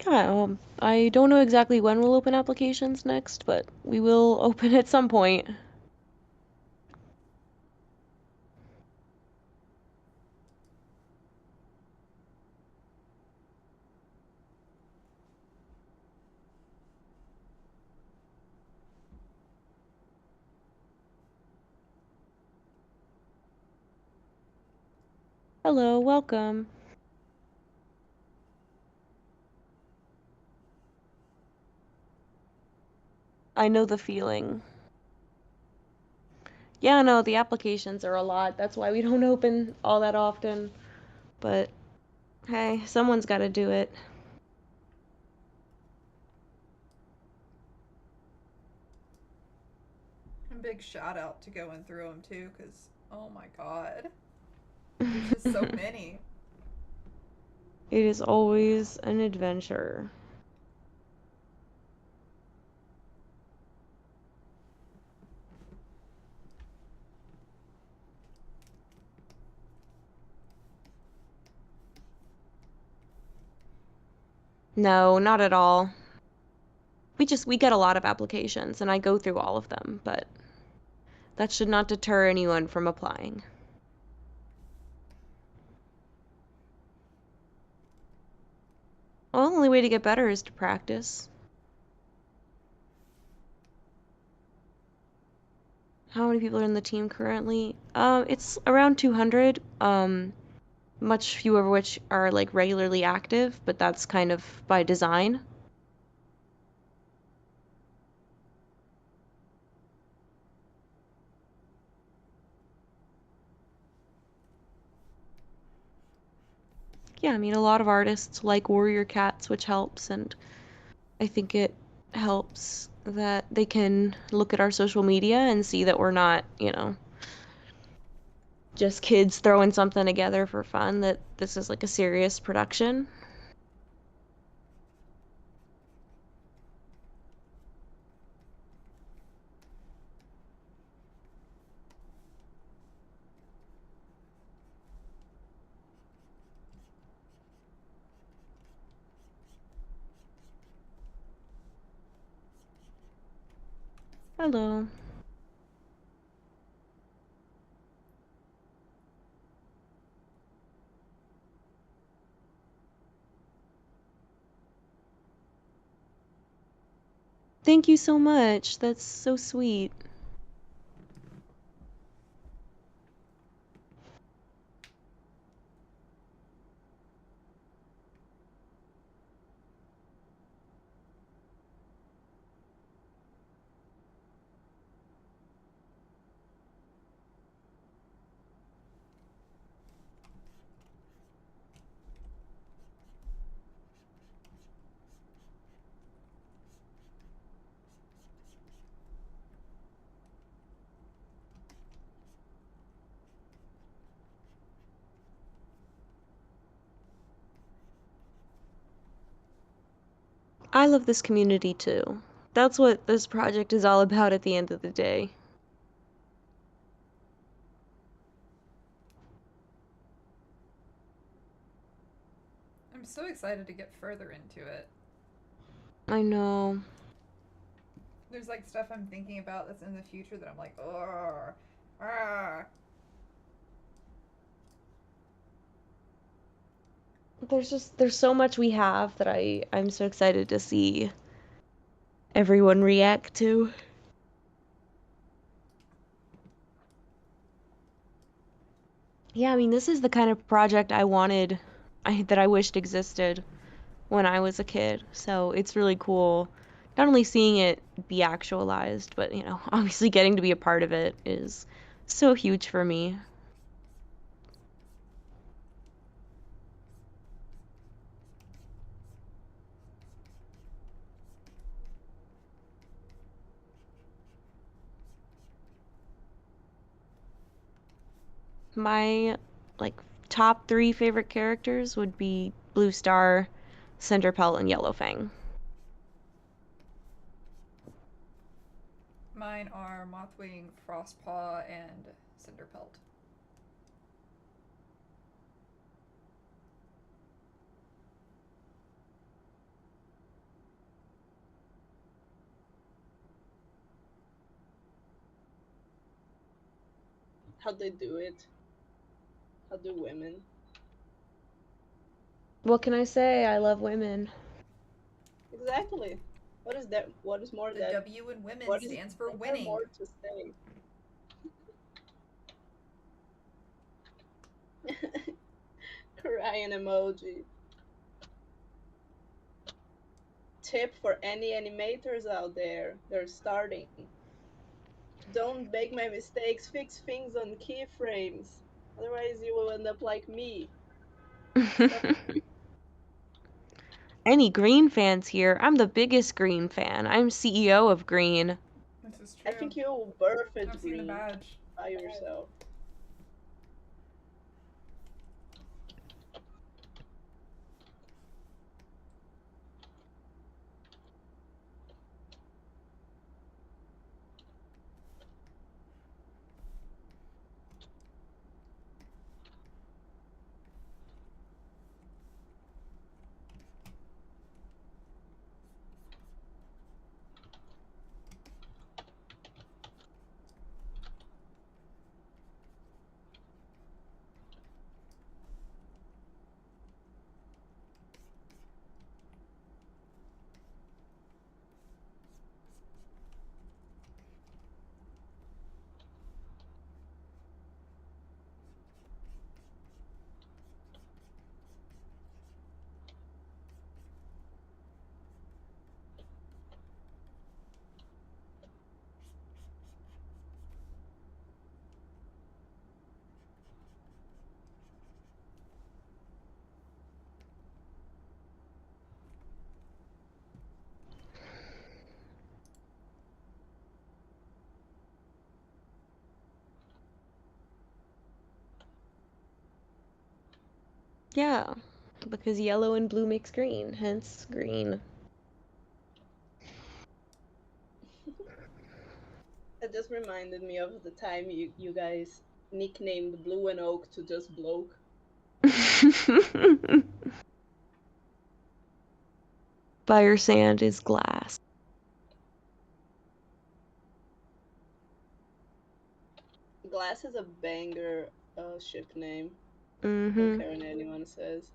Yeah, I don't know exactly when we'll open applications next, but we will open at some point. Hello, welcome. I know the feeling. Yeah, no, the applications are a lot. That's why we don't open all that often. But hey, someone's got to do it. A big shout out to going through them too, because oh my god, there's just so many. It is always an adventure. No, not at all. We get a lot of applications and I go through all of them, but that should not deter anyone from applying. Well, the only way to get better is to practice. How many people are in the team currently? It's around 200. Much fewer of which are like regularly active, but that's kind of by design. Yeah, I mean, a lot of artists like warrior cats, which helps, and I think it helps that they can look at our social media and see that we're not, just kids throwing something together for fun, that this is like a serious production. Hello. Thank you so much. That's so sweet. I love this community too. That's what this project is all about at the end of the day. I'm so excited to get further into it. I know. There's like stuff I'm thinking about that's in the future that I'm like, oh, There's so much we have that I'm so excited to see everyone react to. Yeah, I mean, this is the kind of project I wanted, that I wished existed when I was a kid. So it's really cool, not only seeing it be actualized, but, you know, obviously getting to be a part of it is so huge for me. My, like, top 3 favorite characters would be Blue Star, Cinderpelt, and Yellowfang. Mine are Mothwing, Frostpaw, and Cinderpelt. How'd they do it? How do women? What can I say? I love women. Exactly. What is that? What is more The that? W in women What is stands for there winning. more to say? Crying emoji. Tip for any animators out there. They're starting. Don't make my mistakes. Fix things on keyframes. Otherwise, you will end up like me. Any Green fans here? I'm the biggest Green fan. I'm CEO of Green. This is true. I think you'll birth it I've seen the green badge. by yourself. Yeah, because yellow and blue makes green, hence green. That just reminded me of the time you guys nicknamed Blue and Oak to just Bloke. Fire sand is glass. Glass is a banger ship name. Mm-hmm. Don't care what anyone says.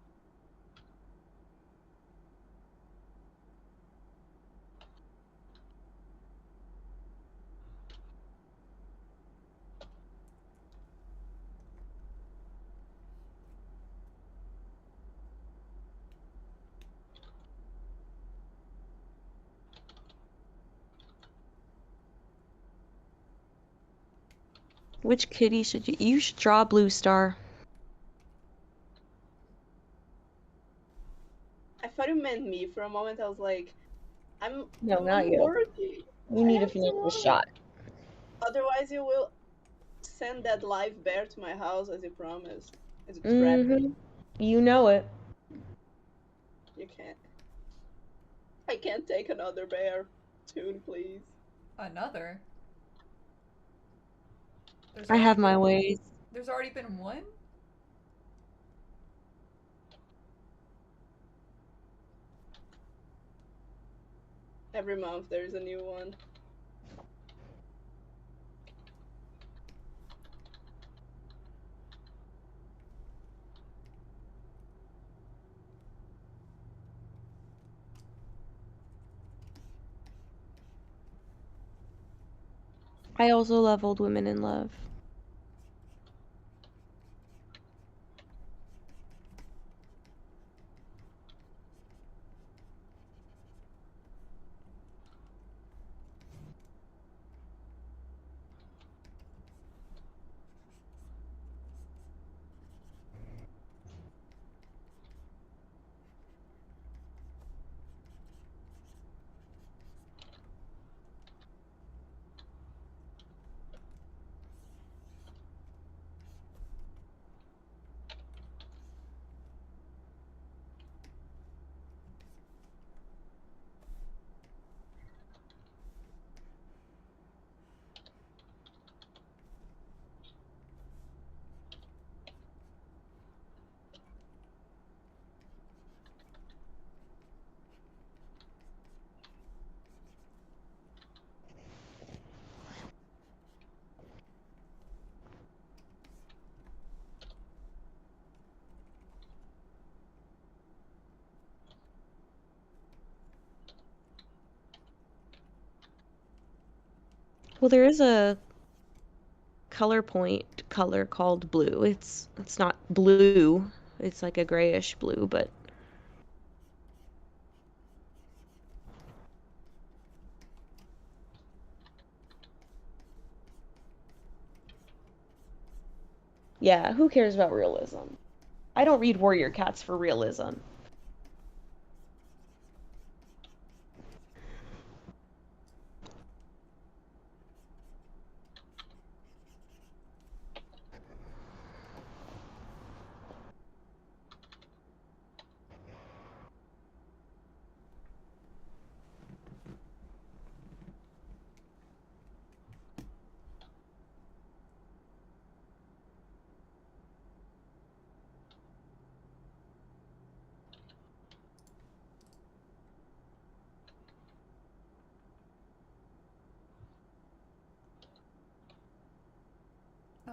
Which kitty should you? You should draw Blue Star. I thought you meant me for a moment. I was like, I'm No, not you. worthy. You need to finish the shot. Otherwise, you will send that live bear to my house as you promised. As you threatened. Mm-hmm. You know it. You can't. I can't take another bear. Toon, please. Another? I have my ways. There's already been one? Every month there's a new one. I also love Old Women in Love. Well, there is a color point color called blue. It's not blue. It's like a grayish blue, but yeah, who cares about realism? I don't read Warrior Cats for realism.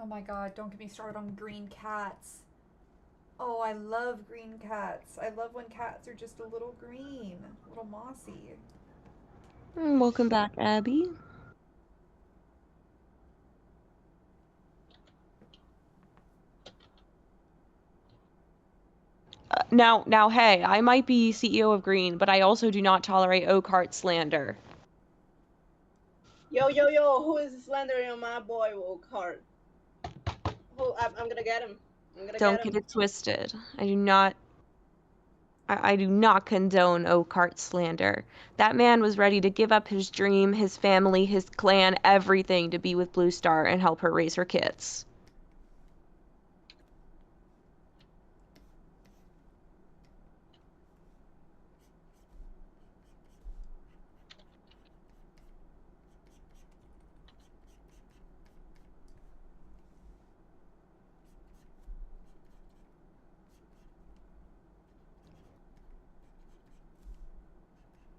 Oh my god, don't get me started on green cats. Oh, I love green cats. I love when cats are just a little green, a little mossy. Welcome back, Abby. Now, hey, I might be CEO of Green, but I also do not tolerate Oakheart slander. Yo, who is slandering on my boy Wolcart? I'm gonna get him. Don't get it twisted. I do not condone Oakheart slander. That man was ready to give up his dream, his family, his clan, everything to be with Blue Star and help her raise her kids.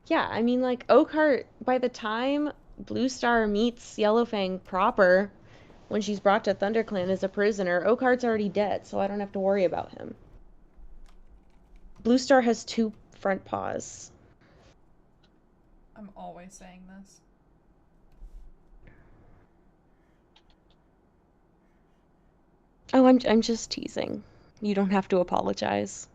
Yeah, I mean, like, Oakheart, by the time Blue Star meets Yellowfang proper, when she's brought to ThunderClan as a prisoner, Oakheart's already dead, so I don't have to worry about him. Blue Star has 2 front paws. I'm always saying this. Oh, I'm just teasing. You don't have to apologize.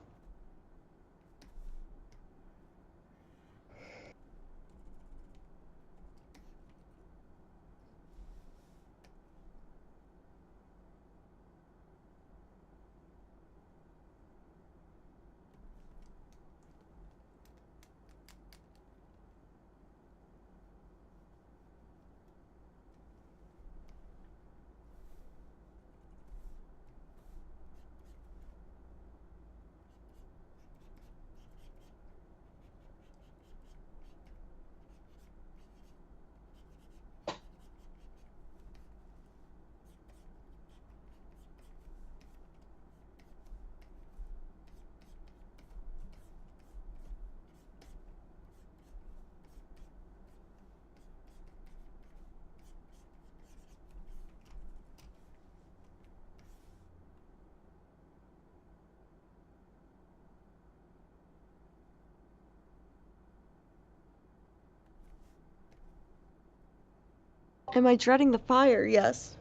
Am I dreading the fire? Yes.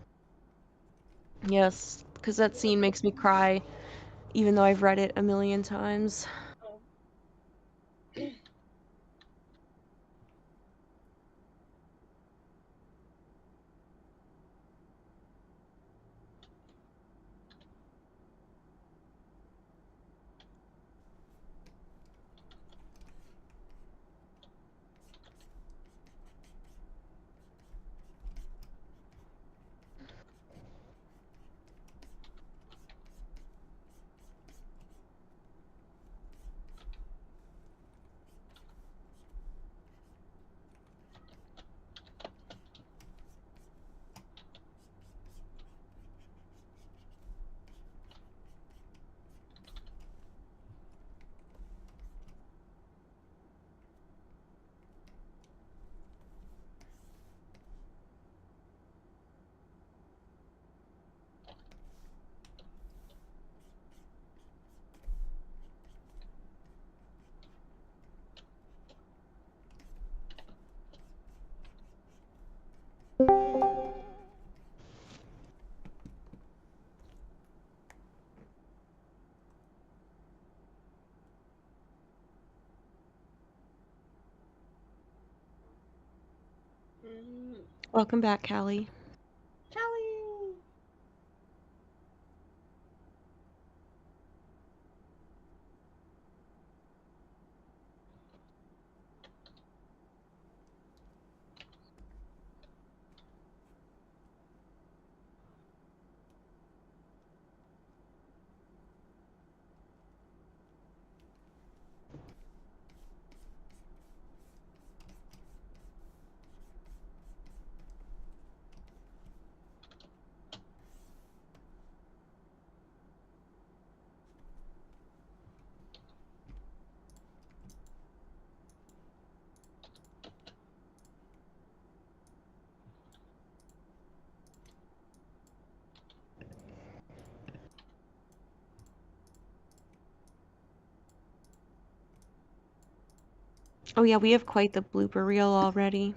Yes, because that scene makes me cry, even though I've read it a million times. Oh. Welcome back, Callie. Callie! Oh yeah, we have quite the blooper reel already.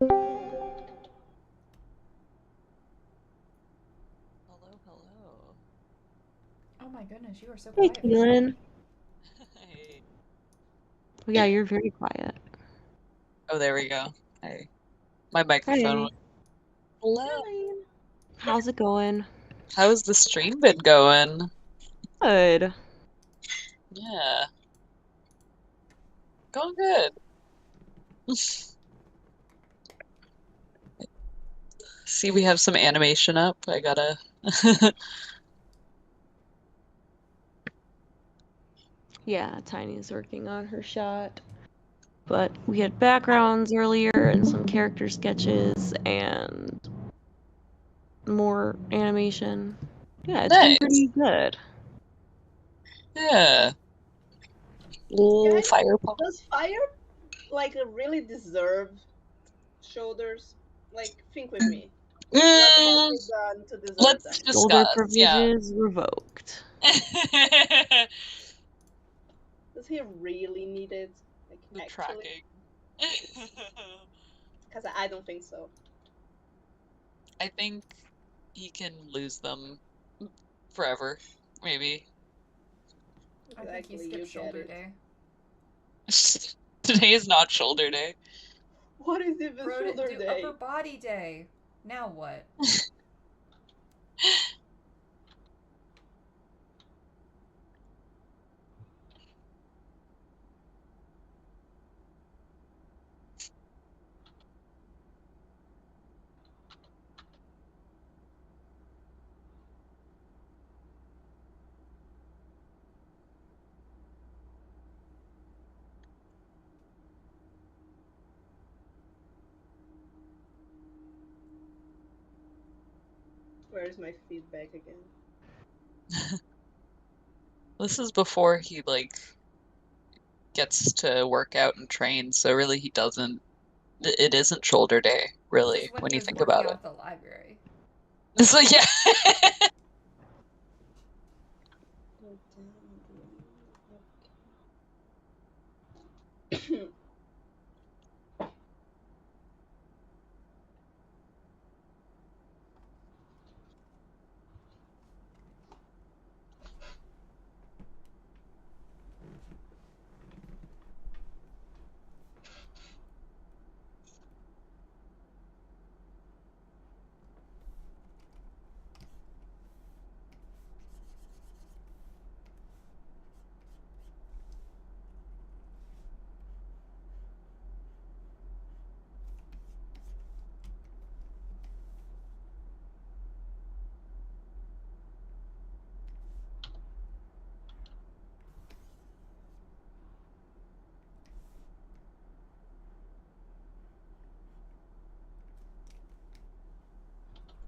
Hello, hello. Oh my goodness, you are so Hey, quiet. Keelan. Hey. Oh, yeah, you're very quiet. Oh, there we go. Hey. My microphone. Hey, Hello. how's it going? How's the stream been going? Good. Yeah. Going good. See, we have some animation up. I gotta. Yeah, Tiny's working on her shot. But we had backgrounds earlier and some character sketches and more animation. Yeah, it's been pretty good. Yeah. Little Guys, fire pump. does fire like really deserve shoulders? Like, think with me. What have we done to deserve Let's them? Shoulder discuss. privileges revoked. Yeah. Does he really need it? Like, The actually? tracking. Because I don't think so. I think he can lose them forever, maybe. I think he Exactly, skipped you get shoulder it. day. Today is not shoulder day. What is even Bro didn't shoulder do day? upper body day. Now what? Where's my feedback again? This is before he like gets to work out and train, so really he doesn't. It isn't shoulder day, This really, is when when he you was think working about out it. at the library. So yeah.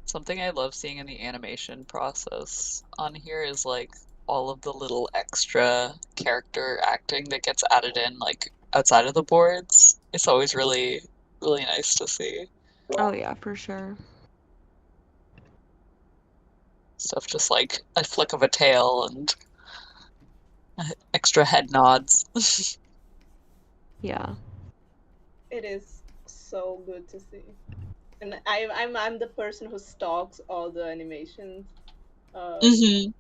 Something I love seeing in the animation process on here is like all of the little extra character acting that gets added in like outside of the boards. It's always really, really nice to see. Oh yeah, for sure. Stuff just like a flick of a tail and extra head nods. Yeah. It is so good to see. And I'm the person who stalks all the animations Hmm.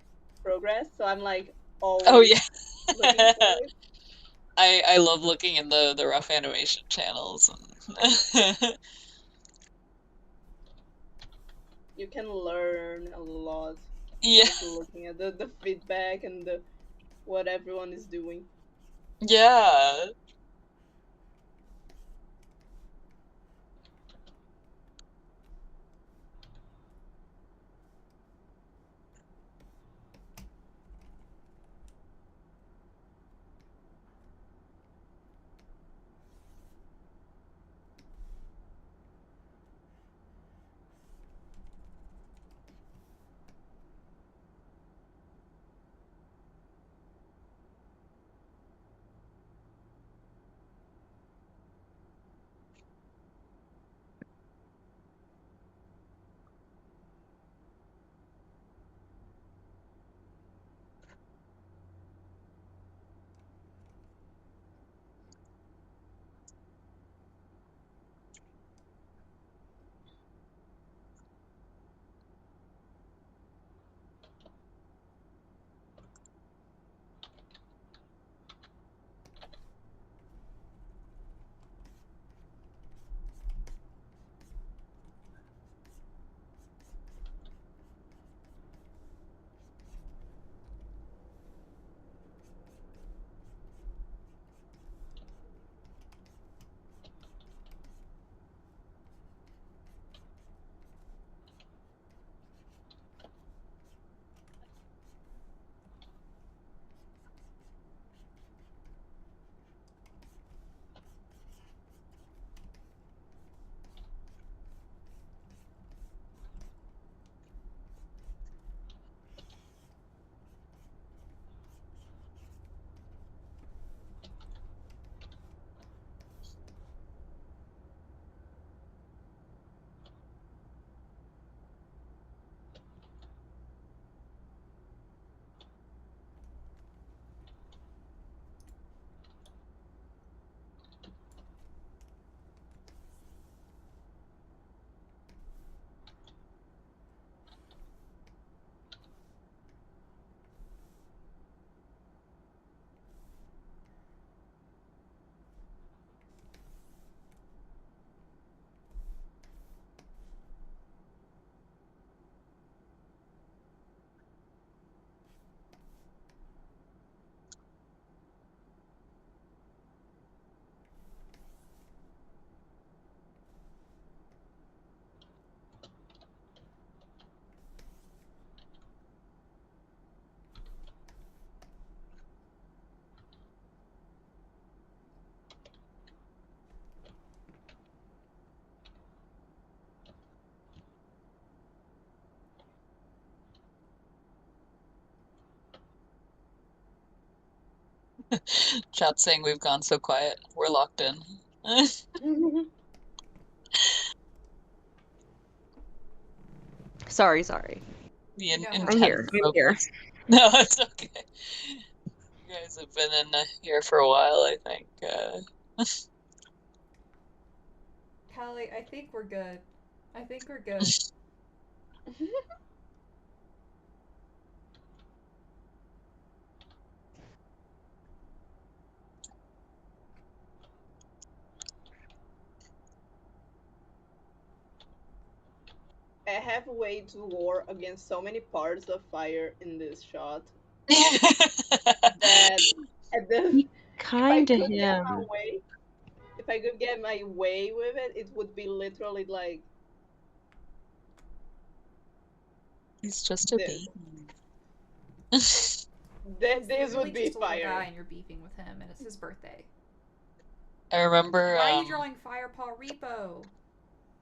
progress, so I'm like Oh always yeah. looking for it. I love looking in the rough animation channels and You can learn a lot yeah. just looking at the feedback and what everyone is doing. Yeah. Chat saying we've gone so quiet. We're locked in. Sorry. The No, intense I'm here. focus. No, it's okay. You guys have been in here for a while, I think. Callie, I think we're good. I think we're good. I have waged war against so many parts of fire in this shot that at the, Be if I kind to could get my him. way, if I could get my way with it, it would be literally like He's just a this. baby. This Literally would be just a little guy fire. and you're beefing with him, and it's his birthday. I remember. Why are you drawing Firepaw Repo?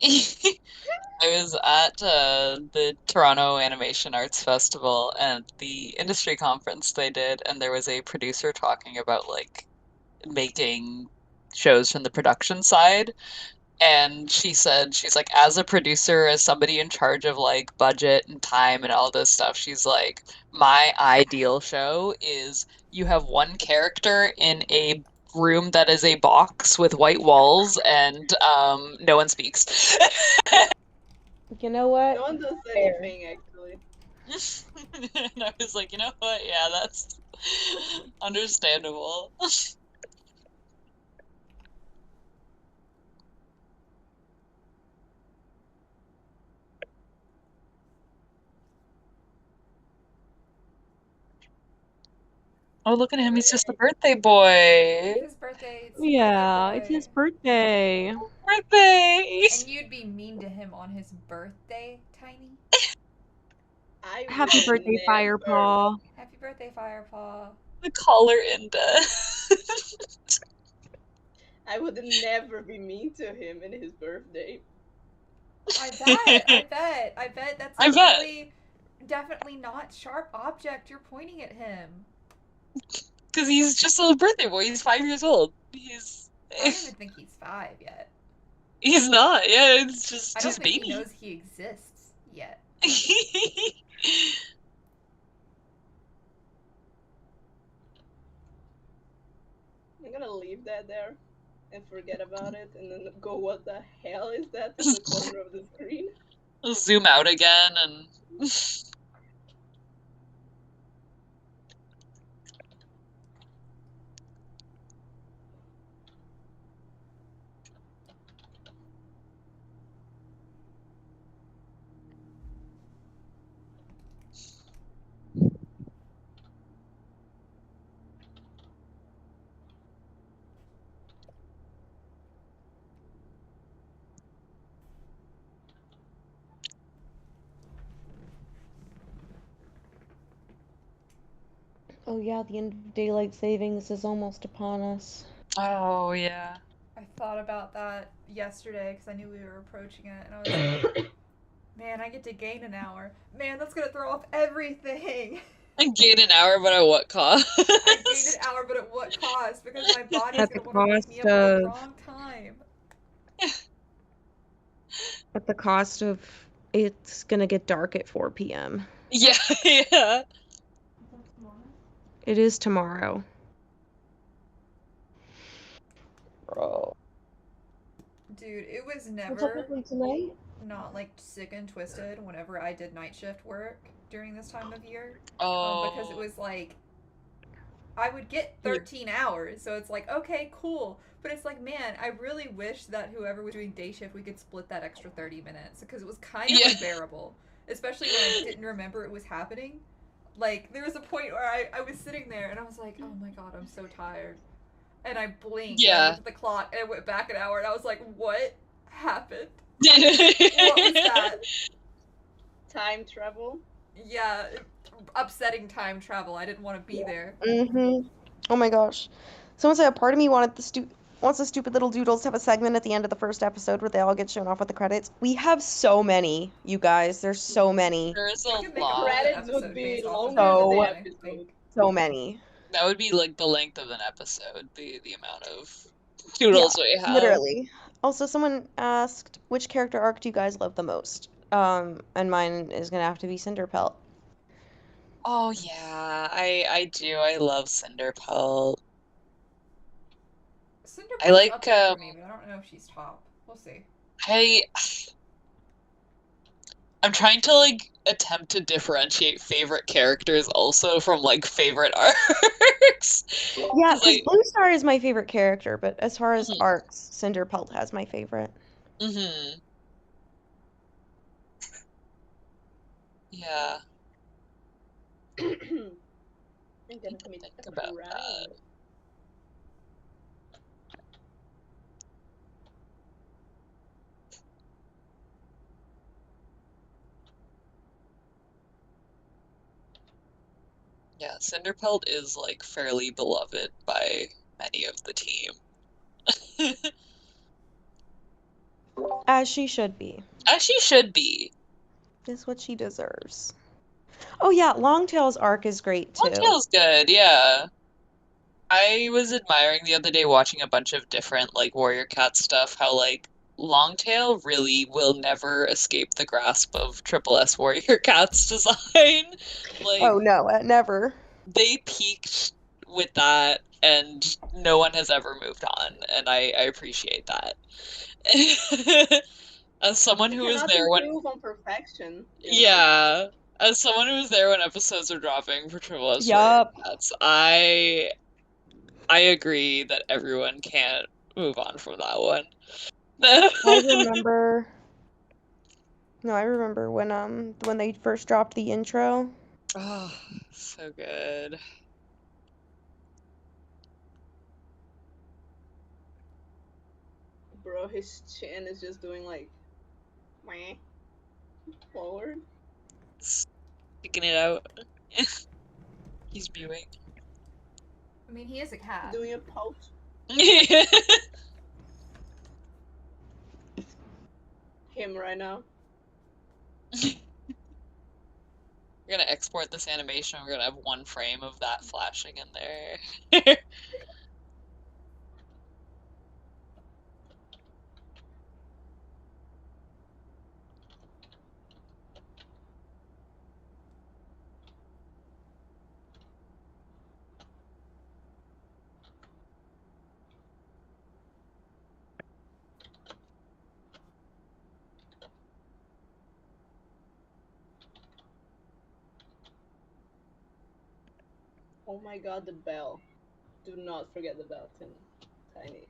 I was at the Toronto Animation Arts Festival and the industry conference they did, and there was a producer talking about like making shows from the production side. And she said, she's like, as a producer, as somebody in charge of like budget and time and all this stuff, she's like, my ideal show is you have one character in a room that is a box with white walls and no one speaks. You know what? No one does Fair. anything actually. And I was like, you know what? Yeah, that's understandable. Oh, look at him. He's just a birthday boy. It's his birthday. It's Yeah, birthday it's boy. his birthday. Birthday! And you'd be mean to him on his birthday, Tiny? I Happy would birthday, never, Firepaw. Happy birthday, Firepaw. The collar Inda. I would never be mean to him in his birthday. I bet that's I a bet. really definitely not sharp object you're pointing at him. Because he's just a little birthday boy. He's 5 years old. I don't even think he's 5 yet. He's not. Yeah, it's just I don't his think baby. he knows he exists yet. I'm gonna leave that there and forget about it and then go, what the hell is that in the corner of the screen? Zoom out again and Oh yeah, the end of daylight savings is almost upon us. oh yeah. I thought about that yesterday because I knew we were approaching it, and I was like, man, I get to gain an hour. Man, that's gonna throw off everything. I gain an hour, but at what cost? I gained an hour, but at what cost? Because my body's At the gonna want to wake me up at cost the of- wrong time. At the cost of it's gonna get dark at 4 p.m. Yeah, yeah. It is tomorrow. Bro. Dude, it was So never technically tonight? not like sick and twisted whenever I did night shift work during this time of year. Oh. Because it was like I would get 13 hours, so it's like, okay, cool. But it's like, man, I really wish that whoever was doing day shift, we could split that extra 30 minutes because it was kind of unbearable, especially when I didn't remember it was happening. Like, there was a point where I was sitting there and I was like, oh my god, I'm so tired. And I blinked and I looked at the clock and it went back an hour and I was like, what happened? What was that? Time travel? Yeah, upsetting time travel. I didn't want to be there. Mm-hmm. Oh my gosh. Someone said a part of me wants the stupid little doodles to have a segment at the end of the first episode where they all get shown off with the credits. We have so many, you guys. There's so many. There's We a could make a lot. whole Credits episode would be based off of longer that, than the I episode. think. So many. That would be like the length of an episode, the amount of doodles we have. Literally. Also, someone asked, which character arc do you guys love the most? And mine is gonna have to be Cinderpelt. Oh yeah, I do. I love Cinderpelt. Cinderpelt's like, up there for me, but I don't know if she's top. We'll see. I'm trying to like attempt to differentiate favorite characters also from like favorite arcs. Yeah, because Blue Star is my favorite character, but as far as arcs, Cinderpelt has my favorite. Mm-hmm. Yeah. I'm gonna commit Think a about crime. that. Yeah, Cinderpelt is like fairly beloved by many of the team. As she should be. As she should be. Is what she deserves. Oh yeah, Longtail's arc is great too. Longtail's good, yeah. I was admiring the other day watching a bunch of different like Warrior Cat stuff, how like Longtail really will never escape the grasp of Triple S Warrior Cat's design. Like, oh no, never. They peaked with that and no one has ever moved on, and I appreciate that. As someone who was there when on perfection. Yeah. As someone who was there when episodes were dropping for Triple S Warrior Cats, I agree that everyone can't move on from that one. I remember when they first dropped the intro. Oh, so good. Bro, his chin is just doing like meh forward. Sticking it out. He's mewing. I mean, he is a cat. Doing a pout. Him right now. We're gonna export this animation. We're gonna have one frame of that flashing in there. Oh my god, the bell. Do not forget the bell, Tiny.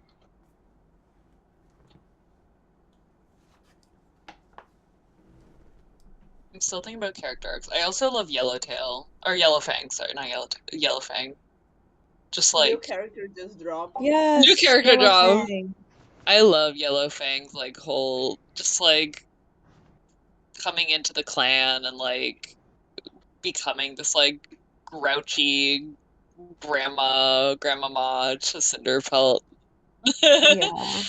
I'm still thinking about character arcs. I also love Yellowtail. Or Yellowfang, sorry, not Yellowfang. Just like... New character just dropped. Yes, New character drop! Yellowfang. I love Yellowfang's, like, whole... Just, like... coming into the clan and, like... becoming this, like, grouchy grandmama to Cinderpelt. Yeah.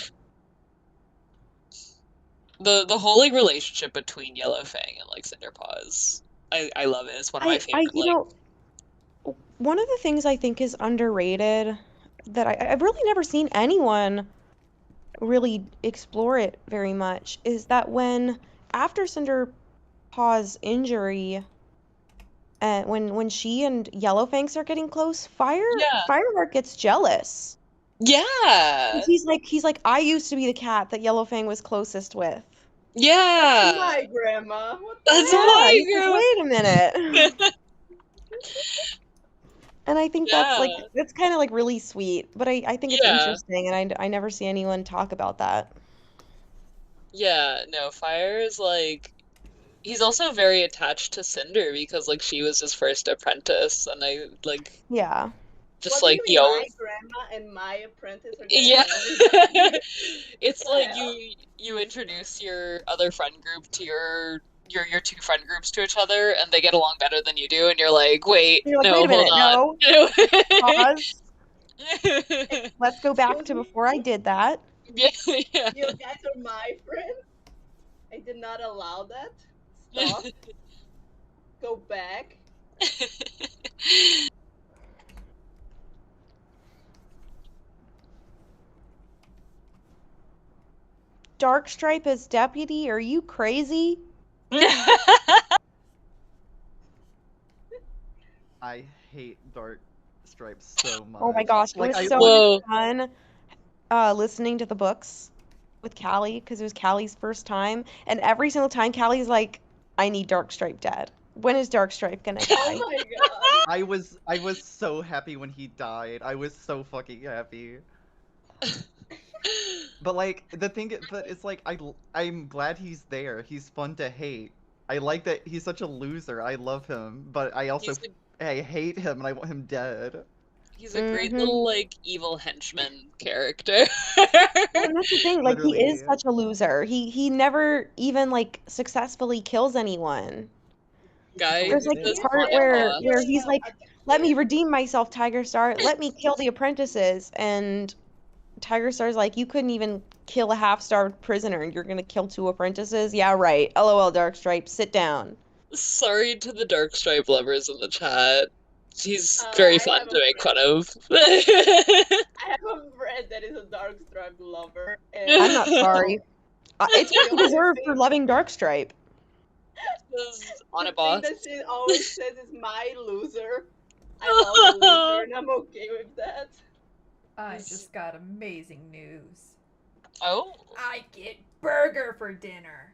The whole like relationship between Yellowfang and like Cinderpaws, I love it. It's one of my favorite. One of the things I think is underrated that I've really never seen anyone really explore it very much is that when after Cinderpaw's injury, when she and Yellowfang start getting close, Fireheart gets jealous. Yeah. He's like, I used to be the cat that Yellowfang was closest with. Yeah. That's my grandma. That's my grandma. Wait a minute. And I think that's kind of like really sweet, but I think it's interesting, and I never see anyone talk about that. Yeah, no, Fire is like, he's also very attached to Cinder because like she was his first apprentice, and I like just what like do you mean my grandma and my apprentice are it's like you introduce your other friend group to your two friend groups to each other, and they get along better than you do, and you're like, wait a minute, no. Pause. Let's go back to before I did that. You guys are my friends. I did not allow that. Stop. Go back. Darkstripe as deputy? Are you crazy? I hate Dark Stripes so much. Oh my gosh, it Like, was I so Whoa. much fun listening to the books with Callie because it was Callie's first time, and every single time Callie's like, "I need Darkstripe dead. When is Darkstripe gonna die?" Oh my god. I was so happy when he died. I was so fucking happy. But like but it's like I'm glad he's there. He's fun to hate. I like that he's such a loser. I love him, but I also I hate him and I want him dead. He's a great Mhm. little like evil henchman character. And that's the thing, like he is Literally. such a loser. He never even like successfully kills anyone. Guy There's who like does this He part kept where on killing he's like, at the "Let me end. redeem myself, Tiger Star. Let me kill the apprentices." And Tiger Star's like, "You couldn't even kill a half-starved prisoner, and you're gonna kill 2 apprentices? Yeah, right. LOL, Darkstripe, sit down." Sorry to the Darkstripe lovers in the chat. He's I very fun have a to make fun friend. of. I have a friend that is a Darkstripe lover, and I'm not sorry. It's the what you only deserve thing for loving Darkstripe. On the a thing boss. that she always says is my loser. I love a loser, and I'm okay with that. I just got amazing news. Oh, I get burger for dinner.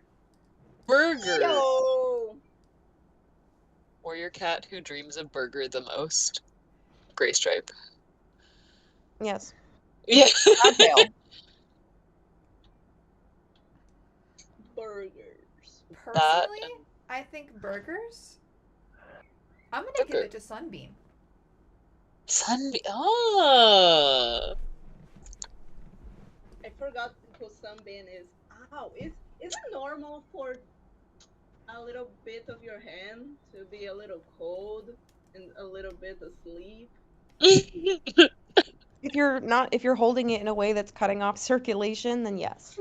burger. Yo, Warrior cat who dreams of burger the most. Gray stripe. Yes. Yeah. Godtail. burgers. Personally, I think burgers. I'm gonna give Burger. it to Sunbeam. Sunbeam. Oh. I forgot who Sunbeam is. Ow, is it normal for a little bit of your hand to be a little cold and a little bit asleep? If you're holding it in a way that's cutting off circulation, then yes.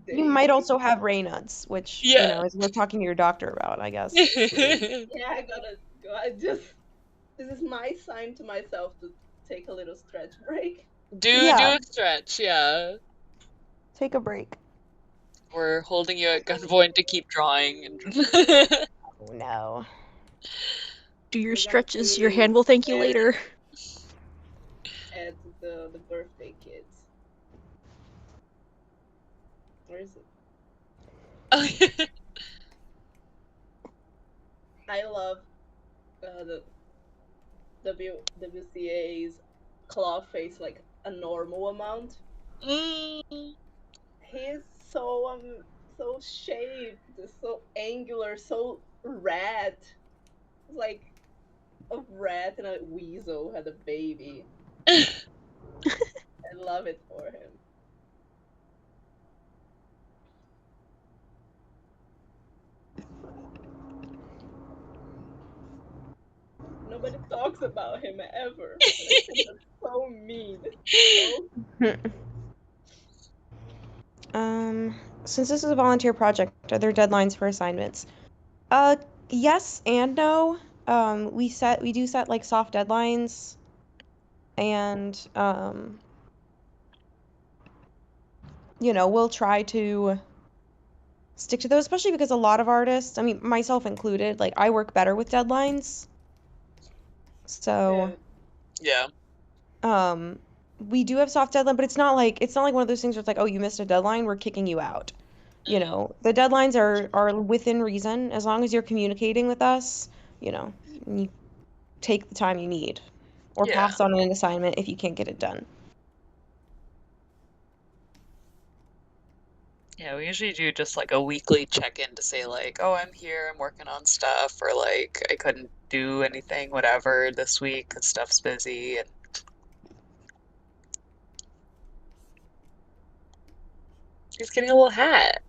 You might also have Raynaud's, which, Yeah. is worth talking to your doctor about, I guess. Yeah, I gotta go. This is my sign to myself to take a little stretch break. do Yeah. a stretch, yeah. Take a break. We're holding you at gunpoint to keep drawing. And Oh, no. Do your We're gonna stretches. Your be hand will thank you at- later. At the birthday kids. Where is it? I love the WCA's claw face like a normal amount. He's so shaped, so angular, so rat. It's like a rat and a weasel had a baby. I love it for him. Nobody talks about him ever. And I think that's so mean. Since this is a volunteer project, are there deadlines for assignments? Yes and no. We do set like soft deadlines, and we'll try to stick to those, especially because a lot of artists, I mean, myself included, like I work better with deadlines. So, yeah. We do have soft deadline, but it's not like one of those things where it's like, oh, you missed a deadline, we're kicking you out. The deadlines are within reason as long as you're communicating with us, you take the time you need or Yeah. pass on an assignment if you can't get it done. Yeah, we usually do just like a weekly check-in to say like, oh, I'm here, I'm working on stuff, or like I couldn't do anything, whatever, this week 'cause stuff's busy. And he's getting a little hat.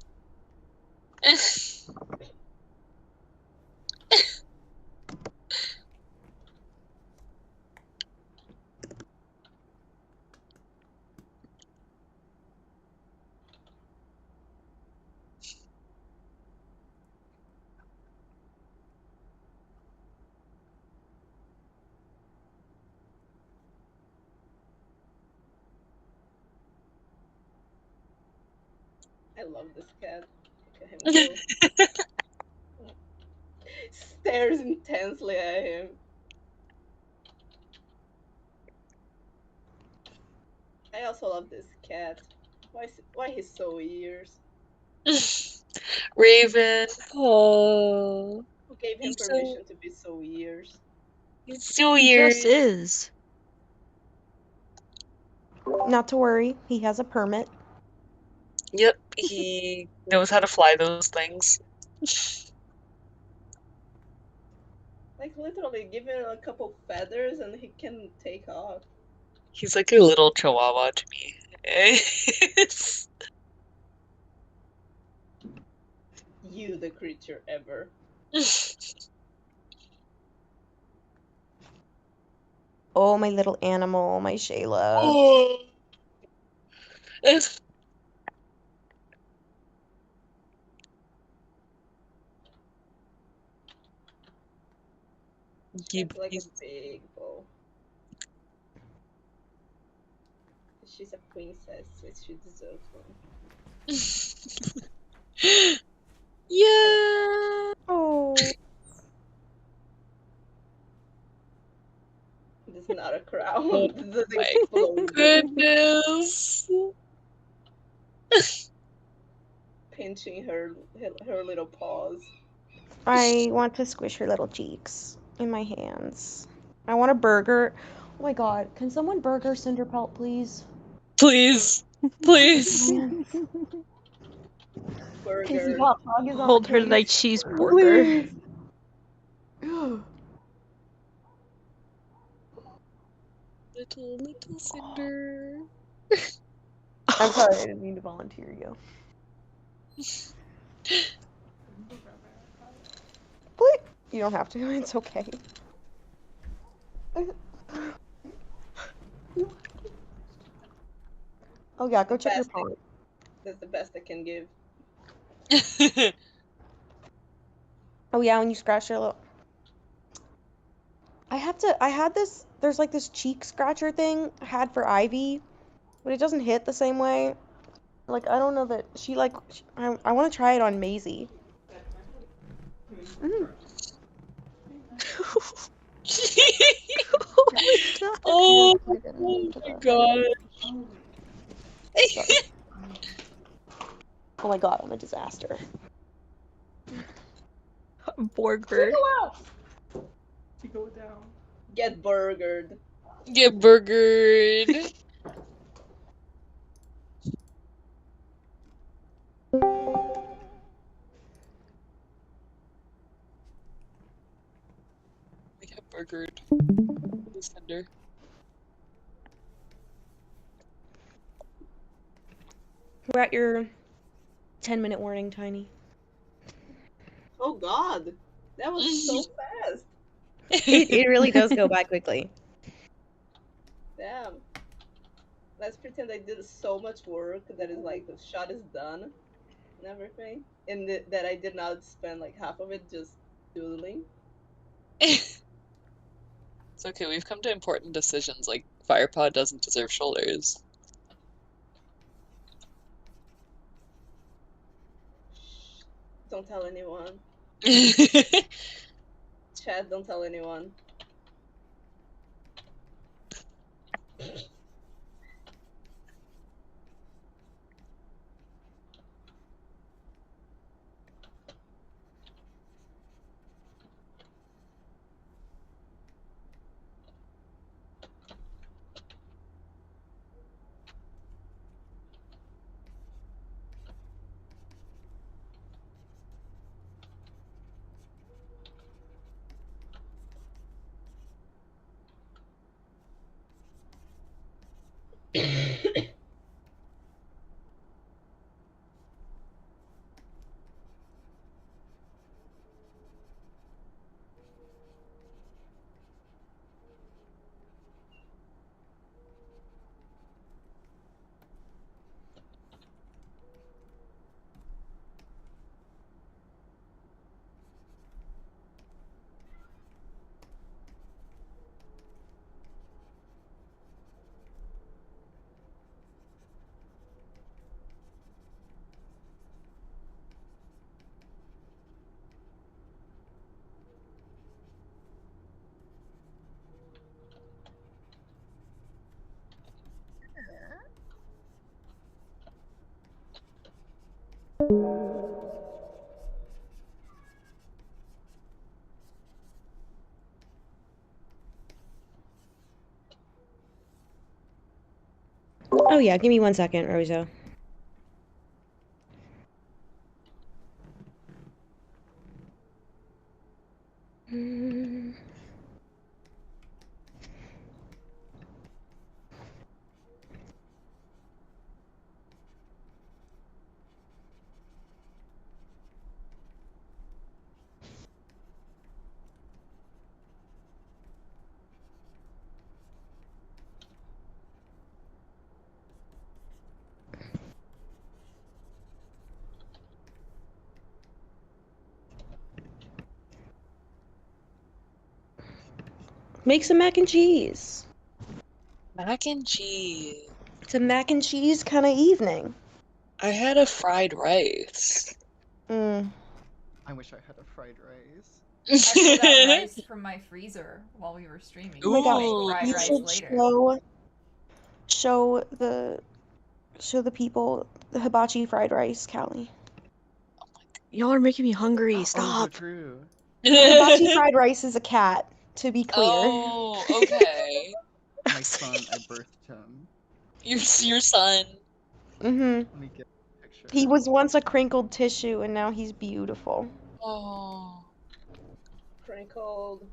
I love this cat. Look at him go. Stares intensely at him. I also love this cat. Why he's so ears? Raven. Oh. Who gave him He's so- permission to be so ears? He's so He weird. just is. Not to worry, he has a permit. Yep, he knows how to fly those things. Like literally, give him a couple feathers and he can take off. He's like a little chihuahua to me. You, the creature ever. Oh, my little animal, my Shayla. Oh. She's like a big bow. She's a princess, so she deserves one. Yeah. Oh. This is not a crown. Oh This is my exploding. goodness. Pinching her little paws. I want to squish her little cheeks in my hands. I want a burger. Oh my god, can someone burger Cinderpelt, please? Please. Please. Burger. Hold her like cheeseburger. Please. Little Cinder. I'm sorry, I didn't mean to volunteer you. Please. You don't have to, it's okay. Oh yeah, go check your phone. That's the best I can give. Oh yeah, when you scratch your little... I had this, there's like this cheek scratcher thing I had for Ivy, but it doesn't hit the same way. Like, I don't know that she like, I want to try it on Maisie. Mm. Oh my god. Sorry. Oh my god, I'm a disaster. Burger. Go down. Get burgered. Get burgered. We get burgered. Cinder. We're at your 10-minute warning, Tiny. Oh god. That was so fast. It really does go by quickly. Damn. Let's pretend I did so much work that is like the shot is done and everything. And that I did not spend like half of it just doodling. It's okay, we've come to important decisions like Firepod doesn't deserve shoulders. Don't tell anyone. Chat, don't tell anyone. yeah, give me 1 second, Rosa. Make some mac and cheese. Mac and cheese. It's a mac and cheese kind of evening. I had a fried rice. Mm. I wish I had a fried rice. I pulled out rice from my freezer while we were streaming. Oh my gosh, Make fried you rice should later. show the people the hibachi fried rice, Callie. Y'all are making me hungry. Oh, Stop. true. Hibachi fried rice is a cat, to be clear. Oh, okay. My son, I birthed him. Your son. Mm-hmm. Let me get a picture. He was once a crinkled tissue, and now he's beautiful. Oh. Crinkled.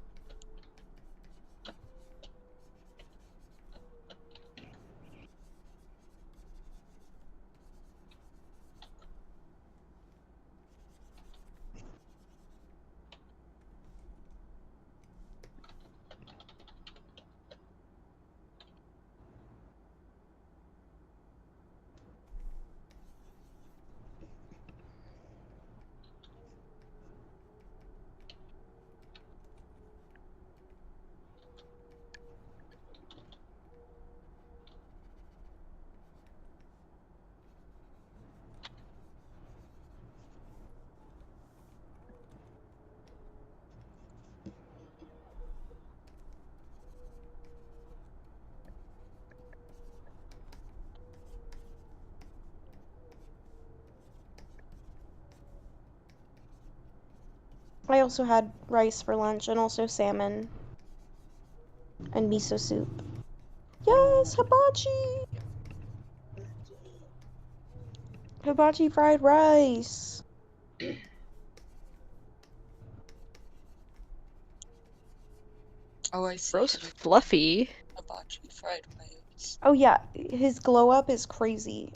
I also had rice for lunch and also salmon and miso soup. Yes, hibachi! Hibachi fried rice. Oh, I see. Gross fluffy. Hibachi fried rice. Oh yeah, his glow up is crazy.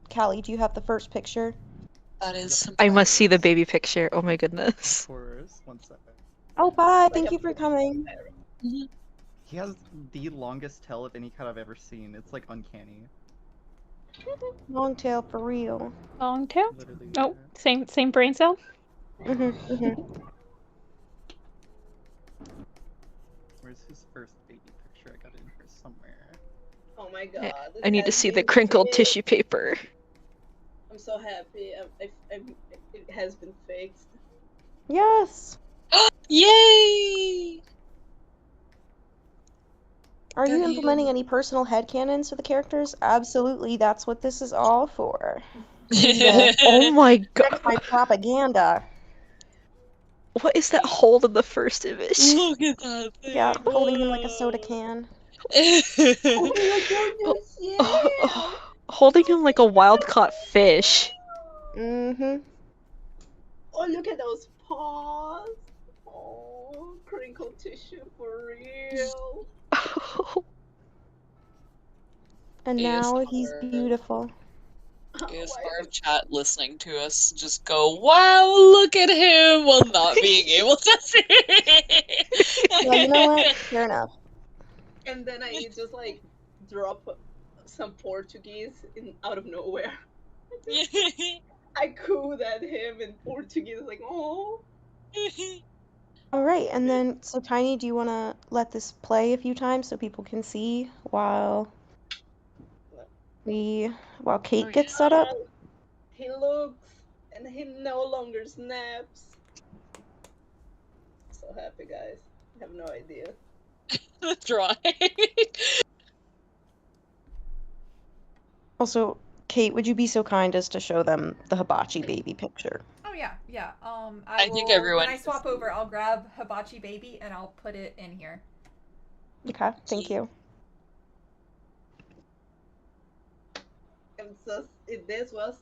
Callie, do you have the first picture? That is I must see the baby picture. Oh my goodness. Of course. 1 second. Oh, bye. Thank you for coming. He has the longest tail of any cat I've ever seen. It's like uncanny. Long tail for real. Long tail? Literally. Oh, same brain cell? Where's his first baby picture? I got it in here somewhere. Oh my god. I need to see the crinkled tissue paper. I'm so happy. It has been fixed. Yes. Yay! Are you implementing any personal headcanons for the characters? Absolutely, that's what this is all for. Oh my god. That's my propaganda. What is that hold in the first image? Look at that thing. Yeah, holding him like a soda can. Oh my goodness, yeah! Holding him like a wild-caught fish. Mm-hmm. Oh, look at those paws. Oh, crinkled tissue for real. And now he's beautiful. ASMR of chat listening to us just go, wow, look at him, while not being able to see it. Yeah, you know what? Fair enough. And then I just like drop some Portuguese out of nowhere. I cooed at him in Portuguese, like, oh. All right, and then, so Tiny, do you want to let this play a few times so people can see while Kate gets set up? He looks, and he no longer snaps. So happy, guys. I have no idea. Drawing. Also, Kate, would you be so kind as to show them the hibachi baby picture? Oh yeah. I think everyone When I swap over, I'll grab hibachi baby and I'll put it in here. Okay, thank you. This was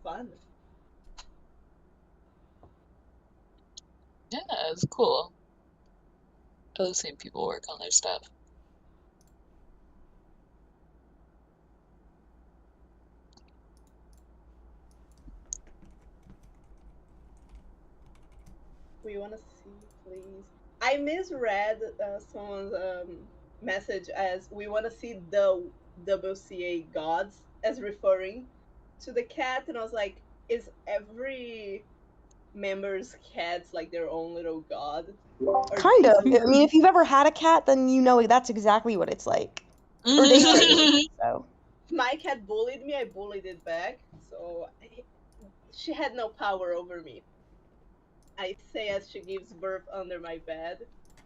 fun. Yeah, it's cool. I love seeing people work on their stuff. We want to see, please. I misread someone's message as we want to see the WCA gods as referring to the cat, and I was like, is every member's cats like their own little god? Kind of. I mean, if you've ever had a cat, then you know that's exactly what it's like. Or they do. So. My cat bullied me. I bullied it back. So she had no power over me. I say as she gives birth under my bed,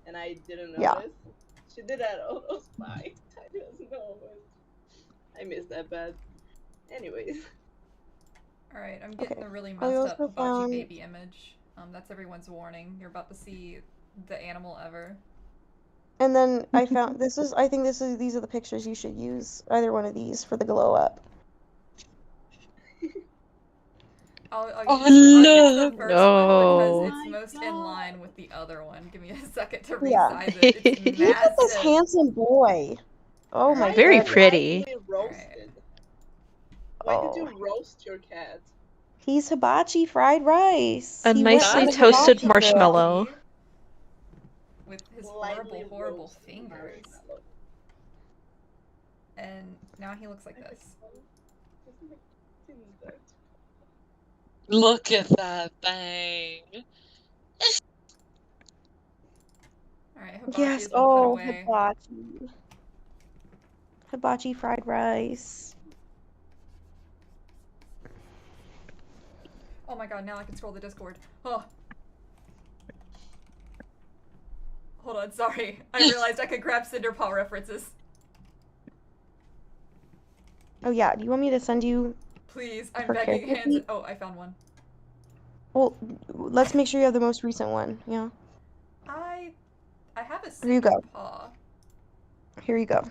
and I didn't notice. Yeah. She did that all those nights. I didn't know it. I missed that bed. Anyways. Alright, I'm getting a really I messed up also Hibachi found- baby image. That's everyone's warning. You're about to see the animal ever. And then I found these are the pictures you should use. Either one of these for the glow up. I'll Oh, use the look. first No. one because it's most in line with the other one. Give me a second to Yeah. resize it. It's Look at this massive. handsome boy. Oh my Very goodness. pretty. Lightly roasted. Why did you roast your cat? He's hibachi fried rice. A He went nicely on the toasted hibachi grill. marshmallow. With his Lightly horrible roasted fingers. marshmallow. And now he looks like this. Look at that thing. Alright, hibachi Yes, has been put away. hibachi. Hibachi fried rice. Oh my god, now I can scroll the Discord. Oh. Hold on, sorry. I realized I could grab Cinderpaw references. Oh yeah, do you want me to send you? Please, I'm her begging character hands. sheet? Oh, I found one. Well, let's make sure you have the most recent one. Yeah. I have a Here you go. Cinderpaw. Here you go.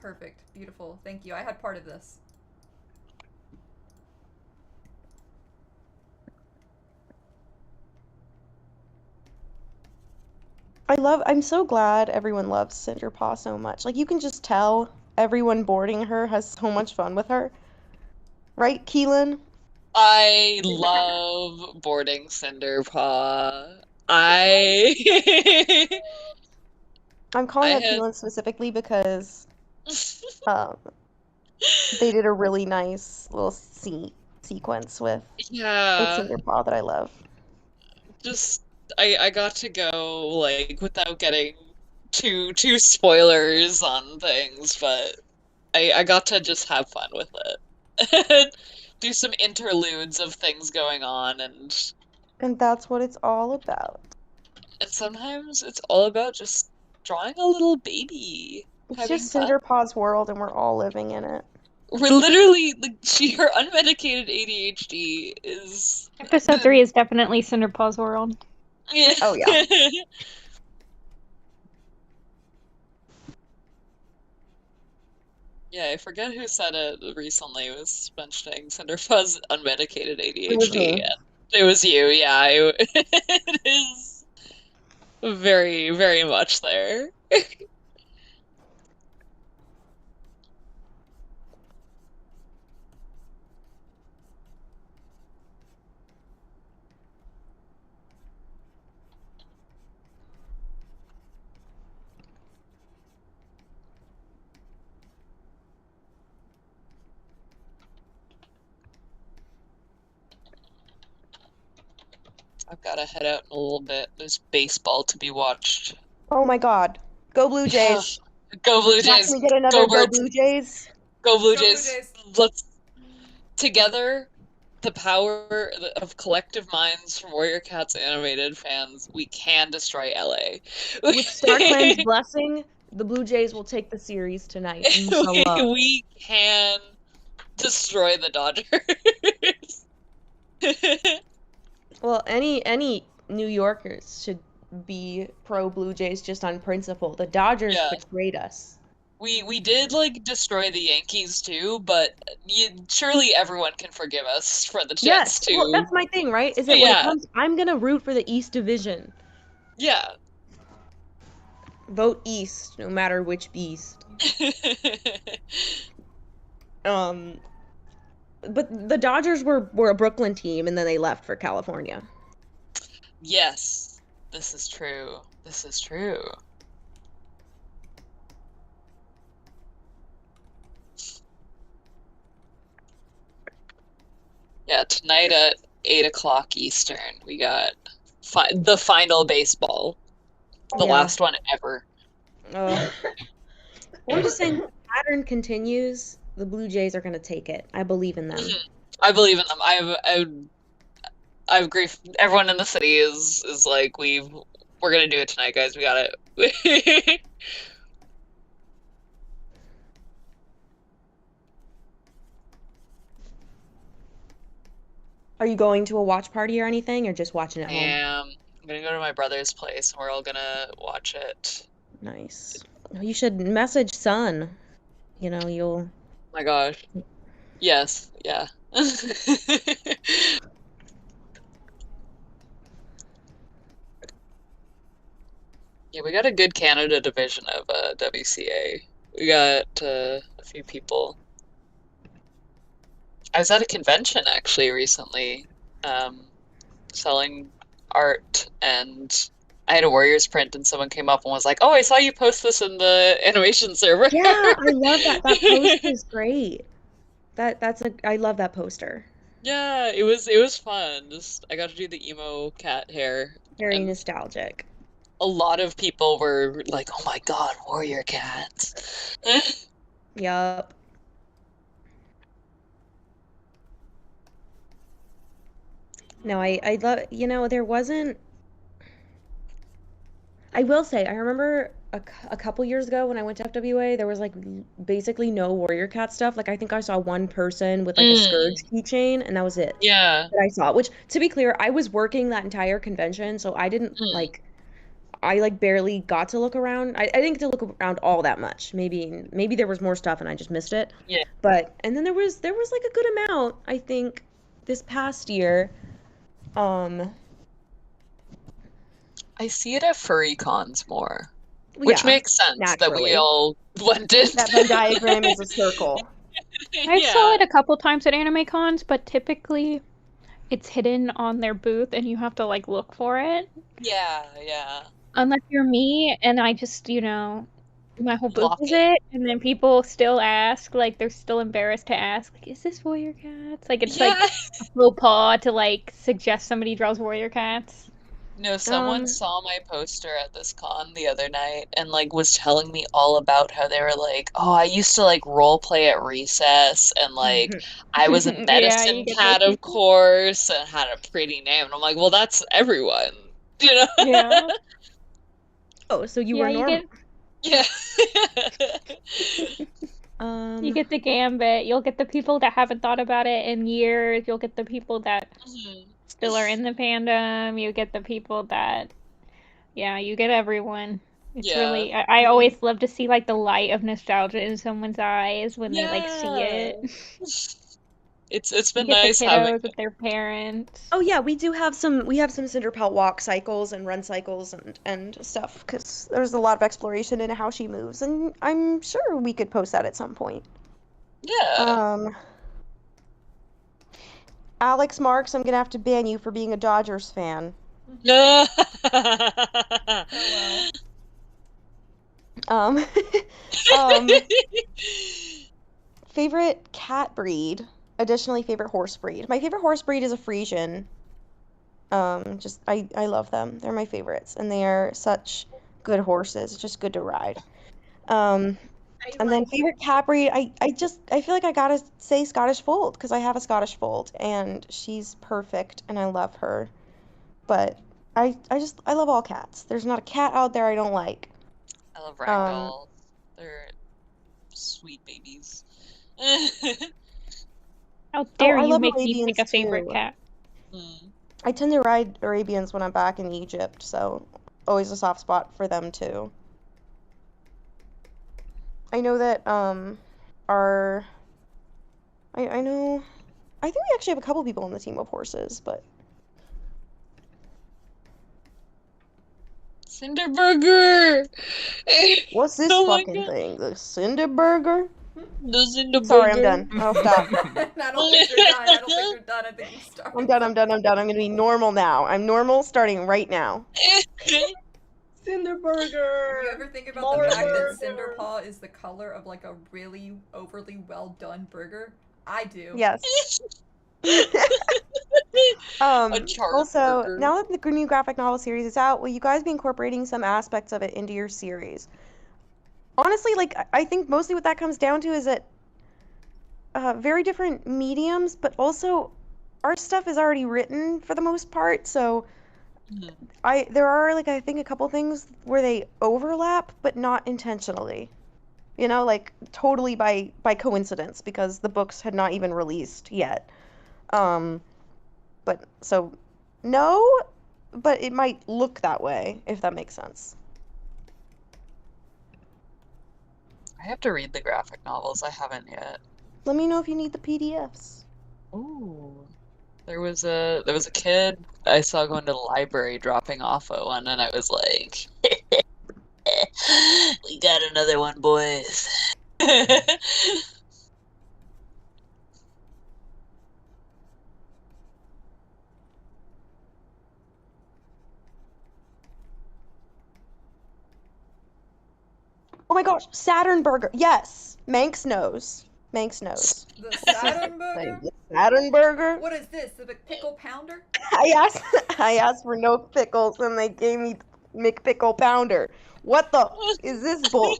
Perfect. Beautiful. Thank you. I had part of this. I'm so glad everyone loves Cinderpaw so much. Like, you can just tell everyone boarding her has so much fun with her. Right, Keelan? I love boarding Cinderpaw. I'm calling I out had- Keelan specifically because they did a really nice little sequence with Yeah. Cinderpaw that I love. Just I got to go like without getting too spoilers on things, but I got to just have fun with it. Do some interludes of things going on and that's what it's all about. sometimes it's all about just drawing a little baby. It's having just fun. Cinderpaw's world and we're all living in it. We're literally like her unmedicated ADHD is Episode 3 is definitely Cinderpaw's world. Yeah. Oh yeah. Yeah, I forget who said it recently. It was mentioning Cinderpaw's unmedicated ADHD. It was me. It was you, yeah. It is very, very much there. I've got to head out in a little bit. There's baseball to be watched. Oh my god. Go Blue Jays. Go Blue Jack, Jays. Can we get another Go Go Birds. Blue Jays? Go Blue Go Blue Jays. Jays. Let's together, the power of collective minds from Warrior Cats animated fans, we can destroy LA. With StarClan's blessing, the Blue Jays will take the series tonight. Inshallah. We can destroy the Dodgers. Well, any New Yorkers should be pro Blue Jays just on principle. The Dodgers betrayed us. We did like destroy the Yankees too, but surely everyone can forgive us for the Yes, Jets too. well, that's my thing, right? Is that when it comes, I'm gonna root for the East Division. Yeah. Vote East, no matter which beast. But the Dodgers were a Brooklyn team, and then they left for California. Yes, this is true. This is true. Yeah, tonight at 8 o'clock Eastern, we got the final baseball. The last one ever. We're just saying, if the pattern continues, the Blue Jays are going to take it. I believe in them. I believe in them. I agree. Everyone in the city is like, we're gonna do it tonight, guys. We got it. Are you going to a watch party or anything, or just watching at home? I'm gonna go to my brother's place, and we're all gonna watch it. Nice. You should message Son. You know, you'll... Oh my gosh. Yes, yeah. Yeah, we got a good Canada division of WCA. We got a few people. I was at a convention actually recently, selling art, and I had a Warriors print, and someone came up and was like, "Oh, I saw you post this in the animation server." Yeah, I love that. That poster is great. I love that poster. Yeah, it was fun. I got to do the emo cat hair. Very nostalgic. A lot of people were like, "Oh my god, warrior cats." Yup. No, I love, there wasn't... I will say, I remember a couple years ago when I went to FWA, there was like basically no warrior cat stuff. Like I think I saw one person with like a Scourge keychain, and that was it. Yeah. That I saw. Which, to be clear, I was working that entire convention, so I didn't I barely got to look around. I didn't get to look around all that much. Maybe there was more stuff and I just missed it. Yeah. And then there was like a good amount, I think, this past year. I see it at furry cons more, Well, which yeah, makes sense that we all blended. That Venn diagram is a circle. I saw it a couple times at anime cons, but typically it's hidden on their booth and you have to like look for it. Yeah, yeah. Unless you're me and I just, my whole booth is it, and then people still ask, like they're still embarrassed to ask, like, is this warrior cats? Like it's like a faux pas to like suggest somebody draws warrior cats. No, someone saw my poster at this con the other night and like was telling me all about how they were like, "Oh, I used to like role play at recess, and like I was a medicine cat, of course, and had a pretty name." And I'm like, "Well, that's everyone, you know?" Yeah. Oh, so you were normal. Yeah. You get the gambit. You'll get the people that haven't thought about it in years. You'll get the people that still are in the fandom. You get the people that, you get everyone. It's really, I always love to see like the light of nostalgia in someone's eyes when they like see it. It's been you get nice the having kiddos with their parents. Oh yeah, we have some Cinderpelt walk cycles and run cycles and stuff, because there's a lot of exploration into how she moves, and I'm sure we could post that at some point. Yeah. Alex Marks, I'm gonna have to ban you for being a Dodgers fan. No. Favorite cat breed. Additionally, favorite horse breed. My favorite horse breed is a Frisian. I love them. They're my favorites, and they are such good horses. It's just good to ride. And then favorite cat breed, I feel like I gotta say Scottish Fold, because I have a Scottish Fold, and she's perfect, and I love her. But I love all cats. There's not a cat out there I don't like. I love ragdolls. They're sweet babies. How dare I you love make me Arabians pick a favorite too. cat? I tend to ride Arabians when I'm back in Egypt, so always a soft spot for them too. I know that our I know I think we actually have a couple people on the team of horses, but Cinderburger! what's this Oh my fucking God. thing? The Cinderburger? The Cinderburger. Sorry, I'm done. I'll stop. I don't think you're done. I don't think you're done. I think you started. I'm done. I'm gonna be normal now. I'm normal starting right now. Cinderburger. You ever think about More the fact that burger. Cinderpaw is the color of like a really overly well done burger? I do. Yes. A charred Also, burger. now that the new graphic novel series is out, will you guys be incorporating some aspects of it into your series? Honestly, like, I think mostly what that comes down to is that very different mediums, but also our stuff is already written for the most part, so there are, like, I think a couple things where they overlap, but not intentionally. You know, like, totally by coincidence, because the books had not even released yet. But, so, no, but it might look that way, if that makes sense. I have to read the graphic novels. I haven't yet. Let me know if you need the PDFs. Ooh. There was a kid I saw going to the library dropping off at one, and I was like, "We got another one, boys." Oh my gosh, Saturn Burger. Yes, Manx knows. Manx knows. The Saturn burger? The Saturn Burger? What is this? The McPickle pounder? I asked for no pickles and they gave me McPickle Pounder. What the is this bull?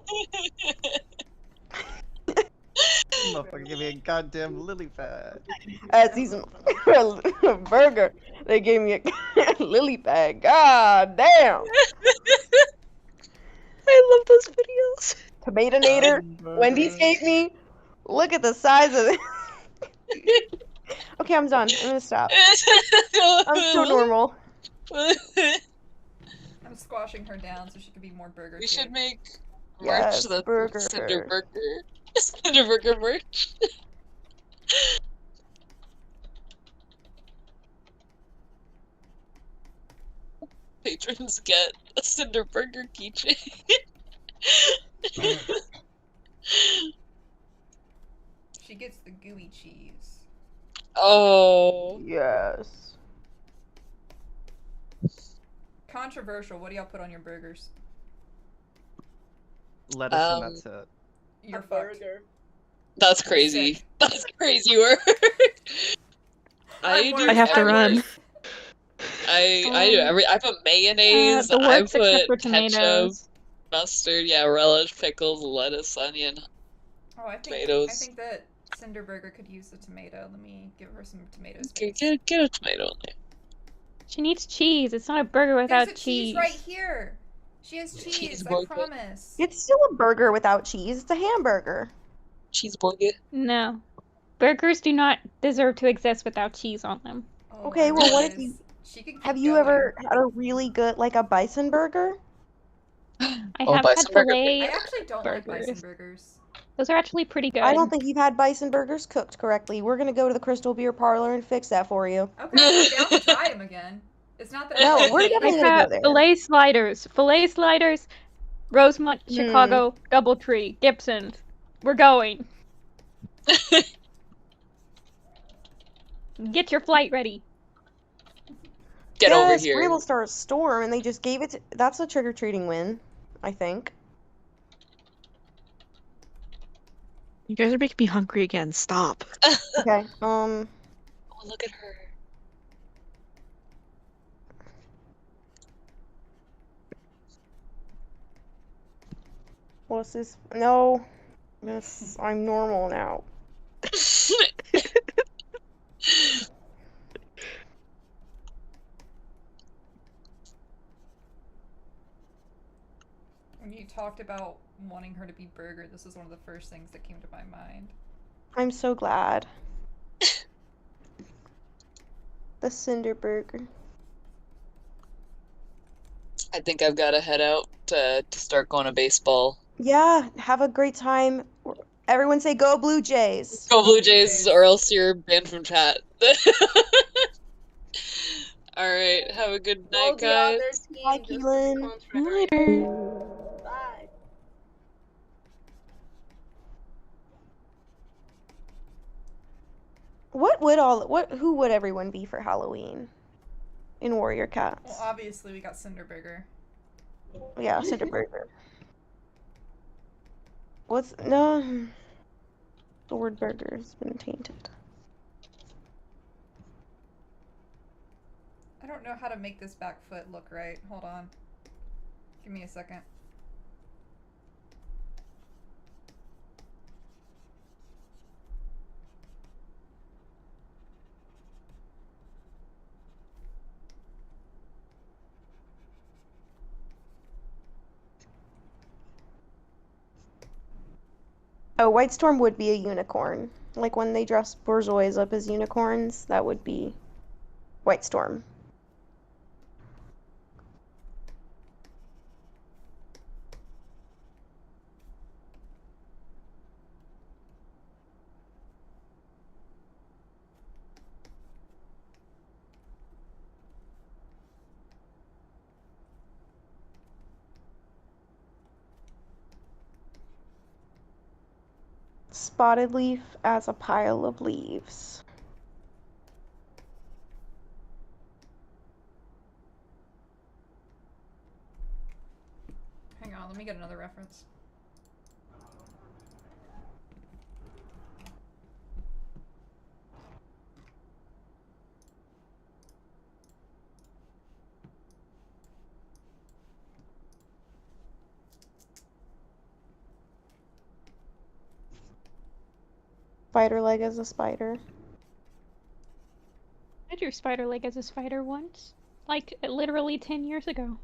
Motherfucker, give me a goddamn lily pad. As he's a burger, they gave me a lily pad. God damn. I love those videos. Tomatonator, Wendy's gave me. Look at the size of it. Okay, I'm done. I'm gonna stop. I'm so normal. I'm squashing her down so she can be more burger. We should make Yes, merch that's burger. Cinderburger. Cinderburger merch. Patrons get a Cinderburger keychain. She gets the gooey cheese. Oh. Yes. Controversial. What do y'all put on your burgers? Lettuce and that's it. You're A fucked. burger. That's crazy. Sick. That's crazy work. I'm do worried. I have to run. I do every. I put mayonnaise. The I works except for put ketchup, tomatoes. mustard, yeah, relish, pickles, lettuce, onion. Oh, I Tomatoes. think that Cinderburger could use a tomato. Let me give her some tomatoes. Get a tomato in there. She needs cheese. It's not a burger without There's a cheese. cheese right here. She has cheese. I Cheeseburger. promise. It's still a burger without cheese. It's a hamburger. Cheeseburger. No. Burgers do not deserve to exist without cheese on them. Oh, Okay, I well, what if realize you she could keep have you going. ever had a really good like a bison burger? I Oh, have had bison burger. filet. I actually don't like bison burgers. burgers. Those are actually pretty good. I don't think you've had bison burgers cooked correctly. We're gonna go to the Crystal Beer Parlor and fix that for you. Okay, I'm down to try them again. It's not that No, I we're hate definitely I gonna go have there. filet sliders, Rosemont, Chicago, Doubletree, Gibson. We're going. Get your flight ready. Get over Yes, here. Bramble Star Storm, and they just gave it. That's a trick or treating win, I think. You guys are making me hungry again. Stop. Okay. Oh, look at her. What's this? No. Yes, I'm normal now. When you talked about wanting her to be burger, this is one of the first things that came to my mind. I'm so glad. The Cinder Burger. I think I've got to head out to start going to baseball Yeah, have a great time. Everyone say go Blue Jays. Go Blue Jays, or else you're banned from chat. Alright, have a good night, the other guys. team Bye, just Keelan. contrary. Bye. Who would everyone be for Halloween in Warrior Cats? Well, obviously we got Cinderburger. Yeah, Cinderburger. No, the word burger has been tainted. I don't know how to make this back foot look right. Hold on. Give me a second. Oh, White Storm would be a unicorn. Like when they dress bourgeois up as unicorns, that would be White Storm. Spotted leaf as a pile of leaves. Hang on, let me get another reference. Spider leg as a spider. I drew spider leg as a spider once. Like, literally 10 years ago.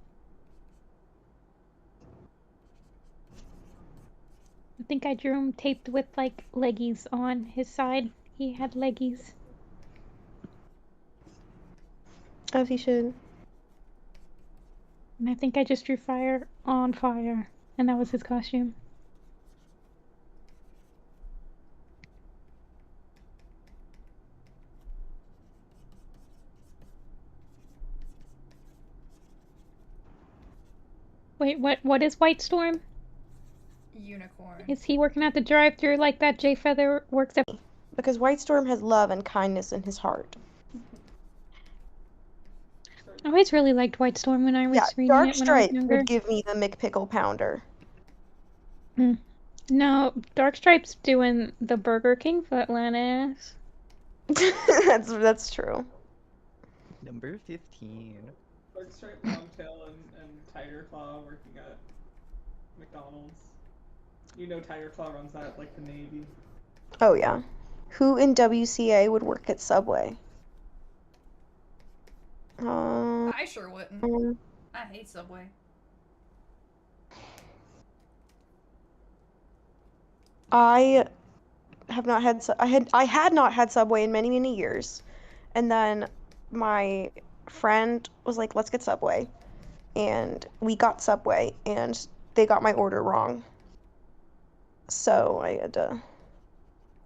I think I drew him taped with, like, leggies on his side. He had leggies. As he should. And I think I just drew fire on fire. And that was his costume. Wait, what is White Storm? Unicorn. Is he working at the drive-thru like that Jay Feather works at? Because White Storm has love and kindness in his heart. I always really liked White Storm when I was reading Dark it when I was Stripe younger. would give me the McPickle Pounder. No, Dark Stripe's doing the Burger King footland ass. That's true. Number 15. Dark Stripe, Longtail, and Tiger Claw working at McDonald's. You know Tiger Claw runs that like the Navy. Oh yeah. Who in WCA would work at Subway? I sure wouldn't. I hate Subway. I have not had I had not had Subway in many, many years. And then my friend was like, "Let's get Subway." And we got Subway and they got my order wrong. So I had to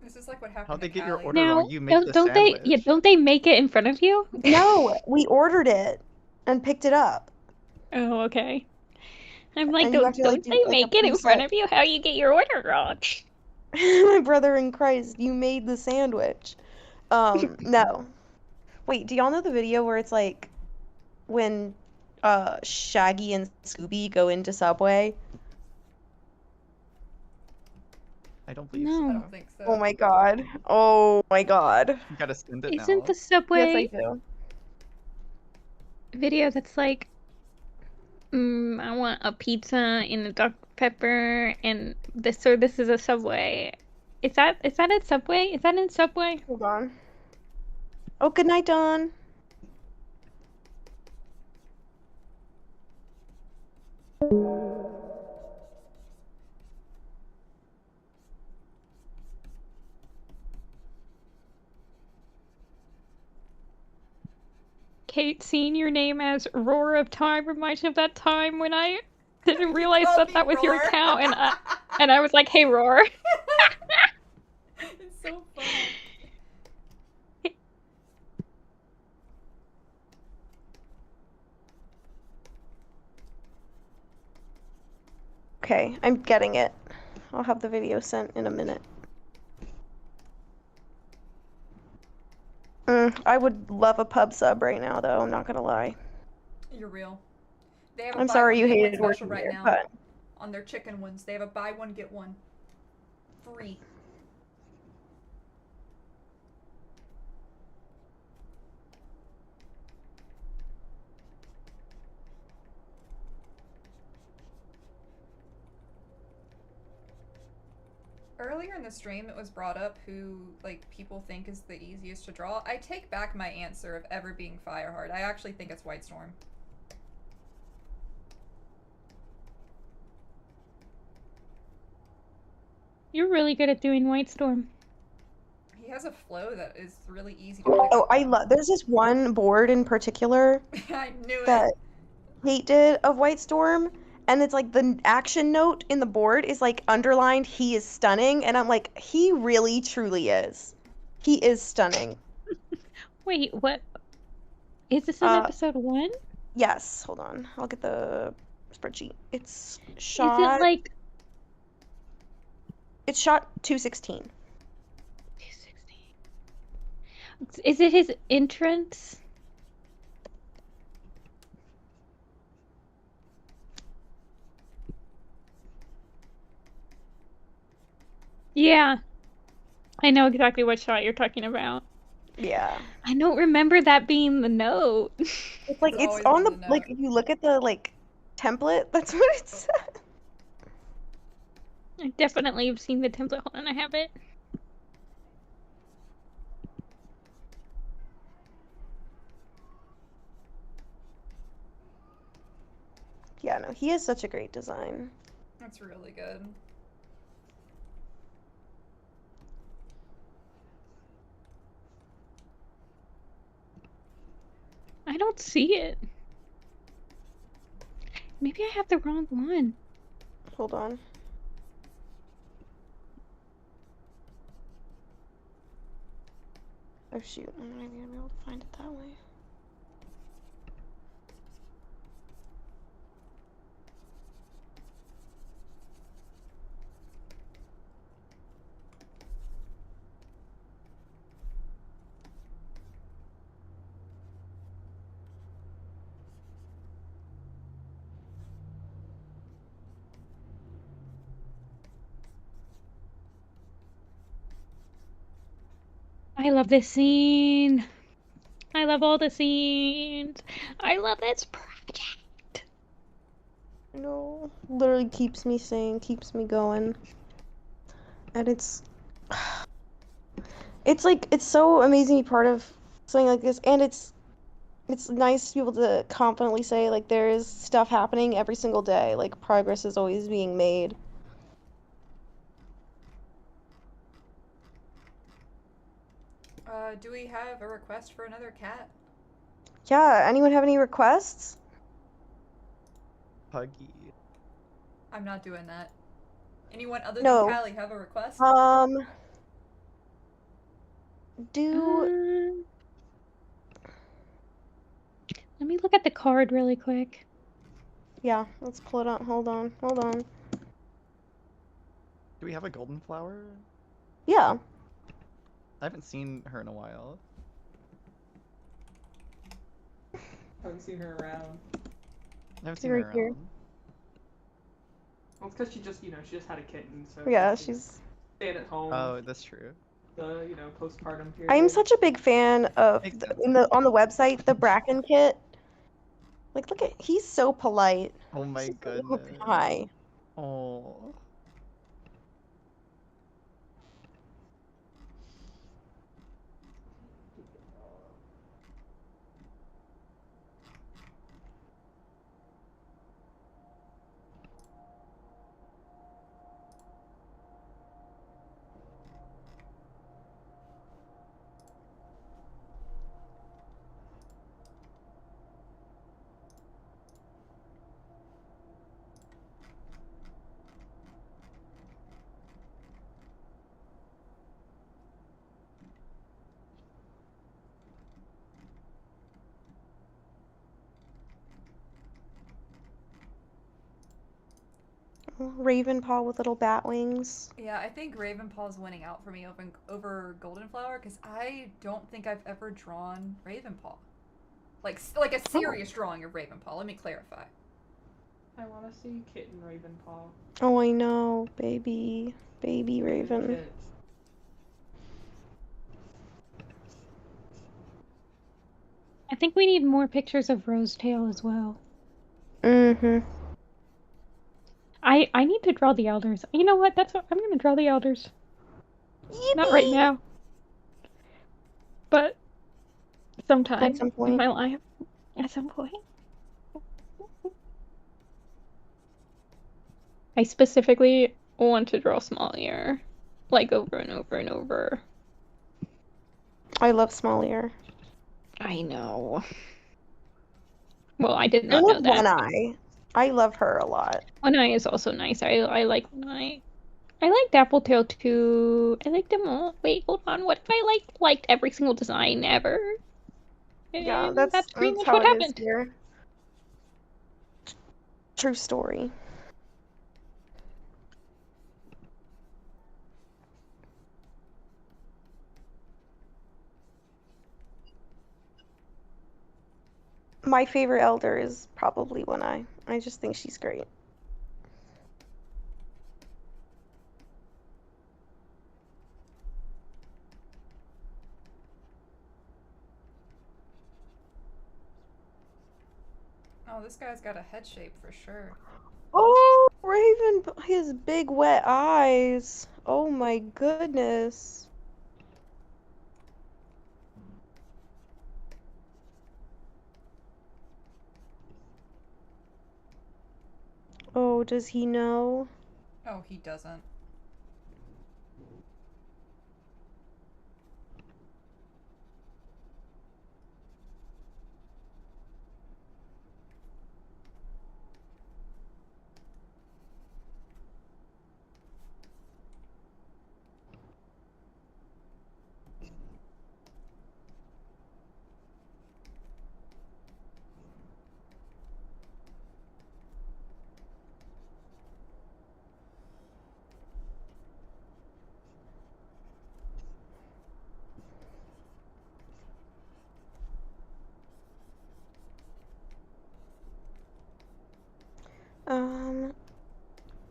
This is like what happened. How'd they get your Callie. order Now, wrong? You make the don't sandwich. they? Yeah, don't they make it in front of you? No, we ordered it and picked it up. Oh, okay. I'm like, And you have don't to, like, do, they like, a make it in front preset. of you? How you get your order wrong? My brother in Christ, you made the sandwich. No. Wait, do y'all know the video where it's like when Shaggy and Scooby go into Subway? I don't believe No. so. I don't think so. Oh my god. Oh my god. You gotta send it now. Isn't the Subway Yes, I do. video that's like, I want a pizza and a Dr. Pepper and this, or this is a Subway. Is that a Subway? Is that in Subway? Hold on. Oh, good night, Dawn. Kate, seeing your name as Roar of Time reminds me of that time when I didn't realize called that me that was your Roar. account, and I was like, "Hey, Roar." It's so funny. Okay, I'm getting it. I'll have the video sent in a minute. I would love a pub sub right now, though. I'm not gonna lie. You're real. They have a I'm buy sorry one, you get one hated special working right there, now but on their chicken ones. They have a buy one get one free. Earlier in the stream, it was brought up who like people think is the easiest to draw. I take back my answer of ever being Fireheart. I actually think it's White Storm. You're really good at doing White Storm. He has a flow that is really easy to pick oh, up I on. love. There's this one board in particular I knew that it. Kate did of White Storm, and it's like the action note in the board is like underlined. He is stunning, and I'm like, he really truly is. He is stunning. Wait, what? Is this in episode 1? Yes. Hold on. I'll get the spreadsheet. It's shot. Is it like It's shot 216. 216? Is it his entrance? Yeah. I know exactly what shot you're talking about. Yeah. I don't remember that being the note. It's like it's on the like if you look at the like template, that's what it says. I definitely have seen the template. Hold on, I have it. Yeah, no, he has such a great design. That's really good. I don't see it. Maybe I have the wrong one. Hold on. Oh shoot, I'm not even gonna be able to find it that way. I love this scene. I love all the scenes. I love this project. No, literally keeps me sane, keeps me going. And it's like it's so amazing to be part of something like this, and it's nice to be able to confidently say like there is stuff happening every single day, like progress is always being made. Do we have a request for another cat? Yeah, anyone have any requests? Puggy. I'm not doing that. Anyone other No. than Callie have a request? Do Let me look at the card really quick. yeah, let's pull it out. Hold on. Do we have a golden flower? Yeah. I haven't seen her in a while. Haven't seen her around. I haven't seen Right her here. around. Well, it's because she just had a kitten, so Yeah, she's staying at home. Oh, that's true. The postpartum period. I'm such a big fan of on the website the Bracken kit. Like, look at he's so polite. Oh my He's so goodness. hi. Oh. Ravenpaw with little bat wings. Yeah, I think Ravenpaw's winning out for me over Goldenflower because I don't think I've ever drawn Ravenpaw. Like a serious drawing of Ravenpaw. Let me clarify. I want to see Kitten Ravenpaw. Oh, I know, baby Raven. Kit. I think we need more pictures of Rosetail as well. Mm-hmm. I need to draw the elders. You know what? I'm gonna draw the elders. Yippee! Not right now, but sometime At some point. in my life. At some point. I specifically want to draw small ear, like over and over and over. I love small ear. I know. Well, I did I not know love that. One Eye. I love her a lot. One Eye is also nice. I like One Eye. I like Dappletail too. I like them all. Wait, hold on. What if I liked every single design ever? Yeah, And that's pretty much how what it happened. is here. True story. My favorite elder is probably One Eye. I just think she's great. Oh, this guy's got a head shape for sure. Oh, Raven, his big wet eyes. Oh my goodness. Oh, does he know? Oh, he doesn't.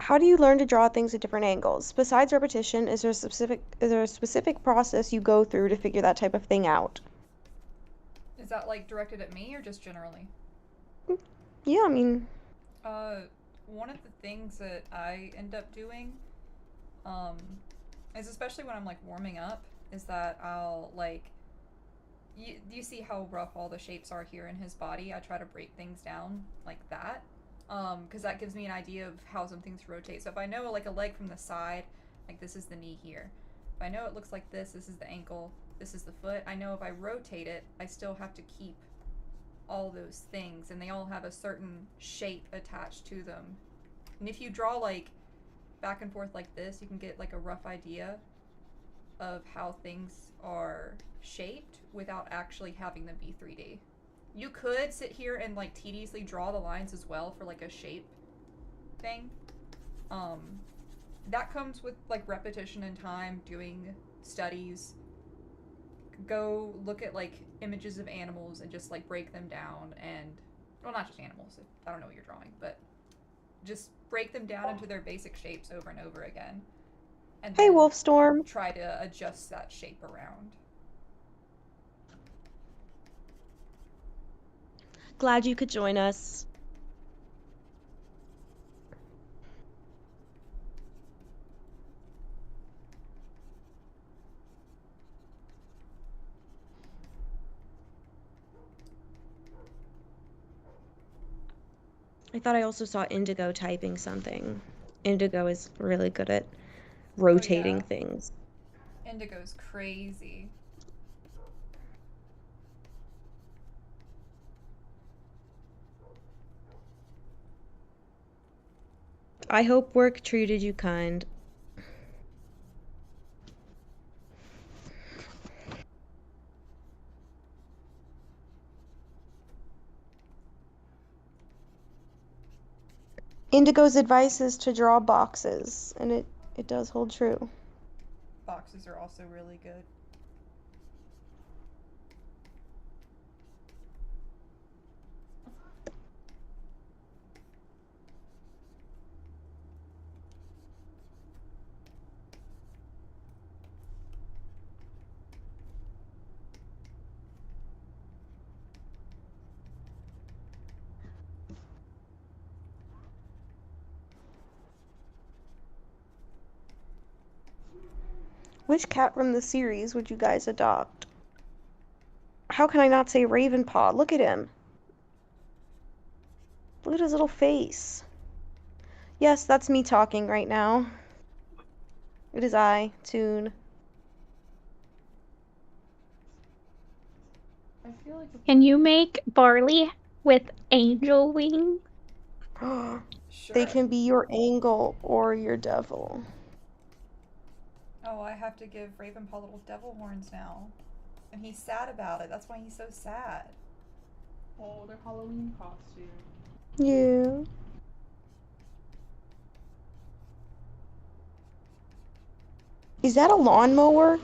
How do you learn to draw things at different angles? Besides repetition, is there a specific process you go through to figure that type of thing out? Is that like directed at me or just generally? Yeah, I mean, One of the things that I end up doing, is especially when I'm like warming up, is that I'll like, you see how rough all the shapes are here in his body? I try to break things down like that. Because that gives me an idea of how some things rotate. So if I know like a leg from the side, like this is the knee here. If I know it looks like this is the ankle, this is the foot, I know if I rotate it, I still have to keep all those things, and they all have a certain shape attached to them. And if you draw like back and forth like this, you can get like a rough idea of how things are shaped without actually having them be 3D. You could sit here and like tediously draw the lines as well for like a shape thing. That comes with like repetition and time, doing studies. Go look at like images of animals and just like break them down, and well, not just animals, I don't know what you're drawing, but just break them down into their basic shapes over and over again. And hey, Wolfstorm. Try to adjust that shape around. Glad you could join us. I thought I also saw Indigo typing something. Indigo is really good at rotating things. Indigo's crazy. I hope work treated you kind. Indigo's advice is to draw boxes, and it does hold true. Boxes are also really good. Which cat from the series would you guys adopt? How can I not say Ravenpaw? Look at him. Look at his little face. Yes, that's me talking right now. It is I, Toon. I feel like Can you make barley with angel wings? They can be your angel or your devil. Oh, I have to give Ravenpaw little devil horns now. And he's sad about it. That's why he's so sad. Oh, their Halloween costume. Yeah. Is that a lawnmower?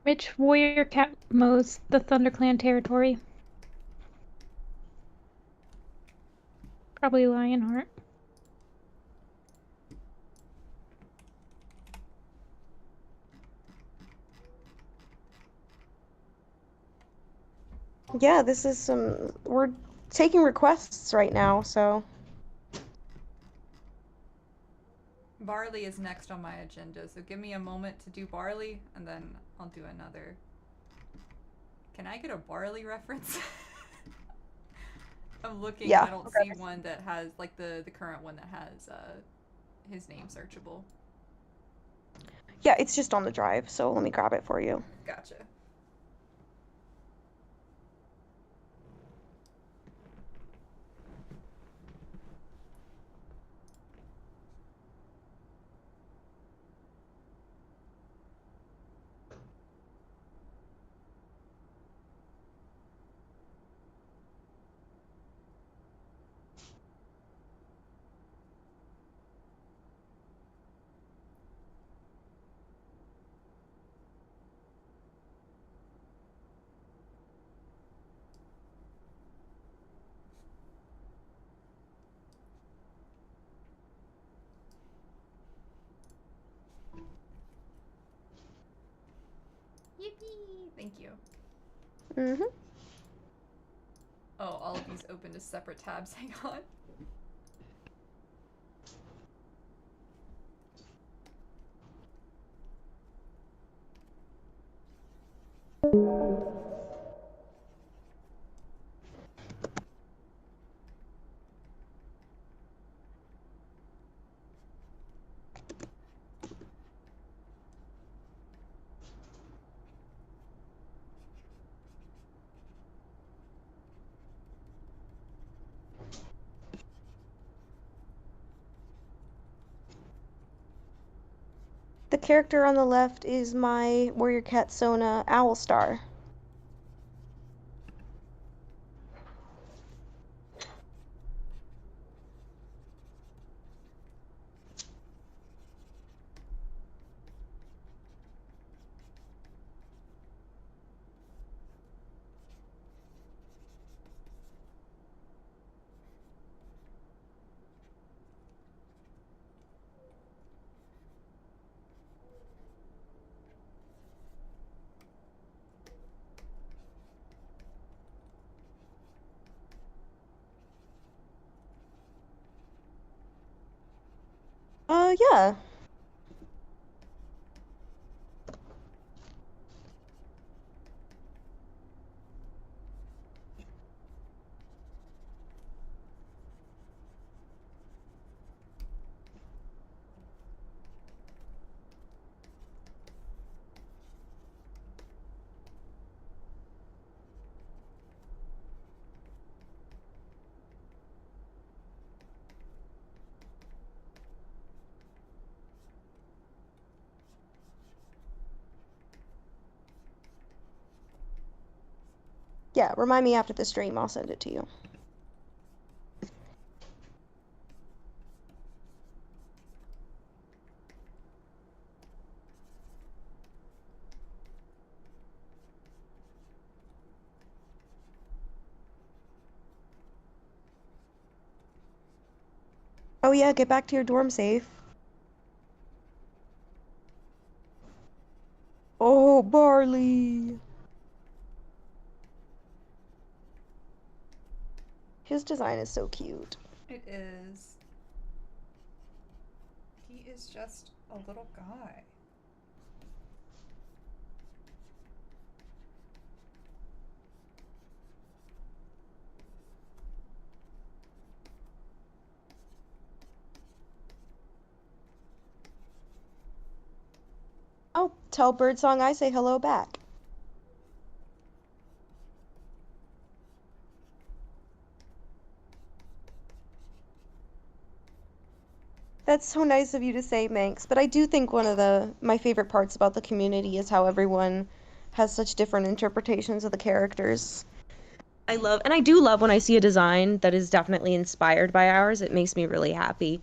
Which warrior cat mows the ThunderClan territory? Probably Lionheart. Yeah, this is we're taking requests right now, so. Barley is next on my agenda, so give me a moment to do Barley, and then I'll do another. Can I get a Barley reference? I'm looking, Yeah. I don't see one that has, like the current one that has his name searchable. Yeah, it's just on the drive, so let me grab it for you. Gotcha. Yippee! Thank you. Mm-hmm. Oh, all of these open as separate tabs. Hang on. The character on the left is my warrior cat Sona Owlstar. Yeah. Yeah, remind me after the stream. I'll send it to you. Oh yeah, get back to your dorm safe. Oh, Barley. His design is so cute. It is. He is just a little guy. Oh, tell Birdsong I say hello back. That's so nice of you to say, Manx. But I do think one of my favorite parts about the community is how everyone has such different interpretations of the characters. And I do love when I see a design that is definitely inspired by ours. It makes me really happy.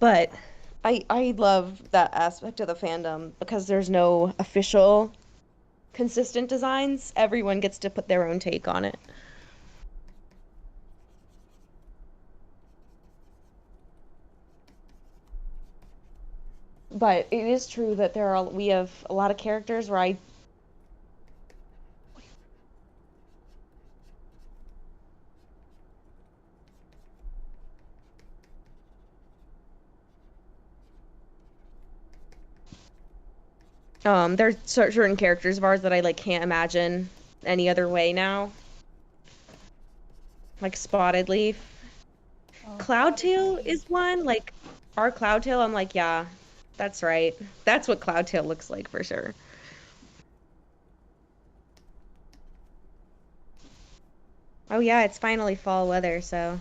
But I love that aspect of the fandom because there's no official consistent designs. Everyone gets to put their own take on it. But it is true that we have a lot of characters where there's certain characters of ours that I like can't imagine any other way now. Like Spotted Leaf. Oh, Cloudtail is one. Like our Cloudtail, I'm like, yeah, that's right. That's what Cloudtail looks like for sure. Oh yeah, it's finally fall weather, so.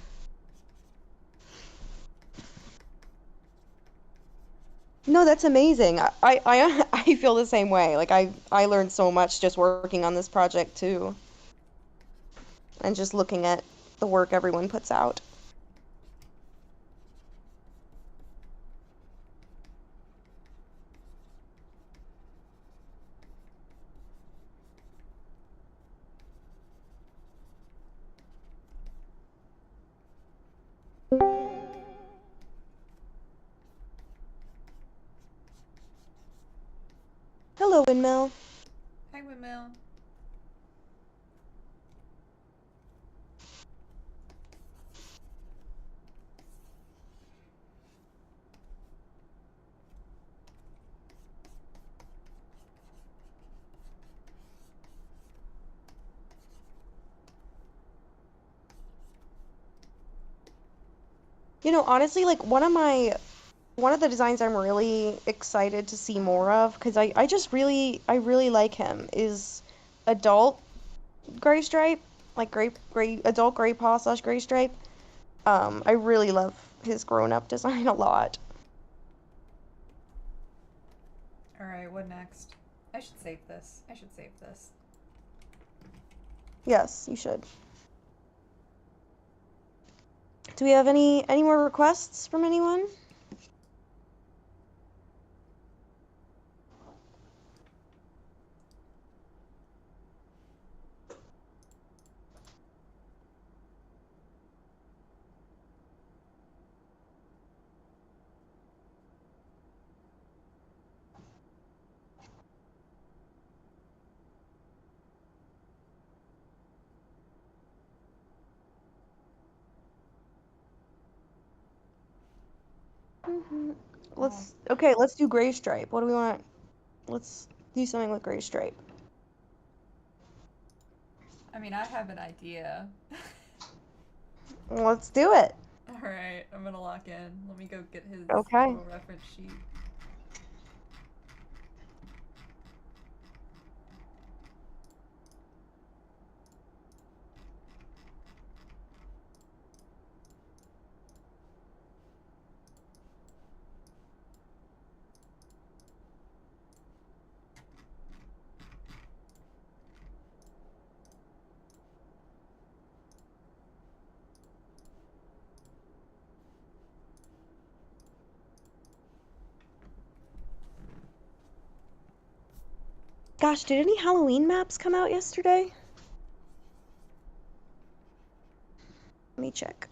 No, that's amazing. I feel the same way. Like I learned so much just working on this project too. And just looking at the work everyone puts out. Hello, Windmill. Hi, Windmill. You know, honestly, like one of the designs I'm really excited to see more of, because I really like him, is adult gray stripe, like adult gray paw / gray stripe. I really love his grown-up design a lot. Alright, what next? I should save this. Yes, you should. Do we have any more requests from anyone? Let's do gray stripe. What do we want? Let's do something with gray stripe. I mean, I have an idea. Let's do it. Alright, I'm gonna lock in. Let me go get his Okay. little reference sheet. Gosh, did any Halloween maps come out yesterday? Let me check.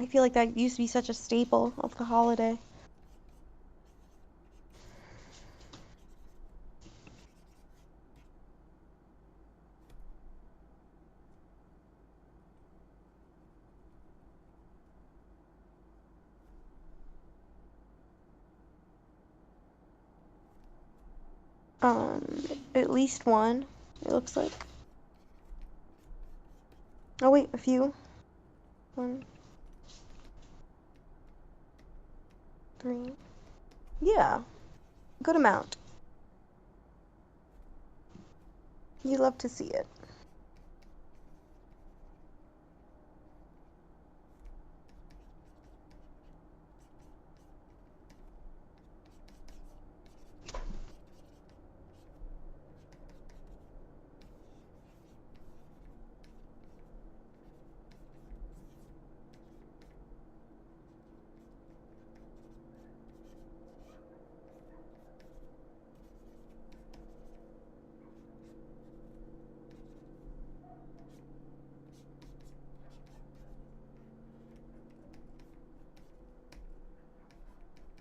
I feel like that used to be such a staple of the holiday. At least one, it looks like. Oh wait, a few. 1, 3. Yeah, good amount. You love to see it.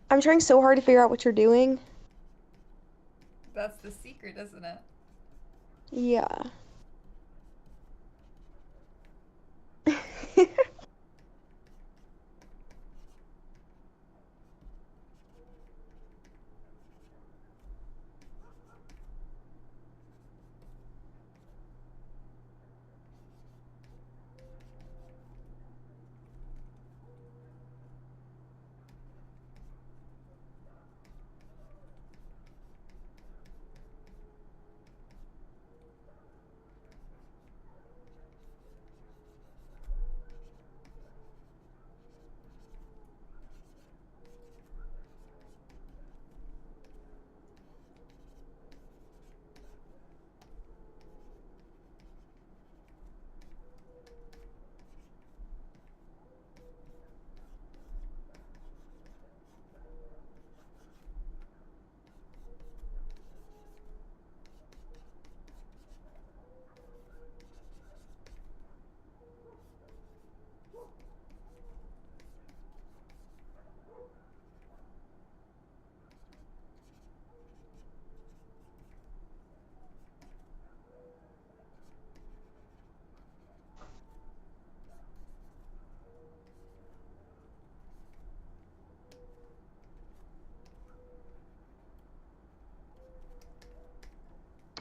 I'm trying so hard to figure out what you're doing. That's the secret, isn't it? Yeah.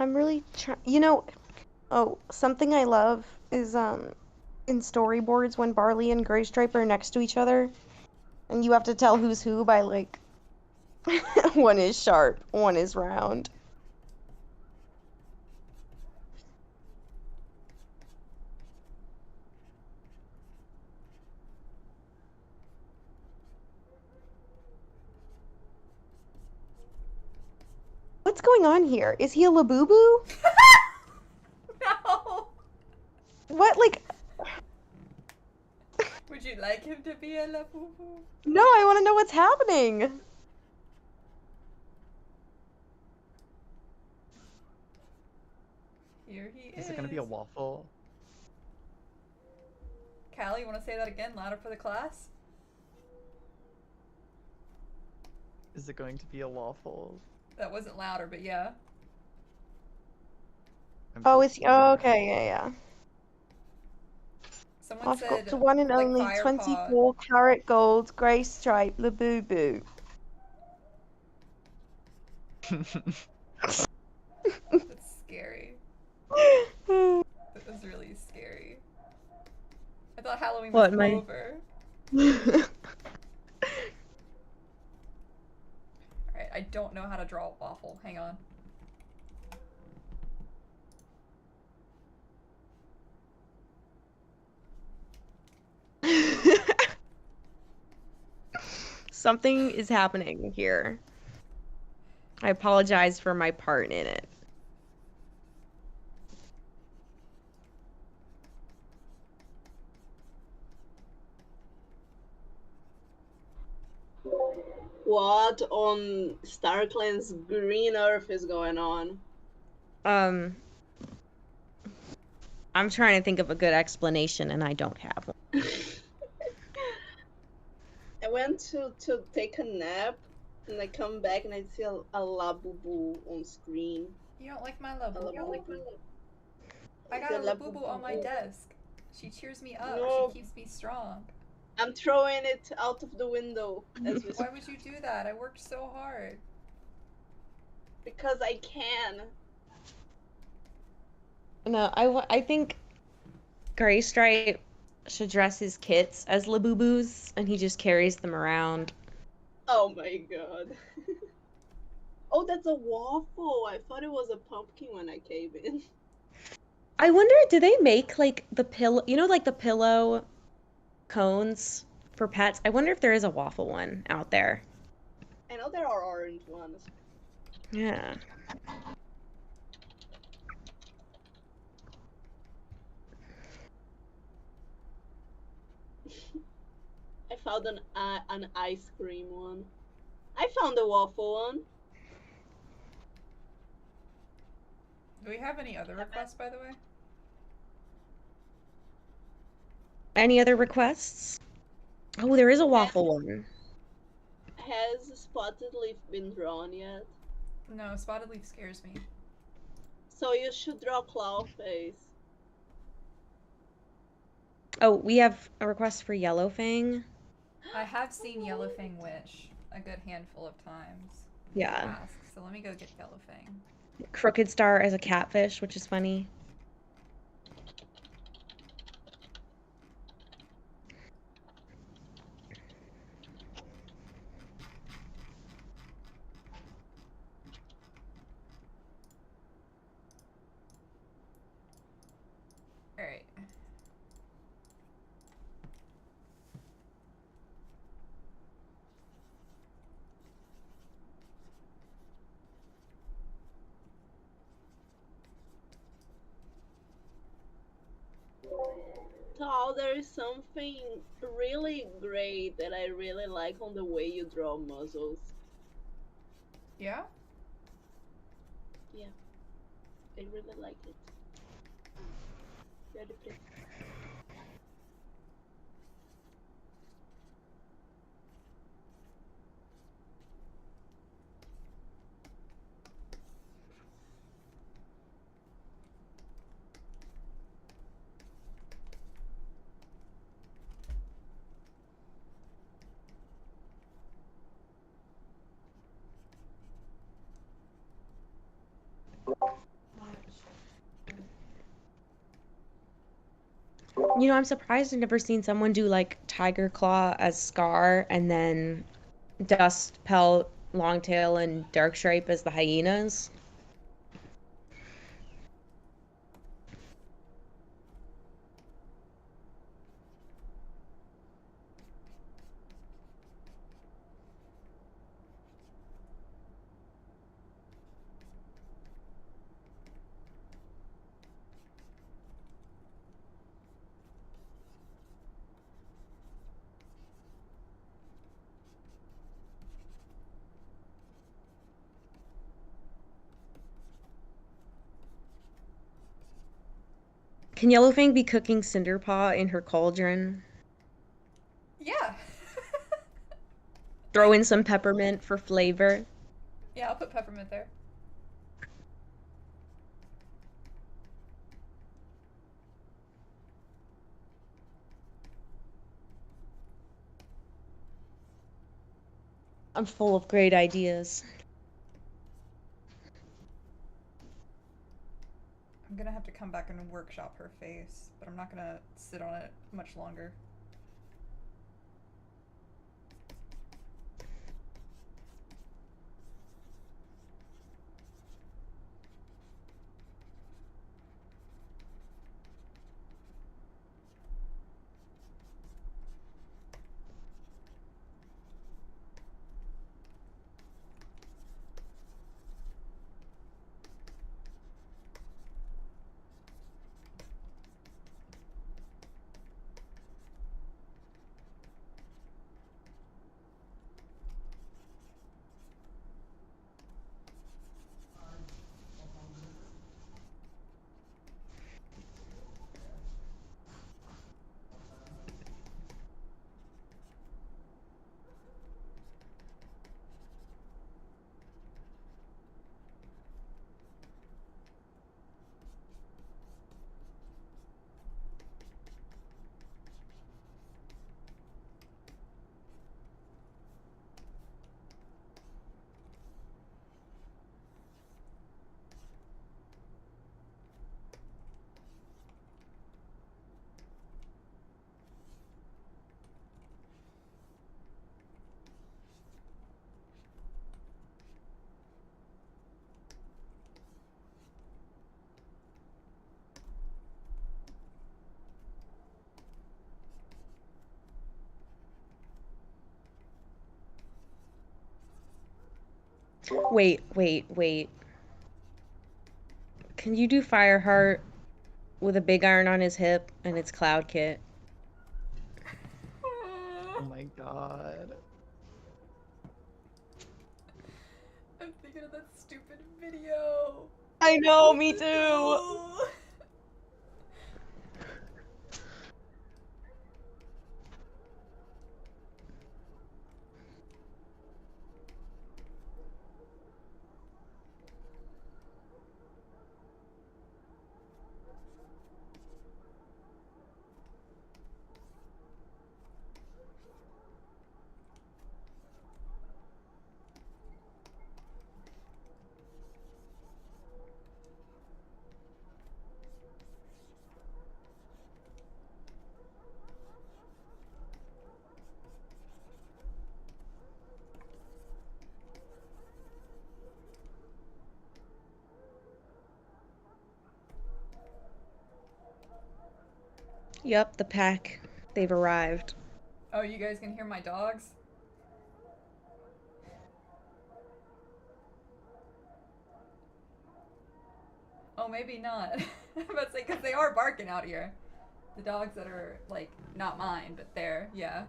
I'm really trying, oh, something I love is, in storyboards when Barley and Graystripe are next to each other, and you have to tell who's who by, like, one is sharp, one is round. What's going on here? Is he a Labubu? No! What, like... Would you like him to be a Labubu? No, I want to know what's happening. Here he is. Is it gonna be a waffle? Callie, you want to say that again, louder for the class? Is it going to be a waffle? That wasn't louder, but yeah. Oh, is he? Oh, okay, yeah. Someone I've got said, the one and like, only fire 24 karat gold Graystripe Labubu. That's scary. That was really scary. I thought Halloween was over. Alright, I don't know how to draw a waffle. Hang on. Something is happening here. I apologize for my part in it. What on StarClan's green earth is going on? I'm trying to think of a good explanation, and I don't have one. I went to take a nap, and I come back and I see a Labubu on screen. You don't like my Labubu? I It's got a a Labubu on my desk. She cheers me up. No. She keeps me strong. I'm throwing it out of the window. Why would you do that? I worked so hard. Because I can. No, I think Graystripe should dress his kits as Labubus, and he just carries them around. Oh my god. Oh, that's a waffle. I thought it was a pumpkin when I came in. I wonder, do they make like the pillow, like the pillow cones for pets? I wonder if there is a waffle one out there. I know there are orange ones. Yeah. I found an ice cream one. I found a waffle one. Do we have any other requests, by the way? Any other requests? Oh, there is a waffle one. Has Spotted Leaf been drawn yet? No, Spotted Leaf scares me. So you should draw Clawface. Oh, we have a request for Yellowfang. I have seen Yellowfang Witch a good handful of times. Yeah. So let me go get Yellowfang. Crooked Star as a catfish, which is funny. Alright. Tal, there is something really great that I really like on the way you draw muzzles. Yeah? Yeah. I really like it. Very pretty. I'm surprised I've never seen someone do like Tiger Claw as Scar and then Dust Pelt, Longtail, and Darkstripe as the hyenas. Can Yellowfang be cooking Cinderpaw in her cauldron? Yeah. Throw in some peppermint for flavor. Yeah, I'll put peppermint there. I'm full of great ideas. I'm gonna have to come back and workshop her face, but I'm not gonna sit on it much longer. Wait. Can you do Fireheart with a big iron on his hip and it's Cloud Kit? Oh my god. I'm thinking of that stupid video. I know, me too. Yep, the pack. They've arrived. Oh, you guys can hear my dogs? Oh, maybe not. I'm about to say, because they are barking out here. The dogs that are, like, not mine, but they're, yeah.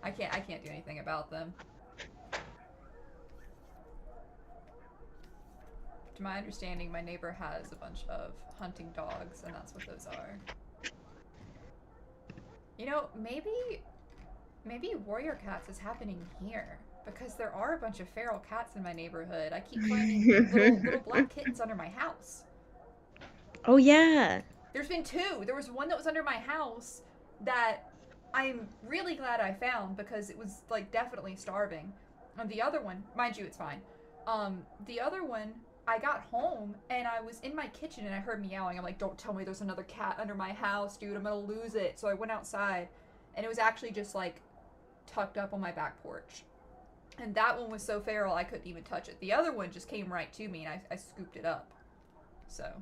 I can't do anything about them. To my understanding, my neighbor has a bunch of hunting dogs, and that's what those are. You know, maybe warrior cats is happening here, because there are a bunch of feral cats in my neighborhood. I keep finding little black kittens under my house. Oh yeah. There's been two. There was one that was under my house that I'm really glad I found because it was like definitely starving. And the other one, mind you, it's fine. The other one, I got home and I was in my kitchen and I heard meowing. I'm like, don't tell me there's another cat under my house, dude. I'm gonna lose it. So I went outside and it was actually just like tucked up on my back porch. And that one was so feral I couldn't even touch it. The other one just came right to me and I scooped it up. So.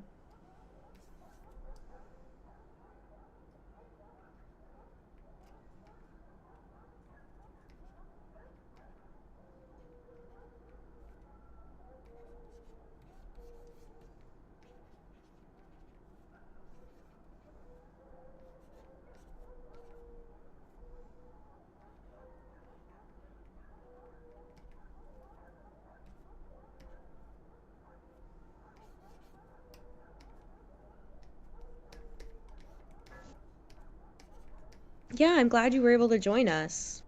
Yeah, I'm glad you were able to join us.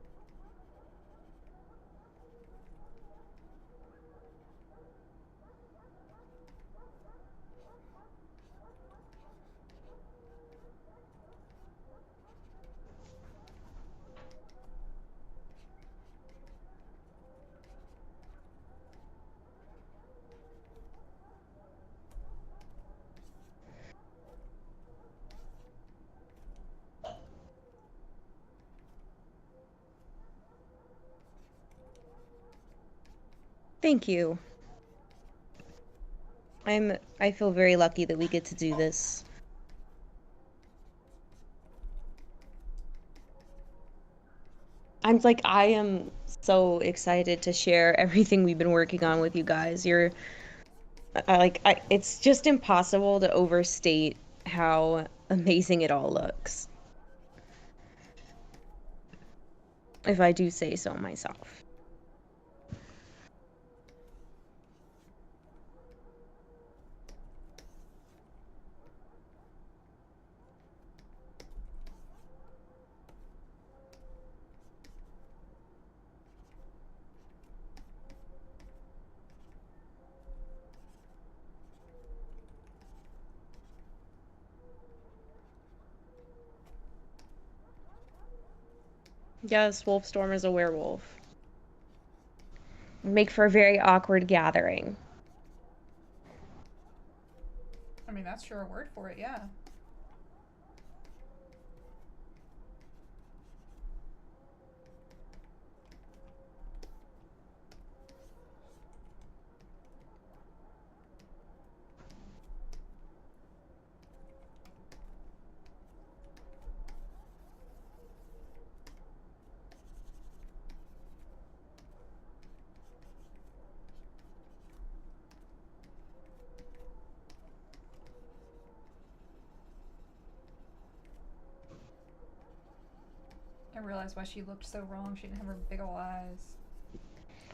Thank you. I feel very lucky that we get to do this. I am so excited to share everything we've been working on with you guys. It's just impossible to overstate how amazing it all looks. If I do say so myself. Yes, Wolfstorm is a werewolf. Make for a very awkward gathering. I mean, that's sure a word for it, yeah. I realized why she looked so wrong. She didn't have her big ol' eyes.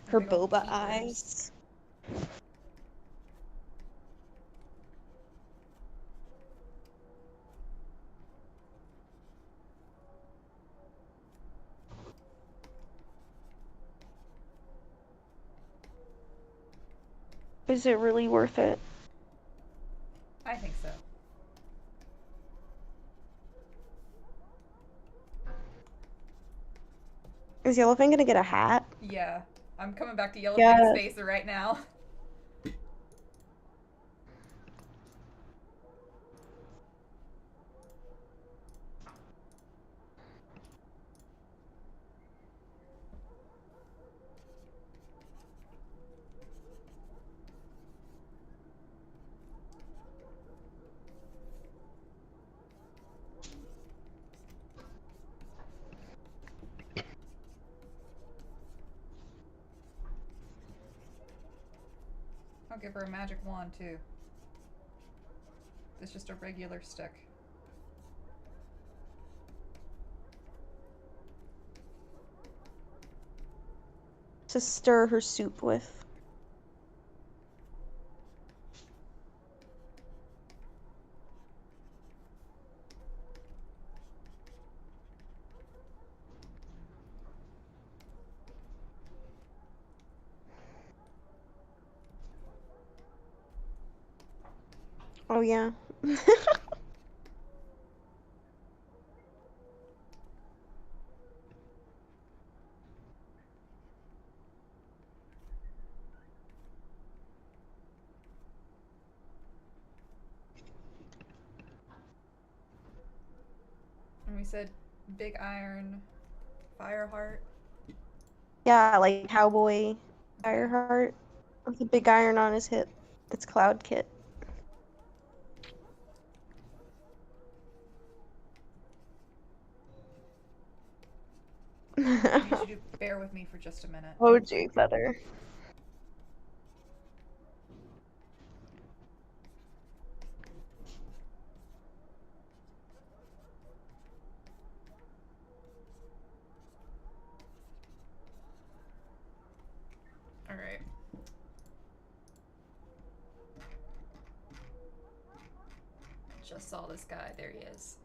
Her big ol' boba peepers. eyes. Is it really worth it? I think so. Is Yellowfin gonna get a hat? Yeah. I'm coming back to Yellowfin's Yes. face right now. I'll give her a magic wand too. It's just a regular stick. To stir her soup with. Oh yeah. And we said big iron, fire heart. Yeah, like cowboy Fireheart with a big iron on his hip. It's Cloud Kit. I need you to bear with me for just a minute. Oh, gee, Feather. Alright. Just saw this guy. There he is.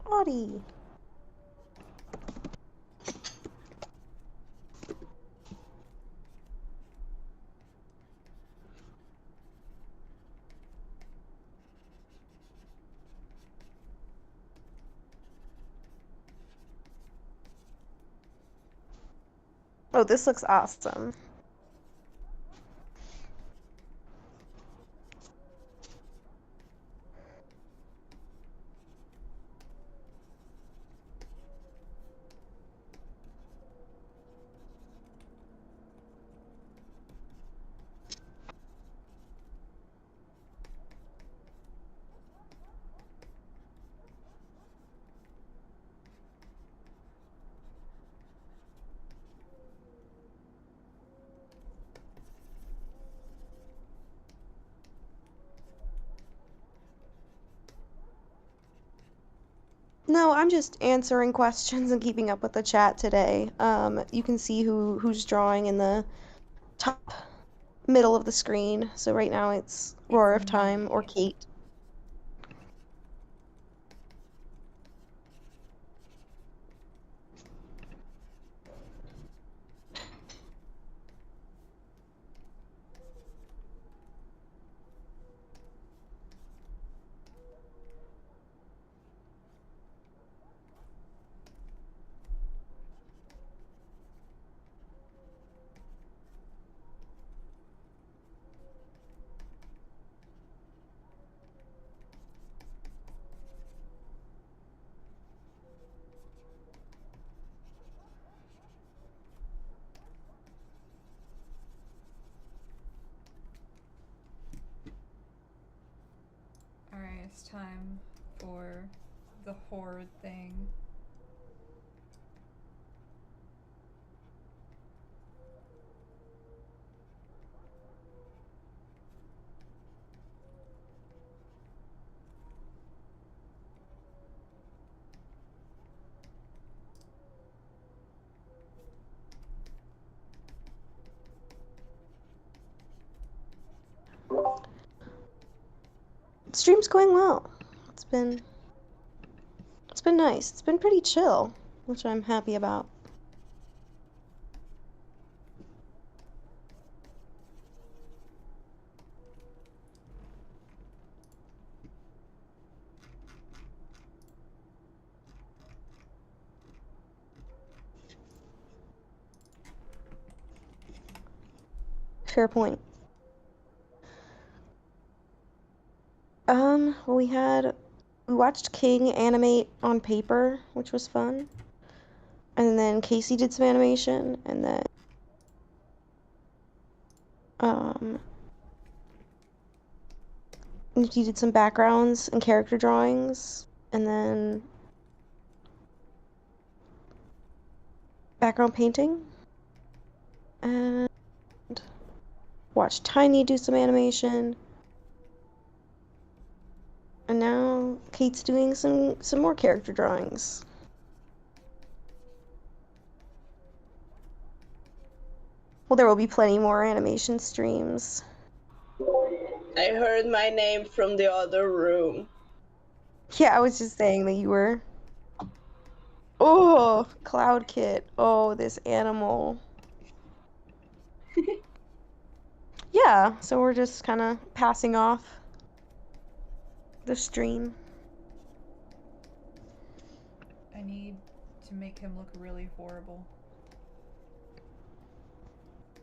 Audie. Oh, this looks awesome. No, I'm just answering questions and keeping up with the chat today. You can see who's drawing in the top middle of the screen. So right now it's Roar of Time or Kate. Alright, it's time for the horde thing. Stream's going well. It's been nice. It's been pretty chill, which I'm happy about. Fair point. Well, we watched King animate on paper, which was fun. And then Casey did some animation, and then Nikki did some backgrounds and character drawings, and then background painting. And watched Tiny do some animation. And now Kate's doing some more character drawings. Well, there will be plenty more animation streams. I heard my name from the other room. Yeah, I was just saying that you were... Oh, Cloud Kit. Oh, this animal. Yeah, so we're just kind of passing off the stream. I need to make him look really horrible.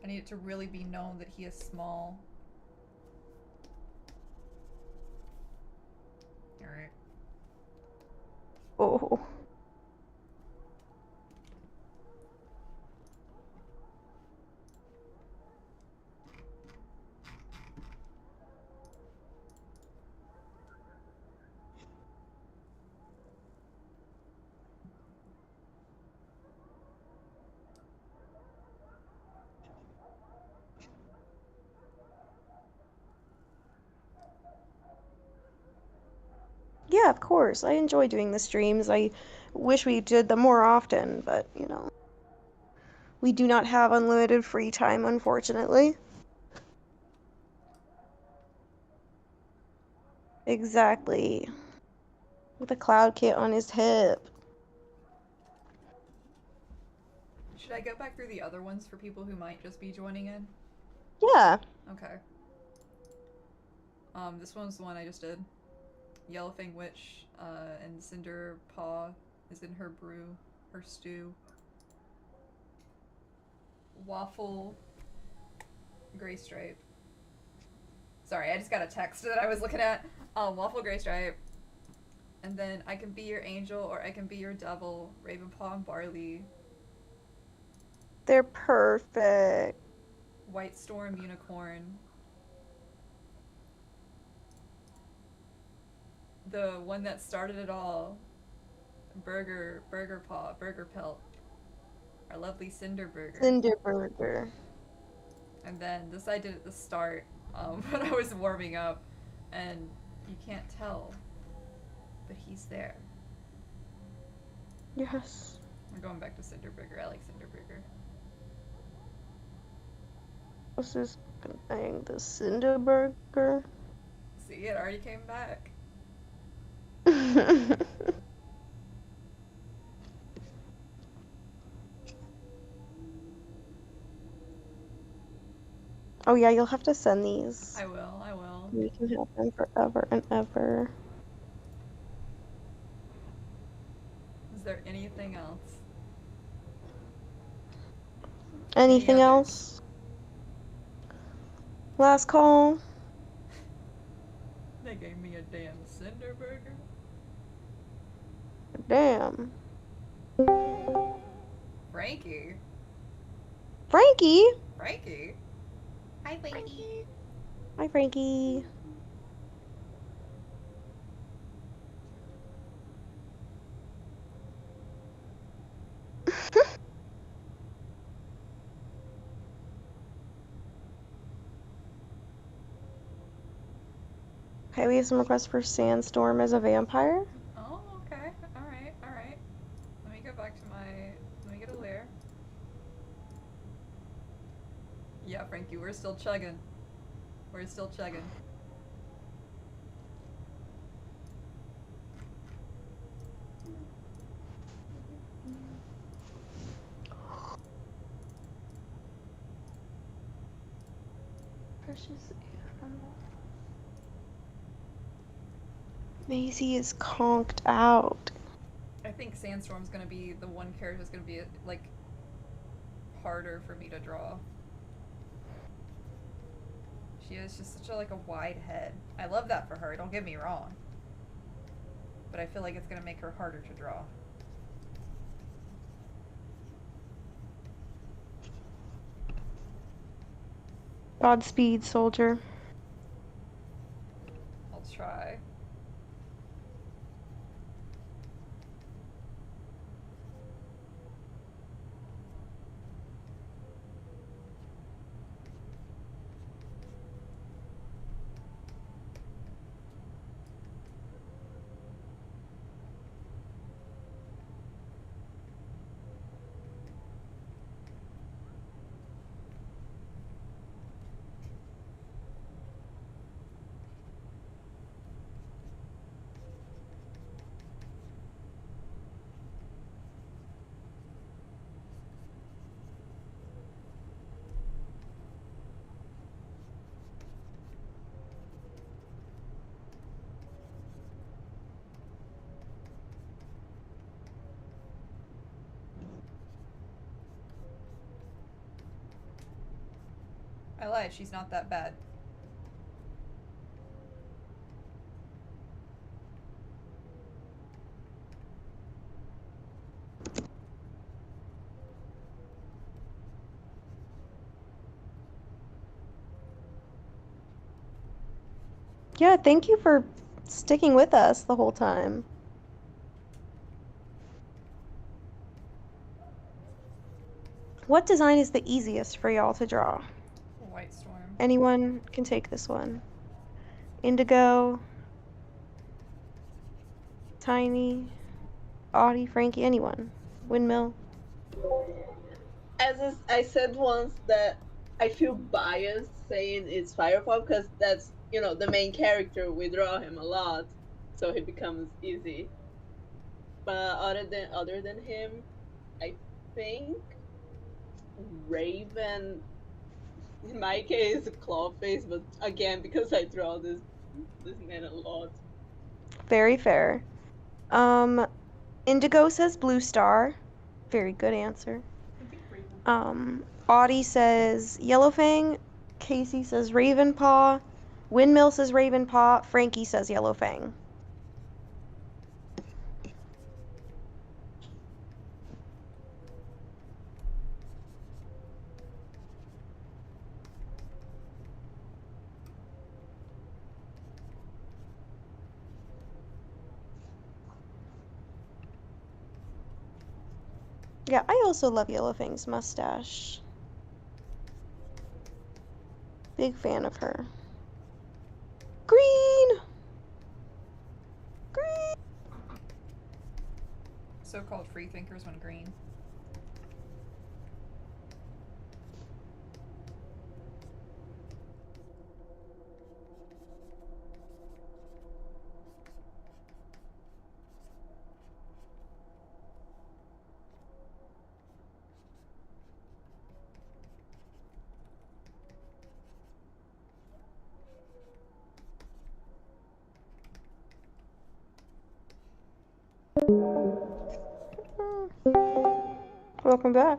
I need it to really be known that he is small. Alright. Oh. Yeah, of course. I enjoy doing the streams. I wish we did them more often, but, you know. We do not have unlimited free time, unfortunately. Exactly. With a Cloud Kit on his hip. Should I go back through the other ones for people who might just be joining in? Yeah. Okay. This one's the one I just did. Yellowfang Witch, and Cinder Paw is in her brew, her stew. Waffle Gray Stripe. Sorry, I just got a text that I was looking at. Waffle Gray Stripe. And then I can be your angel or I can be your devil. Ravenpaw and Barley. They're perfect. White Storm Unicorn. The one that started it all. Burger Pelt. Our lovely Cinder Burger. Cinder Burger. And then this I did at the start when I was warming up. And you can't tell, but he's there. Yes. We're going back to Cinder Burger. I like Cinder Burger. This is conveying the Cinder Burger. See, it already came back. Oh yeah, you'll have to send these. I will. We can have them forever and ever. Is there anything else? Anything else? Last call. They gave me a damn Cinder Burger. Damn. Frankie. Frankie? Frankie? Hi, Frankie. Hi, Frankie. Okay, we have some requests for Sandstorm as a vampire. Oh, okay. Alright. Let me go back to let me get a lair. Yeah, Frankie, we're still chugging. Precious animal. Maisie is conked out. I think Sandstorm's gonna be the one character that's gonna be like harder for me to draw. She has just such a wide head. I love that for her, don't get me wrong. But I feel like it's gonna make her harder to draw. Godspeed, soldier. I'll try. I lied, she's not that bad. Yeah, thank you for sticking with us the whole time. What design is the easiest for y'all to draw? White Storm. Anyone can take this one. Indigo, Tiny, Audie, Frankie, anyone. Windmill. As I said once, that I feel biased saying it's Firefall because that's, you know, the main character. We draw him a lot, so he becomes easy. But other than him, I think Raven, in my case, Clawface, but again, because I draw this man a lot. Very fair. Indigo says Blue Star. Very good answer. I think Raven's Audie says Yellowfang. Casey says Ravenpaw. Windmill says Ravenpaw. Frankie says Yellowfang. Yeah, I also love Yellowfang's mustache. Big fan of her. Green! Green! So-called free thinkers when green. Welcome back.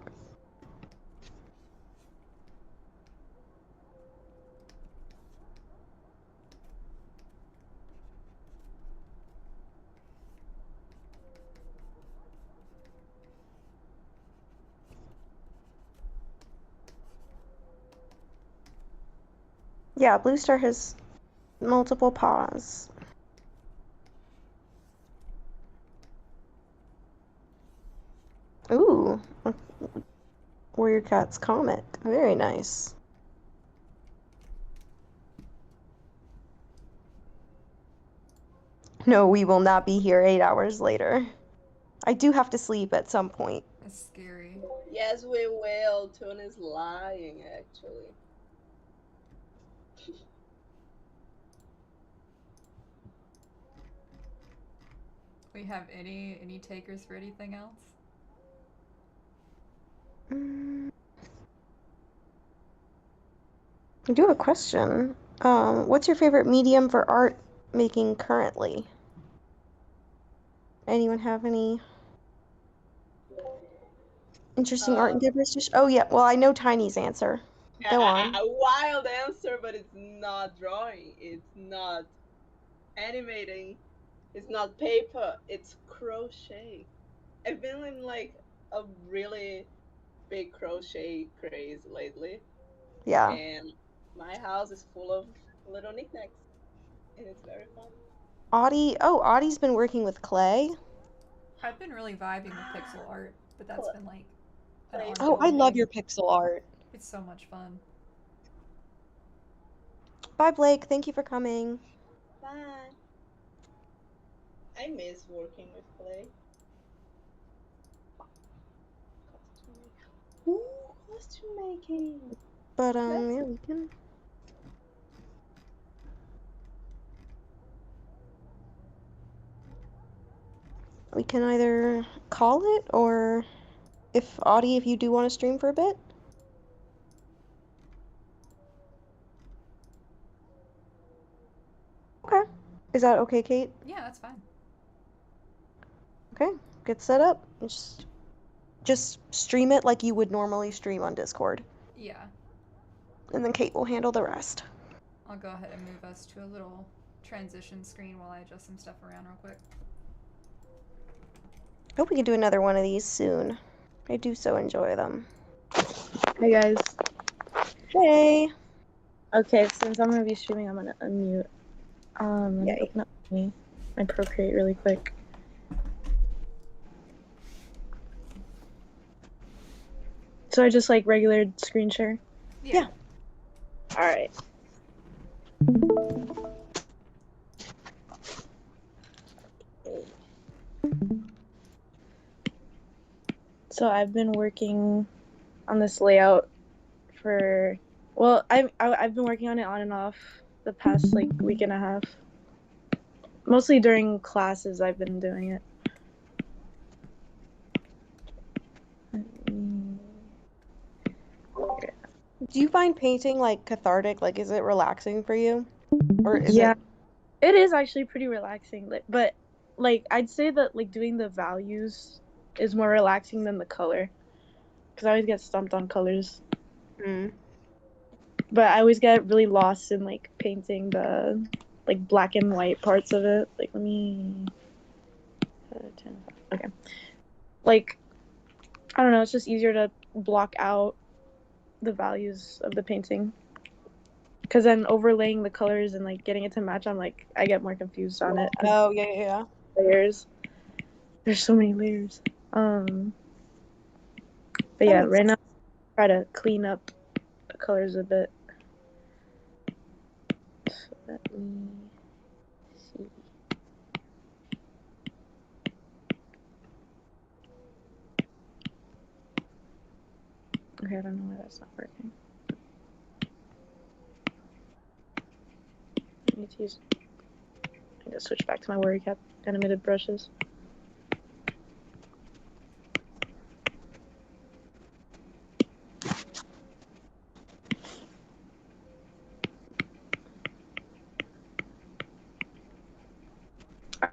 Yeah, Blue Star has multiple paws. Ooh, Warrior Cat's comic. Very nice. No, we will not be here 8 hours later. I do have to sleep at some point. That's scary. Yes, we will. Tune is lying, actually. We have any takers for anything else? I do have a question. What's your favorite medium for art making currently? Anyone have any interesting art endeavors to Oh yeah, well I know Tiny's answer. Go on. A wild answer, but it's not drawing. It's not animating. It's not paper. It's crochet. I've been in like a really big crochet craze lately. Yeah. And my house is full of little knickknacks, and it's very fun. Audie's been working with clay. I've been really vibing with pixel art, but that's been like an Oh, I ongoing love thing. your pixel art. It's so much fun. Bye, Blake. Thank you for coming. Bye. I miss working with clay. Ooh, costume making. But yeah, we can. We can either call it, or if you do want to stream for a bit. Okay. Is that okay, Kate? Yeah, that's fine. Okay, get set up. Just stream it like you would normally stream on Discord. Yeah. And then Kate will handle the rest. I'll go ahead and move us to a little transition screen while I adjust some stuff around real quick. Hope we can do another one of these soon. I do so enjoy them. Hey guys. Hey. Okay, since I'm gonna be streaming, I'm gonna unmute. Let me open up my Procreate really quick. So I just like regular screen share? Yeah. Alright. So I've been working on this layout for, well, I've been working on it on and off the past like week and a half. Mostly during classes I've been doing it. Do you find painting like cathartic? Like, is it relaxing for you? Or is it is actually pretty relaxing. But like I'd say that like doing the values is more relaxing than the color. because I always get stumped on colors. Mm. But I always get really lost in like painting the like black and white parts of it. Like let me okay. Like I don't know, it's just easier to block out the values of the painting. Cause then overlaying the colors and like getting it to match, I'm like I get more confused on it. Oh yeah. Layers. There's so many layers. But yeah, right now try to clean up the colors a bit. So let me see. Okay, I don't know why that's not working. I need to switch back to my WCAnimated animated brushes.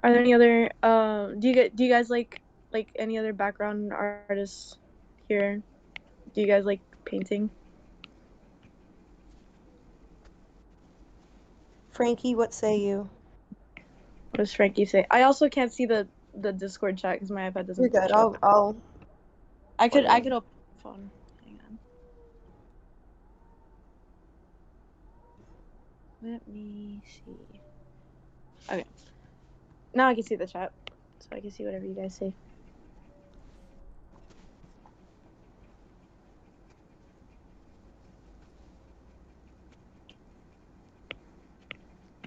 Are there any other do you guys like any other background artists here? Do you guys like painting? Frankie, what say you? What does Frankie say? I also can't see the Discord chat because my iPad doesn't. You're good. I could open the phone. Hang on. Let me see. Okay. Now I can see the chat, so I can see whatever you guys say.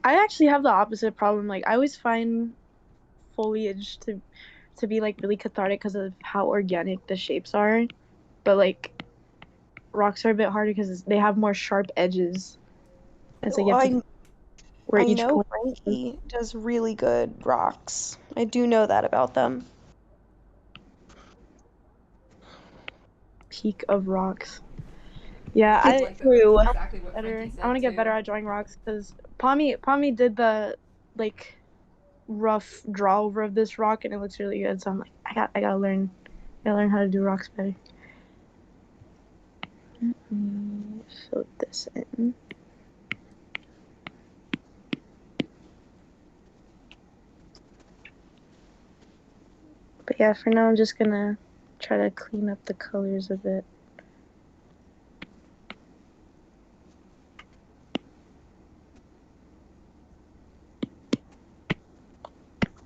I actually have the opposite problem. Like I always find foliage to be like really cathartic because of how organic the shapes are, but like rocks are a bit harder because they have more sharp edges. And so you have to where I each know point Frankie does really good rocks. I do know that about them. peak of rocks. Yeah, Like true. exactly what better. Frankie said I want to get too. better at drawing rocks because Pommy did the like rough draw over of this rock and it looks really good. So I'm like, I gotta learn how to do rocks better. Let me fill this in. But yeah, for now I'm just gonna try to clean up the colors a bit.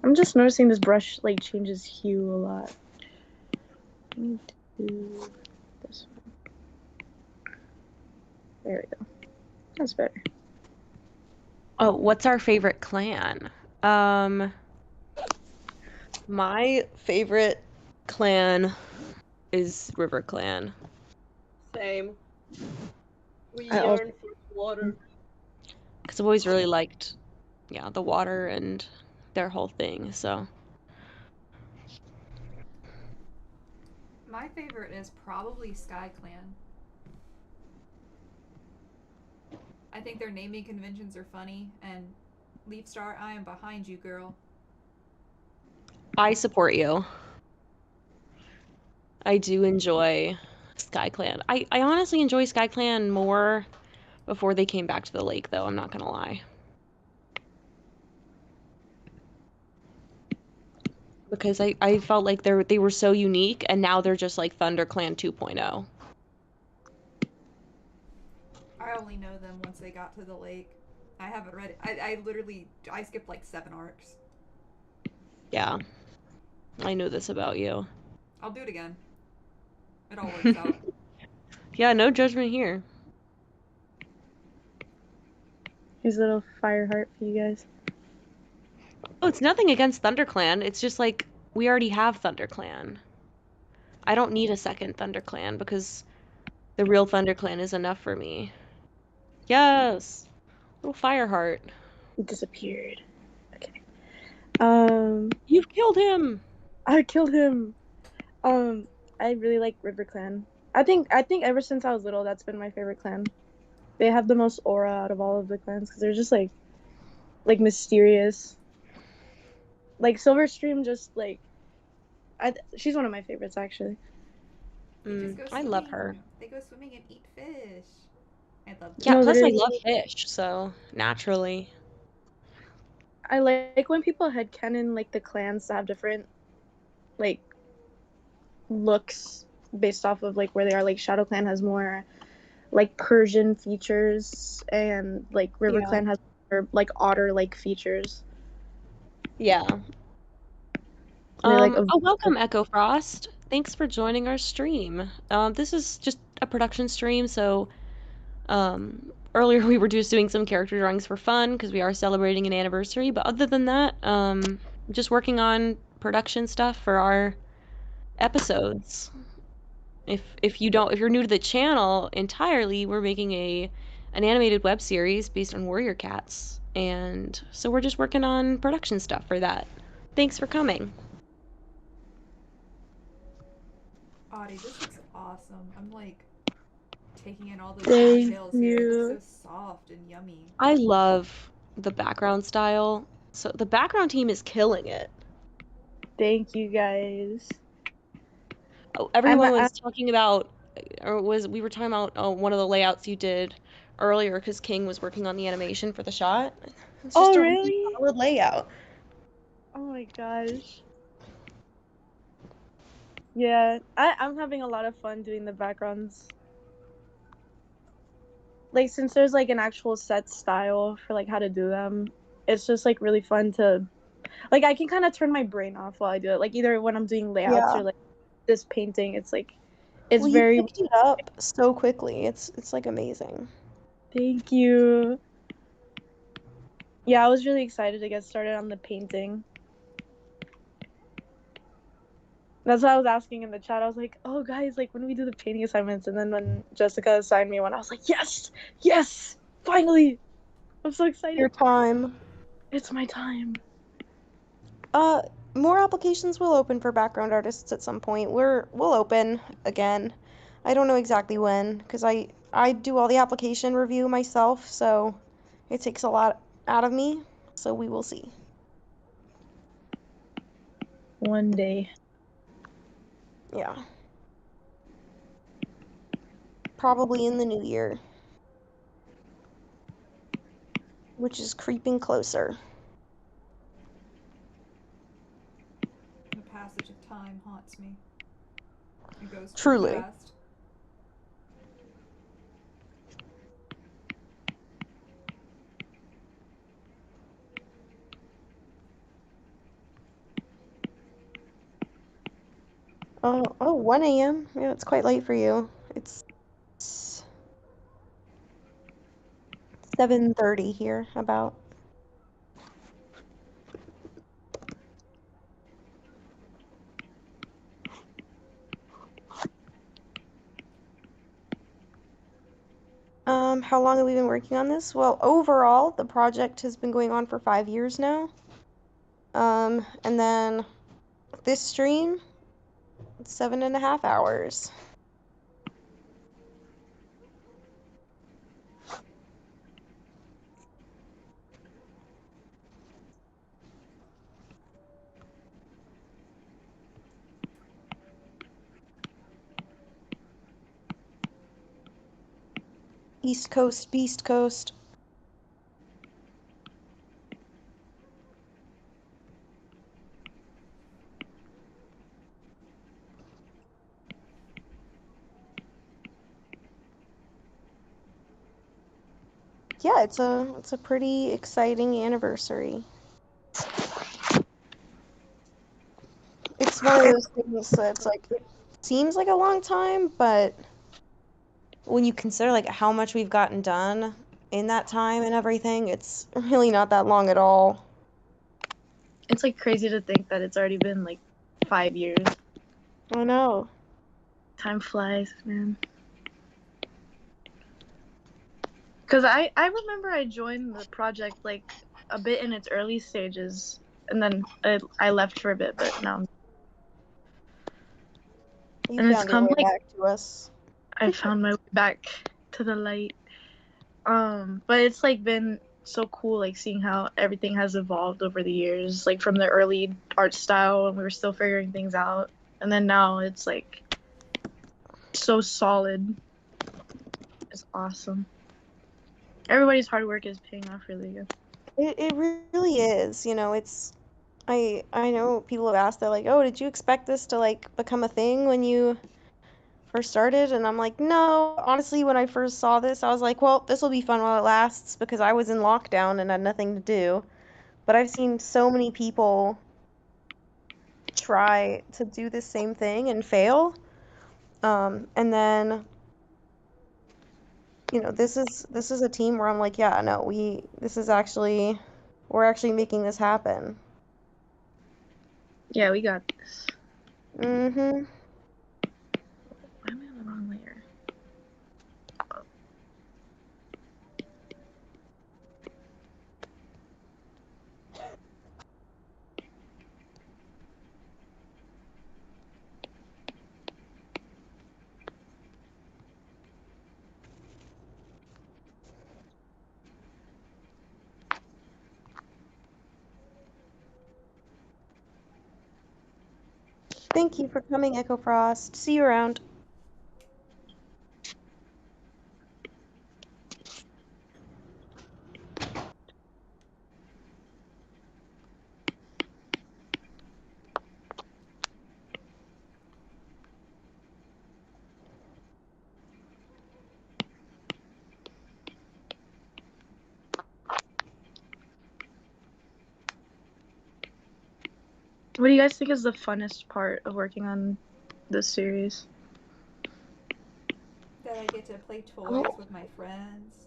I'm just noticing this brush like changes hue a lot. Let me do this one. There we go. That's better. Oh, what's our favorite clan? My favorite clan is River Clan. Same. We I also- yearn for water. Because I've always really liked, the water and their whole thing, so. My favorite is probably Sky Clan. I think their naming conventions are funny, and Leaf Star, I am behind you, girl. I support you. I do enjoy Sky Clan. I honestly enjoy Sky Clan more before they came back to the lake, though, I'm not gonna lie. Because I felt like they were so unique, and now they're just like ThunderClan 2.0. I only know them once they got to the lake. I haven't read it. I skipped like 7 arcs. Yeah. I know this about you. I'll do it again. It all works out. Yeah, no judgment here. Here's a little fire heart for you guys. Oh, it's nothing against ThunderClan. It's just like we already have ThunderClan. I don't need a second ThunderClan because the real ThunderClan is enough for me. Yes. Little fire heart. It disappeared. Okay. You've killed him. I killed him. I really like River Clan. I think ever since I was little, that's been my favorite clan. They have the most aura out of all of the clans because they're just like mysterious. Like Silverstream, just like she's one of my favorites actually. just go I love swimming. her. They go swimming and eat fish. I love that. Yeah, No, plus I literally. love fish, so naturally. I like when people headcanon like the clans that have different like looks based off of like where they are. Like Shadow Clan has more like Persian features, and like River Yeah. Clan has more like otter like features. Yeah. They like Oh, welcome, Echo Frost. Thanks for joining our stream. This is just a production stream, so earlier we were just doing some character drawings for fun because we are celebrating an anniversary, but other than that, just working on production stuff for our episodes. If you're new to the channel entirely, we're making an animated web series based on warrior cats, and so we're just working on production stuff for that. Thanks for coming. Audie, this looks awesome. I'm like taking in all those Thank details here. It you. looks so soft and yummy. I love the background style. So the background team is killing it. Thank you guys. Oh, everyone was talking about, we were talking about one of the layouts you did earlier because King was working on the animation for the shot. It's just Oh, a really? solid layout. Oh my gosh. Yeah, I'm having a lot of fun doing the backgrounds. Like, since there's like an actual set style for like how to do them, it's just like really fun to, like, I can kind of turn my brain off while I do it. Like either when I'm doing layouts Yeah. or like this painting, it's like, it's Well, very. you picked it up so quickly. It's like amazing. Thank you. Yeah, I was really excited to get started on the painting. That's what I was asking in the chat. I was like, oh, guys, like, when do we do the painting assignments? And then when Jessica assigned me one, I was like, yes, finally. I'm so excited. Your time. It's my time. More applications will open for background artists at some point. We'll open again. I don't know exactly when, because I do all the application review myself, so it takes a lot out of me. So we will see. One day. Yeah. Probably in the new year. Which is creeping closer. The passage of time haunts me. It goes too Truly. fast. Oh, 1 a.m. Yeah, it's quite late for you. It's 7:30 here, about. How long have we been working on this? Well, overall, the project has been going on for 5 years now. And then this stream, 7.5 hours. East Coast, Beast Coast. Yeah, it's a pretty exciting anniversary. It's one of those things that's like, it seems like a long time, but when you consider like how much we've gotten done in that time and everything, it's really not that long at all. It's like crazy to think that it's already been like 5 years. I know. Time flies, man. Because I remember I joined the project like a bit in its early stages, and then I left for a bit, but now You and it's found your come way like back to us. I found my way back to the light. But it's like been so cool, like seeing how everything has evolved over the years, like from the early art style, and we were still figuring things out, and then now it's like so solid. It's awesome. Everybody's hard work is paying off really good. It really is. You know, it's I know people have asked, they're like, oh, did you expect this to like become a thing when you first started? And I'm like, no. Honestly, when I first saw this, I was like, well, this will be fun while it lasts because I was in lockdown and had nothing to do. But I've seen so many people try to do the same thing and fail. And then, you know, this is a team where I'm like, yeah, no, we're actually making this happen. Yeah, we got this. Mm-hmm. Why am I on the wrong layer? Thank you for coming, Echo Frost. See you around. What do you guys think is the funnest part of working on this series? That I get to play toys with my friends.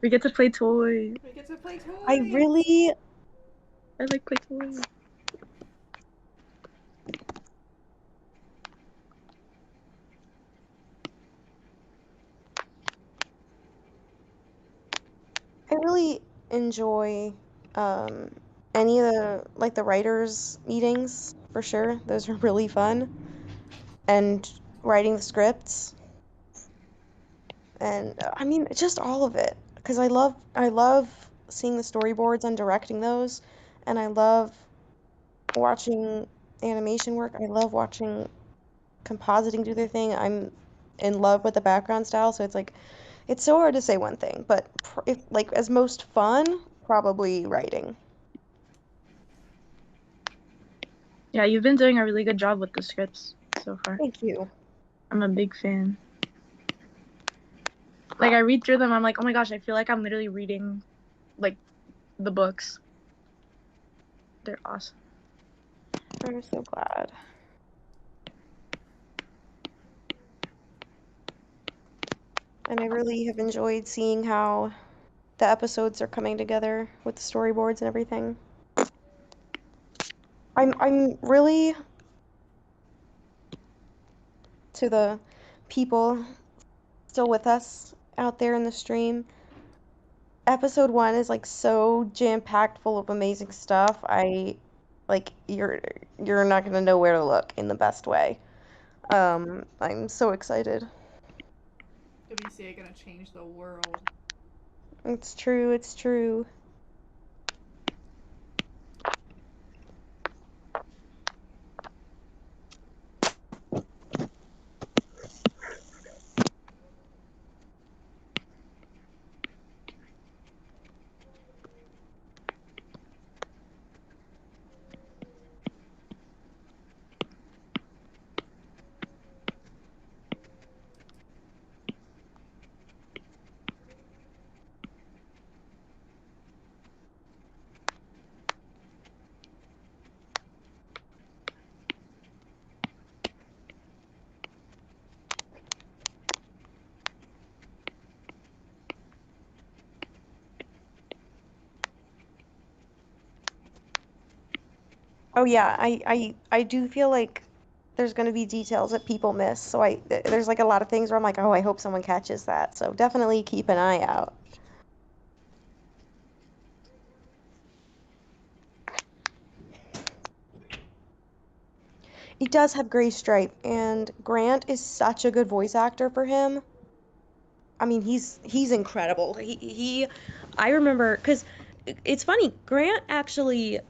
We get to play toys. We get to play toys. I like play toys. I really enjoy any of the writers' meetings for sure. Those are really fun. And writing the scripts. And I mean, just all of it. Because I love seeing the storyboards and directing those. And I love watching animation work. I love watching compositing do their thing. I'm in love with the background style, so it's like it's so hard to say one thing, but if like as most fun, probably writing. Yeah, you've been doing a really good job with the scripts so far. Thank you. I'm a big fan. Like, I read through them, I'm like, oh my gosh, I feel like I'm literally reading, like, the books. They're awesome. I'm so glad. And I really have enjoyed seeing how the episodes are coming together with the storyboards and everything. I'm really, to the people still with us out there in the stream, episode 1 is like so jam-packed full of amazing stuff. You're not gonna know where to look in the best way. I'm so excited. WCA gonna change the world. It's true, it's true. Oh yeah, I do feel like there's going to be details that people miss. So there's like a lot of things where I'm like, oh, I hope someone catches that. So definitely keep an eye out. He does have Gray Stripe, and Grant is such a good voice actor for him. I mean, he's incredible. I remember, because it's funny, Grant actually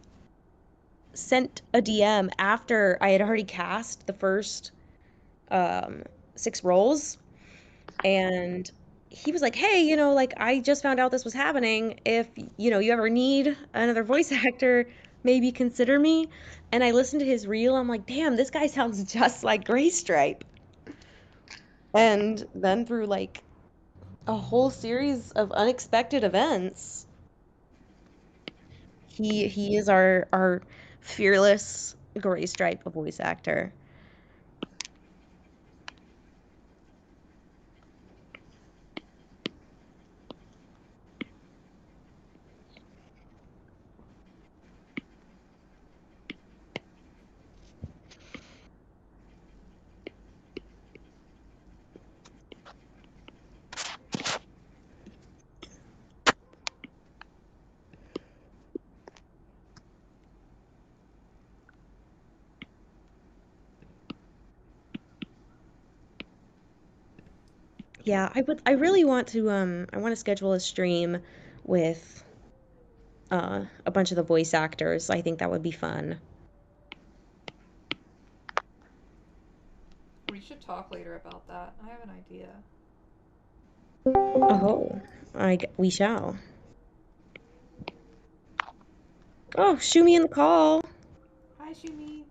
sent a DM after I had already cast the first 6 roles, and he was like, hey, you know, like, I just found out this was happening. If, you know, you ever need another voice actor, maybe consider me. And I listened to his reel. I'm like, damn, this guy sounds just like Gray Stripe. And then through like a whole series of unexpected events, he is our fearless Gray Stripe voice actor. Yeah, I really want to I want to schedule a stream with a bunch of the voice actors. I think that would be fun. We should talk later about that. I have an idea. Oh, we shall. Oh, Shumi in the call. Hi, Shumi.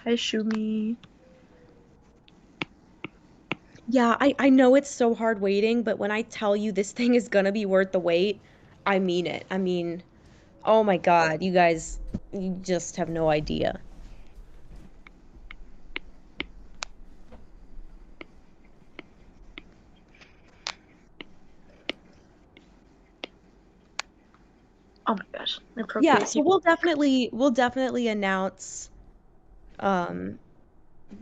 Hi, Shumi. Yeah, I know it's so hard waiting, but when I tell you this thing is gonna be worth the wait, I mean it. I mean, oh my God, you guys, you just have no idea. Oh my gosh. Yeah, so we'll definitely announce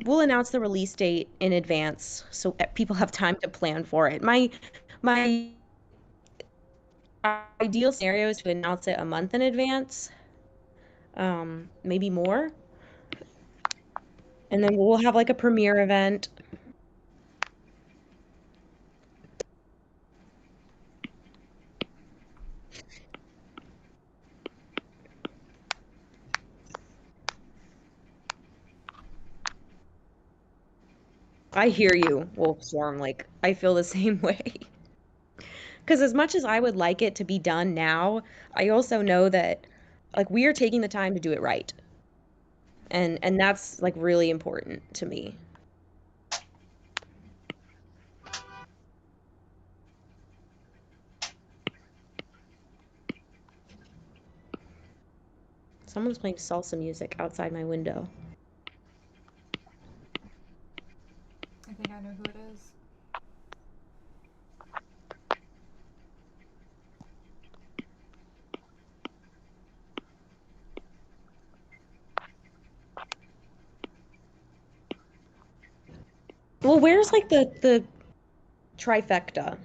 we'll announce the release date in advance so people have time to plan for it. My ideal scenario is to announce it a month in advance, maybe more. And then we'll have like a premiere event. I hear you, Wolfswarm. Like, I feel the same way. Because as much as I would like it to be done now, I also know that, like, we are taking the time to do it right. And that's, like, really important to me. Someone's playing salsa music outside my window. I think I know who it is. Well, where's, like, the trifecta?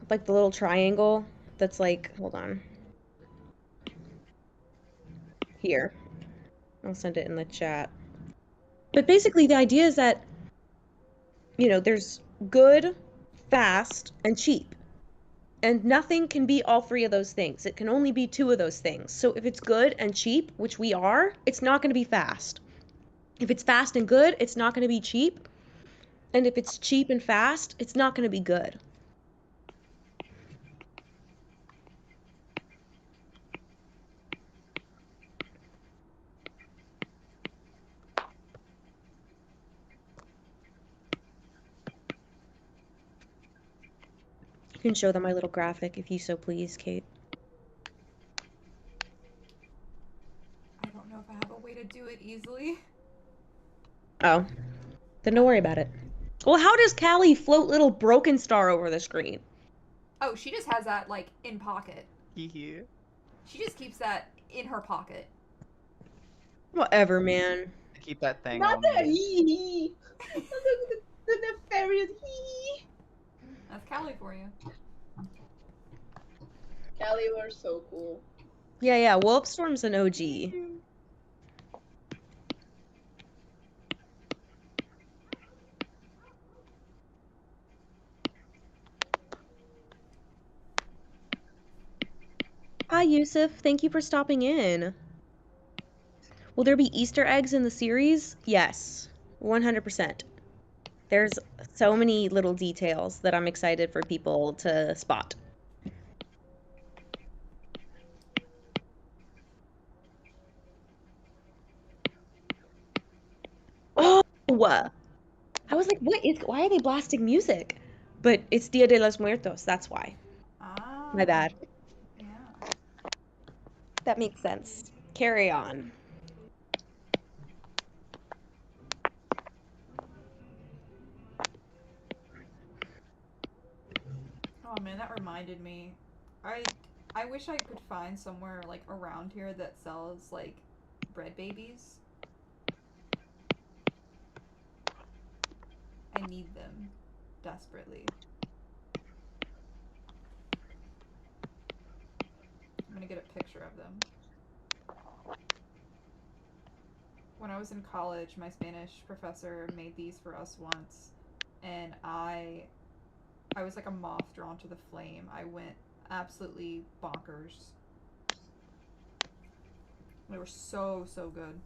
Like, the little triangle that's, like, hold on. Here. I'll send it in the chat. But basically, the idea is that, you know, there's good, fast, and cheap. And nothing can be all 3 of those things. It can only be 2 of those things. So if it's good and cheap, which we are, it's not going to be fast. If it's fast and good, it's not going to be cheap. And if it's cheap and fast, it's not going to be good. You can show them my little graphic if you so please, Kate. I don't know if I have a way to do it easily. Oh. Then don't worry about it. Well, how does Callie float little Broken Star over the screen? Oh, she just has that, like, in pocket. Hee. She just keeps that in her pocket. Whatever, man. Keep that thing Not on the me. hee. The nefarious hee. That's Callie for you. Callie, we're so cool. Yeah, Wolfstorm's an OG. Hi, Yusuf. Thank you for stopping in. Will there be Easter eggs in the series? Yes, 100%. There's so many little details that I'm excited for people to spot. Oh, I was like, why are they blasting music? But it's Dia de los Muertos, that's why. Ah. My bad. Yeah. That makes sense. Carry on. Oh man, that reminded me. I wish I could find somewhere like around here that sells like bread babies. I need them desperately. I'm gonna get a picture of them. When I was in college, my Spanish professor made these for us once, and I was like a moth drawn to the flame. I went absolutely bonkers. They were so good.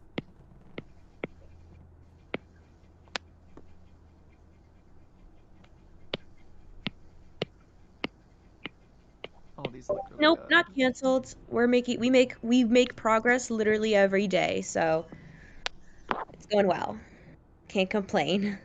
Oh, these look really Nope, good. not canceled. We make progress literally every day, so it's going well. Can't complain.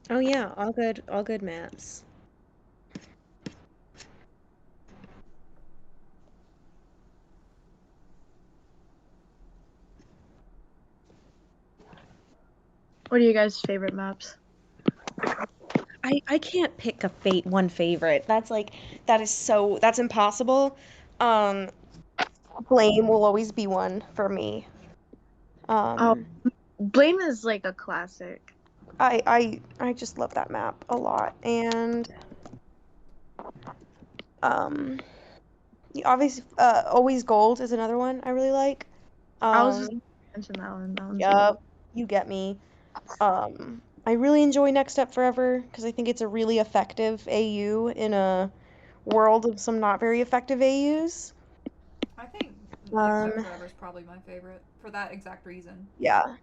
Oh yeah, all good maps. What are you guys' favorite maps? I can't pick one favorite. That's impossible. Blame will always be one for me. Blame is like a classic. I just love that map a lot, and obviously Always Gold is another one I really like. I was just mention that one. Yup, you get me. I really enjoy Next Step Forever because I think it's a really effective AU in a world of some not very effective AUs. I think Next Step Forever is probably my favorite for that exact reason. Yeah.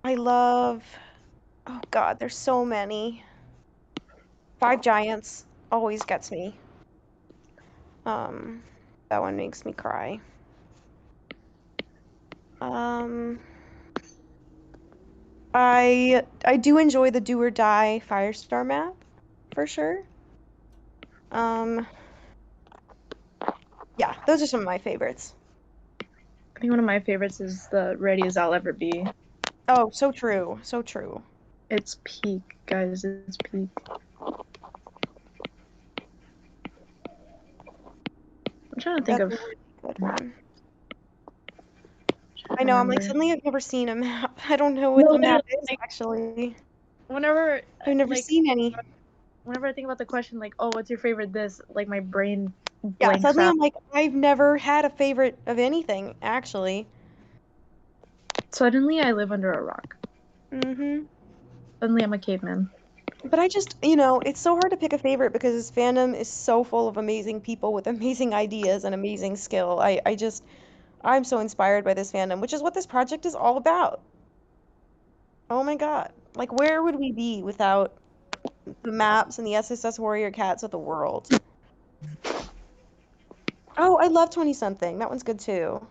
I love. Oh God, there's so many. Five Giants always gets me. That one makes me cry. I do enjoy the Do or Die Firestar map, for sure. Yeah, those are some of my favorites. I think one of my favorites is the Ready as I'll Ever Be. Oh, so true. So true. It's peak, guys. It's peak. I'm trying to think of. Good one. I know. I'm like, suddenly I've never seen a map. I don't know what the map is actually. Whenever I've never seen any. Whenever I think about the question, like, oh, what's your favorite this? Like, my brain blanks Yeah, suddenly out. I'm like, I've never had a favorite of anything, actually. Suddenly I live under a rock. Mm-hmm. Suddenly I'm a caveman. But I just, you know, it's so hard to pick a favorite because this fandom is so full of amazing people with amazing ideas and amazing skill. I'm so inspired by this fandom, which is what this project is all about. Oh my God. Like, where would we be without the maps and the SSS Warrior Cats of the world? Oh, I love 20-something. That one's good too.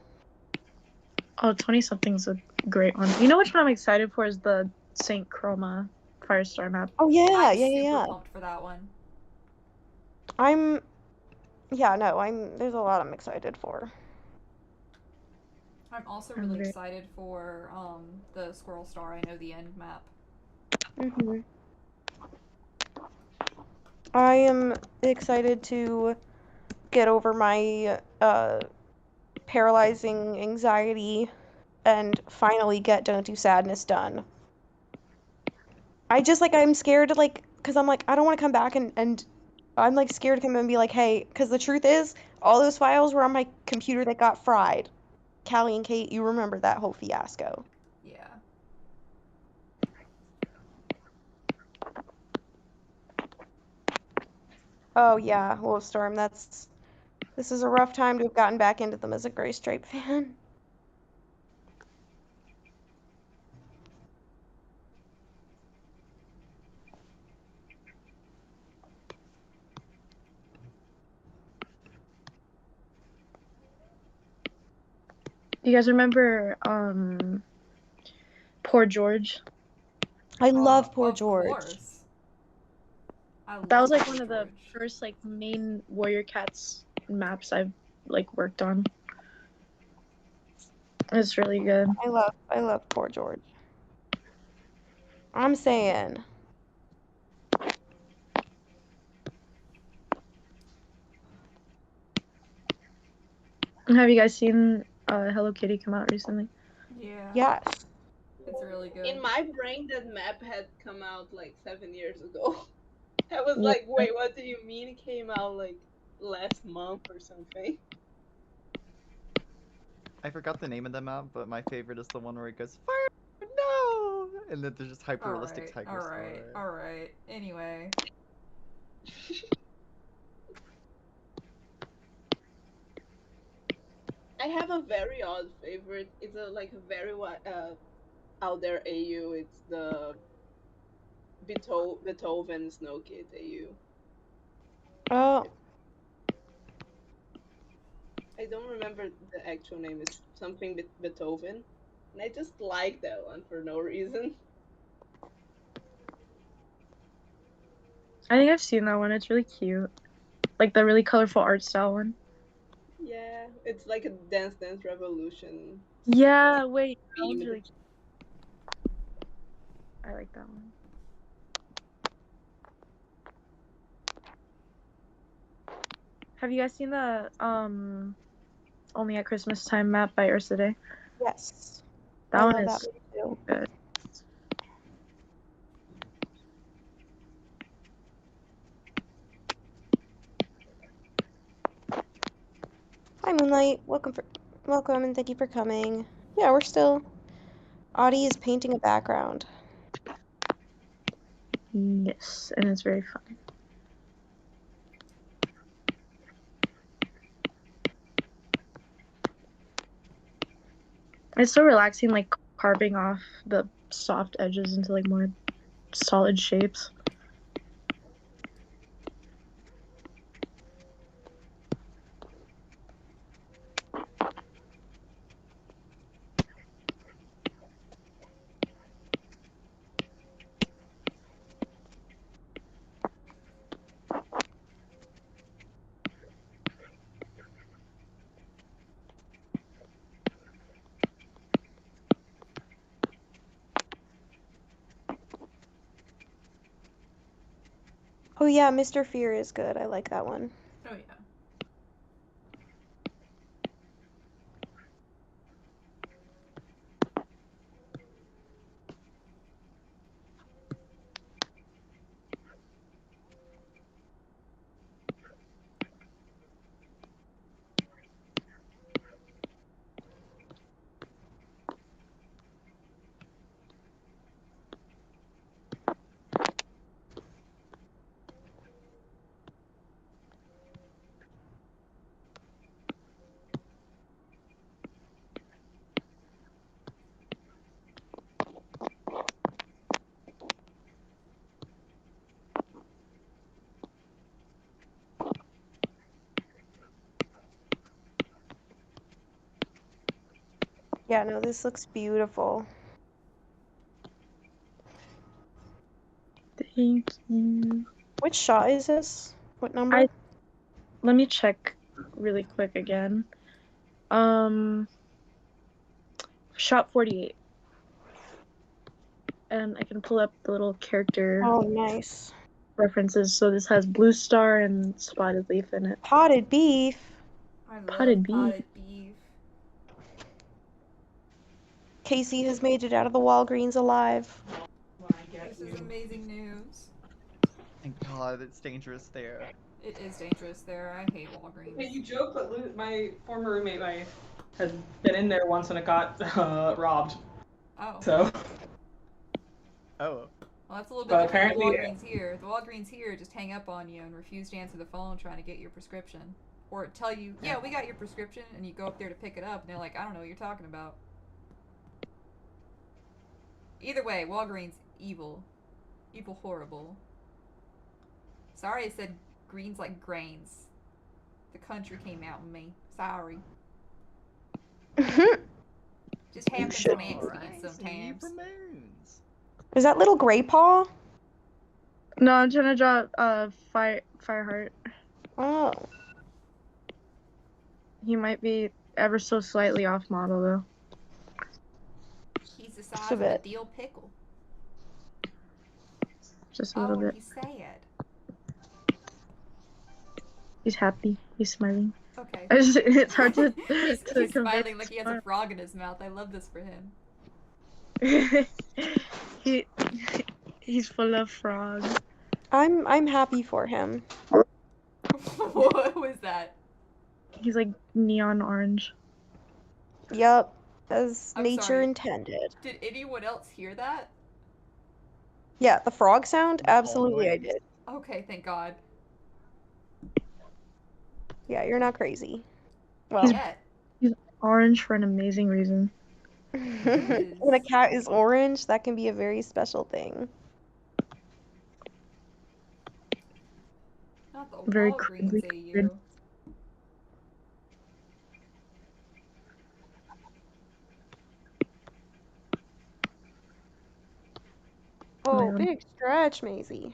Oh, 20-something's a great one. You know which one I'm excited for is the Saint Chroma Firestar map. Oh yeah, I'm yeah, super yeah. pumped for that one. There's a lot I'm excited for. I'm also really excited for the Squirrel Star I Know the End map. I am excited to get over my paralyzing anxiety and finally get Don't Do Sadness done. I'm scared to because I'm like, I don't want to come back and I'm like scared to come and be like, hey, because the truth is, all those files were on my computer that got fried. Callie and Kate, you remember that whole fiasco. Yeah. Oh yeah, Wolfstorm, this is a rough time to have gotten back into them as a Gray Stripe fan. Do you guys remember Poor George? I love Poor of George. Course. That was like one of the first like main Warrior Cats maps I've like worked on. It's really good. I love Poor George. I'm saying. Have you guys seen Hello Kitty come out recently? Yeah. Yes. It's really good. In my brain, that map had come out like 7 years ago. I was Yeah. like, wait, what do you mean it came out like last month or something? I forgot the name of the map, but my favorite is the one where it goes, fire, no! And then there's just hyper-realistic tigers. Alright. Anyway. I have a very odd favorite. It's a very out there AU. It's the Beethoven Snow Kid AU. Oh. I don't remember the actual name. It's something Beethoven. And I just like that one for no reason. I think I've seen that one. It's really cute. Like the really colorful art style one. Yeah, it's like a Dance Dance Revolution. Yeah, wait. That one's really cute. I like that one. Have you guys seen the Only at Christmas Time map by Ursa Day? Yes. That one is good. Hi Moonlight, welcome and thank you for coming. Yeah, we're still. Audie is painting a background. Yes, and it's very fun. It's so relaxing, like carving off the soft edges into like more solid shapes. Oh yeah, Mr. Fear is good. I like that one. Oh yeah. Yeah, no, this looks beautiful. Thank you. Which shot is this? What number? Let me check really quick again. Shot 48. And I can pull up the little character Oh, nice. references. So this has Blue Star and Spotted Leaf in it. Potted beef. I love Potted beef. potted beef. Casey has made it out of the Walgreens alive. This is amazing news. Thank God, it's dangerous there. It is dangerous there. I hate Walgreens. Hey, you joke, but my former roommate had been in there once and it got robbed. Oh. So. Oh. Well, that's a little But bit different than apparently- Walgreens here. The Walgreens here just hang up on you and refuse to answer the phone trying to get your prescription. Or tell you, yeah, we got your prescription, and you go up there to pick it up, and they're like, I don't know what you're talking about. Either way, Walgreens, evil. Evil horrible. Sorry I said greens like grains. The country came out in me. Sorry. Just happens on accident sometimes. Is that little gray paw? No, I'm trying to draw Fireheart. Oh. He might be ever so slightly off model though. He's the size a of a bit. dill pickle. Just a little bit. He's sad. He's happy. He's smiling. Okay. It's hard to. He's to smiling like he has a frog in his mouth. I love this for him. He's full of frogs. I'm happy for him. What was that? He's like neon orange. Yep, as I'm nature sorry. intended. Did anyone else hear that? Yeah, the frog sound? Absolutely I did. Okay, thank God. Yeah, you're not crazy. Well, He's orange for an amazing reason. when a cat is orange, that can be a very special thing. Not the Very Walgreens crinkly AU. Oh, Man. big stretch, Maisie.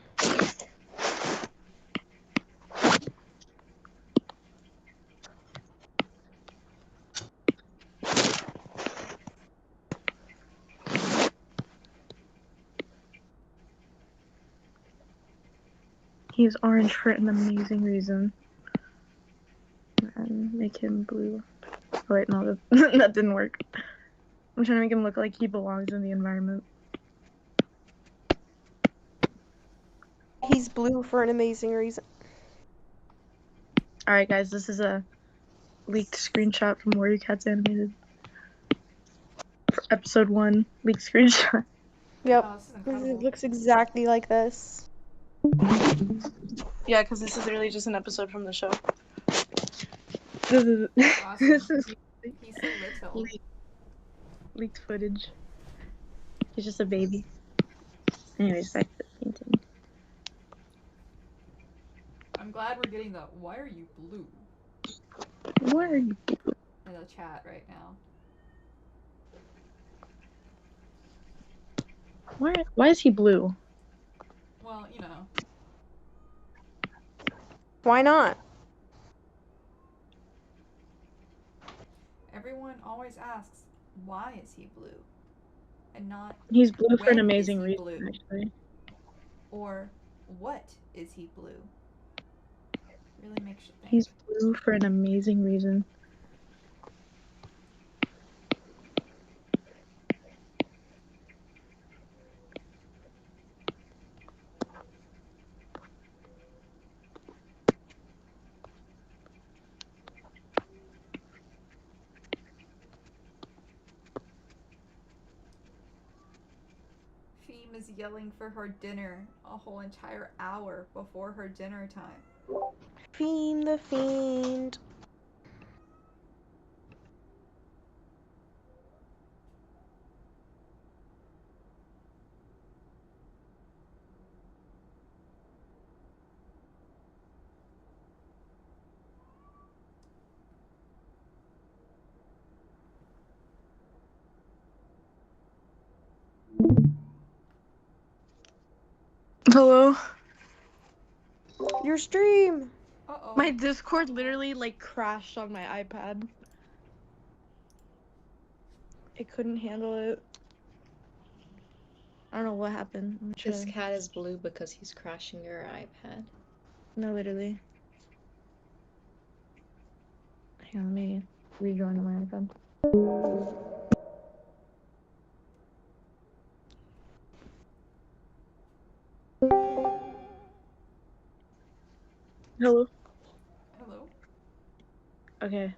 He's orange for an amazing reason. And make him blue. Oh, wait, no, that didn't work. I'm trying to make him look like he belongs in the environment. He's blue for an amazing reason. Alright, guys, this is a leaked screenshot from WCAnimated. For episode 1, leaked screenshot. Yep, Oh, this is it incredible. looks exactly like this. Yeah, because this is really just an episode from the show. This is Awesome. this is He's so little. leaked footage. He's just a baby. Anyways, back to the painting. I'm glad we're getting the "Why are you blue?" Why are you blue? in the chat right now. Why is he blue? Well, you know. Why not? Everyone always asks, why is he blue? And not He's blue for an when is amazing he reason, blue? actually. Or what is he blue? Really makes you think. He's blue for an amazing reason. Feme is yelling for her dinner a whole entire hour before her dinner time. Fiend the fiend. Hello? Your stream! Uh-oh. My Discord literally, like, crashed on my iPad. It couldn't handle it. I don't know what happened. I'm This sure. cat is blue because he's crashing your iPad. No, literally. Hang on, let me rejoin my iPad. Hello? Hello? Okay.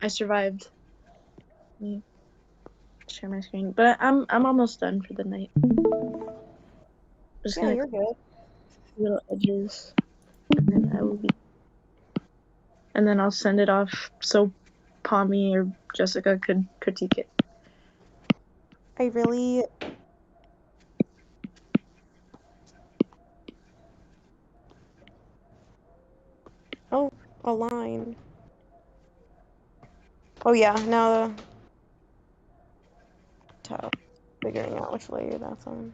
I survived. Let me share my screen. But I'm almost done for the night. Just Yeah, gonna you're good. little edges. And then I will be, and then I'll send it off so Pommy or Jessica could critique it. I really... Oh, a line. Oh yeah, now the... figuring out which layer that's on.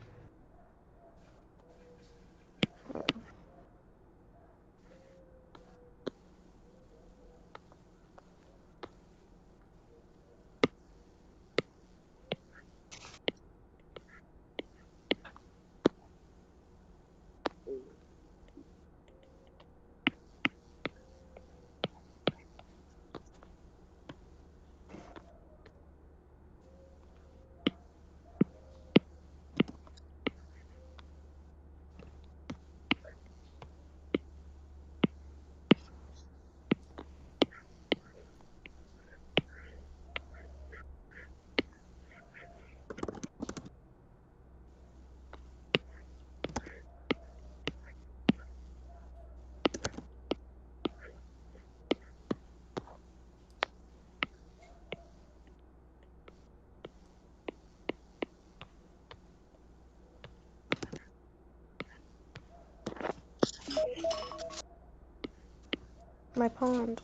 My pond.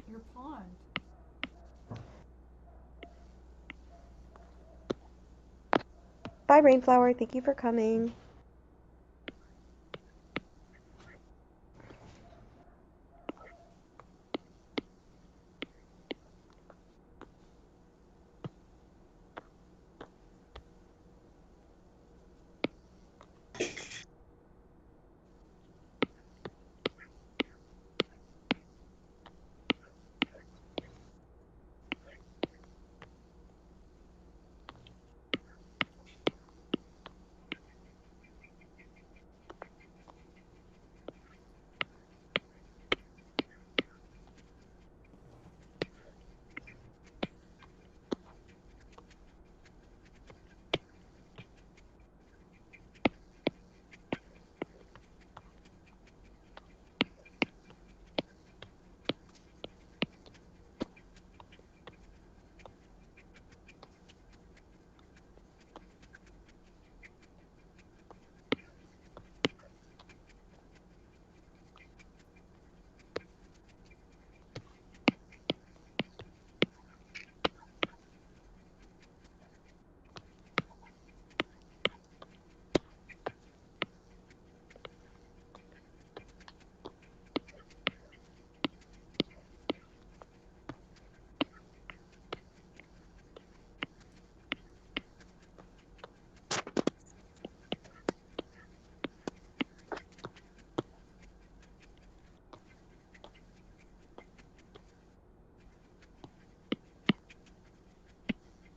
Your pond. Bye, Rainflower. Thank you for coming.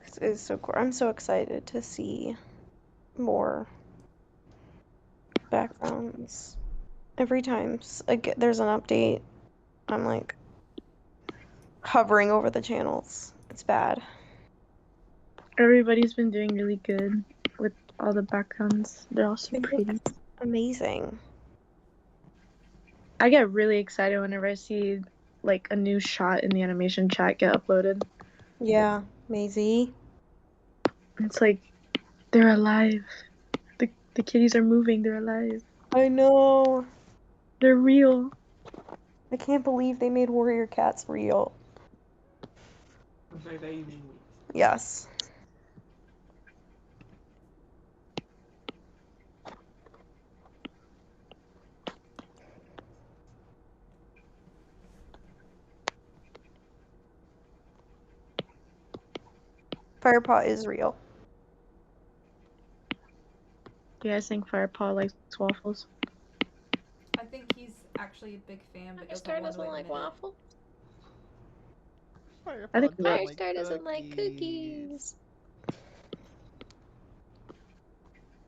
This is so cool. I'm so excited to see more backgrounds. Every time there's an update, I'm like hovering over the channels. It's bad. Everybody's been doing really good with all the backgrounds. They're all so It pretty. looks amazing. I get really excited whenever I see like a new shot in the animation chat get uploaded. Yeah, Maisie. It's like they're alive. The kitties are moving, they're alive. I know. They're real. I can't believe they made warrior cats real. I'm sorry, that you mean Yes. Firepaw is real. Do you guys think Firepaw likes waffles? I think he's actually a big fan, but Firestar doesn't doesn't want to like admit it. waffle. I think Firestar doesn't like cookies.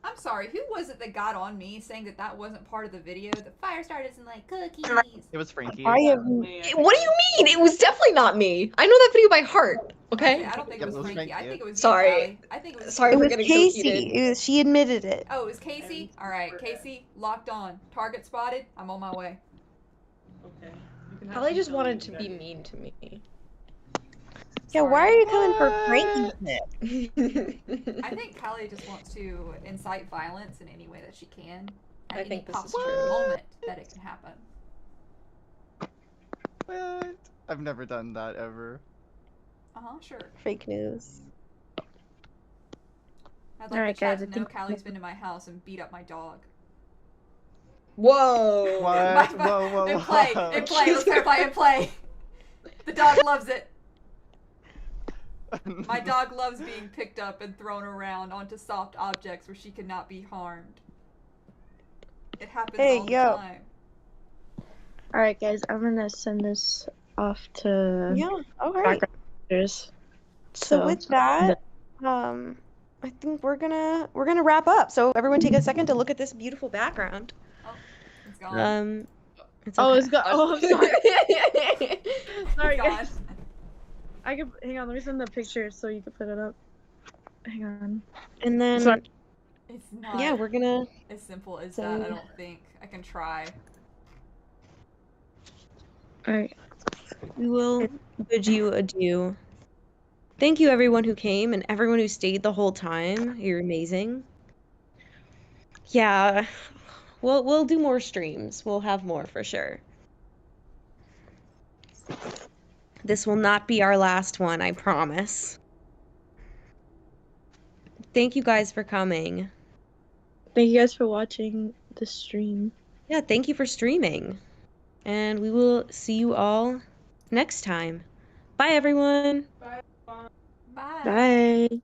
I'm sorry, who was it that got on me saying that that wasn't part of the video? That Firestar doesn't like cookies. It was Frankie. I have. What do you mean? It was definitely not me. I know that video by heart. Okay. I don't think it was Frankie. I think it was Sorry. you, Callie. I think it was Sorry you. for It was getting Casey. so heated. It was, she admitted it. Oh, it was Casey? Alright, Casey, locked on. Target spotted. I'm on my way. Okay. Callie just wanted to be mean to me. Yeah, why are you coming for Frankie's neck? I think Callie just wants to incite violence in any way that she can. At I any think this is possible true. moment that it can happen. What? I've never done that ever. Sure. Fake news. I'd like Alright, the chat guys, I to know think- Callie's been to my house and beat up my dog. Whoa. What? Whoa. In play, let's go play, in play. The dog loves it. My dog loves being picked up and thrown around onto soft objects where she cannot be harmed. It happens all the time. Alright, guys, I'm gonna send this off to alright. So with that, I think we're gonna wrap up. So everyone take a second to look at this beautiful background. It's gone. It's Oh, okay. it's gone. Oh, I'm sorry. Sorry, It's guys. I could hang on. Let me send the picture so you can put it up. Hang on. And then Sorry. It's not yeah, we're gonna as simple as so- that, I don't think. I can try. Alright. We will bid you adieu. Thank you everyone who came and everyone who stayed the whole time. You're amazing. Yeah. We'll do more streams. We'll have more for sure. This will not be our last one, I promise. Thank you guys for coming. Thank you guys for watching the stream. Yeah, thank you for streaming. And we will see you all next time. Bye everyone. Bye. Bye.